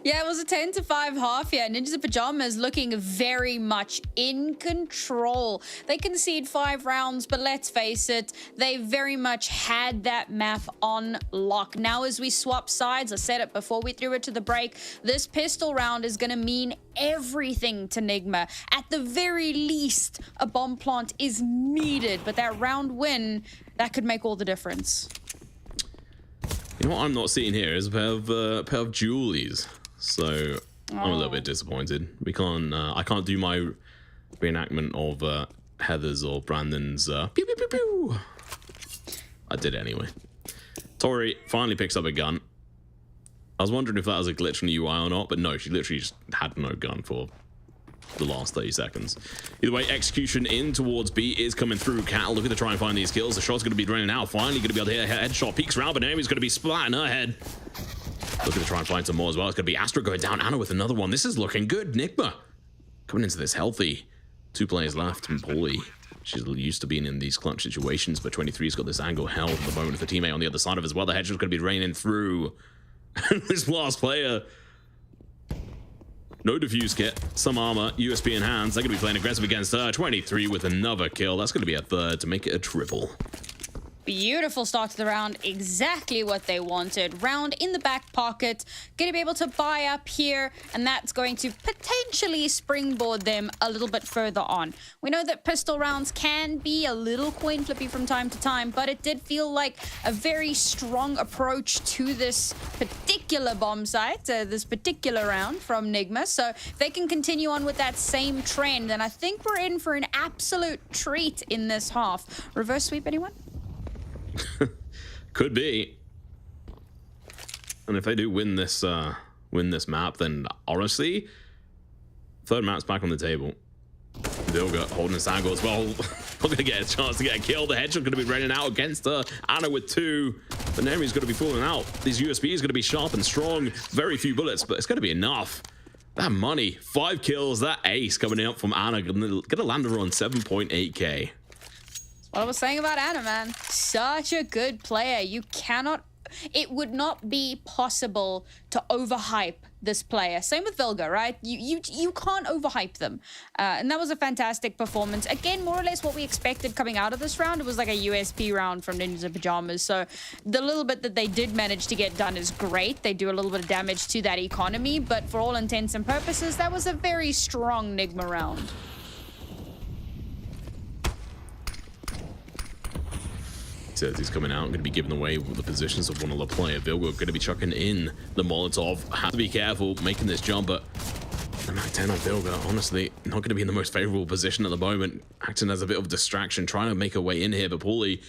T: Yeah, it was a 10-5 half here. Ninjas in Pajamas looking very much in control. They concede 5 rounds, but let's face it, they very much had that map on lock. Now as we swap sides, I said it before we threw it to the break, this pistol round is going to mean everything to Nigma. At the very least, a bomb plant is needed, but that round win, that could make all the difference.
S: You know what I'm not seeing here is a pair of Julies. So I'm a little bit disappointed. We can't. I can't do my reenactment of Heather's or Brandon's. Pew, pew, pew, pew. I did it anyway. Tori finally picks up a gun. I was wondering if that was a glitch in the UI or not, but no, she literally just had no gun for the last 30 seconds. Either way, execution in towards B is coming through. Cat looking to try and find these kills. The shot's going to be draining out. Finally going to be able to hit a headshot. Peeks around, but Naomi's going to be splatting her head. Looking to try and find some more as well. It's going to be Astra going down. Anna with another one. This is looking good. Nigma coming into this healthy. 2 players left. And Paulie, she's used to being in these clutch situations, but 23's got this angle held at the moment with the teammate on the other side of as well. The headshot's going to be raining through. And this last player, no defuse kit, some armor, USB in hands. They're going to be playing aggressive against her. 23 with another kill. That's going to be a third to make it a triple.
T: Beautiful start to the round, exactly what they wanted. Round in the back pocket, going to be able to buy up here, and that's going to potentially springboard them a little bit further on. We know that pistol rounds can be a little coin flippy from time to time, but it did feel like a very strong approach to this particular bomb site, this particular round from Nigma. So if they can continue on with that same trend, then I think we're in for an absolute treat in this half. Reverse sweep, anyone?
S: Could be. And if they do win this map, then honestly, third map's back on the table. Vilga holding this angle as well. Not going to get a chance to get a kill. The headshot going to be raining out against her. Anna with 2. But Naomi's going to be falling out. These USBs going to be sharp and strong. Very few bullets, but it's going to be enough. That money, 5 kills, that ace coming up from Anna. Going to land her on 7.8k.
T: What I was saying about Anna, man. Such a good player. You cannot... It would not be possible to overhype this player. Same with Vilga, right? You can't overhype them. And that was a fantastic performance. Again, more or less what we expected coming out of this round. It was like a USP round from Ninjas in Pajamas. So the little bit that they did manage to get done is great. They do a little bit of damage to that economy. But for all intents and purposes, that was a very strong Nigma round.
S: He's coming out, going to be giving away the positions of one of the player. Vilga going to be chucking in the Molotov. Have to be careful making this jump, but the Mac 10 on Vilga, honestly, not going to be in the most favorable position at the moment. Acting as a bit of a distraction, trying to make her way in here, but Paulie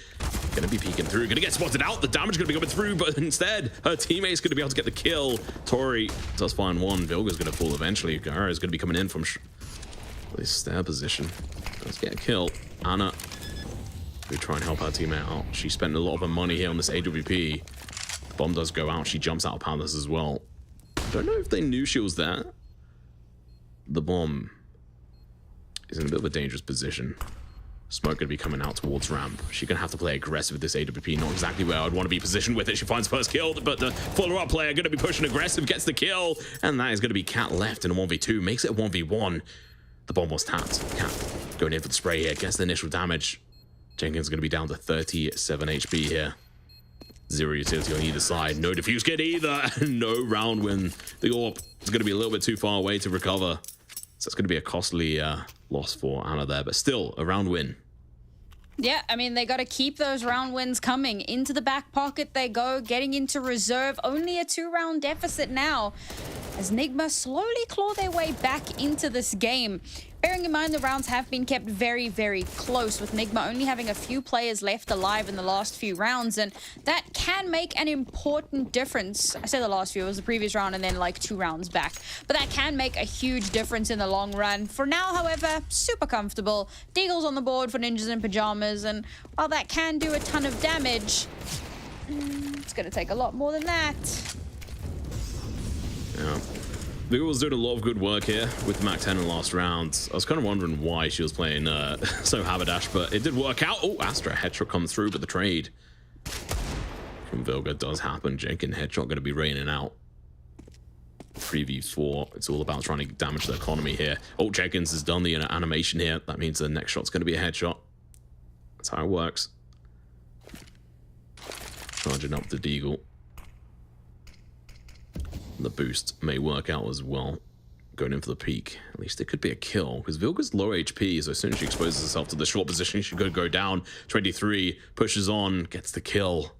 S: going to be peeking through, going to get spotted out. The damage going to be coming through, but instead, her teammate's going to be able to get the kill. Tori does find one. Vilga's going to fall eventually. Gara is going to be coming in from this stair position. Let's get a kill. Anna, we try and help our teammate out. She spent a lot of her money here on this AWP. The bomb does go out. She jumps out of Pandas as well. Don't know if they knew she was there. The bomb is in a bit of a dangerous position. Smoke going to be coming out towards ramp. She's going to have to play aggressive with this AWP. Not exactly where I'd want to be positioned with it. She finds first kill, but the follow-up player going to be pushing aggressive, gets the kill. And that is going to be Cat left in a 1v2. Makes it a 1v1. The bomb was tapped. Cat going in for the spray here. Gets the initial damage. Jenkins going to be down to 37 HP here. 0 utility on either side. No defuse kit either. No round win. The AWP is going to be a little bit too far away to recover. So it's going to be a costly loss for Anna there. But still, a round win.
T: Yeah, I mean, they got to keep those round wins coming. Into the back pocket they go, getting into reserve. Only a 2-round deficit now, as Nigma slowly claw their way back into this game. Bearing in mind the rounds have been kept very, very close, with Nigma only having a few players left alive in the last few rounds, and that can make an important difference. I say the last few, it was the previous round and then like 2 rounds back. But that can make a huge difference in the long run. For now, however, super comfortable. Deagle's on the board for Ninjas in Pajamas, and while that can do a ton of damage, it's going to take a lot more than that.
S: Yeah. Vigil was doing a lot of good work here with the Mac 10 in the last round. I was kind of wondering why she was playing so Haberdash, but it did work out. Oh, Astra headshot comes through, but the trade from Vilga does happen. Jenkins headshot going to be raining out. 3v4. It's all about trying to damage the economy here. Oh, Jenkins has done the animation here. That means the next shot's going to be a headshot. That's how it works. Charging up the Deagle. The boost may work out as well. Going in for the peak. At least it could be a kill, because Vilga's low HP, so as soon as she exposes herself to the short position, she could go down. 23, pushes on, gets the kill.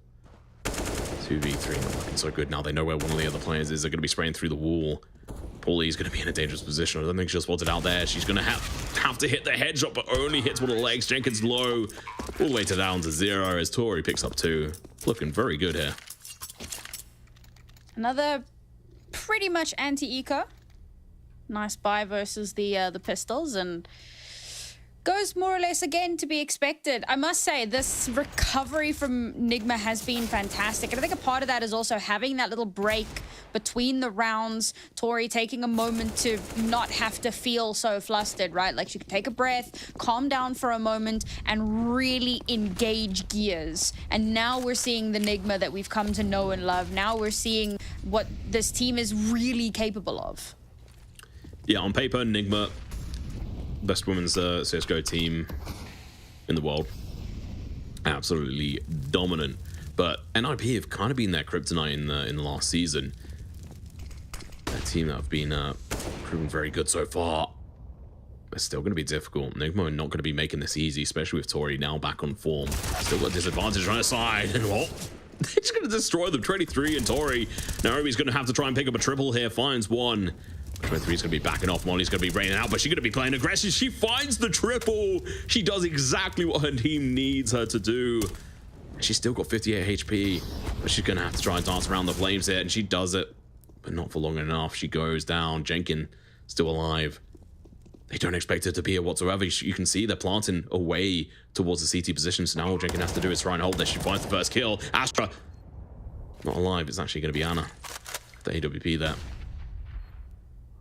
S: 2v3, not looking so good now. They know where one of the other players is. They're going to be spraying through the wall. Paulie's going to be in a dangerous position. I don't think she'll spot it out there. She's going to have to hit the headshot, but only hits one of the legs. Jenkins low, all the way to down to 0 as Tori picks up 2. Looking very good here.
T: Another pretty much anti-eco. Nice buy versus the pistols, and goes more or less again to be expected. I must say, this recovery from Nigma has been fantastic. And I think a part of that is also having that little break between the rounds. Tori taking a moment to not have to feel so flustered, right? Like she could take a breath, calm down for a moment, and really engage gears. And now we're seeing the Nigma that we've come to know and love. Now we're seeing what this team is really capable of.
S: Yeah, on paper, Nigma, best women's CSGO team in the world. Absolutely dominant. But NIP have kind of been their kryptonite in the last season. A team that have been proven very good so far. It's still going to be difficult. Nigma are not going to be making this easy, especially with Tori now back on form. Still got disadvantage on her side. And what? They're just going to destroy them. 23 and Tori. Naomi's going to have to try and pick up a triple here. Finds one. 23 is going to be backing off. Molly's going to be raining out, but she's going to be playing aggressive. She finds the triple. She does exactly what her team needs her to do. She's still got 58 HP, but she's going to have to try and dance around the flames here, and she does it, but not for long enough. She goes down. Jenkins still alive. They don't expect her to be here whatsoever. You can see they're planting away towards the CT position, so now all Jenkins has to do is try and hold this. She finds the first kill. Astra, not alive. It's actually going to be Anna, the AWP there.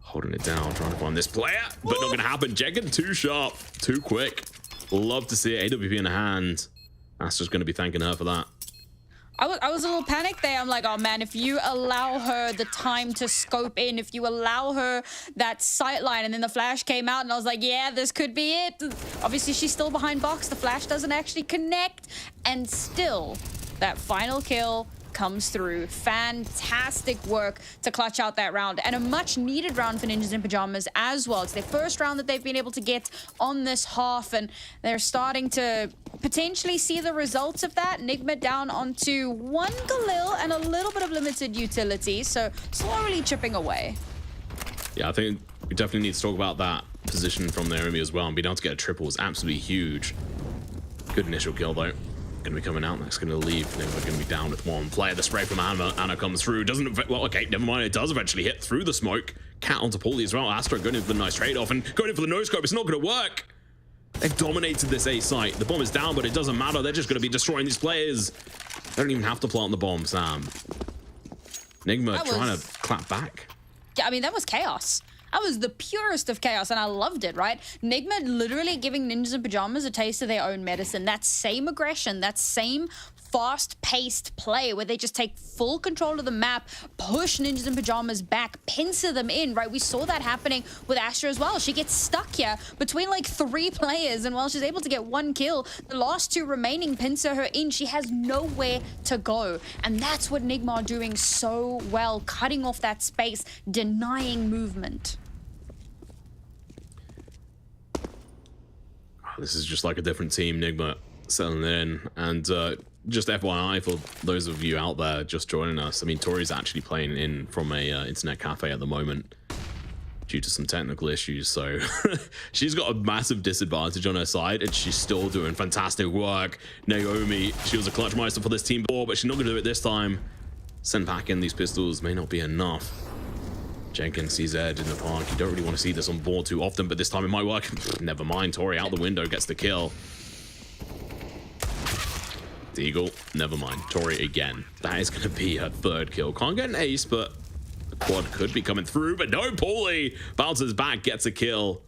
S: Holding it down, trying to find this player, but not going to happen. Jenkins too sharp, too quick. Love to see it. AWP in the hand. Astra's going to be thanking her for that.
T: I was a little panicked there. I'm like, oh man, if you allow her the time to scope in, if you allow her that sight line, and then the flash came out, and I was like, yeah, this could be it. Obviously, she's still behind box. The flash doesn't actually connect, and still, that final kill comes through. Fantastic work to clutch out that round, and a much needed round for Ninjas in Pajamas as well. It's their first round that they've been able to get on this half, and they're starting to potentially see the results of that. Nigma down onto 1 Galil and a little bit of limited utility, so slowly chipping away.
S: Yeah, I think we definitely need to talk about that position from Naomi as well, and being able to get a triple is absolutely huge. Good initial kill though. Going to be coming out, that's going to leave. Then we're going to be down with 1 player. The spray from Anna. Anna comes through. Doesn't, well, okay, never mind. It does eventually hit through the smoke. Cat onto Paulie as well. Astra going in for the nice trade-off and going in for the no-scope. It's not going to work. They've dominated this A site. The bomb is down, but it doesn't matter. They're just going to be destroying these players. They don't even have to plant the bomb, Sam. Nigma trying to clap back.
T: Yeah, I mean, that was chaos. That was the purest of chaos, and I loved it, right? Nigma literally giving Ninjas in Pajamas a taste of their own medicine. That same aggression, that same fast-paced play where they just take full control of the map, push Ninjas in Pajamas back, pincer them in, right? We saw that happening with Astra as well. She gets stuck here between like 3 players, and while she's able to get 1 kill, the last 2 remaining pincer her in. She has nowhere to go, and that's what Nigma are doing so well, cutting off that space, denying movement.
S: This is just like a different team, Nigma settling in. And just FYI for those of you out there just joining us, I mean, Tori's actually playing in from a internet cafe at the moment due to some technical issues, so she's got a massive disadvantage on her side, and she's still doing fantastic work. Naomi, she was a clutch meister for this team before, but she's not going to do it this time. Send back in these pistols may not be enough. Jenkins sees Ed in the park. You don't really want to see this on board too often, but this time it might work. Never mind. Tori out the window gets the kill. Deagle, never mind. Tori again. That is going to be her 3rd kill. Can't get an ace, but Quad could be coming through, but no, Paulie bounces back, gets a kill.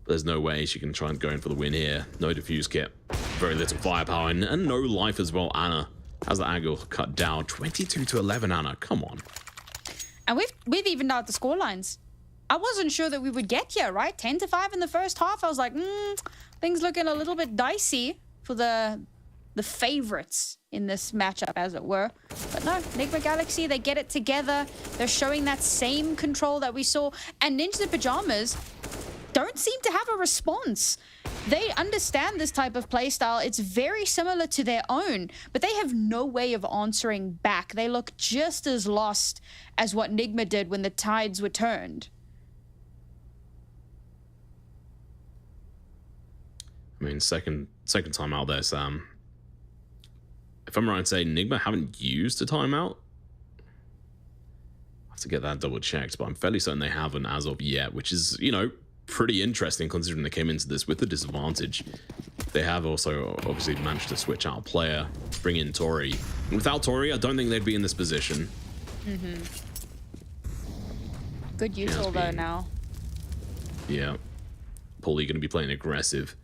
S: There's no way she can try and go in for the win here. No defuse kit, very little firepower, and no life as well. Anna has the angle cut down. 22-11, Anna, come on.
T: And we've evened out the scorelines. I wasn't sure that we would get here, right? 10-5 in the first half. I was like, things looking a little bit dicey for the favorites in this matchup, as it were. But no, Nigma Galaxy, they get it together. They're showing that same control that we saw. And Ninja Pajamas don't seem to have a response. They understand this type of playstyle. It's very similar to their own, but they have no way of answering back. They look just as lost as what Nigma did when the tides were turned.
S: I mean, second time out there, Sam. If I'm right in saying Nigma haven't used a timeout, I have to get that double checked, but I'm fairly certain they haven't as of yet, which is, you know, pretty interesting considering they came into this with a disadvantage. They have also obviously managed to switch out a player, bring in Tori. And without Tori, I don't think they'd be in this position.
T: Good util though now.
S: Yeah. Paulie going to be playing aggressive.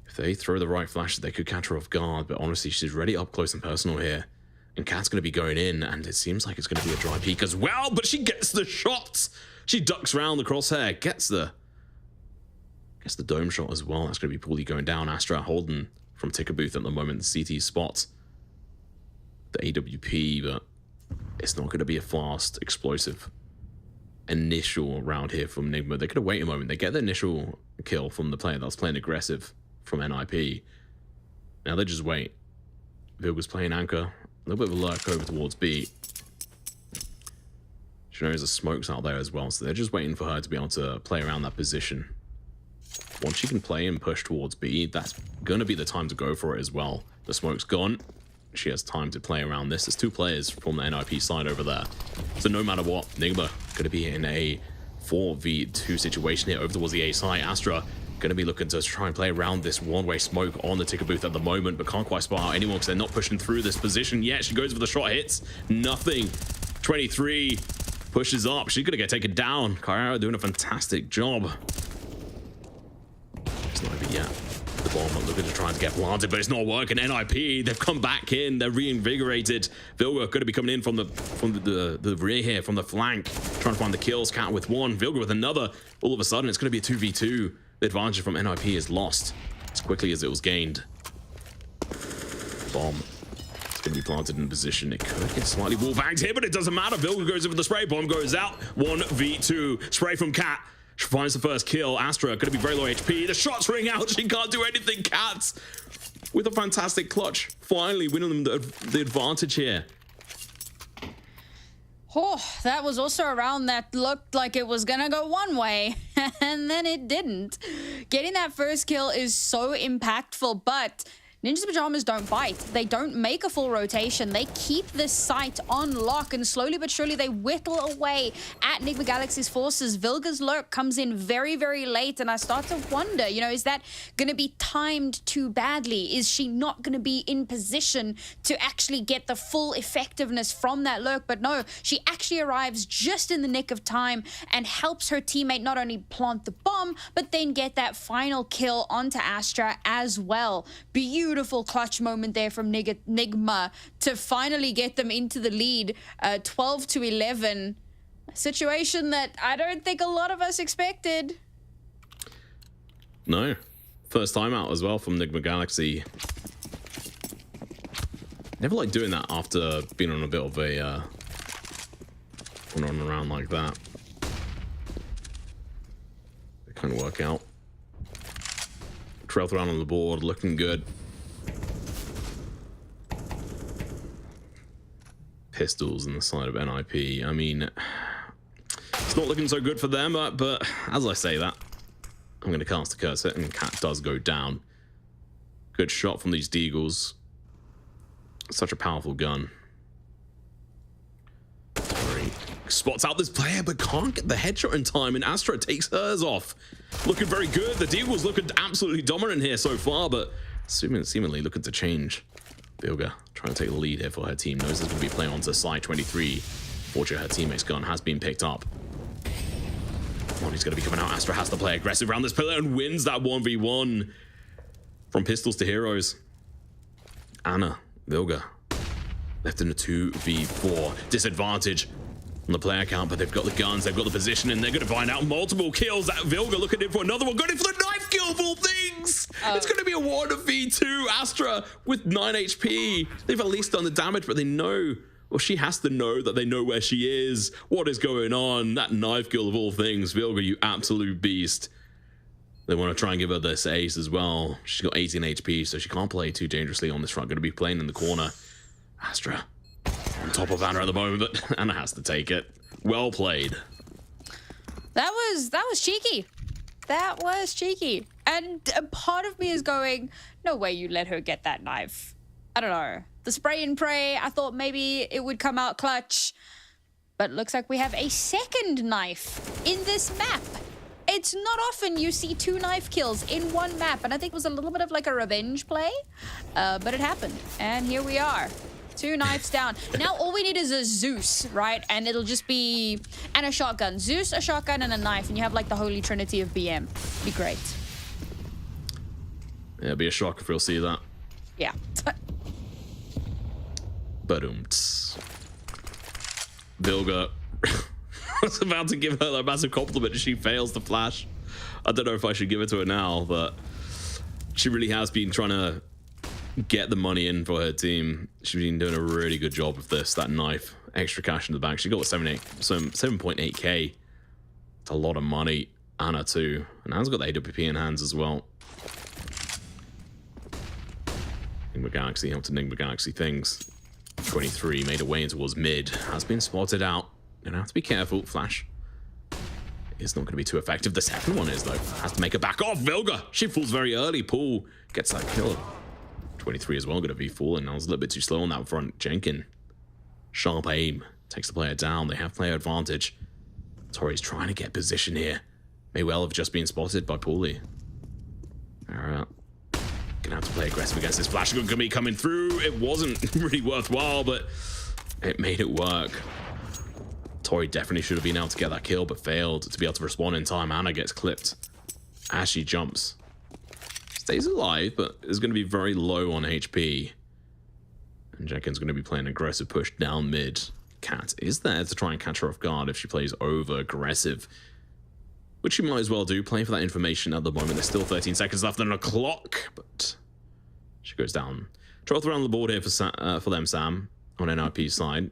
S: If they throw the right flashes, they could catch her off guard, but honestly, she's really up close and personal here. And Kat's going to be going in, and it seems like it's going to be a dry peek as well, but she gets the shots! She ducks around the crosshair, gets the dome shot as well. That's going to be Paulie going down. Astra holding from Ticker Booth at the moment. The CT spots the AWP, but it's not going to be a fast, explosive initial round here from Nigma. They could have waited a moment. They get the initial kill from the player that was playing aggressive from NIP. Now they just wait. Vilga's playing anchor. A little bit of a lurk over towards B. She knows the smoke's out there as well, so they're just waiting for her to be able to play around that position. Once she can play and push towards B, that's going to be the time to go for it as well. The smoke's gone. She has time to play around this. There's two players from the NIP side over there. So no matter what, Nigma going to be in a 4v2 situation here over towards the A side. Astra going to be looking to try and play around this one-way smoke on the Ticker Booth at the moment, but can't quite spot out anyone because they're not pushing through this position yet. She goes for the shot, hits nothing. 23 pushes up. She's going to get taken down. Carrera doing a fantastic job. It's not over yet. The bomb looking to try and get planted, but it's not working. NIP, they've come back in. They're reinvigorated. Vilga going to be coming in from the rear here, from the flank, trying to find the kills. Cat with one, Vilga with another. All of a sudden, it's going to be a 2v2. The advantage from NIP is lost as quickly as it was gained. Bomb. It's going to be planted in position. It could get slightly wallbanged here, but it doesn't matter. Vilga goes in for the spray. Bomb goes out. 1v2. Spray from Cat. She finds the first kill. Astra going to be very low HP. The shots ring out. She can't do anything. Cat with a fantastic clutch. Finally winning them the advantage here.
T: Oh, that was also a round that looked like it was gonna go one way, and then it didn't. Getting that first kill is so impactful, but Ninja's Pajamas don't bite. They don't make a full rotation. They keep this site on lock, and slowly but surely they whittle away at Nigma Galaxy's forces. Vilga's lurk comes in very, very late, and I start to wonder, you know, is that going to be timed too badly? Is she not going to be in position to actually get the full effectiveness from that lurk? But no, she actually arrives just in the nick of time and helps her teammate not only plant the bomb, but then get that final kill onto Astra as well. Beautiful clutch moment there from Nigma to finally get them into the lead, 12-11. A situation that I don't think a lot of us expected.
S: No. First time out as well from Nigma Galaxy. Never like doing that after being on a bit of a run around like that. It kind of work out. Trail around on the board, looking good. Pistols in the side of NIP. I mean, it's not looking so good for them, but as I say that, I'm going to cast a curse hit, and Cat does go down. Good shot from these Deagles. Such a powerful gun. Sorry. Spots out this player, but can't get the headshot in time, and Astra takes hers off. Looking very good. The Deagles looking absolutely dominant here so far, but seemingly looking to change Vilga trying to take the lead here for her team. Knows there's going to be playing onto side 23. Fortunately, her teammate's gun has been picked up. Money's going to be coming out. Astra has to play aggressive around this pillar and wins that 1v1. From pistols to heroes. Anna, Vilga, left in a 2v4. Disadvantage on the player count, but they've got the guns, they've got the position, and they're going to find out multiple kills. That Vilga looking in for another one, going in for the knife kill of all things. It's going to be a 1v2. Astra with 9 HP. They've at least done the damage, but they know, well, she has to know that they know where she is. What is going on? That knife kill of all things. Vilga, you absolute beast. They want to try and give her this ace as well. She's got 18 HP, so she can't play too dangerously on this front. Going to be playing in the corner. Astra on top of Anna at the moment, but Anna has to take it. Well played.
T: That was cheeky. That was cheeky. And a part of me is going, no way you let her get that knife. I don't know. The spray and pray, I thought maybe it would come out clutch. But it looks like we have a second knife in this map. It's not often you see 2 knife kills in one map, and I think it was a little bit of like a revenge play, but it happened. And here we are. 2 knives down. Now all we need is a Zeus, right? And it'll just be, and a shotgun. Zeus, a shotgun, and a knife, and you have like the holy trinity of BM. Be great.
S: Yeah, it'd be a shock if we'll see that.
T: Yeah.
S: Ba-dum-ts. Vilga was about to give her a massive compliment and she fails to flash. I don't know if I should give it to her now, but she really has been trying to get the money in for her team. She's been doing a really good job of this. That knife, extra cash in the bank. She got 7.8k. It's a lot of money. Anna too, and Anna's got the AWP in hands as well. Nigma Galaxy, helped to Nigma Galaxy things. 23 made her way in towards mid. Has been spotted out. Gonna have to be careful. Flash is not going to be too effective. The second one is, though. Has to make her back off. Vilga, she falls very early. Pool gets that kill. 23 as well, going to be falling. I was a little bit too slow on that front. Jenkin, sharp aim, takes the player down. They have player advantage. Tori's trying to get position here. May well have just been spotted by Paulie. Alright. Gonna have to play aggressive against this flash. Gonna be coming through. It wasn't really worthwhile, but it made it work. Tori definitely should have been able to get that kill, but failed to be able to respond in time. Anna gets clipped as she jumps. Stays alive, but is going to be very low on HP. And Jenkin's going to be playing an aggressive push down mid. Cat is there to try and catch her off guard if she plays over aggressive, which she might as well do. Playing for that information at the moment. There's still 13 seconds left on the clock, but she goes down. 12th around the board here for them, Sam, on NRP's side.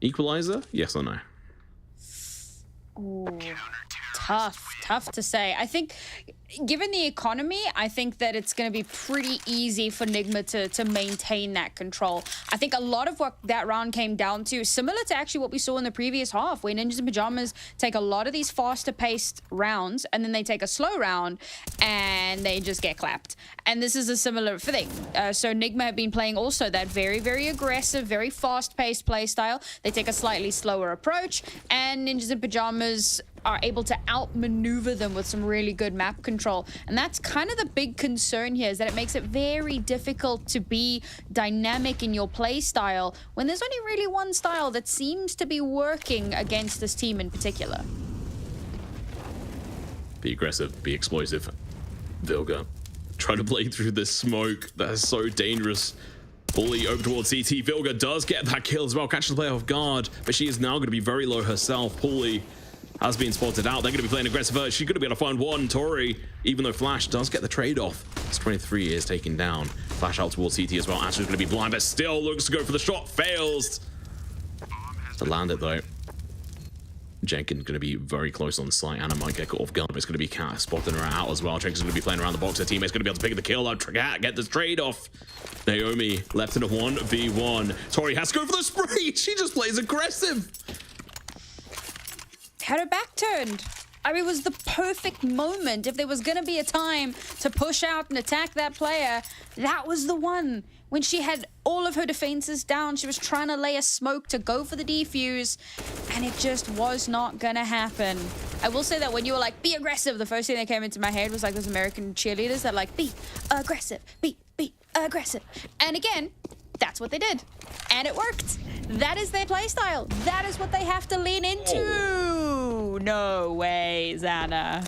S: Equalizer? Yes or no?
T: Ooh, tough to say. I think, given the economy, I think that it's going to be pretty easy for Nigma to maintain that control. I think a lot of what that round came down to, similar to actually what we saw in the previous half, where Ninjas in Pajamas take a lot of these faster-paced rounds, and then they take a slow round, and they just get clapped. And this is a similar thing. So Nigma have been playing also that very, very aggressive, very fast-paced play style. They take a slightly slower approach, and Ninjas in Pajamas are able to outmaneuver them with some really good map control. And that's kind of the big concern here, is that it makes it very difficult to be dynamic in your play style when there's only really one style that seems to be working against this team in particular.
S: Be aggressive, be explosive. Vilga, try to play through this smoke. That is so dangerous. Bully over towards CT. Vilga does get that kill as well, catches the player off guard, but she is now going to be very low herself. Paulie has been spotted out. They're going to be playing aggressive. She's going to be able to find one. Tori, even though Flash does get the trade-off. It's 23 is taken down. Flash out towards CT as well. Asher's going to be blind, but still looks to go for the shot. Fails to land it, though. Jenkins going to be very close on site. Anna might get caught off guard, but it's going to be Cat spotting her out as well. Jenkins going to be playing around the box. Her teammate's going to be able to pick the kill up. Get this trade-off. Naomi left in a 1v1. Tori has to go for the spray. She just plays aggressive.
T: Had her back turned. I mean, it was the perfect moment. If there was going to be a time to push out and attack that player, that was the one. When she had all of her defenses down, she was trying to lay a smoke to go for the defuse, and it just was not going to happen. I will say that when you were like, be aggressive, the first thing that came into my head was like those American cheerleaders that like, be aggressive, be aggressive. And again, that's what they did. And it worked. That is their playstyle. That is what they have to lean into. No way, Xana.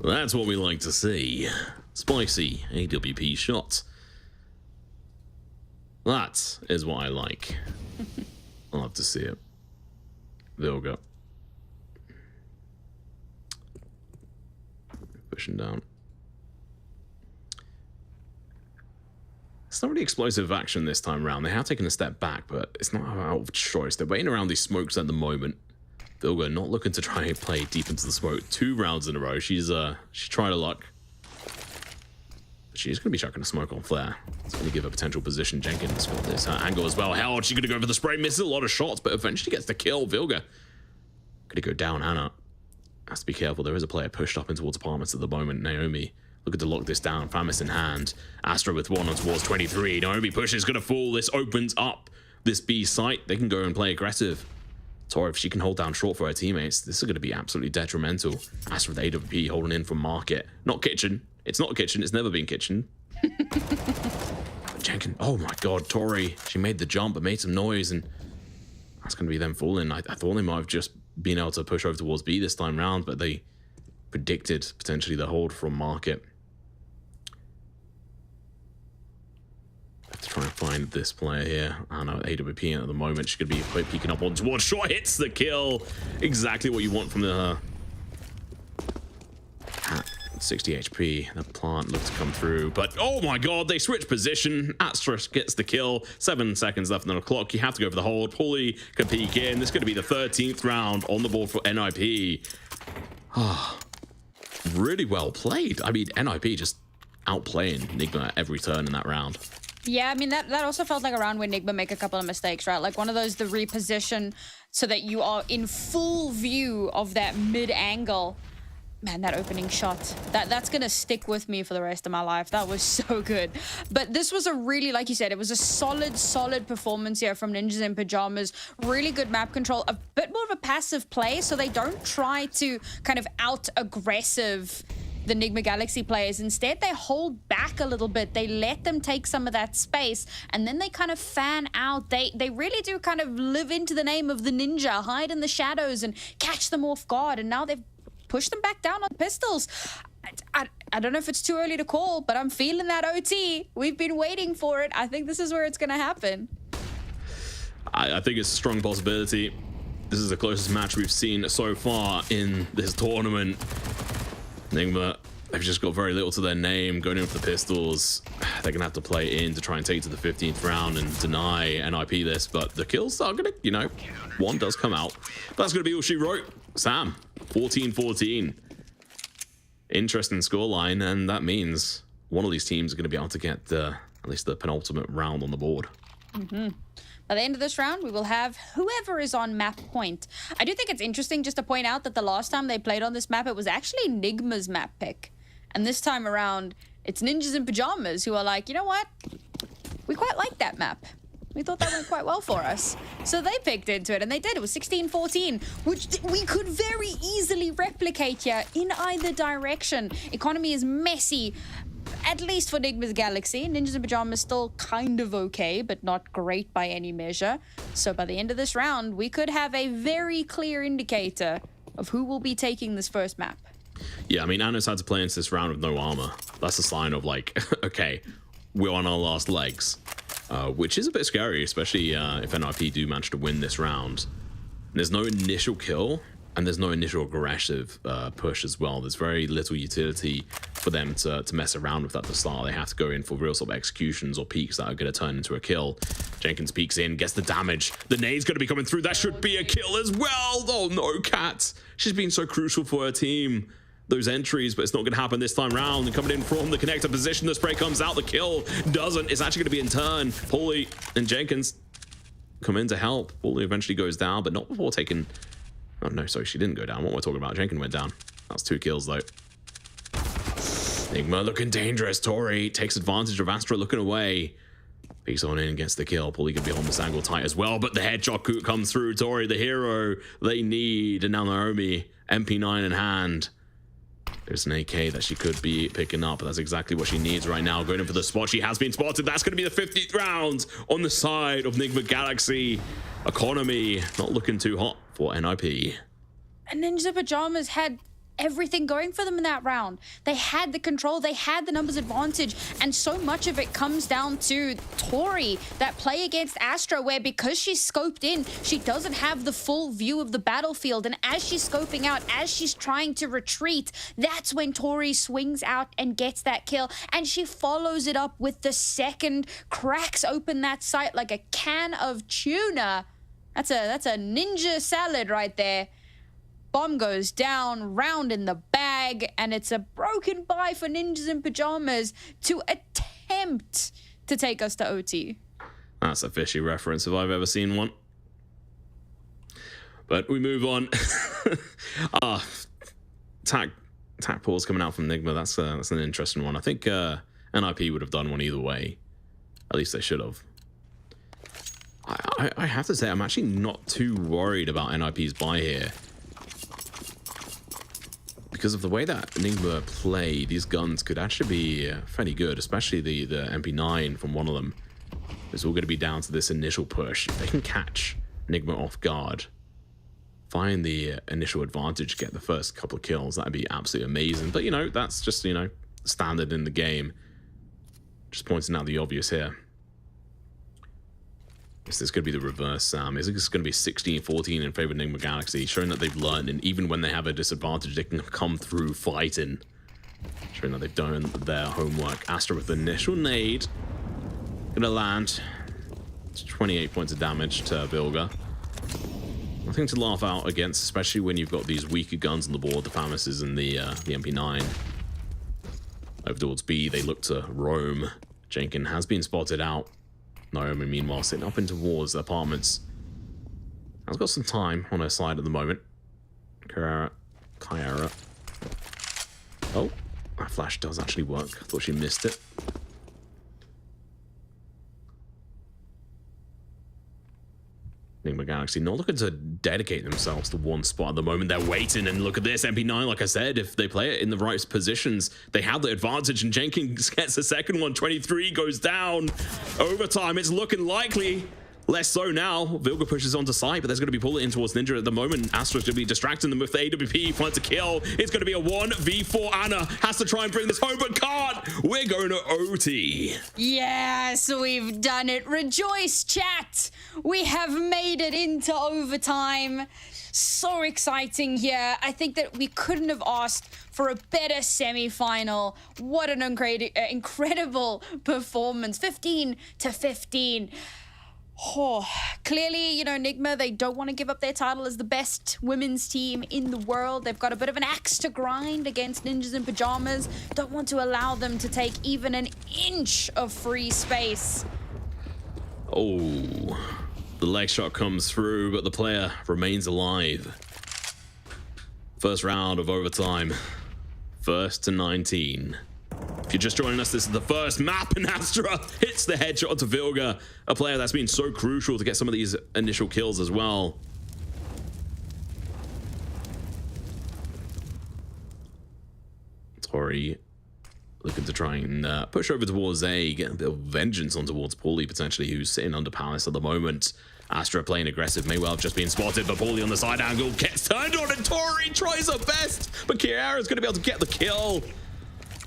S: That's what we like to see. Spicy AWP shots. That is what I like. I'll have to see it. There we go. Pushing down. It's not really explosive action this time around. They have taken a step back, but it's not out of choice. They're waiting around these smokes at the moment. Vilga not looking to try and play deep into the smoke 2 rounds in a row. She's tried her luck. She's going to be chucking a smoke on Flare. It's going to give a potential position. Jenkins got this angle as well. Held, she's going to go for the spray. Misses a lot of shots, but eventually gets the kill. Vilga going to go down. Hannah has to be careful. There is a player pushed up in towards apartments at the moment. Naomi looking to lock this down. Famis in hand. Astra with 1 on towards 23. Naomi pushes, going to fall. This opens up this B site. They can go and play aggressive. Tori, if she can hold down short for her teammates, this is going to be absolutely detrimental. Astra with AWP holding in from Market. Not Kitchen. It's not Kitchen. It's never been Kitchen. Jenkins. Oh my god, Tori. She made the jump but made some noise, and that's going to be them falling. I thought they might have just been able to push over towards B this time round, but they predicted potentially the hold from Market. Have to try and find this player here. I know AWP at the moment. She's going to be peeking up on towards short. Hits the kill. Exactly what you want from the 60 HP. The plant looks to come through, but oh my god, they switch position. Astra gets the kill. 7 seconds left on the clock. You have to go for the hold. Paulie can peek in. This is going to be the 13th round on the board for NIP. Really well played. I mean, NIP just outplaying Nigma every turn in that round.
T: Yeah, I mean, that also felt like a round where Nigma make a couple of mistakes, right? Like one of those, the reposition so that you are in full view of that mid angle. Man, that opening shot, that's going to stick with me for the rest of my life. That was so good. But this was a really, like you said, it was a solid performance here from Ninjas in Pajamas. Really good map control, a bit more of a passive play, so they don't try to kind of out-aggressive the Nigma Galaxy players. Instead, they hold back a little bit. They let them take some of that space, and then they kind of fan out. They really do kind of live into the name of the ninja, hide in the shadows and catch them off guard, and now they've push them back down on pistols. I don't know if it's too early to call, but I'm feeling that OT. We've been waiting for it. I think this is where it's going to happen.
S: I think it's a strong possibility. This is the closest match we've seen so far in this tournament. Nigma, they've just got very little to their name. Going in with the pistols, they're going to have to play in to try and take to the 15th round and deny NIP this, but the kills are going to, you know, one does come out. That's going to be all she wrote. Sam, 14-14. Interesting scoreline, and that means one of these teams is going to be able to get at least the penultimate round on the board.
T: By the end of this round, we will have whoever is on map point. I do think it's interesting just to point out that the last time they played on this map, it was actually Nigma's map pick. And this time around, it's Ninjas in Pajamas who are like, you know what? We quite like that map. We thought that went quite well for us. So they picked into it, and they did. It was 16-14, which we could very easily replicate here in either direction. Economy is messy, at least for Nigma's Galaxy. Ninjas in Pajamas still kind of okay, but not great by any measure. So by the end of this round, we could have a very clear indicator of who will be taking this first map.
S: Yeah, I mean, Anna's had to play into this round with no armor. That's a sign of like, okay, we're on our last legs. Which is a bit scary, especially if NIP do manage to win this round. There's no initial kill, and there's no initial aggressive push as well. There's very little utility for them to mess around with at the start. They have to go in for real sort of executions or peeks that are going to turn into a kill. Jenkins peeks in, gets the damage. The nade's going to be coming through. That should be a kill as well. Oh no, Kat. She's been so crucial for her team. Those entries, but it's not going to happen this time round. And coming in from the connector position, the spray comes out, the kill doesn't. It's actually going to be in turn. Paulie and Jenkins come in to help. Paulie eventually goes down, but not before taking... Oh, no, sorry, she didn't go down. What we're talking about, Jenkins went down. That's 2 kills, though. Nigma looking dangerous. Tori takes advantage of Astra looking away. Peeks on in and gets the kill. Paulie could be on this angle tight as well, but the headshot comes through. Tori, the hero they need. And now Naomi, MP9 in hand. There's an AK that she could be picking up. That's exactly what she needs right now. Going in for the spot. She has been spotted. That's going to be the 50th round on the side of Nigma Galaxy. Economy not looking too hot for NIP.
T: And Ninjas in Pajamas had everything going for them in that round. They had the control, they had the numbers advantage, and so much of it comes down to Tori, that play against Astra, where because she's scoped in, she doesn't have the full view of the battlefield, and as she's scoping out, as she's trying to retreat, that's when Tori swings out and gets that kill, and she follows it up with the second, cracks open that sight like a can of tuna. That's a ninja salad right there. Bomb goes down, round in the bag, and it's a broken bye for Ninjas in Pajamas to attempt to take us to OT.
S: That's a fishy reference if I've ever seen one. But we move on. Tac pause coming out from Nigma. That's an interesting one. I think NIP would have done one either way. At least they should have. I have to say, I'm actually not too worried about NIP's buy here. Because of the way that Nigma play, these guns could actually be fairly good, especially the MP9 from one of them. It's all going to be down to this initial push. If they can catch Nigma off guard, find the initial advantage, get the first couple of kills, that'd be absolutely amazing. But, you know, that's just, you know, standard in the game. Just pointing out the obvious here. This could be the reverse, Sam. Is this going to be 16-14 in favor of Nigma Galaxy, showing that they've learned, and even when they have a disadvantage, they can come through fighting, showing that they've done their homework. Astra with the initial nade, gonna land. It's 28 points of damage to Vilga. Nothing to laugh out against, especially when you've got these weaker guns on the board, the Famises and the MP9. Over towards B, they look to roam. Jenkins has been spotted out. Naomi, meanwhile, sitting up in towards the apartments. Has got some time on her side at the moment. Kyara. Oh, that flash does actually work. I thought she missed it. Nigma Galaxy not looking to dedicate themselves to one spot at the moment. They're waiting, and look at this. MP9, like I said, if they play it in the right positions, they have the advantage, and Jenkins gets the second one. 23 goes down. Overtime, it's looking likely. Less so now. Vilga pushes onto site, but there's going to be pulling in towards Ninja at the moment. Astra's going to be distracting them with the AWP, trying to kill. It's going to be a 1v4. Anna has to try and bring this home, but can't. We're going to OT.
T: Yes, we've done it. Rejoice, chat. We have made it into overtime. So exciting here. I think that we couldn't have asked for a better semi-final. What an incredible performance. 15-15. Oh, clearly, you know, Nigma, they don't want to give up their title as the best women's team in the world. They've got a bit of an axe to grind against Ninjas in Pajamas. Don't want to allow them to take even an inch of free space.
S: Oh, the leg shot comes through, but the player remains alive. First round of overtime. 1st to 19. If you're just joining us, this is the first map, and Astra hits the headshot to Vilga, a player that's been so crucial to get some of these initial kills as well. Tori looking to try and push over towards A, get a bit of vengeance on towards Paulie, potentially, who's sitting under Palace at the moment. Astra playing aggressive, may well have just been spotted, but Paulie on the side angle gets turned on, and Tori tries her best, but Kiara's going to be able to get the kill.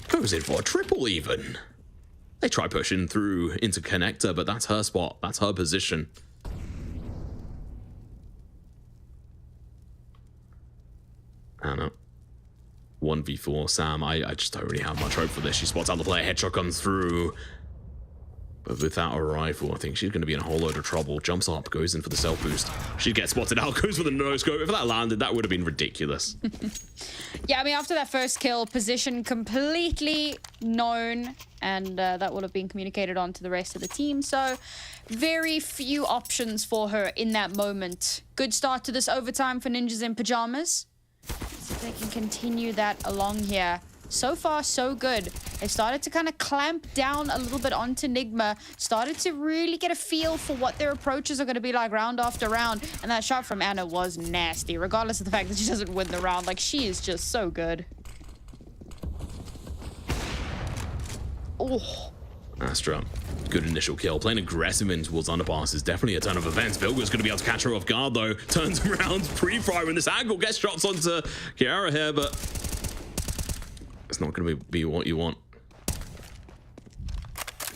S: Goes in for a triple even. They try pushing through into connector, but that's her spot. That's her position. Anna. 1v4 Sam. I just don't really have much hope for this. She spots out the player. Headshot comes through. But without a rifle, I think she's going to be in a whole load of trouble. Jumps up, goes in for the self boost. She gets spotted out, goes for the no-scope. If that landed, that would have been ridiculous.
T: Yeah, I mean, after that first kill, position completely known, and that would have been communicated on to the rest of the team. So very few options for her in that moment. Good start to this overtime for Ninjas in Pajamas. See if they can continue that along here. So far, so good. They started to kind of clamp down a little bit onto Nigma, started to really get a feel for what their approaches are going to be like round after round. And that shot from Anna was nasty, regardless of the fact that she doesn't win the round. Like, she is just so good. Oh.
S: Astra, good initial kill. Playing aggressive in towards underpass is definitely a turn of events. Vilga's going to be able to catch her off guard, though. Turns around, pre-fire in this angle. Gets shots onto Kiara here, but it's not going to be what you want.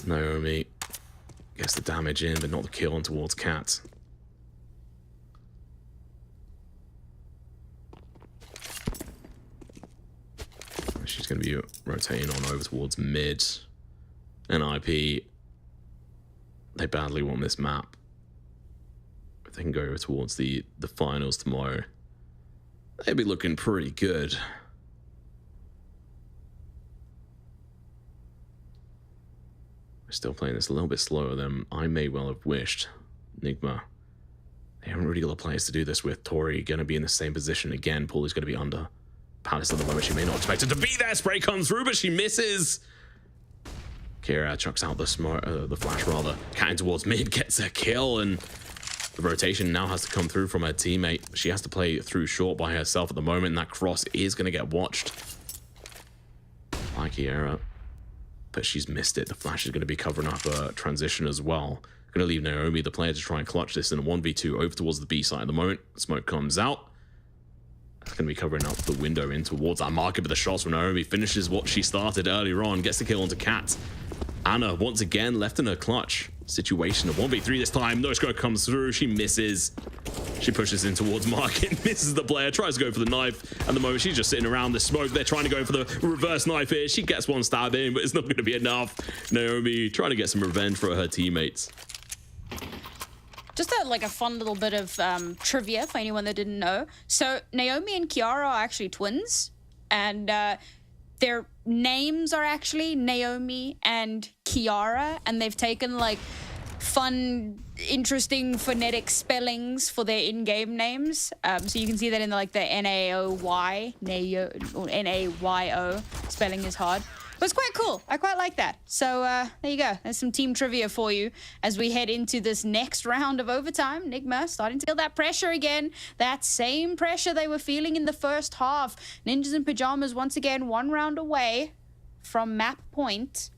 S: Naomi gets the damage in, but not the kill on towards Cat. She's going to be rotating on over towards mid. NIP, they badly want this map. If they can go over towards the finals tomorrow, they'd be looking pretty good. We're still playing this a little bit slower than I may well have wished. Nigma, they haven't really got the players to do this with. Tori going to be in the same position again. Paulie's going to be under. Palace at the moment, she may not expect it to be there. Spray comes through, but she misses. Kira chucks out the flash rather. Cat in towards mid, gets a kill, and the rotation now has to come through from her teammate. She has to play through short by herself at the moment, and that cross is going to get watched by Kiera. But she's missed it. The flash is going to be covering up a transition as well. Going to leave Naomi, the player, to try and clutch this in a 1v2 over towards the B side at the moment. Smoke comes out. It's going to be covering up the window in towards that market, but the shots from Naomi finishes what she started earlier on. Gets the kill onto Cat. Anna, once again, left in her clutch situation. A 1v3 this time. No scope comes through. She misses. She pushes in towards Market. Misses the player. Tries to go for the knife. At the moment, she's just sitting around the smoke. They're trying to go for the reverse knife here. She gets one stab in, but it's not going to be enough. Naomi trying to get some revenge for her teammates.
T: Just a fun little bit of trivia for anyone that didn't know. So Naomi and Kiara are actually twins, and their names are actually Naomi and Kiara, and they've taken fun, interesting phonetic spellings for their in-game names. So you can see that in the N-A-O-Y, or N-A-Y-O. Spelling is hard. But it's quite cool. I quite like that. So there you go. There's some team trivia for you as we head into this next round of overtime. Nigma starting to feel that pressure again. That same pressure they were feeling in the first half. Ninjas in Pajamas once again 1 round away from map point.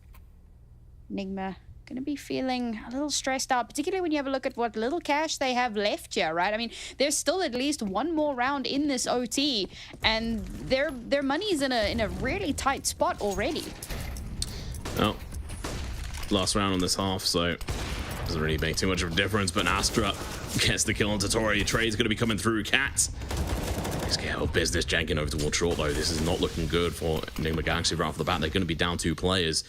T: Nigma going to be feeling a little stressed out, particularly when you have a look at what little cash they have left here, right? I mean, there's still at least 1 more round in this OT, and their money's in a really tight spot already.
S: Well, last round on this half, so doesn't really make too much of a difference, but Astra gets the kill on Totori. Trade's going to be coming through. Cat. Let's get out of business. Jankin over towards short, though. This is not looking good for Nigma Galaxy right off the bat. They're going to be down 2 players.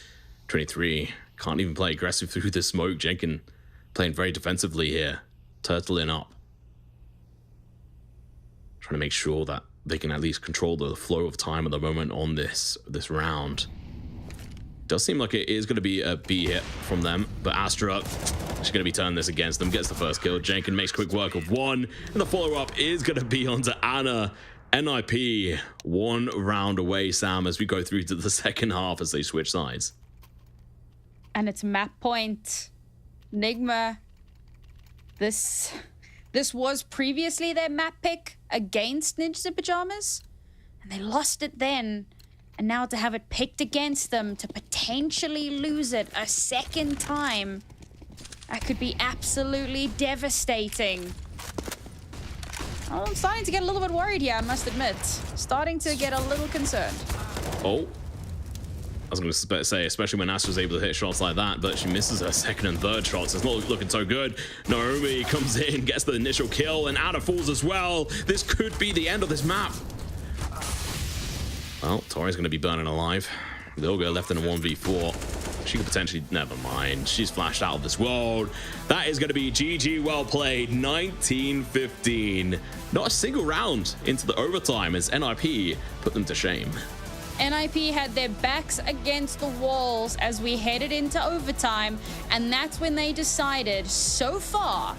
S: 23 can't even play aggressive through the smoke. Jenkin playing very defensively here, turtling up, trying to make sure that they can at least control the flow of time at the moment on this round. Does seem like it is going to be a B hit from them, but Astra, she's going to be turning this against them. Gets the first kill. Jenkin makes quick work of 1, and the follow-up is going to be onto Anna. NIP 1 round away, Sam, as we go through to the second half as they switch sides.
T: And it's map point. Nigma. This was previously their map pick against Ninjas in Pajamas, and they lost it then. And now to have it picked against them, to potentially lose it a second time, that could be absolutely devastating. Oh, I'm starting to get a little bit worried here, I must admit. Starting to get a little concerned.
S: Oh. I was going to say, especially when Astra's able to hit shots like that, but she misses her second and third shots. It's not looking so good. Naomi comes in, gets the initial kill, and Anna falls as well. This could be the end of this map. Well, Tori's going to be burning alive. Vilga left in a 1v4. She could potentially... Never mind. She's flashed out of this world. That is going to be GG. Well played. 19-15. Not a single round into the overtime as NIP put them to shame.
T: NIP had their backs against the walls as we headed into overtime, and that's when they decided so far,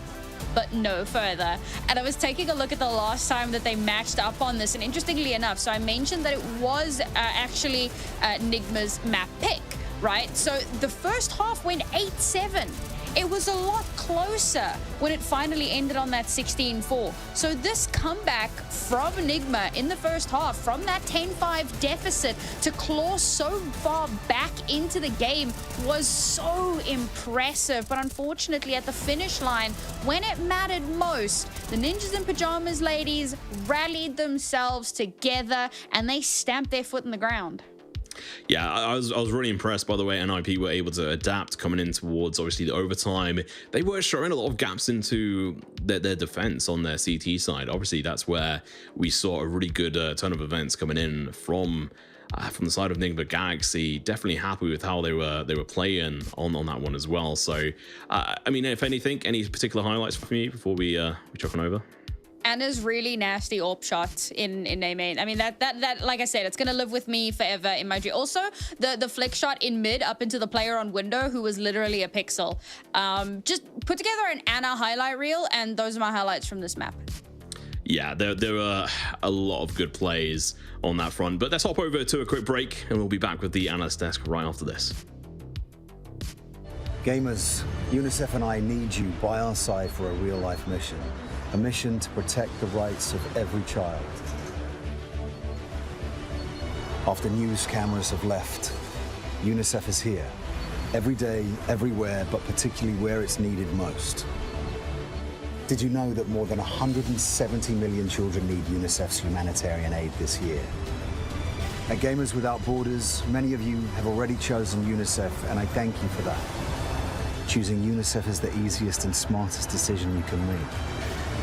T: but no further. And I was taking a look at the last time that they matched up on this, and interestingly enough, so I mentioned that it was actually Nigma's map pick, right? So the first half went 8-7. it was a lot closer when it finally ended on that 16-4. So this comeback from Nigma in the first half, from that 10-5 deficit to claw so far back into the game, was so impressive. But unfortunately, at the finish line, when it mattered most, the Ninjas in Pajamas ladies rallied themselves together and they stamped their foot in the ground.
S: Yeah, I was really impressed by the way NIP were able to adapt coming in towards obviously the overtime. They were showing a lot of gaps into their defense on their CT side. Obviously, that's where we saw a really good turn of events coming in from the side of Nigma Galaxy. Definitely happy with how they were playing on that one as well. So, I mean, if anything, any particular highlights for me before we chuck on over?
T: Anna's really nasty AWP shot in main. I mean, that like I said, it's gonna live with me forever in my dream. Also, the flick shot in mid up into the player on window who was literally a pixel. Just put together an Anna highlight reel, and those are my highlights from this map.
S: Yeah, there were a lot of good plays on that front. But let's hop over to a quick break, and we'll be back with the Analyst Desk right after this.
P: Gamers, UNICEF and I need you by our side for a real-life mission. A mission to protect the rights of every child. After news cameras have left, UNICEF is here. Every day, everywhere, but particularly where it's needed most. Did you know that more than 170 million children need UNICEF's humanitarian aid this year? At Gamers Without Borders, many of you have already chosen UNICEF, and I thank you for that. Choosing UNICEF is the easiest and smartest decision you can make,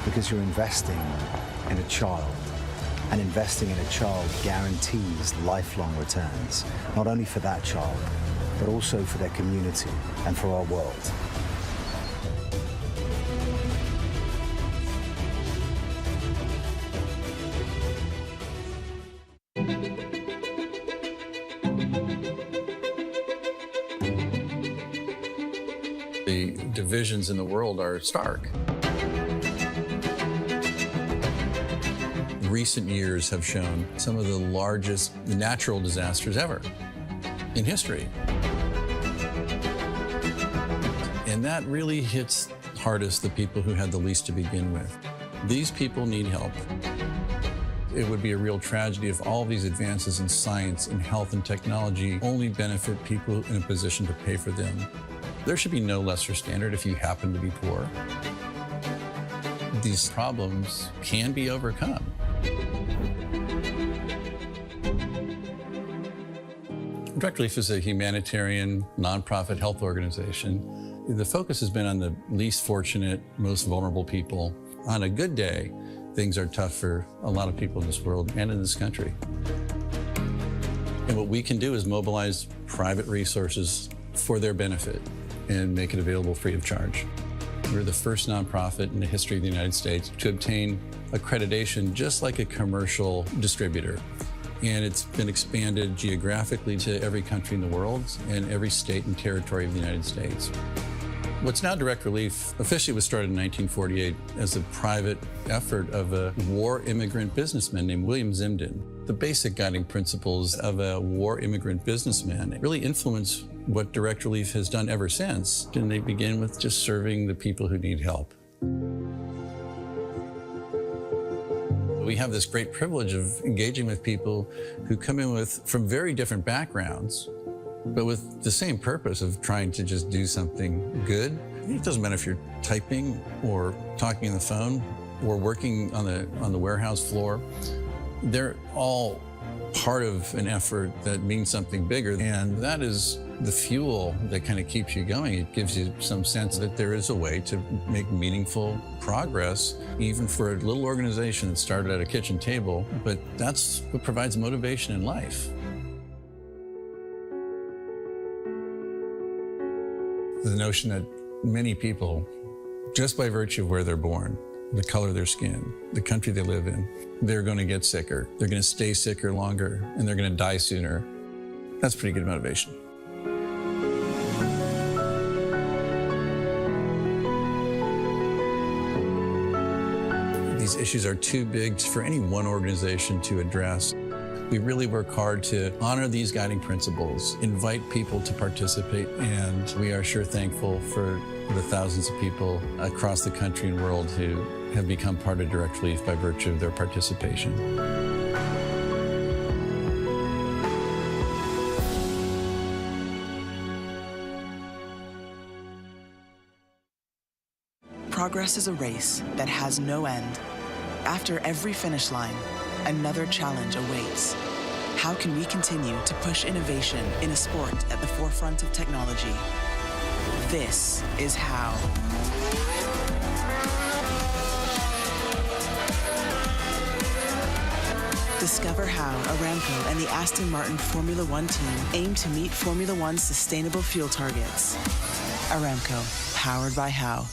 P: because you're investing in a child, and investing in a child guarantees lifelong returns, not only for that child, but also for their community and for our world.
Q: The divisions in the world are stark. Recent years have shown some of the largest natural disasters ever in history. And that really hits hardest the people who had the least to begin with. These people need help. It would be a real tragedy if all these advances in science and health and technology only benefit people in a position to pay for them. There should be no lesser standard if you happen to be poor. These problems can be overcome. Direct Relief is a humanitarian, nonprofit health organization. The focus has been on the least fortunate, most vulnerable people. On a good day, things are tough for a lot of people in this world and in this country. And what we can do is mobilize private resources for their benefit and make it available free of charge. We're the first nonprofit in the history of the United States to obtain accreditation just like a commercial distributor. And it's been expanded geographically to every country in the world and every state and territory of the United States. What's now Direct Relief officially was started in 1948 as a private effort of a war immigrant businessman named William Zimden. The basic guiding principles of a war immigrant businessman really influence what Direct Relief has done ever since. And they begin with just serving the people who need help. We have this great privilege of engaging with people who come in from very different backgrounds, but with the same purpose of trying to just do something good. It doesn't matter if you're typing or talking on the phone or working on the warehouse floor. They're all part of an effort that means something bigger, and that is the fuel that kind of keeps you going. It gives you some sense that there is a way to make meaningful progress, even for a little organization that started at a kitchen table, but that's what provides motivation in life. The notion that many people, just by virtue of where they're born, the color of their skin, the country they live in, they're going to get sicker, they're going to stay sicker longer, and they're going to die sooner. That's pretty good motivation. These issues are too big for any one organization to address. We really work hard to honor these guiding principles, invite people to participate, and we are sure thankful for the thousands of people across the country and world who have become part of Direct Relief by virtue of their participation.
O: Progress is a race that has no end. After every finish line, another challenge awaits. How can we continue to push innovation in a sport at the forefront of technology? This is how. Discover how Aramco and the Aston Martin Formula One team aim to meet Formula One's sustainable fuel targets. Aramco, powered by How.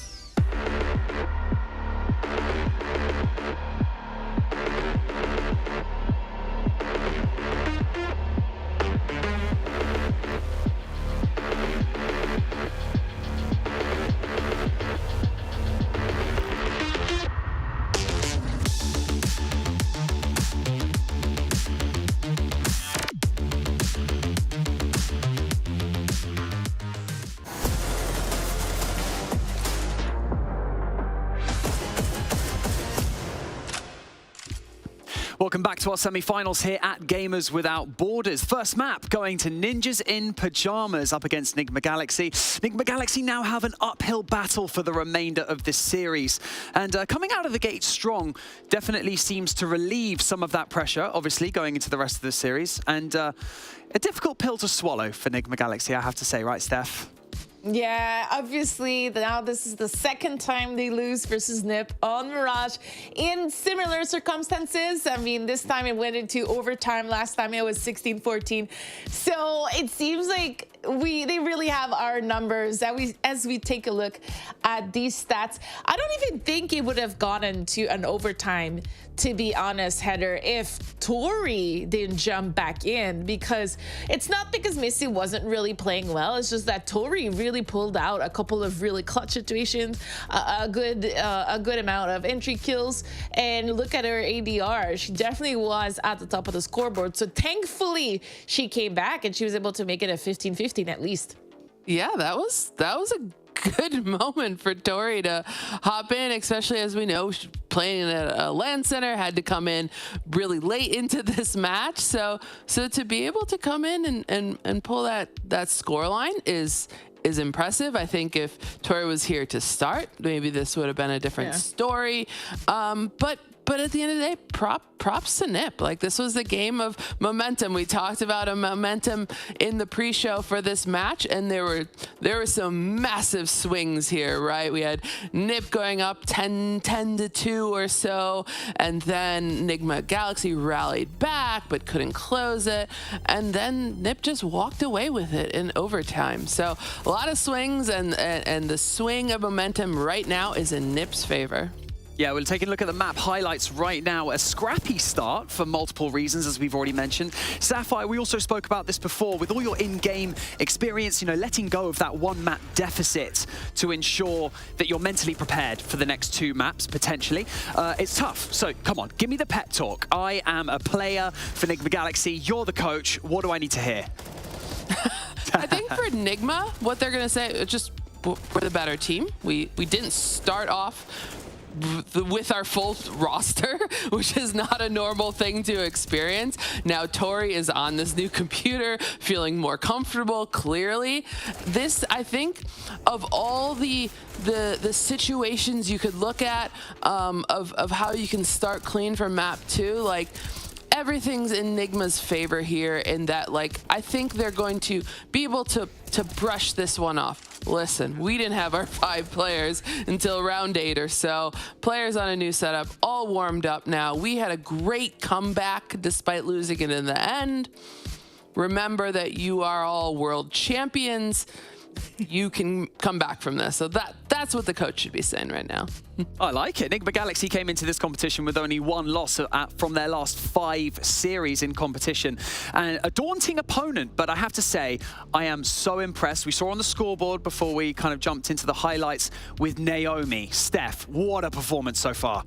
H: Welcome back to our semi-finals here at Gamers Without Borders. First map going to Ninjas in Pajamas up against Nigma Galaxy. Nigma Galaxy now have an uphill battle for the remainder of this series. And coming out of the gate strong definitely seems to relieve some of that pressure, obviously, going into the rest of the series. And a difficult pill to swallow for Nigma Galaxy, I have to say, right, Steph?
J: Yeah, obviously now this is the second time they lose versus NIP on Mirage in similar circumstances. I mean, this time it went into overtime. Last time it was 16-14. So it seems like they really have our numbers as we take a look at these stats. I don't even think it would have gone into an overtime, to be honest, Heather, if Tori didn't jump back in, because it's not because Missy wasn't really playing well. It's just that Tori really pulled out a couple of really clutch situations, a good amount of entry kills, and look at her ADR. She definitely was at the top of the scoreboard. So thankfully she came back and she was able to make it a 15-15 at least.
I: Yeah, that was a good moment for Tori to hop in, especially as we know she's playing at a LAN center, had to come in really late into this match. So to be able to come in and pull that score line is impressive. I think if Tori was here to start, maybe this would have been a different story. But at the end of the day, props to NIP. Like, this was a game of momentum. We talked about a momentum in the pre-show for this match, and there were some massive swings here, right? We had NIP going up 10-2 or so, and then Nigma Galaxy rallied back but couldn't close it, and then NIP just walked away with it in overtime. So a lot of swings, and the swing of momentum right now is in NIP's favor.
H: Yeah, we're taking a look at the map highlights right now. A scrappy start for multiple reasons, as we've already mentioned. Sapphire, we also spoke about this before. With all your in-game experience, you know, letting go of that one map deficit to ensure that you're mentally prepared for the next two maps, potentially. It's tough. So, come on, give me the pep talk. I am a player for Nigma Galaxy. You're the coach. What do I need to hear?
I: I think for Nigma, what they're going to say, just we're the better team. We didn't start off with our full roster, which is not a normal thing to experience. Now Tori is on this new computer, feeling more comfortable, clearly. This, I think, of all the situations you could look at of how you can start clean from map 2, like, everything's in Nigma's favor here in that, like, I think they're going to be able to brush this one off. Listen, we didn't have our 5 players until round 8 or so. Players on a new setup, all warmed up now. We had a great comeback despite losing it in the end. Remember that you are all world champions. You can come back from this. So that's what the coach should be saying right now.
H: I like it. Nigma Galaxy came into this competition with only 1 loss from their last 5 series in competition. And a daunting opponent, but I have to say, I am so impressed. We saw on the scoreboard before we kind of jumped into the highlights with Naomi. Steph, what a performance so far.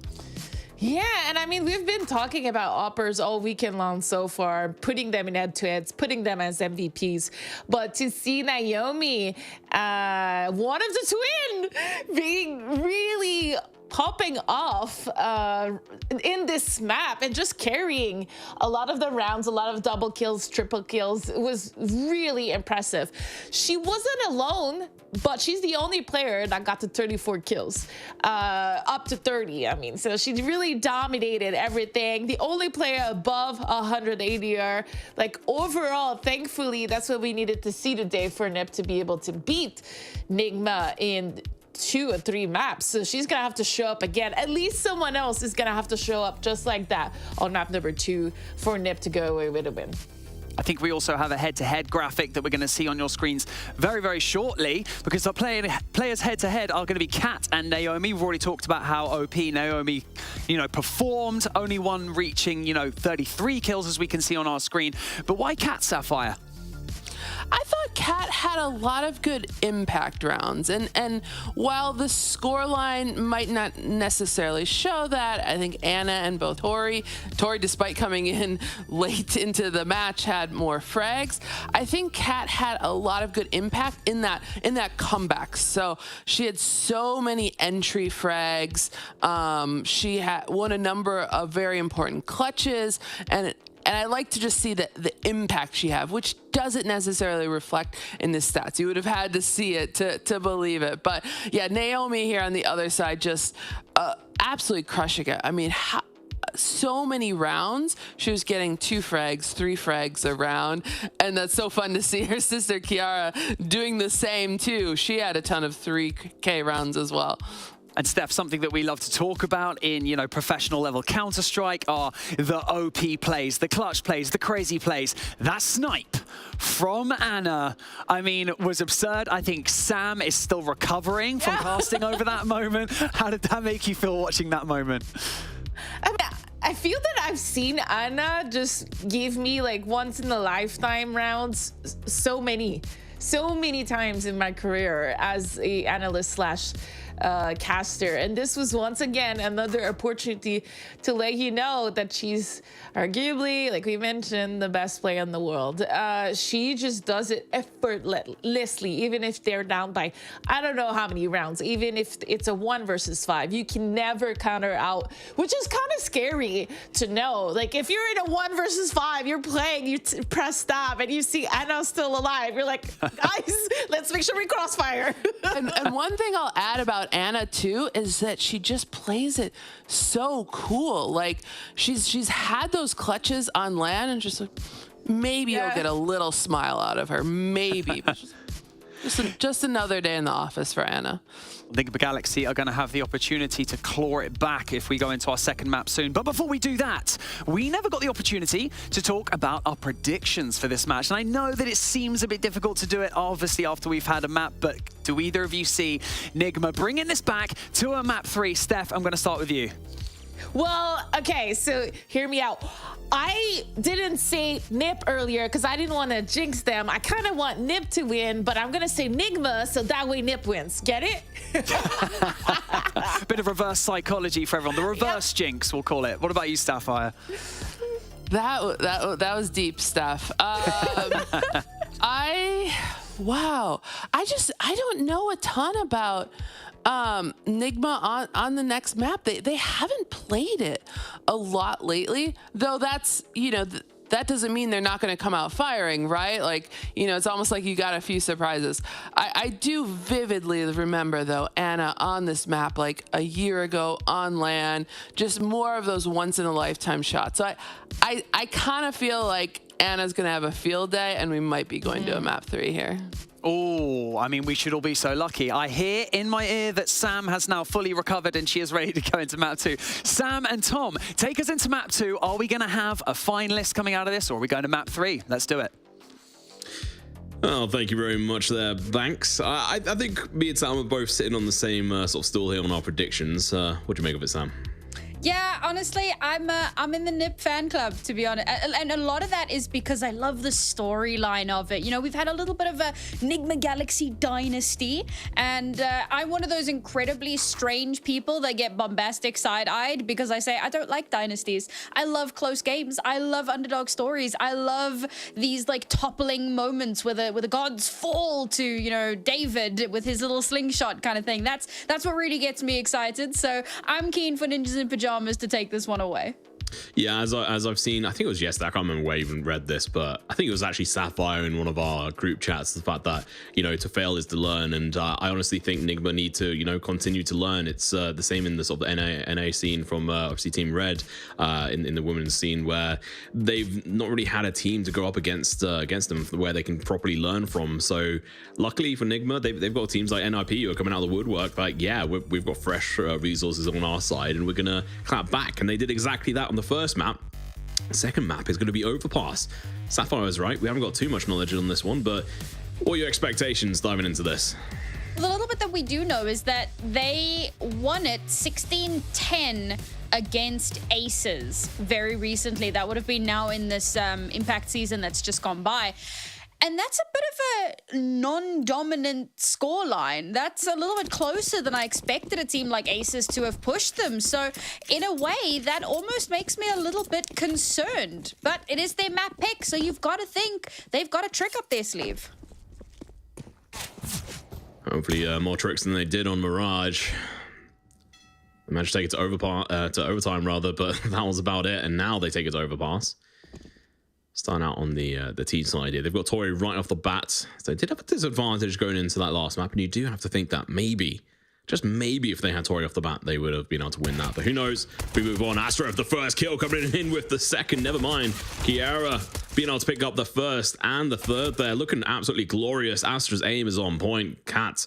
J: Yeah, and I mean, we've been talking about Oppers all weekend long so far, putting them in head-to-heads, putting them as MVPs. But to see Naomi, one of the twin, being really popping off in this map and just carrying a lot of the rounds, a lot of double kills, triple kills. It was really impressive. She wasn't alone, but she's the only player that got to 34 kills, up to 30, I mean. So she really dominated everything. The only player above 100 ADR. Like, overall, thankfully, that's what we needed to see today for Nip to be able to beat Nigma in 2 or 3 maps. So she's gonna have to show up again. At least someone else is gonna have to show up just like that on map number 2 for Nip to go away with a win.
H: I think we also have a head-to-head graphic that we're going to see on your screens very, very shortly, because our players head-to-head are going to be Kat and Naomi. We've already talked about how OP Naomi, performed, only one reaching, 33 kills, as we can see on our screen. But why Kat, Sapphire?
I: I thought Kat had a lot of good impact rounds, and while the scoreline might not necessarily show that, I think Anna and both Tori, despite coming in late into the match, had more frags. I think Kat had a lot of good impact in that comeback. So she had so many entry frags. She had won a number of very important clutches, and I like to just see the impact she had, which doesn't necessarily reflect in the stats. You would have had to see it to believe it. But yeah, Naomi here on the other side, just absolutely crushing it. I mean, so many rounds. She was getting 2 frags, 3 frags a round. And that's so fun to see her sister Kiara doing the same too. She had a ton of 3K rounds as well.
H: And Steph, something that we love to talk about in, professional level Counter-Strike are the OP plays, the clutch plays, the crazy plays. That snipe from Anna, I mean, was absurd. I think Sam is still recovering from casting over that moment. How did that make you feel watching that moment?
J: I mean, I feel that I've seen Anna just give me like once in a lifetime rounds so many times in my career as a analyst slash caster, and this was once again another opportunity to let you know that she's arguably, like we mentioned, the best player in the world. She just does it effortlessly, even if they're down by I don't know how many rounds, even if it's a 1 versus 5, you can never counter out, which is kind of scary to know. Like, if you're in a 1 versus 5, you're playing, you press stop and you see Anna still alive, you're like, guys, let's make sure we crossfire.
I: and one thing I'll add about Anna too is that she just plays it so cool. Like, she's had those clutches on LAN, and just like, maybe you'll get a little smile out of her, maybe. just another day in the office for Anna.
H: Nigma Galaxy are going to have the opportunity to claw it back if we go into our second map soon. But before we do that, we never got the opportunity to talk about our predictions for this match. And I know that it seems a bit difficult to do it, obviously, after we've had a map, but do either of you see Nigma bringing this back to a map 3? Steph, I'm going to start with you.
J: Well, okay, so hear me out. I didn't say Nip earlier because I didn't want to jinx them. I kind of want Nip to win, but I'm going to say Nigma so that way Nip wins. Get it?
H: Bit of reverse psychology for everyone. The reverse jinx, we'll call it. What about you, Sapphire?
I: That was deep stuff. Wow. I don't know a ton about Nigma on the next map. They haven't played it a lot lately, though that's, that doesn't mean they're not going to come out firing, right? Like, it's almost like you got a few surprises. I do vividly remember, though, Anna on this map, like a year ago on LAN, just more of those once-in-a-lifetime shots. So I kind of feel like Anna's going to have a field day, and we might be going to a map 3 here.
H: Oh, I mean, we should all be so lucky. I hear in my ear that Sam has now fully recovered and she is ready to go into map 2. Sam and Tom, take us into map 2. Are we going to have a finalist coming out of this, or are we going to map 3? Let's do it.
S: Oh, thank you very much there, Banks. I think me and Sam are both sitting on the same sort of stool here on our predictions. What do you make of it, Sam?
T: Yeah, honestly, I'm in the NIP fan club, to be honest, and a lot of that is because I love the storyline of it. You know, we've had a little bit of a Nigma Galaxy dynasty, and I'm one of those incredibly strange people that get bombastic side-eyed because I say I don't like dynasties. I love close games. I love underdog stories. I love these like toppling moments where the gods fall to, you know, David with his little slingshot kind of thing. That's what really gets me excited. So I'm keen for Ninjas in Pajamas to take this one away.
S: Yeah, as I've seen, I think it was yesterday, I can't remember where I even read this, but I think it was actually Sapphire in one of our group chats, the fact that, you know, to fail is to learn. And I honestly think Nigma need to, you know, continue to learn. It's the same in the sort of NA scene from obviously Team Red in the women's scene, where they've not really had a team to go up against them where they can properly learn from. So luckily for Nigma, they've got teams like NIP who are coming out of the woodwork like, yeah, we've got fresh resources on our side and we're going to clap back. And they did exactly that on the first map. The second map is going to be Overpass. Sapphire is right. We haven't got too much knowledge on this one, but what are your expectations diving into this?
T: The little bit that we do know is that they won it 16-10 against Aces very recently. That would have been now in this Impact season that's just gone by. And that's a bit of a non-dominant scoreline. That's a little bit closer than I expected a team like Aces to have pushed them. So in a way, that almost makes me a little bit concerned. But it is their map pick, so you've got to think they've got a trick up their sleeve.
S: Hopefully more tricks than they did on Mirage. They managed to take it to overtime rather, but that was about it. And now they take it to Overpass. Starting out on the T side here. They've got Tori right off the bat. So they did have a disadvantage going into that last map, and you do have to think that maybe, just maybe, if they had Tori off the bat, they would have been able to win that. But who knows? We move on. Astra with the first kill, coming in with the second. Never mind. Kiara being able to pick up the first and the third there. Looking absolutely glorious. Astra's aim is on point. Kat,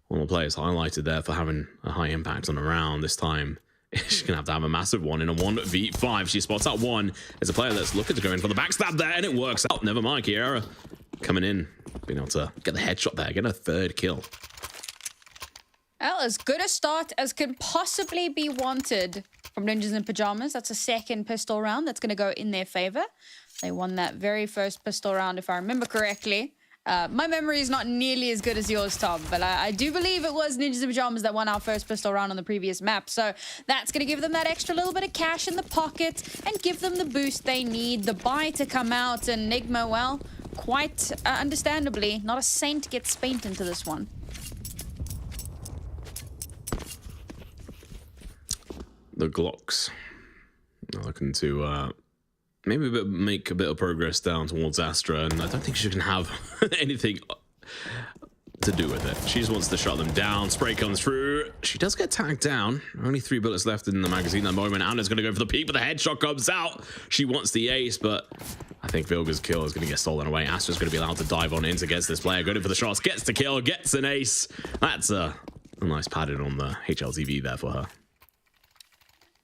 S: one of the players highlighted there for having a high impact on the round this time. She's going to have a massive one in a 1v5. She spots out one. There's a player that's looking to go in for the backstab there, and it works out. Never mind, Kiara coming in, being able to get the headshot there, get a third kill.
T: Well, as good a start as can possibly be wanted from Ninjas in Pajamas. That's a second pistol round that's going to go in their favor. They won that very first pistol round, if I remember correctly. My memory is not nearly as good as yours, Tom, but I do believe it was Ninjas in Pajamas that won our first pistol round on the previous map. So that's going to give them that extra little bit of cash in the pocket and give them the boost they need, the buy to come out. And Nigma, well, quite understandably, not a saint gets spanked into this one.
S: The Glocks are looking to maybe make a bit of progress down towards Astra, and I don't think she can have anything to do with it. She just wants to shut them down. Spray comes through. She does get tagged down. Only 3 bullets left in the magazine at the moment. Anna's going to go for the peek, but the headshot comes out. She wants the ace, but I think Vilga's kill is going to get stolen away. Astra's going to be allowed to dive on in against this player. Going in for the shots, gets the kill, gets an ace. That's a nice padding on the HLTV there for her.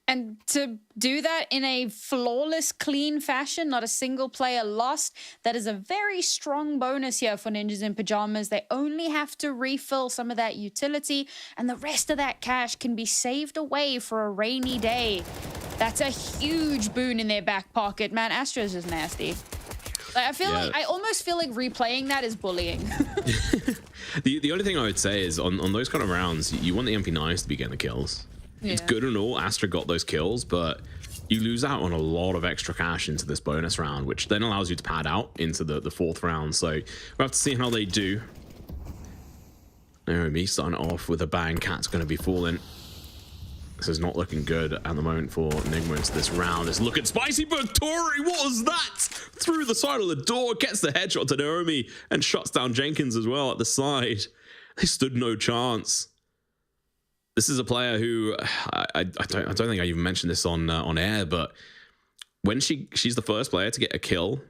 T: And to do that in a flawless, clean fashion, not a single player lost, that is a very strong bonus here for Ninjas in Pajamas. They only have to refill some of that utility, and the rest of that cash can be saved away for a rainy day. That's a huge boon in their back pocket. Man, Astra's just nasty. I feel like I almost feel like replaying that is bullying.
S: The only thing I would say is on those kind of rounds, you want the MP9s to be getting the kills. Yeah. It's good and all. Astra got those kills, but you lose out on a lot of extra cash into this bonus round, which then allows you to pad out into the fourth round. So we'll have to see how they do. Naomi starting off with a bang. Cat's going to be falling. This is not looking good at the moment for Nigma into this round. It's looking spicy, but Tori, what was that? Through the side of the door, gets the headshot to Naomi and shuts down Jenkins as well at the side. They stood no chance. This is a player who I don't think I even mentioned this on air, but when she's the first player to get a kill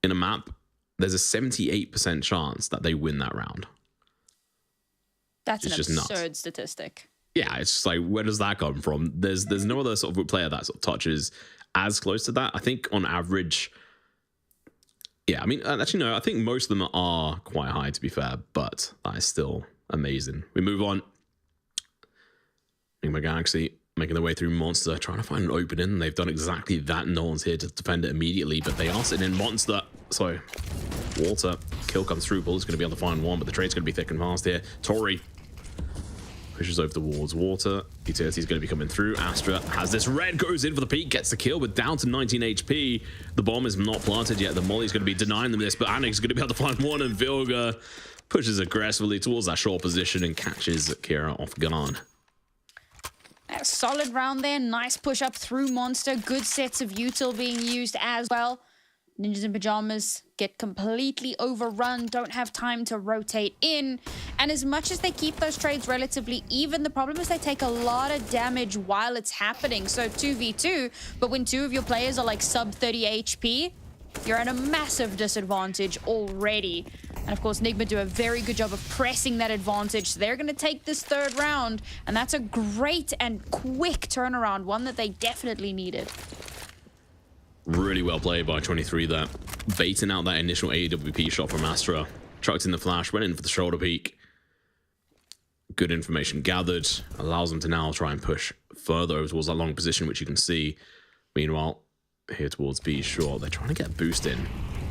S: in a map, there's a 78% chance that they win that round.
T: That's an
S: just
T: absurd
S: nuts.
T: statistic.
S: Yeah, it's just like, where does that come from? There's no other sort of player that sort of touches as close to that. I think on average, yeah, I mean, actually no, I think most of them are quite high to be fair, but that is still amazing. We move on. Nigma Galaxy making their way through Monster, trying to find an opening. They've done exactly that. No one's here to defend it immediately, but they are sitting in Monster. So, Walter, kill comes through. Bull's going to be able to find one, but the trade's going to be thick and fast here. Tori pushes over towards Water. Utility's going to be coming through. Astra has this red, goes in for the peak, gets the kill, but down to 19 HP. The bomb is not planted yet. The Molly's going to be denying them this, but Annik's going to be able to find one, and Vilga pushes aggressively towards that short position and catches Kira off guard.
T: A solid round there. Nice push up through Monster. Good sets of util being used as well. Ninjas in Pajamas get completely overrun, don't have time to rotate in. And as much as they keep those trades relatively even, the problem is they take a lot of damage while it's happening. So 2v2, but when two of your players are like sub 30 HP, you're at a massive disadvantage already. And of course, Nigma do a very good job of pressing that advantage. So they're going to take this third round, and that's a great and quick turnaround, one that they definitely needed.
S: Really well played by 23 there. Baiting out that initial AWP shot from Astra. Chucked in the flash, went in for the shoulder peek. Good information gathered. Allows them to now try and push further over towards that long position, which you can see. Meanwhile, here towards B short, they're trying to get a boost in.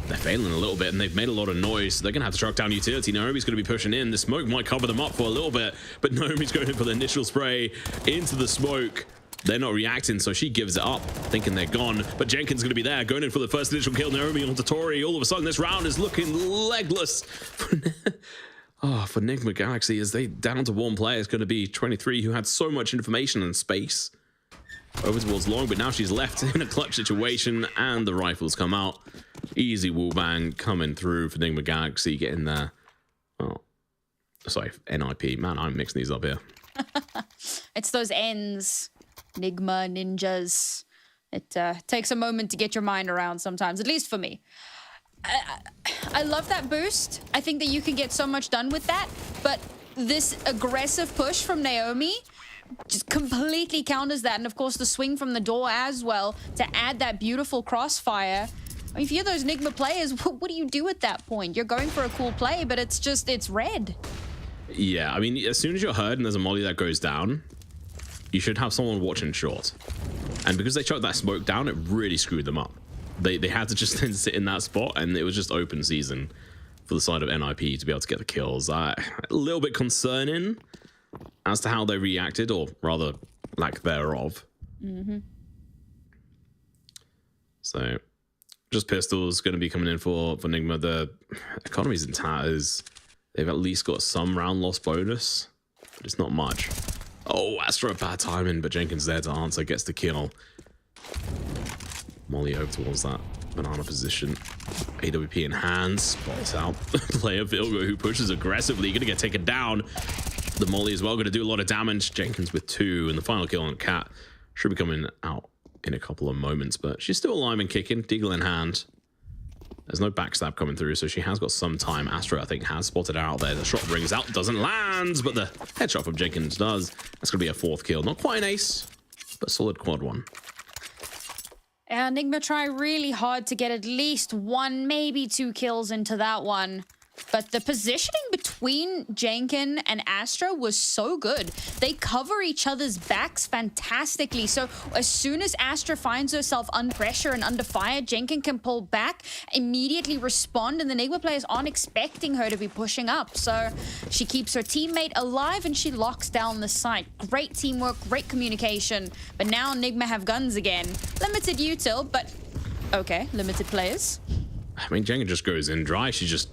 S: They're failing a little bit, and they've made a lot of noise. So they're going to have to track down utility. Naomi's going to be pushing in. The smoke might cover them up for a little bit, but Naomi's going in for the initial spray into the smoke. They're not reacting, so she gives it up, thinking they're gone. But Jenkins going to be there, going in for the first initial kill. Naomi onto Tori. All of a sudden, this round is looking legless for Nigma Galaxy, as they down to one player. It's going to be 23, who had so much information and space over towards Long, but now she's left in a clutch situation, and the rifles come out. Easy wall bang coming through for Nigma Galaxy, getting there. Oh, sorry, NIP. Man, I'm mixing these up here.
T: It's those ends. Nigma, ninjas. It takes a moment to get your mind around sometimes, at least for me. I love that boost. I think that you can get so much done with that, but this aggressive push from Naomi just completely counters that. And of course, the swing from the door as well to add that beautiful crossfire. I mean, if you're those Nigma players, what do you do at that point? You're going for a cool play, but it's red.
S: Yeah, I mean, as soon as you're heard and there's a molly that goes down, you should have someone watching short. And because they chucked that smoke down, it really screwed them up. They had to just then sit in that spot, and it was just open season for the side of NIP to be able to get the kills. A little bit concerning as to how they reacted, or rather, lack thereof.
T: Mm-hmm.
S: So, just pistols going to be coming in for Nigma. The economy's in tatters. They've at least got some round loss bonus, but it's not much. Oh, Astra, bad timing, but Jenkins there to answer, gets the kill. Molly over towards that banana position. AWP in hand, spots out player Vilga, who pushes aggressively, gonna get taken down. The Molly as well, gonna do a lot of damage. Jenkins with 2, and the final kill on Cat should be coming out in a couple of moments, but she's still alive and kicking, deagle in hand. There's no backstab coming through, so she has got some time. Astra, I think, has spotted her out there. The shot rings out, doesn't land, but the headshot from Jenkins does. That's going to be a 4th kill. Not quite an ace, but solid quad one.
T: Nigma try really hard to get at least 1, maybe 2 kills into that one. But the positioning between Jenkins and Astra was so good. They cover each other's backs fantastically. So as soon as Astra finds herself under pressure and under fire, Jenkins can pull back, immediately respond, and the Nigma players aren't expecting her to be pushing up. So she keeps her teammate alive and she locks down the site. Great teamwork, great communication. But now Nigma have guns again. Limited util, but okay, limited players.
S: I mean, Jenkins just goes in dry. She just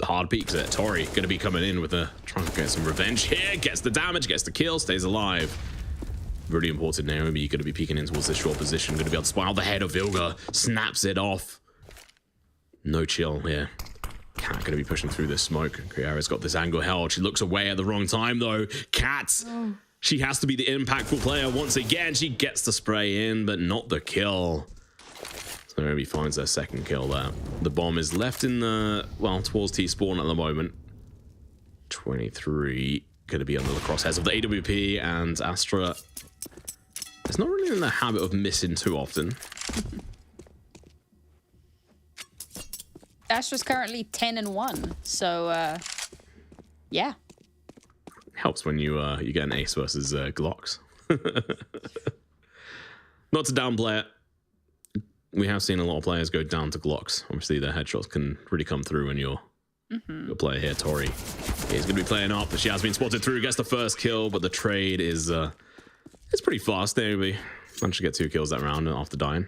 S: hard peeks at Tori. Going to be coming in with a trying to get some revenge here. Gets the damage, gets the kill, stays alive. Really important. Naomi, you're going to be peeking in towards this short position. Going to be able to spy out the head of Vilga. Snaps it off. No chill here. Cat going to be pushing through this smoke. Kriara's got this angle held. She looks away at the wrong time though. Cat. She has to be the impactful player once again. She gets the spray in, but not the kill. So Naomi finds their 2nd kill there. The bomb is left in the, well, towards T-spawn at the moment. 23 going to be under the crosshairs of the AWP, and Astra is not really in the habit of missing too often.
T: Astra's currently 10-1, so yeah.
S: Helps when you get an ace versus Glocks. Not to downplay it. We have seen a lot of players go down to Glocks. Obviously, their headshots can really come through when you're your player here, Tori. He's going to be playing up, but she has been spotted through, gets the first kill, but the trade is it's pretty fast. Maybe managed to get 2 kills that round after dying.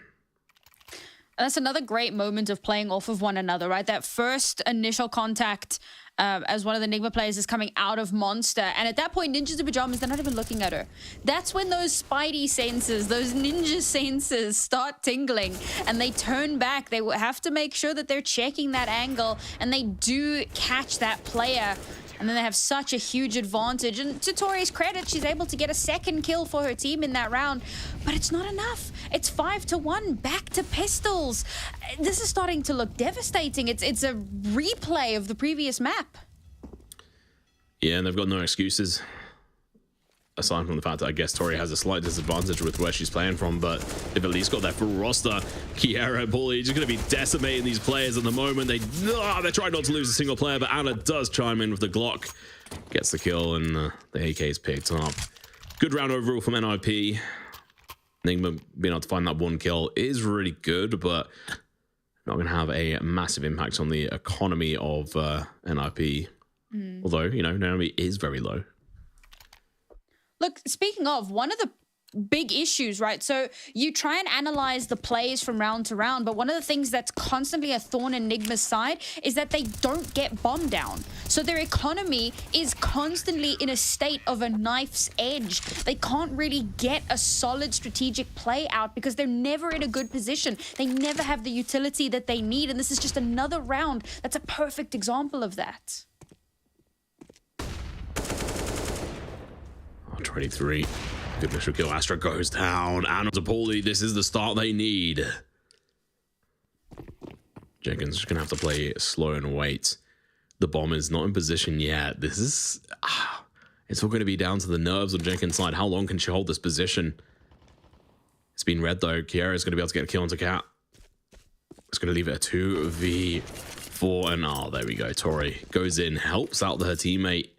T: That's another great moment of playing off of one another, right? That first initial contact as one of the Nigma players is coming out of Monster. And at that point, Ninjas in Pajamas, they're not even looking at her. That's when those spidey senses, those ninja senses start tingling and they turn back. They have to make sure that they're checking that angle and they do catch that player. And then they have such a huge advantage. And to Tori's credit, she's able to get a second kill for her team in that round. But it's not enough. It's 5-1, back to pistols. This is starting to look devastating. It's a replay of the previous map.
S: Yeah, and they've got no excuses. Aside from the fact that I guess Tori has a slight disadvantage with where she's playing from, but they've at least got their full roster. Kiara and Paulie just going to be decimating these players at the moment. They're trying not to lose a single player, but Anna does chime in with the Glock. Gets the kill, and the AK is picked up. Good round overall from NIP. Nigma being able to find that 1 kill is really good, but not going to have a massive impact on the economy of NIP. Although, you know, NIP is very low.
T: Look, speaking of, one of the big issues, right? So you try and analyze the plays from round to round, but one of the things that's constantly a thorn in Nigma's side is that they don't get bomb down. So their economy is constantly in a state of a knife's edge. They can't really get a solid strategic play out because they're never in a good position. They never have the utility that they need, and this is just another round that's a perfect example of that.
S: 23. Good initial kill. Astra goes down. And to Paulie, this is the start they need. Jenkins is going to have to play slow and wait. The bomb is not in position yet. This is... it's all going to be down to the nerves on Jenkins' side. How long can she hold this position? It's been red, though. Kiara is going to be able to get a kill onto Cat. It's going to leave it a 2v4. And, there we go. Tori goes in, helps out her teammate.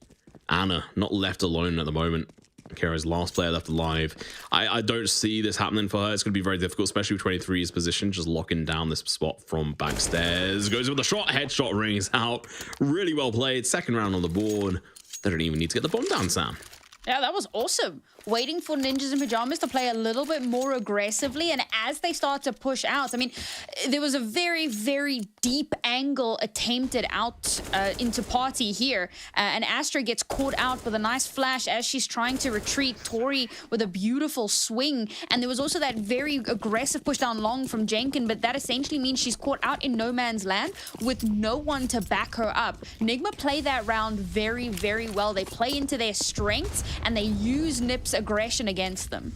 S: Anna, not left alone at the moment. Kara's last player left alive. I don't see this happening for her. It's going to be very difficult, especially with 23's position, just locking down this spot from backstairs. Goes with the shot, headshot rings out. Really well played. Second round on the board. They don't even need to get the bomb down, Sam.
T: Yeah, that was awesome. Waiting for Ninjas in Pajamas to play a little bit more aggressively. And as they start to push out, I mean, there was a very, very deep angle attempted out into party here. And Astra gets caught out with a nice flash as she's trying to retreat. Tori with a beautiful swing. And there was also that very aggressive push down long from Jenkins. But that essentially means she's caught out in no man's land with no one to back her up. Nigma play that round very, very well. They play into their strengths and they use Nip's aggression against them.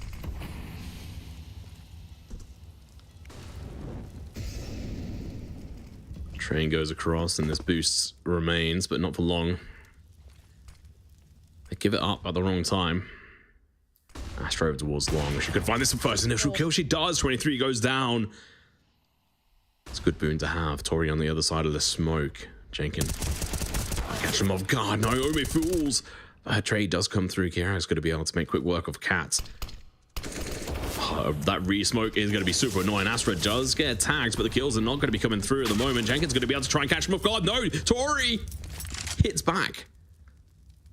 S: Train goes across and this boost remains, but not for long. They give it up at the wrong time. Astra over towards long. She could find this first initial kill. She does. 23 goes down. It's a good boon to have. Tori on the other side of the smoke. Jenkins. Catch him off guard. Naomi fools. Her trade does come through. Kiara's going to be able to make quick work of Cat. That re-smoke is going to be super annoying. Astra does get tagged, but the kills are not going to be coming through at the moment. Jenkins going to be able to try and catch him off guard. No, Tori hits back.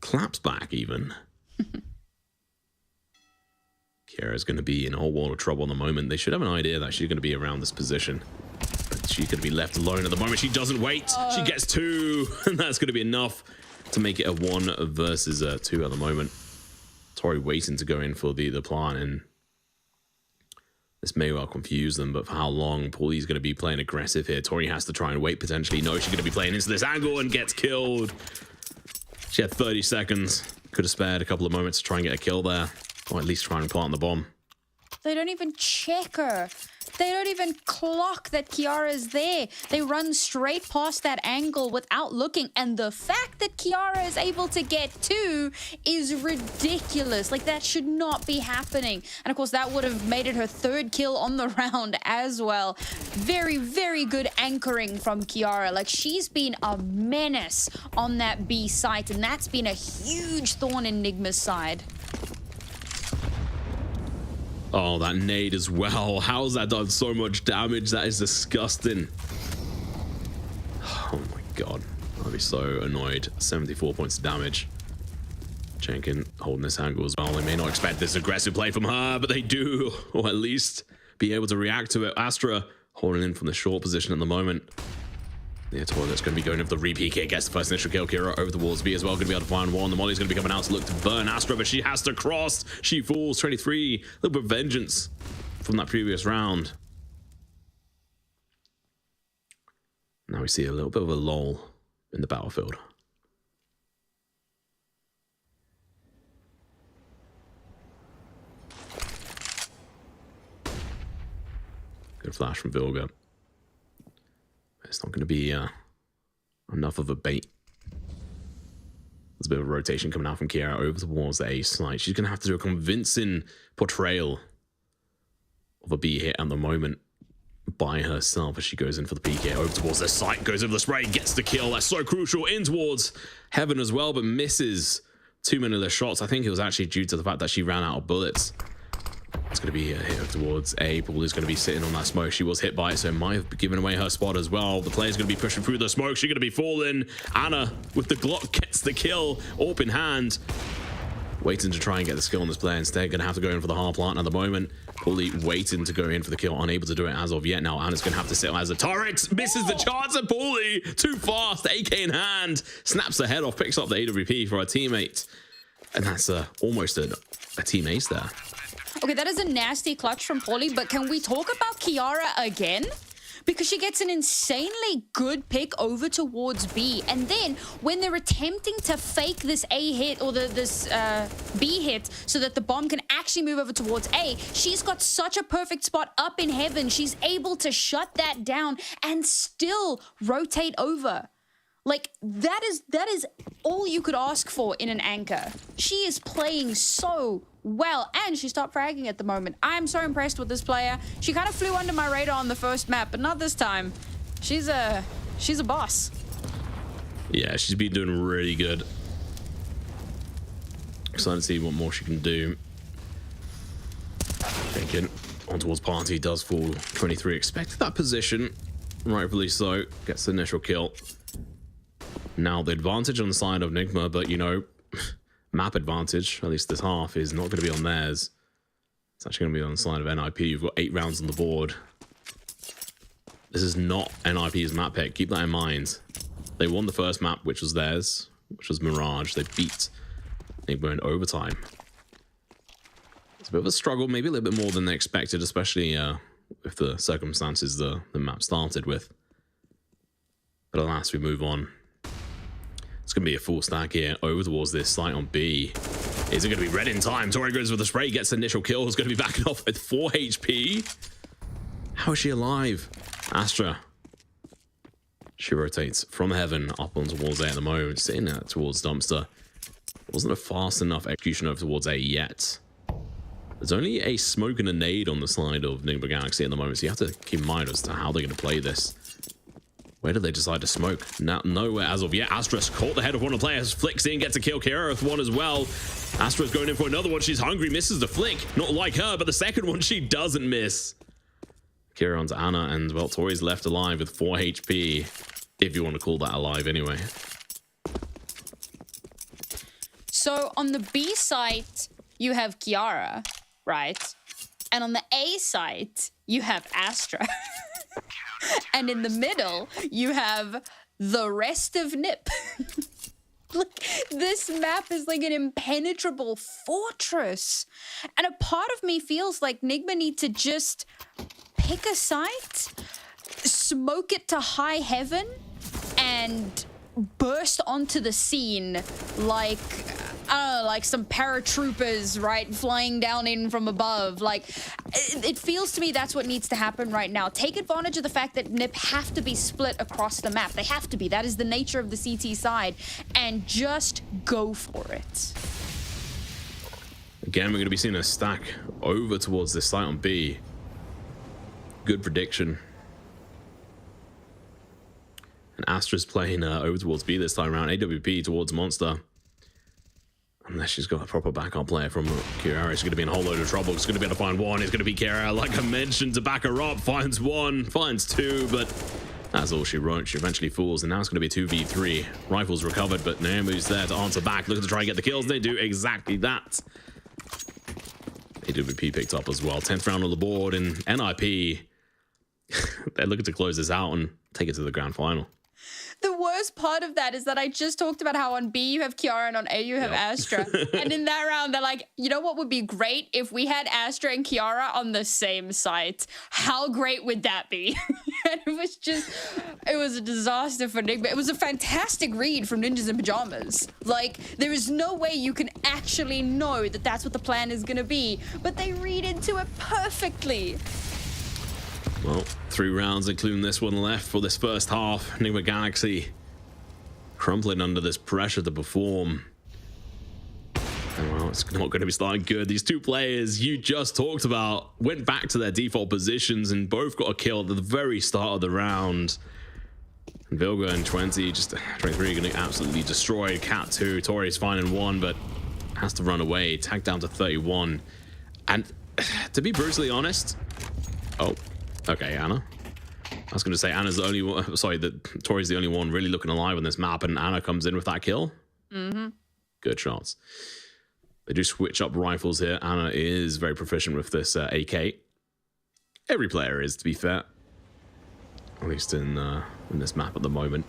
S: Claps back, even. Kiara's going to be in a whole world of trouble at the moment. They should have an idea that she's going to be around this position. But she's going to be left alone at the moment. She doesn't wait. She gets 2, and that's going to be enough to make it a 1 versus 2 at the moment. Tori waiting to go in for the plan, and this may well confuse them, but for how long? Paulie's going to be playing aggressive here. Tori has to try and wait potentially. No, she's going to be playing into this angle and gets killed. She had 30 seconds. Could have spared a couple of moments to try and get a kill there, or at least try and plant the bomb.
T: They don't even check her. They don't even clock that Kiara's there. They run straight past that angle without looking. And the fact that Kiara is able to get 2 is ridiculous. Like, that should not be happening. And of course, that would have made it her 3rd kill on the round as well. Very, very good anchoring from Kiara. Like, she's been a menace on that B site. And that's been a huge thorn in Nigma's side.
S: Oh, that nade as well. How's that done so much damage? That is disgusting. Oh my god. I'd be so annoyed. 74 points of damage. Jenkin holding this angle as well. They may not expect this aggressive play from her, but they do. Or at least be able to react to it. Astra holding in from the short position at the moment. The Toilet's going to be going over the repeat kick. Gets the first initial kill. Kira over the walls. V as well. Going to be able to find one. The Molly's going to be coming out to look to burn Astra, but she has to cross. She falls. 23. A little bit of vengeance from that previous round. Now we see a little bit of a lull in the battlefield. Good flash from Vilga. It's not going to be enough of a bait. There's a bit of a rotation coming out from Kiara over towards the A site. She's going to have to do a convincing portrayal of a B hit at the moment by herself as she goes in for the PK over towards the site, goes over the spray, gets the kill. That's so crucial. In towards Heaven as well, but misses too many of the shots. I think it was actually due to the fact that she ran out of bullets. It's going to be a hit over towards A. Paul is going to be sitting on that smoke. She was hit by it, so it might have given away her spot as well. The player's going to be pushing through the smoke. She's going to be falling. Anna with the Glock gets the kill. AWP in hand. Waiting to try and get the skill on this player. Instead, going to have to go in for the hard plant at the moment. Paulie waiting to go in for the kill. Unable to do it as of yet. Now Anna's going to have to sit as a turret. Misses the chance of Paulie. Too fast. AK in hand. Snaps the head off. Picks up the AWP for her teammate. And that's almost a team ace there.
T: Okay, that is a nasty clutch from Paulie, but can we talk about Kiara again? Because she gets an insanely good pick over towards B. And then when they're attempting to fake this A hit or this B hit so that the bomb can actually move over towards A, she's got such a perfect spot up in Heaven. She's able to shut that down and still rotate over. Like, that is all you could ask for in an anchor. She is playing so well, and she stopped fragging at the moment. I'm so impressed with this player. She kind of flew under my radar on the first map, but not this time. She's a boss.
S: Yeah, she's been doing really good. Excited to see what more she can do. Thinking on towards Party, does fall 23. Expected that position, rightfully so. Gets the initial kill. Now the advantage on the side of Nigma, but you know, map advantage, at least this half, is not going to be on theirs. It's actually going to be on the side of NIP. You've got 8 rounds on the board. This is not NIP's map pick. Keep that in mind. They won the first map, which was theirs, which was Mirage. They beat Nigma in overtime. It's a bit of a struggle, maybe a little bit more than they expected, especially with the circumstances the map started with. But alas, we move on. It's going to be a full stack here over towards this site on B. Is it going to be red in time? Tori goes with the spray, gets the initial kill. Is going to be backing off with 4 HP. How is she alive? Astra. She rotates from Heaven up on towards A at the moment, sitting there towards Dumpster. Wasn't a fast enough execution over towards A yet. There's only a smoke and a nade on the side of Nigma Galaxy at the moment, so you have to keep in mind as to how they're going to play this. Where did they decide to smoke? Nowhere as of yet. Astra's caught the head of one of the players, flicks in, gets a kill. Kiara with one as well. Astra's going in for another one. She's hungry, misses the flick. Not like her, but the second one she doesn't miss. Kiara onto Anna, and well, Tori's left alive with 4 HP. If you want to call that alive anyway.
T: So on the B site, you have Kiara, right? And on the A site, you have Astra. And in the middle, you have the rest of NIP. Look, this map is like an impenetrable fortress. And a part of me feels like Nigma need to just pick a site, smoke it to high heaven, and burst onto the scene like, I don't know, like some paratroopers, right, flying down in from above. Like, it feels to me that's what needs to happen right now. Take advantage of the fact that NIP have to be split across the map. They have to be. That is the nature of the CT side. And just go for it.
S: Again, we're going to be seeing a stack over towards this site on B. Good prediction. And Astra's playing over towards B this time around. AWP towards Monster. Unless she's got a proper backup player from Kiara, she's going to be in a whole load of trouble. She's going to be able to find one. It's going to be Kiara, like I mentioned, to back her up. Finds one, finds two, but that's all she wrote. She eventually falls, and now it's going to be a 2v3. Rifles recovered, but Naomi's there to answer back, looking to try and get the kills. They do exactly that. AWP picked up as well. 10th round on the board, and NIP, they're looking to close this out and take it to the grand final.
T: The worst part of that is that I just talked about how on B you have Kiara and on A you have Astra. And in that round, they're like, you know what would be great if we had Astra and Kiara on the same site? How great would that be? And it was a disaster for Nigma. It was a fantastic read from Ninjas in Pajamas. Like, there is no way you can actually know that that's what the plan is going to be, but they read into it perfectly.
S: Well, 3 rounds, including this one left for this first half. Nigma Galaxy crumpling under this pressure to perform. And well, it's not going to be starting good. These two players you just talked about went back to their default positions and both got a kill at the very start of the round. And Vilga and 23 going to absolutely destroy. Cat 2, Tori's fine in 1, but has to run away. Tagged down to 31. And to be brutally honest, okay, Anna. I was going to say Anna's the only one. Sorry, that Tori's the only one really looking alive on this map, and Anna comes in with that kill. Good shots. They do switch up rifles here. Anna is very proficient with this AK. Every player is, to be fair. At least in this map at the moment.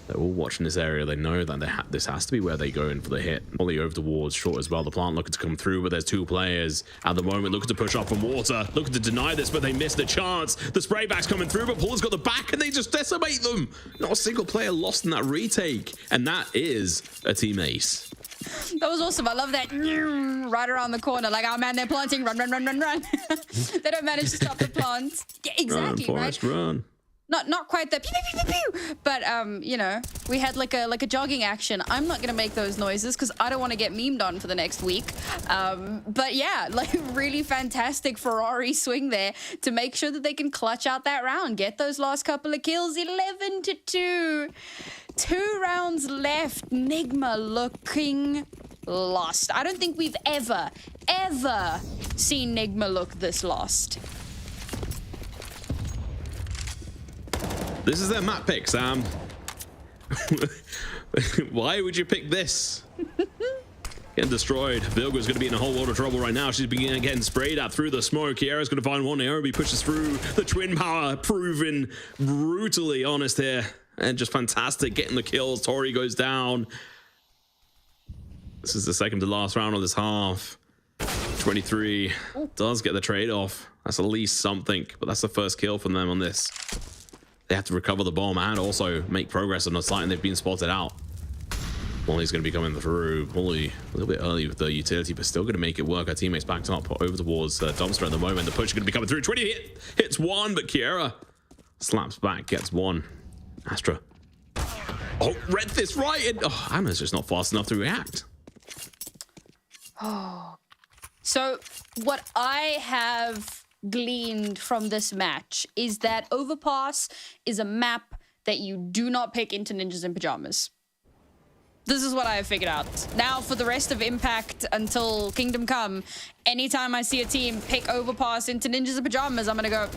S: They're all watching this area. They know that this has to be where they go in for the hit. Molly over towards short as well. The plant looking to come through, but there's 2 players at the moment looking to push up from water, looking to deny this, but they missed the chance. The sprayback's coming through, but Paula's got the back, and they just decimate them. Not a single player lost in that retake, and that is a team ace.
T: That was awesome. I love that right around the corner. Like, oh man, they're planting. Run, run, run, run, run. They don't manage to stop the plant. Yeah, exactly,
S: run, Forrest,
T: right?
S: Run.
T: Not quite the pew, pew, pew, pew, pew. But you know, we had like a jogging action. I'm not gonna make those noises because I don't want to get memed on for the next week. But yeah, like really fantastic Ferrari swing there to make sure that they can clutch out that round, get those last couple of kills. 11-2, 2 rounds left. Nigma looking lost. I don't think we've ever seen Nigma look this lost.
S: This is their map pick, Sam. Why would you pick this? Getting destroyed. Vilga's going to be in a whole lot of trouble right now. She's getting sprayed at through the smoke. Kiara's going to find one. Naomi pushes through. The twin power proven brutally honest here. And just fantastic getting the kills. Tori goes down. This is the second to last round of this half. 23 does get the trade-off. That's at least something. But that's the first kill from them on this. They have to recover the bomb and also make progress on the site, and they've been spotted out. Molly's going to be coming through. Molly a little bit early with the utility, but still going to make it work. Her teammates backed up over towards Dumpster at the moment. The push is going to be coming through. 20 hits 1, but Kiara slaps back, gets 1. Astra. Oh, read this right. And, Anna's just not fast enough to react.
T: Oh. So what I have gleaned from this match is that Overpass is a map that you do not pick into Ninjas in Pajamas. This is what I have figured out. Now for the rest of Impact until Kingdom Come, anytime I see a team pick Overpass into Ninjas in Pajamas, I'm gonna go,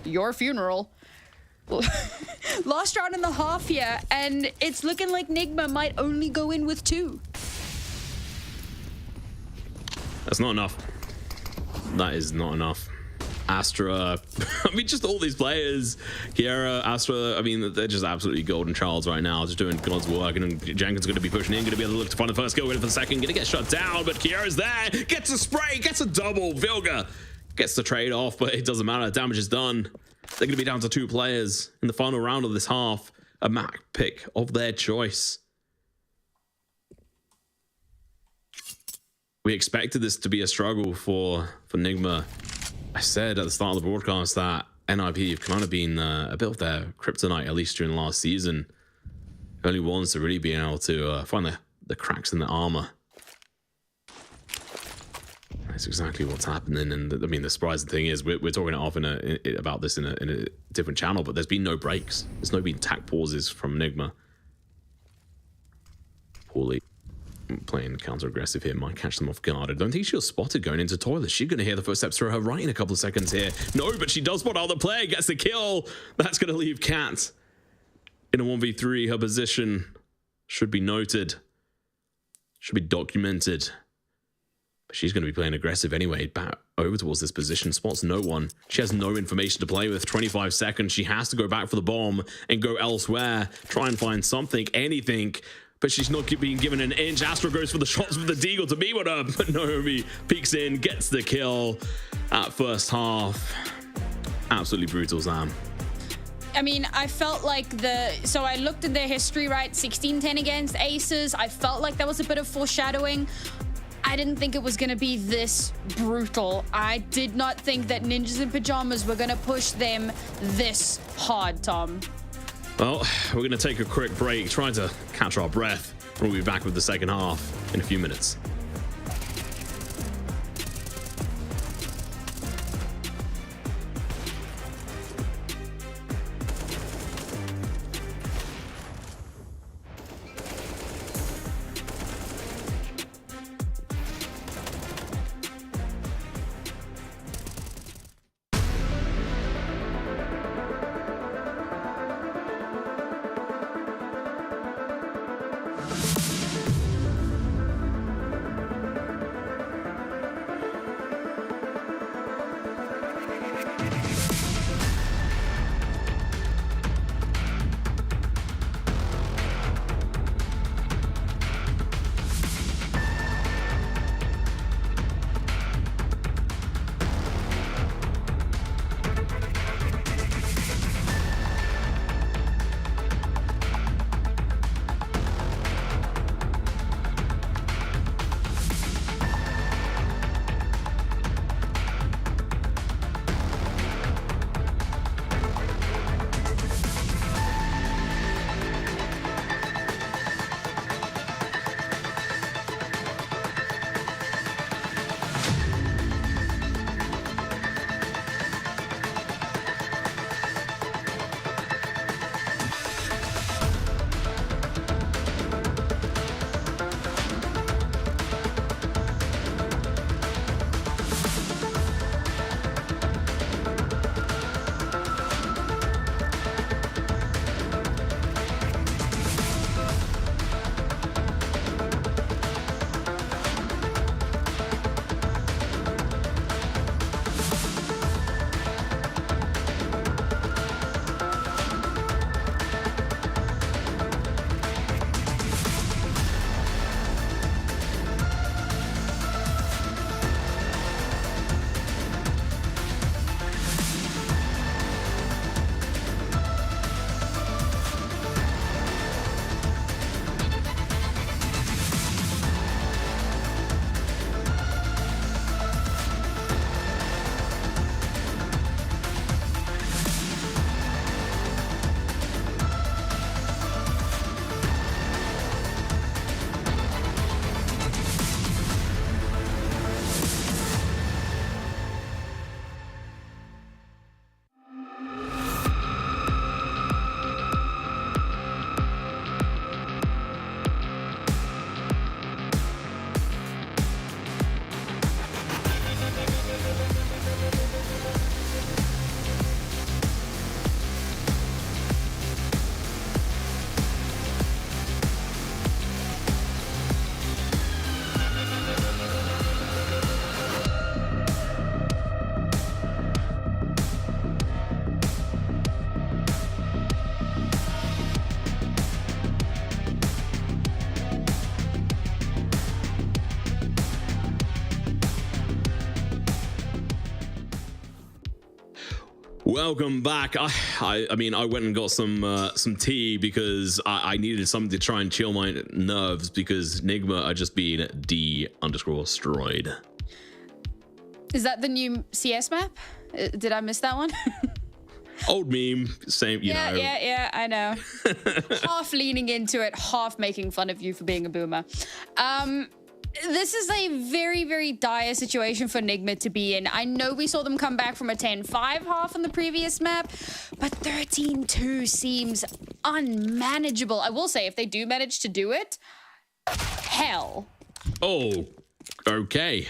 T: your funeral. Last round and a half here, and it's looking like Nigma might only go in with 2.
S: That's not enough. That is not enough. Astra, I mean, just all these players, Kiara, Astra, I mean, they're just absolutely golden childs right now, just doing God's work, and Jenkins going to be pushing in, going to be able to look to find the first kill, waiting for the second, going to get shut down, but Kiara's there, gets a spray, gets a double, Vilga gets the trade off, but it doesn't matter, damage is done. They're going to be down to 2 players in the final round of this half, a map pick of their choice. We expected this to be a struggle for Nigma. I said at the start of the broadcast that NIP have kind of been a bit of their kryptonite, at least during last season. Only ones to really be able to find the cracks in the armor. That's exactly what's happening. And I mean, the surprising thing is we're talking it off about this in a different channel, but there's been no breaks. There's no been tack pauses from Nigma. Poorly. playing counter-aggressive here might catch them off guard. I don't think she was spotted going into toilet. She's going to hear the footsteps through her right in a couple of seconds here. No, but she does spot out the player, gets the kill. That's going to leave Cat in a 1v3. Her position should be noted, should be documented. But she's going to be playing aggressive anyway. Back over towards this position, spots no one. She has no information to play with. 25 seconds. She has to go back for the bomb and go elsewhere. Try and find something, anything. But she's not being given an inch. Astro goes for the shots with the deagle to be with her. But Naomi peeks in, gets the kill at first half. Absolutely brutal, Sam.
T: I mean, I felt like so I looked at their history, right? 16-10 against Aces. I felt like that was a bit of foreshadowing. I didn't think it was going to be this brutal. I did not think that Ninjas in Pajamas were going to push them this hard, Tom.
S: Well, we're going to take a quick break, trying to catch our breath. We'll be back with the second half in a few minutes. Welcome back. I mean, I went and got some tea because I needed something to try and chill my nerves because Nigma are just being D_destroyed.
T: Is that the new CS map? Did I miss that one?
S: Old meme, same, you know.
T: Yeah, I know. Half leaning into it, half making fun of you for being a boomer. This is a very, very dire situation for Nigma to be in. I know we saw them come back from a 10-5 half on the previous map, but 13-2 seems unmanageable. I will say, if they do manage to do it, hell.
S: Oh, okay.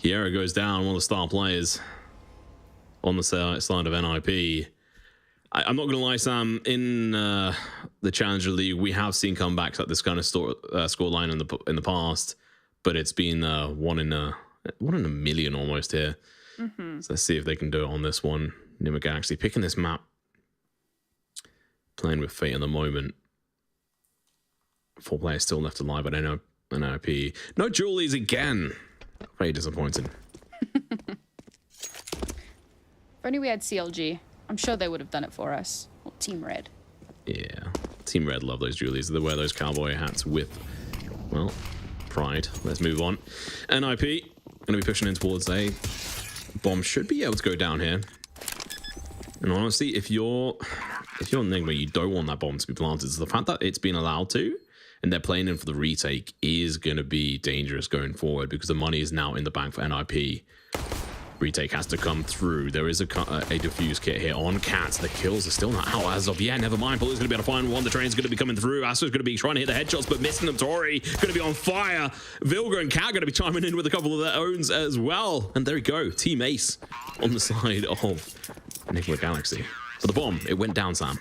S: Kiera goes down, one of the star players on the side of NIP. I'm not going to lie, Sam. In the Challenger League, we have seen comebacks at this kind of scoreline in the past, but it's been one in a million almost here. So let's see if they can do it on this one. Nigma Galaxy picking this map, playing with fate in the moment. 4 players still left alive at NIP. No Julies again. Very disappointing.
T: If only we had CLG. I'm sure they would have done it for us. Or Team Red.
S: Yeah. Team Red love those Julies. They wear those cowboy hats with, well, pride. Let's move on. NIP going to be pushing in towards A. Bomb should be able to go down here. And honestly, if you're Nigma, you don't want that bomb to be planted. So the fact that it's been allowed to, and they're playing in for the retake, is going to be dangerous going forward because the money is now in the bank for NIP. Retake has to come through. There is a defuse kit here on Cat. The kills are still not out as of yet. Never mind. Bully's going to be able to find one. The train's going to be coming through. Astra's going to be trying to hit the headshots, but missing them. Tori going to be on fire. Vilga and Cat going to be chiming in with a couple of their owns as well. And there we go. Team Ace on the side of Nigma Galaxy. But the bomb, it went down, Sam.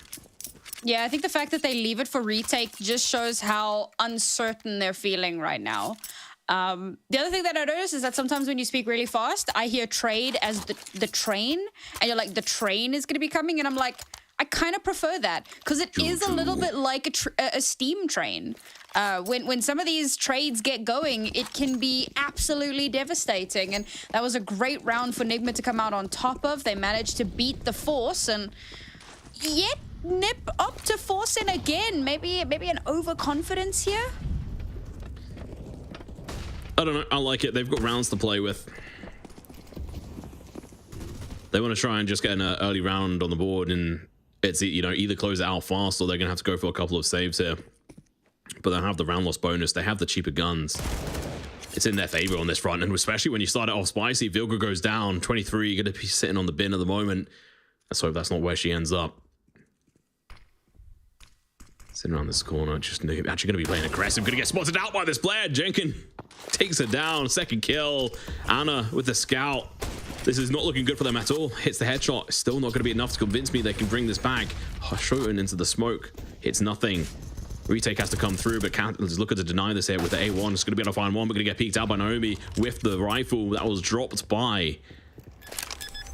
T: Yeah, I think the fact that they leave it for retake just shows how uncertain they're feeling right now. The other thing that I notice is that sometimes when you speak really fast, I hear trade as the train, and you're like, the train is going to be coming, and I'm like, I kind of prefer that because it is a little bit like a steam train. When some of these trades get going, it can be absolutely devastating, and that was a great round for Nigma to come out on top of. They managed to beat the Force, and yet Nip up to Force in again. Maybe an overconfidence here.
S: I don't know. I like it. They've got rounds to play with. They want to try and just get an early round on the board, and it's, you know, either close it out fast or they're going to have to go for a couple of saves here. But they have the round loss bonus. They have the cheaper guns. It's in their favor on this front, and especially when you start it off spicy. Vilga goes down. 23, going to be sitting on the bin at the moment. Let's hope that's not where she ends up. Sitting around this corner, just actually going to be playing aggressive. Going to get spotted out by this player. Jenkins takes her down. Second kill. Anna with the scout. This is not looking good for them at all. Hits the headshot. Still not going to be enough to convince me they can bring this back. Shoten into the smoke. Hits nothing. Retake has to come through, but Cat is looking to deny this here with the A1. It's going to be able to find one. We're going to get peeked out by Naomi with the rifle that was dropped by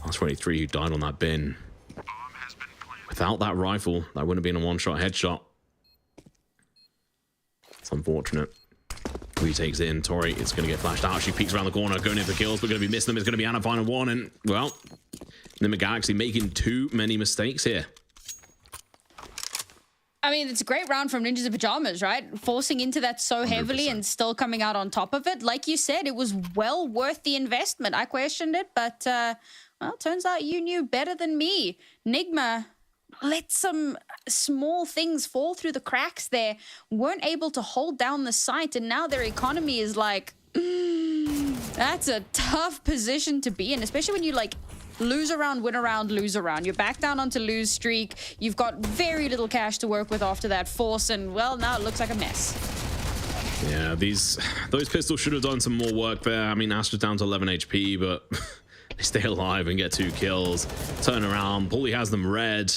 S: Last 23 who died on that bin. Without that rifle, that wouldn't have been a one-shot headshot. It's unfortunate. Retakes in. Tori, it's going to get flashed out. She peeks around the corner, going in for kills. We're going to be missing them. It's going to be Anna final one. And, well, Nigma Galaxy making too many mistakes here.
T: I mean, it's a great round from Ninjas in Pajamas, right? Forcing into that so heavily 100%. And still coming out on top of it. Like you said, it was well worth the investment. I questioned it, but, well, turns out you knew better than me. Nigma let some small things fall through the cracks there, weren't able to hold down the site, and now their economy is like, that's a tough position to be in, especially when you like lose a round, win a round, lose a round. You're back down onto lose streak. You've got very little cash to work with after that Force, and well, now it looks like a mess.
S: Yeah, those pistols should have done some more work there. I mean, Astra's down to 11 HP, but they stay alive and get 2 kills. Turn around. Paulie has them red.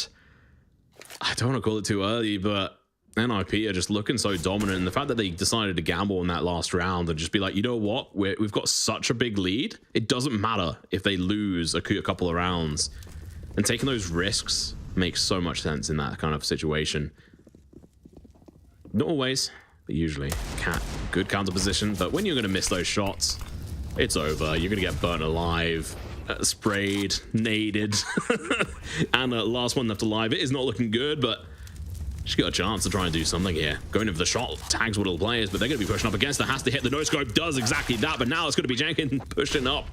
S: I don't want to call it too early, but NIP are just looking so dominant. And the fact that they decided to gamble in that last round and just be like, you know what? We've got such a big lead. It doesn't matter if they lose a couple of rounds. And taking those risks makes so much sense in that kind of situation. Not always, but usually. Cat, good counter position. But when you're going to miss those shots, it's over. You're going to get burnt alive. Sprayed, naded, and last one left alive. It is not looking good, but she's got a chance to try and do something here. Going in for the shot, tags one of the players, but they're going to be pushing up against her. Has to hit the no-scope, does exactly that, but now it's going to be Jenkins pushing up.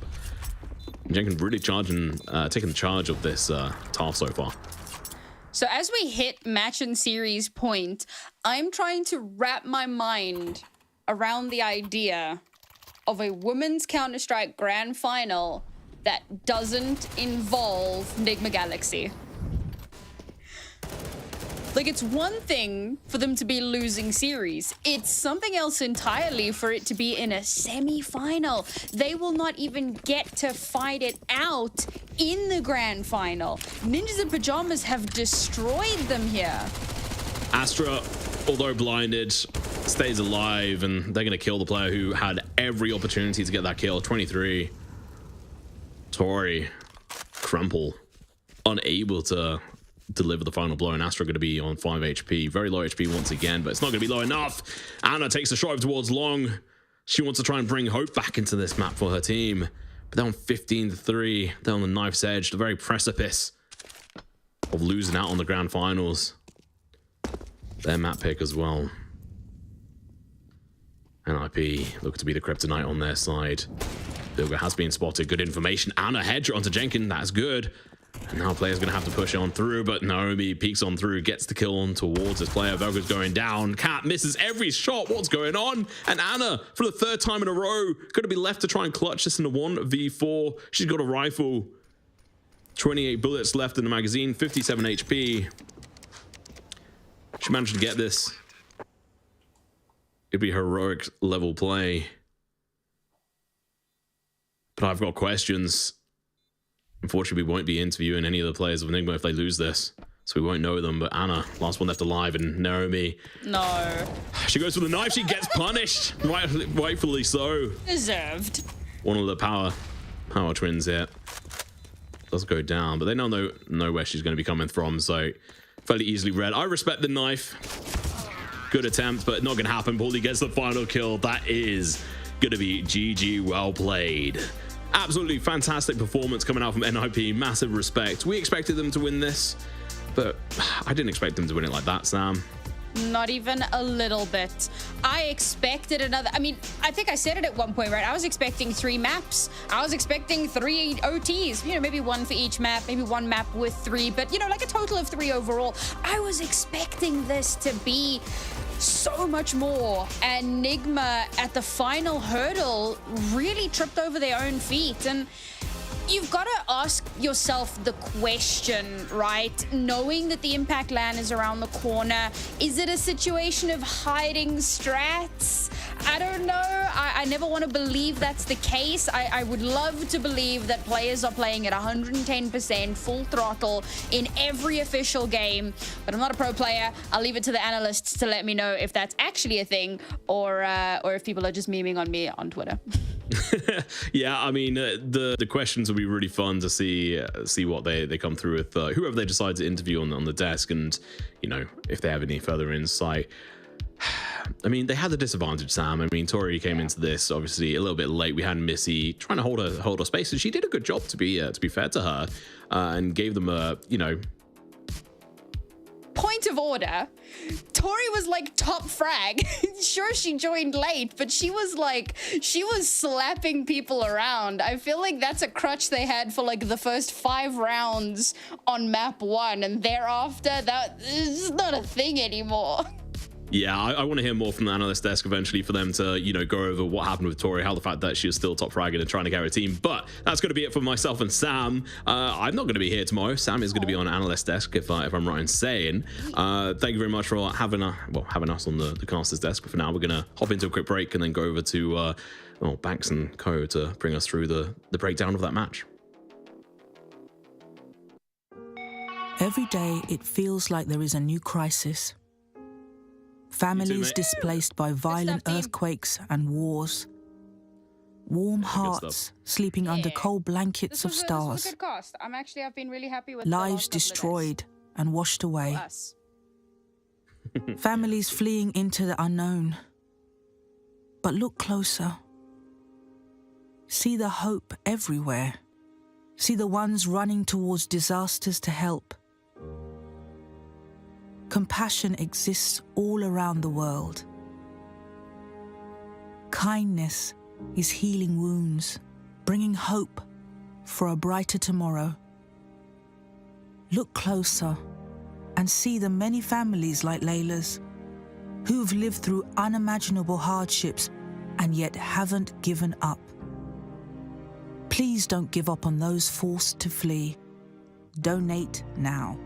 S: Jenkins really taking the charge of this TAF so far.
T: So as we hit match and series point, I'm trying to wrap my mind around the idea of a women's Counter-Strike grand final that doesn't involve Nigma Galaxy. Like, it's one thing for them to be losing series. It's something else entirely for it to be in a semi-final. They will not even get to fight it out in the grand final. Ninjas in Pajamas have destroyed them here.
S: Astra, although blinded, stays alive, and they're going to kill the player who had every opportunity to get that kill. 23. Tori, crumple, unable to deliver the final blow, and Astra going to be on 5 HP. Very low HP once again, but it's not going to be low enough. Anna takes a shot over towards Long. She wants to try and bring hope back into this map for her team. But they're on 15-3. They're on the knife's edge, the very precipice of losing out on the grand finals. Their map pick as well. NIP looking to be the kryptonite on their side. Bilga has been spotted. Good information. Anna headshot onto Jenkins. That's good. And now player's going to have to push on through, but Naomi peeks on through, gets the kill on towards this player. Velga's going down. Cat misses every shot. What's going on? And Anna, for the third time in a row, going to be left to try and clutch this in a 1v4. She's got a rifle. 28 bullets left in the magazine. 57 HP. She managed to get this. It'd be heroic level play. But I've got questions. Unfortunately, we won't be interviewing any of the players of Nigma if they lose this, so we won't know them. But Anna, last one left alive, and Naomi.
T: No.
S: She goes for the knife. She gets punished. Rightfully so.
T: Deserved.
S: One of the power twins here does go down, but they now know where she's going to be coming from, so fairly easily read. I respect the knife. Good attempt, but not going to happen. Baldy gets the final kill. That is going to be GG. Well played. Absolutely fantastic performance coming out from NIP. Massive respect. We expected them to win this, but I didn't expect them to win it like that, Sam.
T: Not even a little bit. I expected another. I mean, I think I said it at one point, right? I was expecting 3 maps. I was expecting 3 OTs. You know, maybe 1 for each map, maybe 1 map with 3, but, you know, like a total of 3 overall. I was expecting this to be so much more, and Nigma at the final hurdle really tripped over their own feet. And you've got to ask yourself the question, right? Knowing that the impact LAN is around the corner, is it a situation of hiding strats? I don't know. I never want to believe that's the case. I would love to believe that players are playing at 110% full throttle in every official game, but I'm not a pro player. I'll leave it to the analysts to let me know if that's actually a thing, or if people are just memeing on me on Twitter.
S: Yeah, I mean, the questions will be really fun to see what they come through with, whoever they decide to interview on the desk, and, you know, if they have any further insight. I mean, they had the disadvantage, Sam. I mean, Tori came into this obviously a little bit late. We had Missy trying to hold her space, and she did a good job, to be fair to her, and gave them a, you know.
T: Point of order. Tori was like top frag. Sure, she joined late, but she was slapping people around. I feel like that's a crutch they had for like the first 5 rounds on map 1, and thereafter that is not a thing anymore.
S: Yeah, I want to hear more from the analyst desk eventually for them to, you know, go over what happened with Tori, how the fact that she was still top fragging and trying to carry a team. But that's going to be it for myself and Sam. I'm not going to be here tomorrow. Sam is going to be on analyst desk, if I'm right in saying. Thank you very much for having us on the caster's desk. But for now, we're going to hop into a quick break and then go over to Banks and Co to bring us through the breakdown of that match.
N: Every day, it feels like there is a new crisis. Families displaced by violent earthquakes and wars. Warm hearts sleeping under cold blankets of stars.
T: This was a good cast. I've been really happy with
N: Lives destroyed and washed away. Families fleeing into the unknown. But look closer. See the hope everywhere. See the ones running towards disasters to help. Compassion exists all around the world. Kindness is healing wounds, bringing hope for a brighter tomorrow. Look closer and see the many families like Layla's who've lived through unimaginable hardships and yet haven't given up. Please don't give up on those forced to flee. Donate now.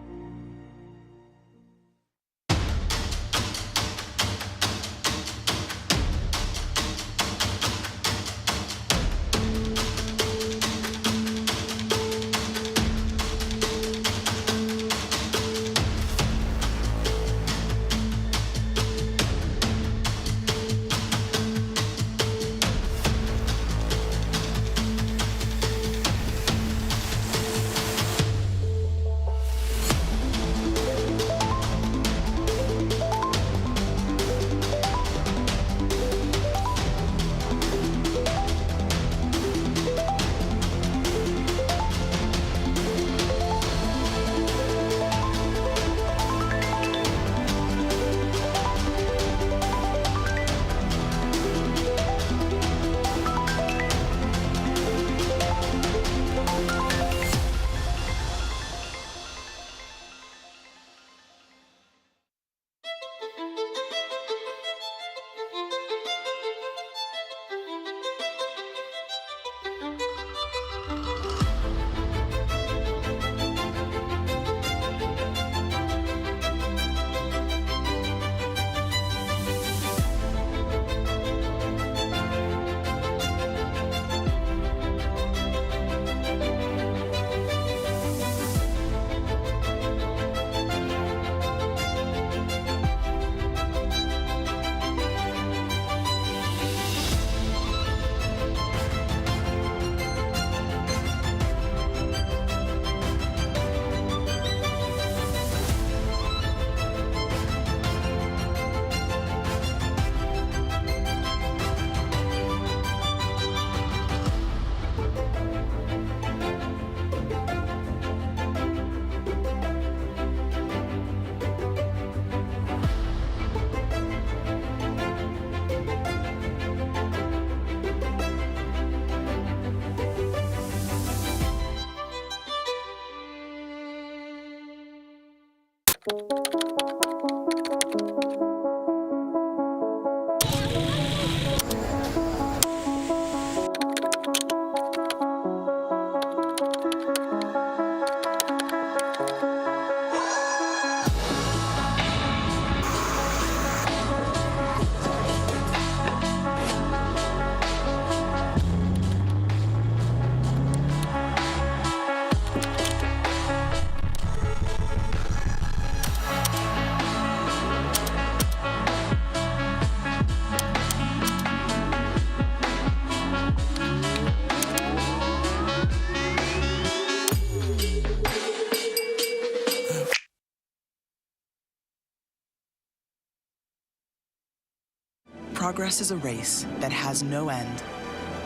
O: Progress is a race that has no end.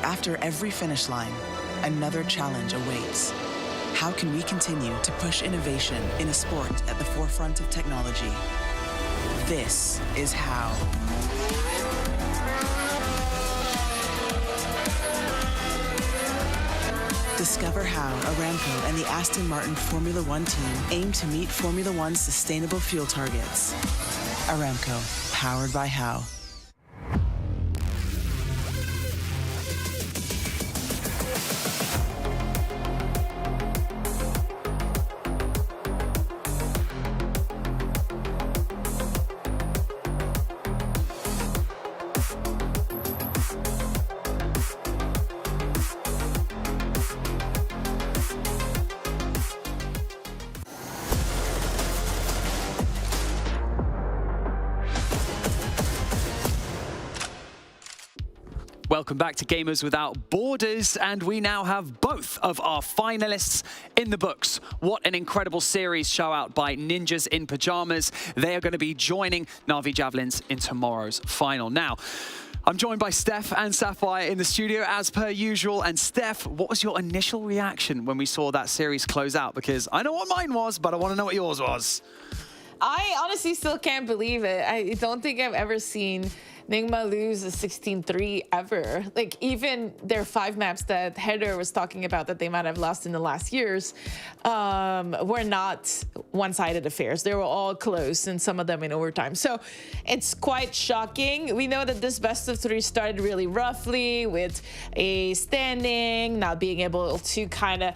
O: After every finish line, another challenge awaits. How can we continue to push innovation in a sport at the forefront of technology? This is how. Discover how Aramco and the Aston Martin Formula One team aim to meet Formula One's sustainable fuel targets. Aramco, powered by How.
H: Welcome back to Gamers Without Borders, and we now have both of our finalists in the books. What an incredible series show out by Ninjas in Pajamas. They are going to be joining NAVI Javelins in tomorrow's final. Now, I'm joined by Steph and Sapphire in the studio as per usual. And Steph, what was your initial reaction when we saw that series close out? Because I know what mine was, but I want to know what yours was.
J: I honestly still can't believe it. I don't think I've ever seen Nigma lose a 16-3 ever. Like, even their 5 maps that Heather was talking about that they might have lost in the last years were not one-sided affairs. They were all close, and some of them in overtime. So it's quite shocking. We know that this best of 3 started really roughly with a standing, not being able to kind of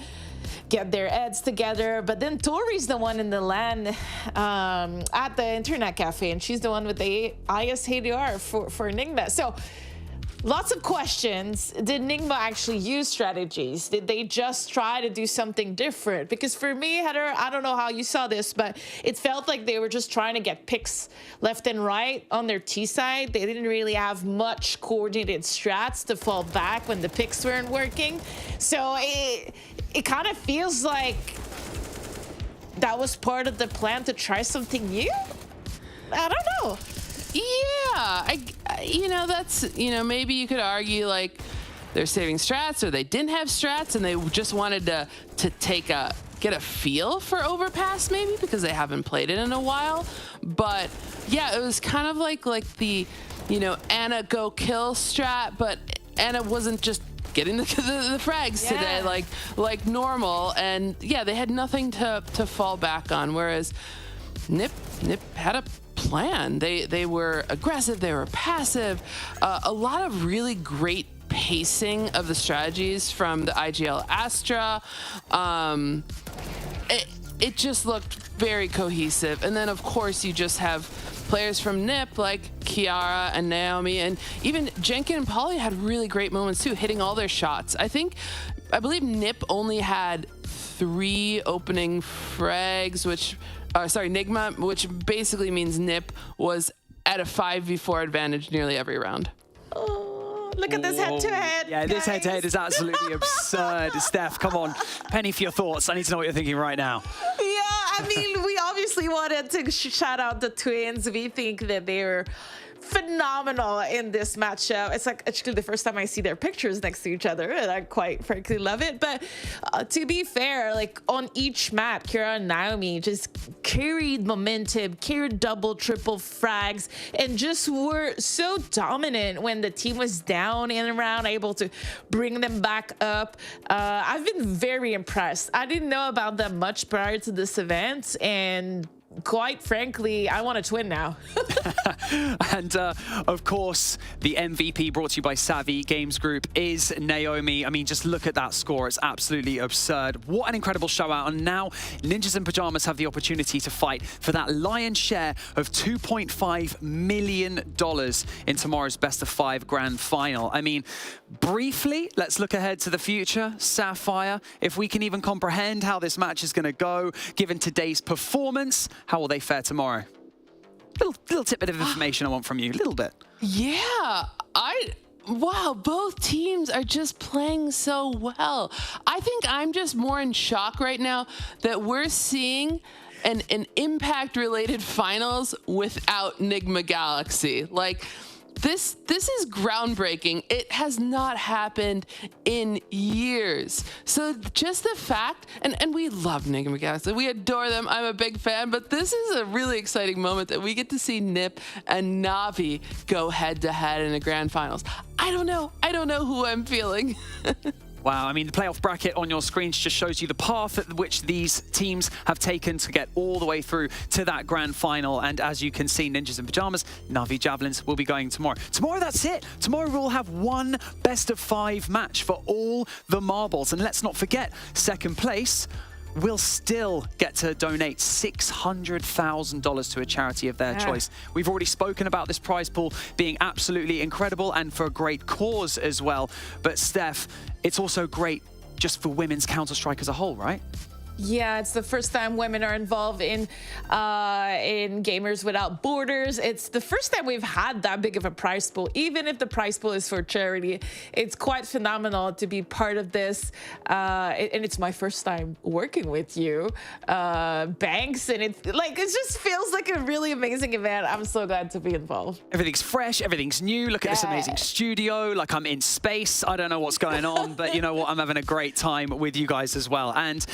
J: get their heads together, but then Tori's the one in the LAN at the internet cafe, and she's the one with the highest ADR for Nigma. So lots of questions. Did Nigma actually use strategies? Did they just try to do something different? Because for me, Heather, I don't know how you saw this, but it felt like they were just trying to get picks left and right on their T side. They didn't really have much coordinated strats to fall back when the picks weren't working. So it kind of feels like that was part of the plan to try something new. I don't know.
I: Yeah, that's, maybe you could argue like they're saving strats, or they didn't have strats and they just wanted to get a feel for overpass, maybe because they haven't played it in a while. But yeah, it was kind of like the, Anna go kill strat, but Anna wasn't just getting the frags today like normal, and yeah, they had nothing to fall back on, whereas Nip had a plan. They were aggressive, they were passive, a lot of really great pacing of the strategies from the IGL Astra. It just looked very cohesive, and then of course you just have players from Nip like Kiara and Naomi, and even Jenkin and Polly had really great moments too, hitting all their shots. I believe Nip only had 3 opening frags, Nigma, which basically means Nip was at a 5v4 advantage nearly every round.
J: Oh, look at this head-to-head.
H: Yeah, this head-to-head is absolutely absurd. Steph, come on. Penny for your thoughts. I need to know what you're thinking right now.
J: Yeah, I mean, we obviously wanted to shout out the twins. We think that they're phenomenal in this matchup. It's like actually the first time I see their pictures next to each other, and I quite frankly love it. But to be fair, like on each map, Kira and Naomi just carried momentum, carried double, triple frags, and just were so dominant when the team was down in a round, able to bring them back up. I've been very impressed. I didn't know about them much prior to this event, and quite frankly, I want to twin now.
H: And of course, the MVP brought to you by Savvy Games Group is Naomi. I mean, just look at that score. It's absolutely absurd. What an incredible show out. And now Ninjas in Pajamas have the opportunity to fight for that lion's share of $2.5 million in tomorrow's best of 5 grand final. I mean, briefly, let's look ahead to the future. Sapphire, if we can even comprehend how this match is going to go, given today's performance, how will they fare tomorrow? Little tidbit of information I want from you, a little bit.
I: Yeah, wow, both teams are just playing so well. I think I'm just more in shock right now that we're seeing an impact-related finals without Nigma Galaxy. Like, this is groundbreaking. It has not happened in years. So just the fact, and we love Nigma Galaxy, we adore them, I'm a big fan, but this is a really exciting moment that we get to see NiP and NAVI go head-to-head in the grand finals. I don't know who I'm feeling.
H: Wow, I mean, the playoff bracket on your screens just shows you the path at which these teams have taken to get all the way through to that grand final. And as you can see, Ninjas in Pajamas, NAVI Javelins will be going tomorrow. Tomorrow, that's it. Tomorrow, we'll have one best of 5 match for all the marbles. And let's not forget, second place will still get to donate $600,000 to a charity of their choice. We've already spoken about this prize pool being absolutely incredible and for a great cause as well. But Steph, it's also great just for women's Counter-Strike as a whole, right?
J: Yeah, it's the first time women are involved in Gamers Without Borders. It's the first time we've had that big of a prize pool, even if the prize pool is for charity. It's quite phenomenal to be part of this. And it's my first time working with you, Banks. And it just feels like a really amazing event. I'm so glad to be involved.
H: Everything's fresh, everything's new. Look at this amazing studio, like I'm in space. I don't know what's going on, but you know what? I'm having a great time with you guys as well. And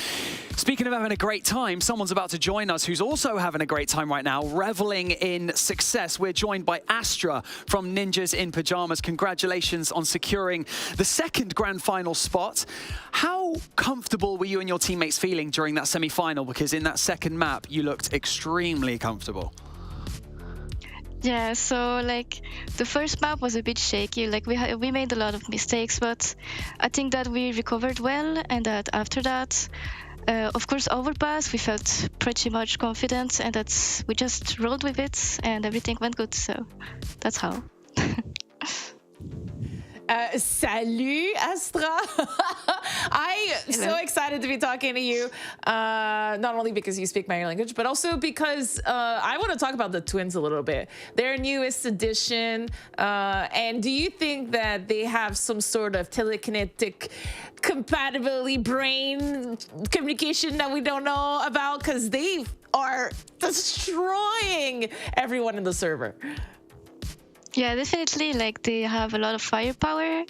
H: speaking of having a great time, someone's about to join us who's also having a great time right now, reveling in success. We're joined by Astra from Ninjas in Pajamas. Congratulations on securing the second grand final spot. How comfortable were you and your teammates feeling during that semi-final? Because in that second map, you looked extremely comfortable.
S: Yeah, so like the first map was a bit shaky. Like we made a lot of mistakes, but I think that we recovered well, and that after that, of course, overpass, we felt pretty much confident, and we just rolled with it, and everything went good. So that's how.
J: Salut, Astra. I'm so excited to be talking to you, not only because you speak my language, but also because I want to talk about the twins a little bit. Their newest edition, and do you think that they have some sort of telekinetic compatibility brain communication that we don't know about? Because they are destroying everyone in the server.
S: Yeah, definitely. Like they have a lot of firepower,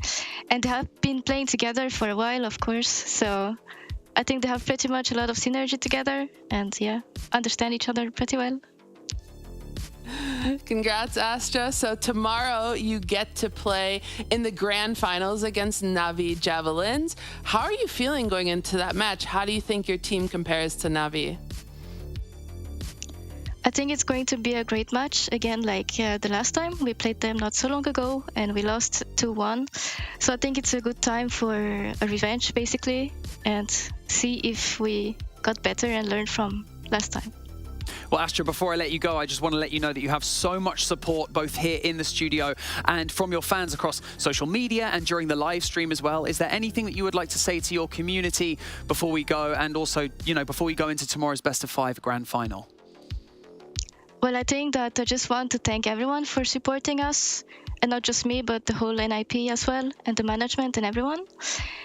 S: and they have been playing together for a while, of course. So I think they have pretty much a lot of synergy together, and yeah, understand each other pretty well.
I: Congrats, Astra. So tomorrow you get to play in the grand finals against NAVI Javelins. How are you feeling going into that match? How do you think your team compares to NAVI?
S: I think it's going to be a great match. Again, like the last time, we played them not so long ago and we lost 2-1. So I think it's a good time for a revenge, basically, and see if we got better and learned from last time.
H: Well, Astra, before I let you go, I just want to let you know that you have so much support both here in the studio and from your fans across social media and during the live stream as well. Is there anything that you would like to say to your community before we go, and also, you know, before we go into tomorrow's best of 5 grand final?
S: Well, I think that I just want to thank everyone for supporting us, and not just me, but the whole NIP as well, and the management and everyone.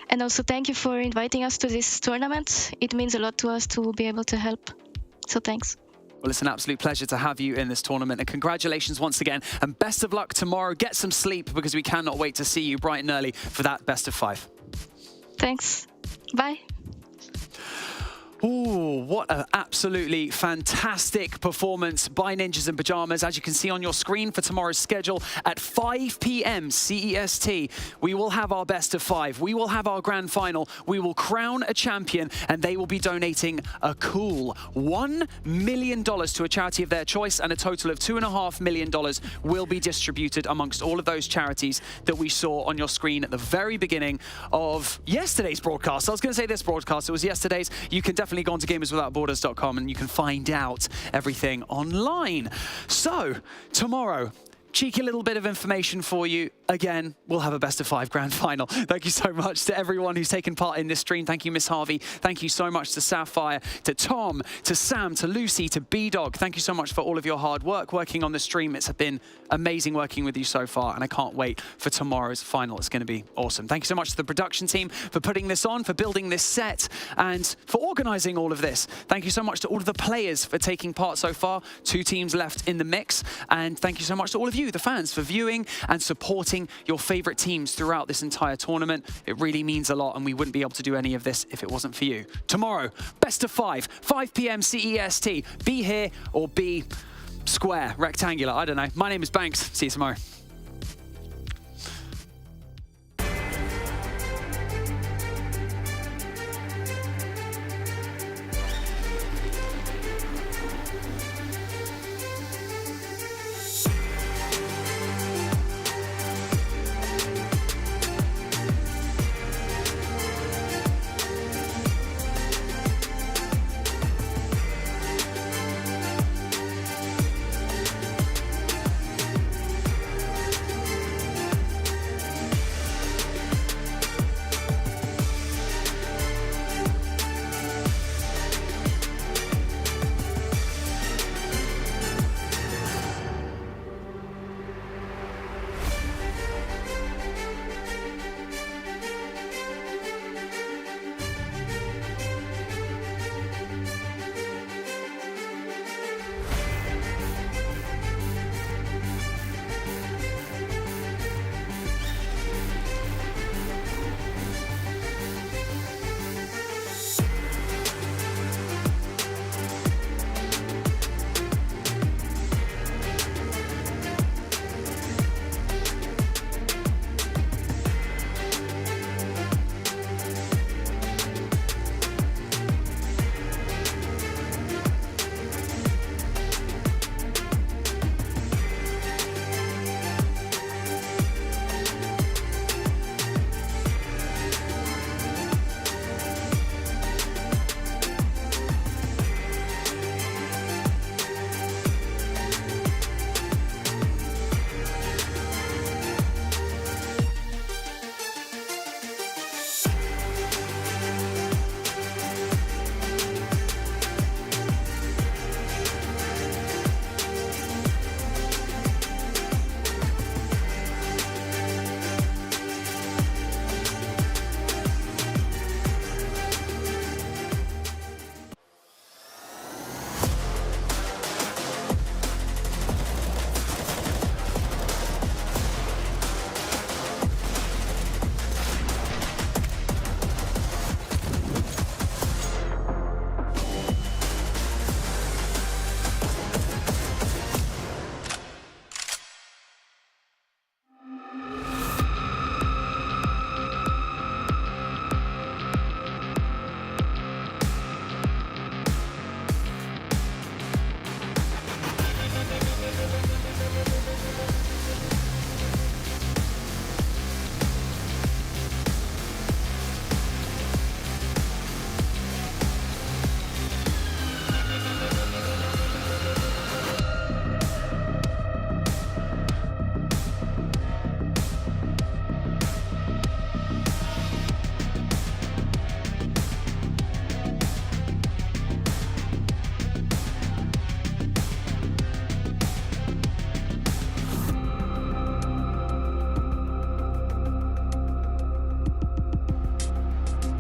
S: And also thank you for inviting us to this tournament. It means a lot to us to be able to help. So thanks.
H: Well, it's an absolute pleasure to have you in this tournament, and congratulations once again, and best of luck tomorrow. Get some sleep, because we cannot wait to see you bright and early for that best of 5.
S: Thanks. Bye.
H: Ooh, what an absolutely fantastic performance by Ninjas in Pajamas. As you can see on your screen for tomorrow's schedule at 5 p.m. CEST, we will have our best of 5. We will have our grand final. We will crown a champion, and they will be donating a cool $1 million to a charity of their choice, and a total of $2.5 million will be distributed amongst all of those charities that we saw on your screen at the very beginning of yesterday's broadcast. I was going to say this broadcast, it was yesterday's. You can definitely go on to gamerswithoutborders.com and you can find out everything online. So, tomorrow, cheeky little bit of information for you. Again, we'll have a best of 5 grand final. Thank you so much to everyone who's taken part in this stream. Thank you, Miss Harvey. Thank you so much to Sapphire, to Tom, to Sam, to Lucy, to B-Dog. Thank you so much for all of your hard work working on the stream. It's been amazing working with you so far, and I can't wait for tomorrow's final. It's going to be awesome. Thank you so much to the production team for putting this on, for building this set, and for organizing all of this. Thank you so much to all of the players for taking part so far. 2 teams left in the mix. And thank you so much to all of you, the fans, for viewing and supporting your favorite teams throughout this entire tournament. It really means a lot, and we wouldn't be able to do any of this if it wasn't for you. Tomorrow, best of 5, 5 p.m. CEST. Be here or be square, rectangular, I don't know. My name is Banks. See you tomorrow.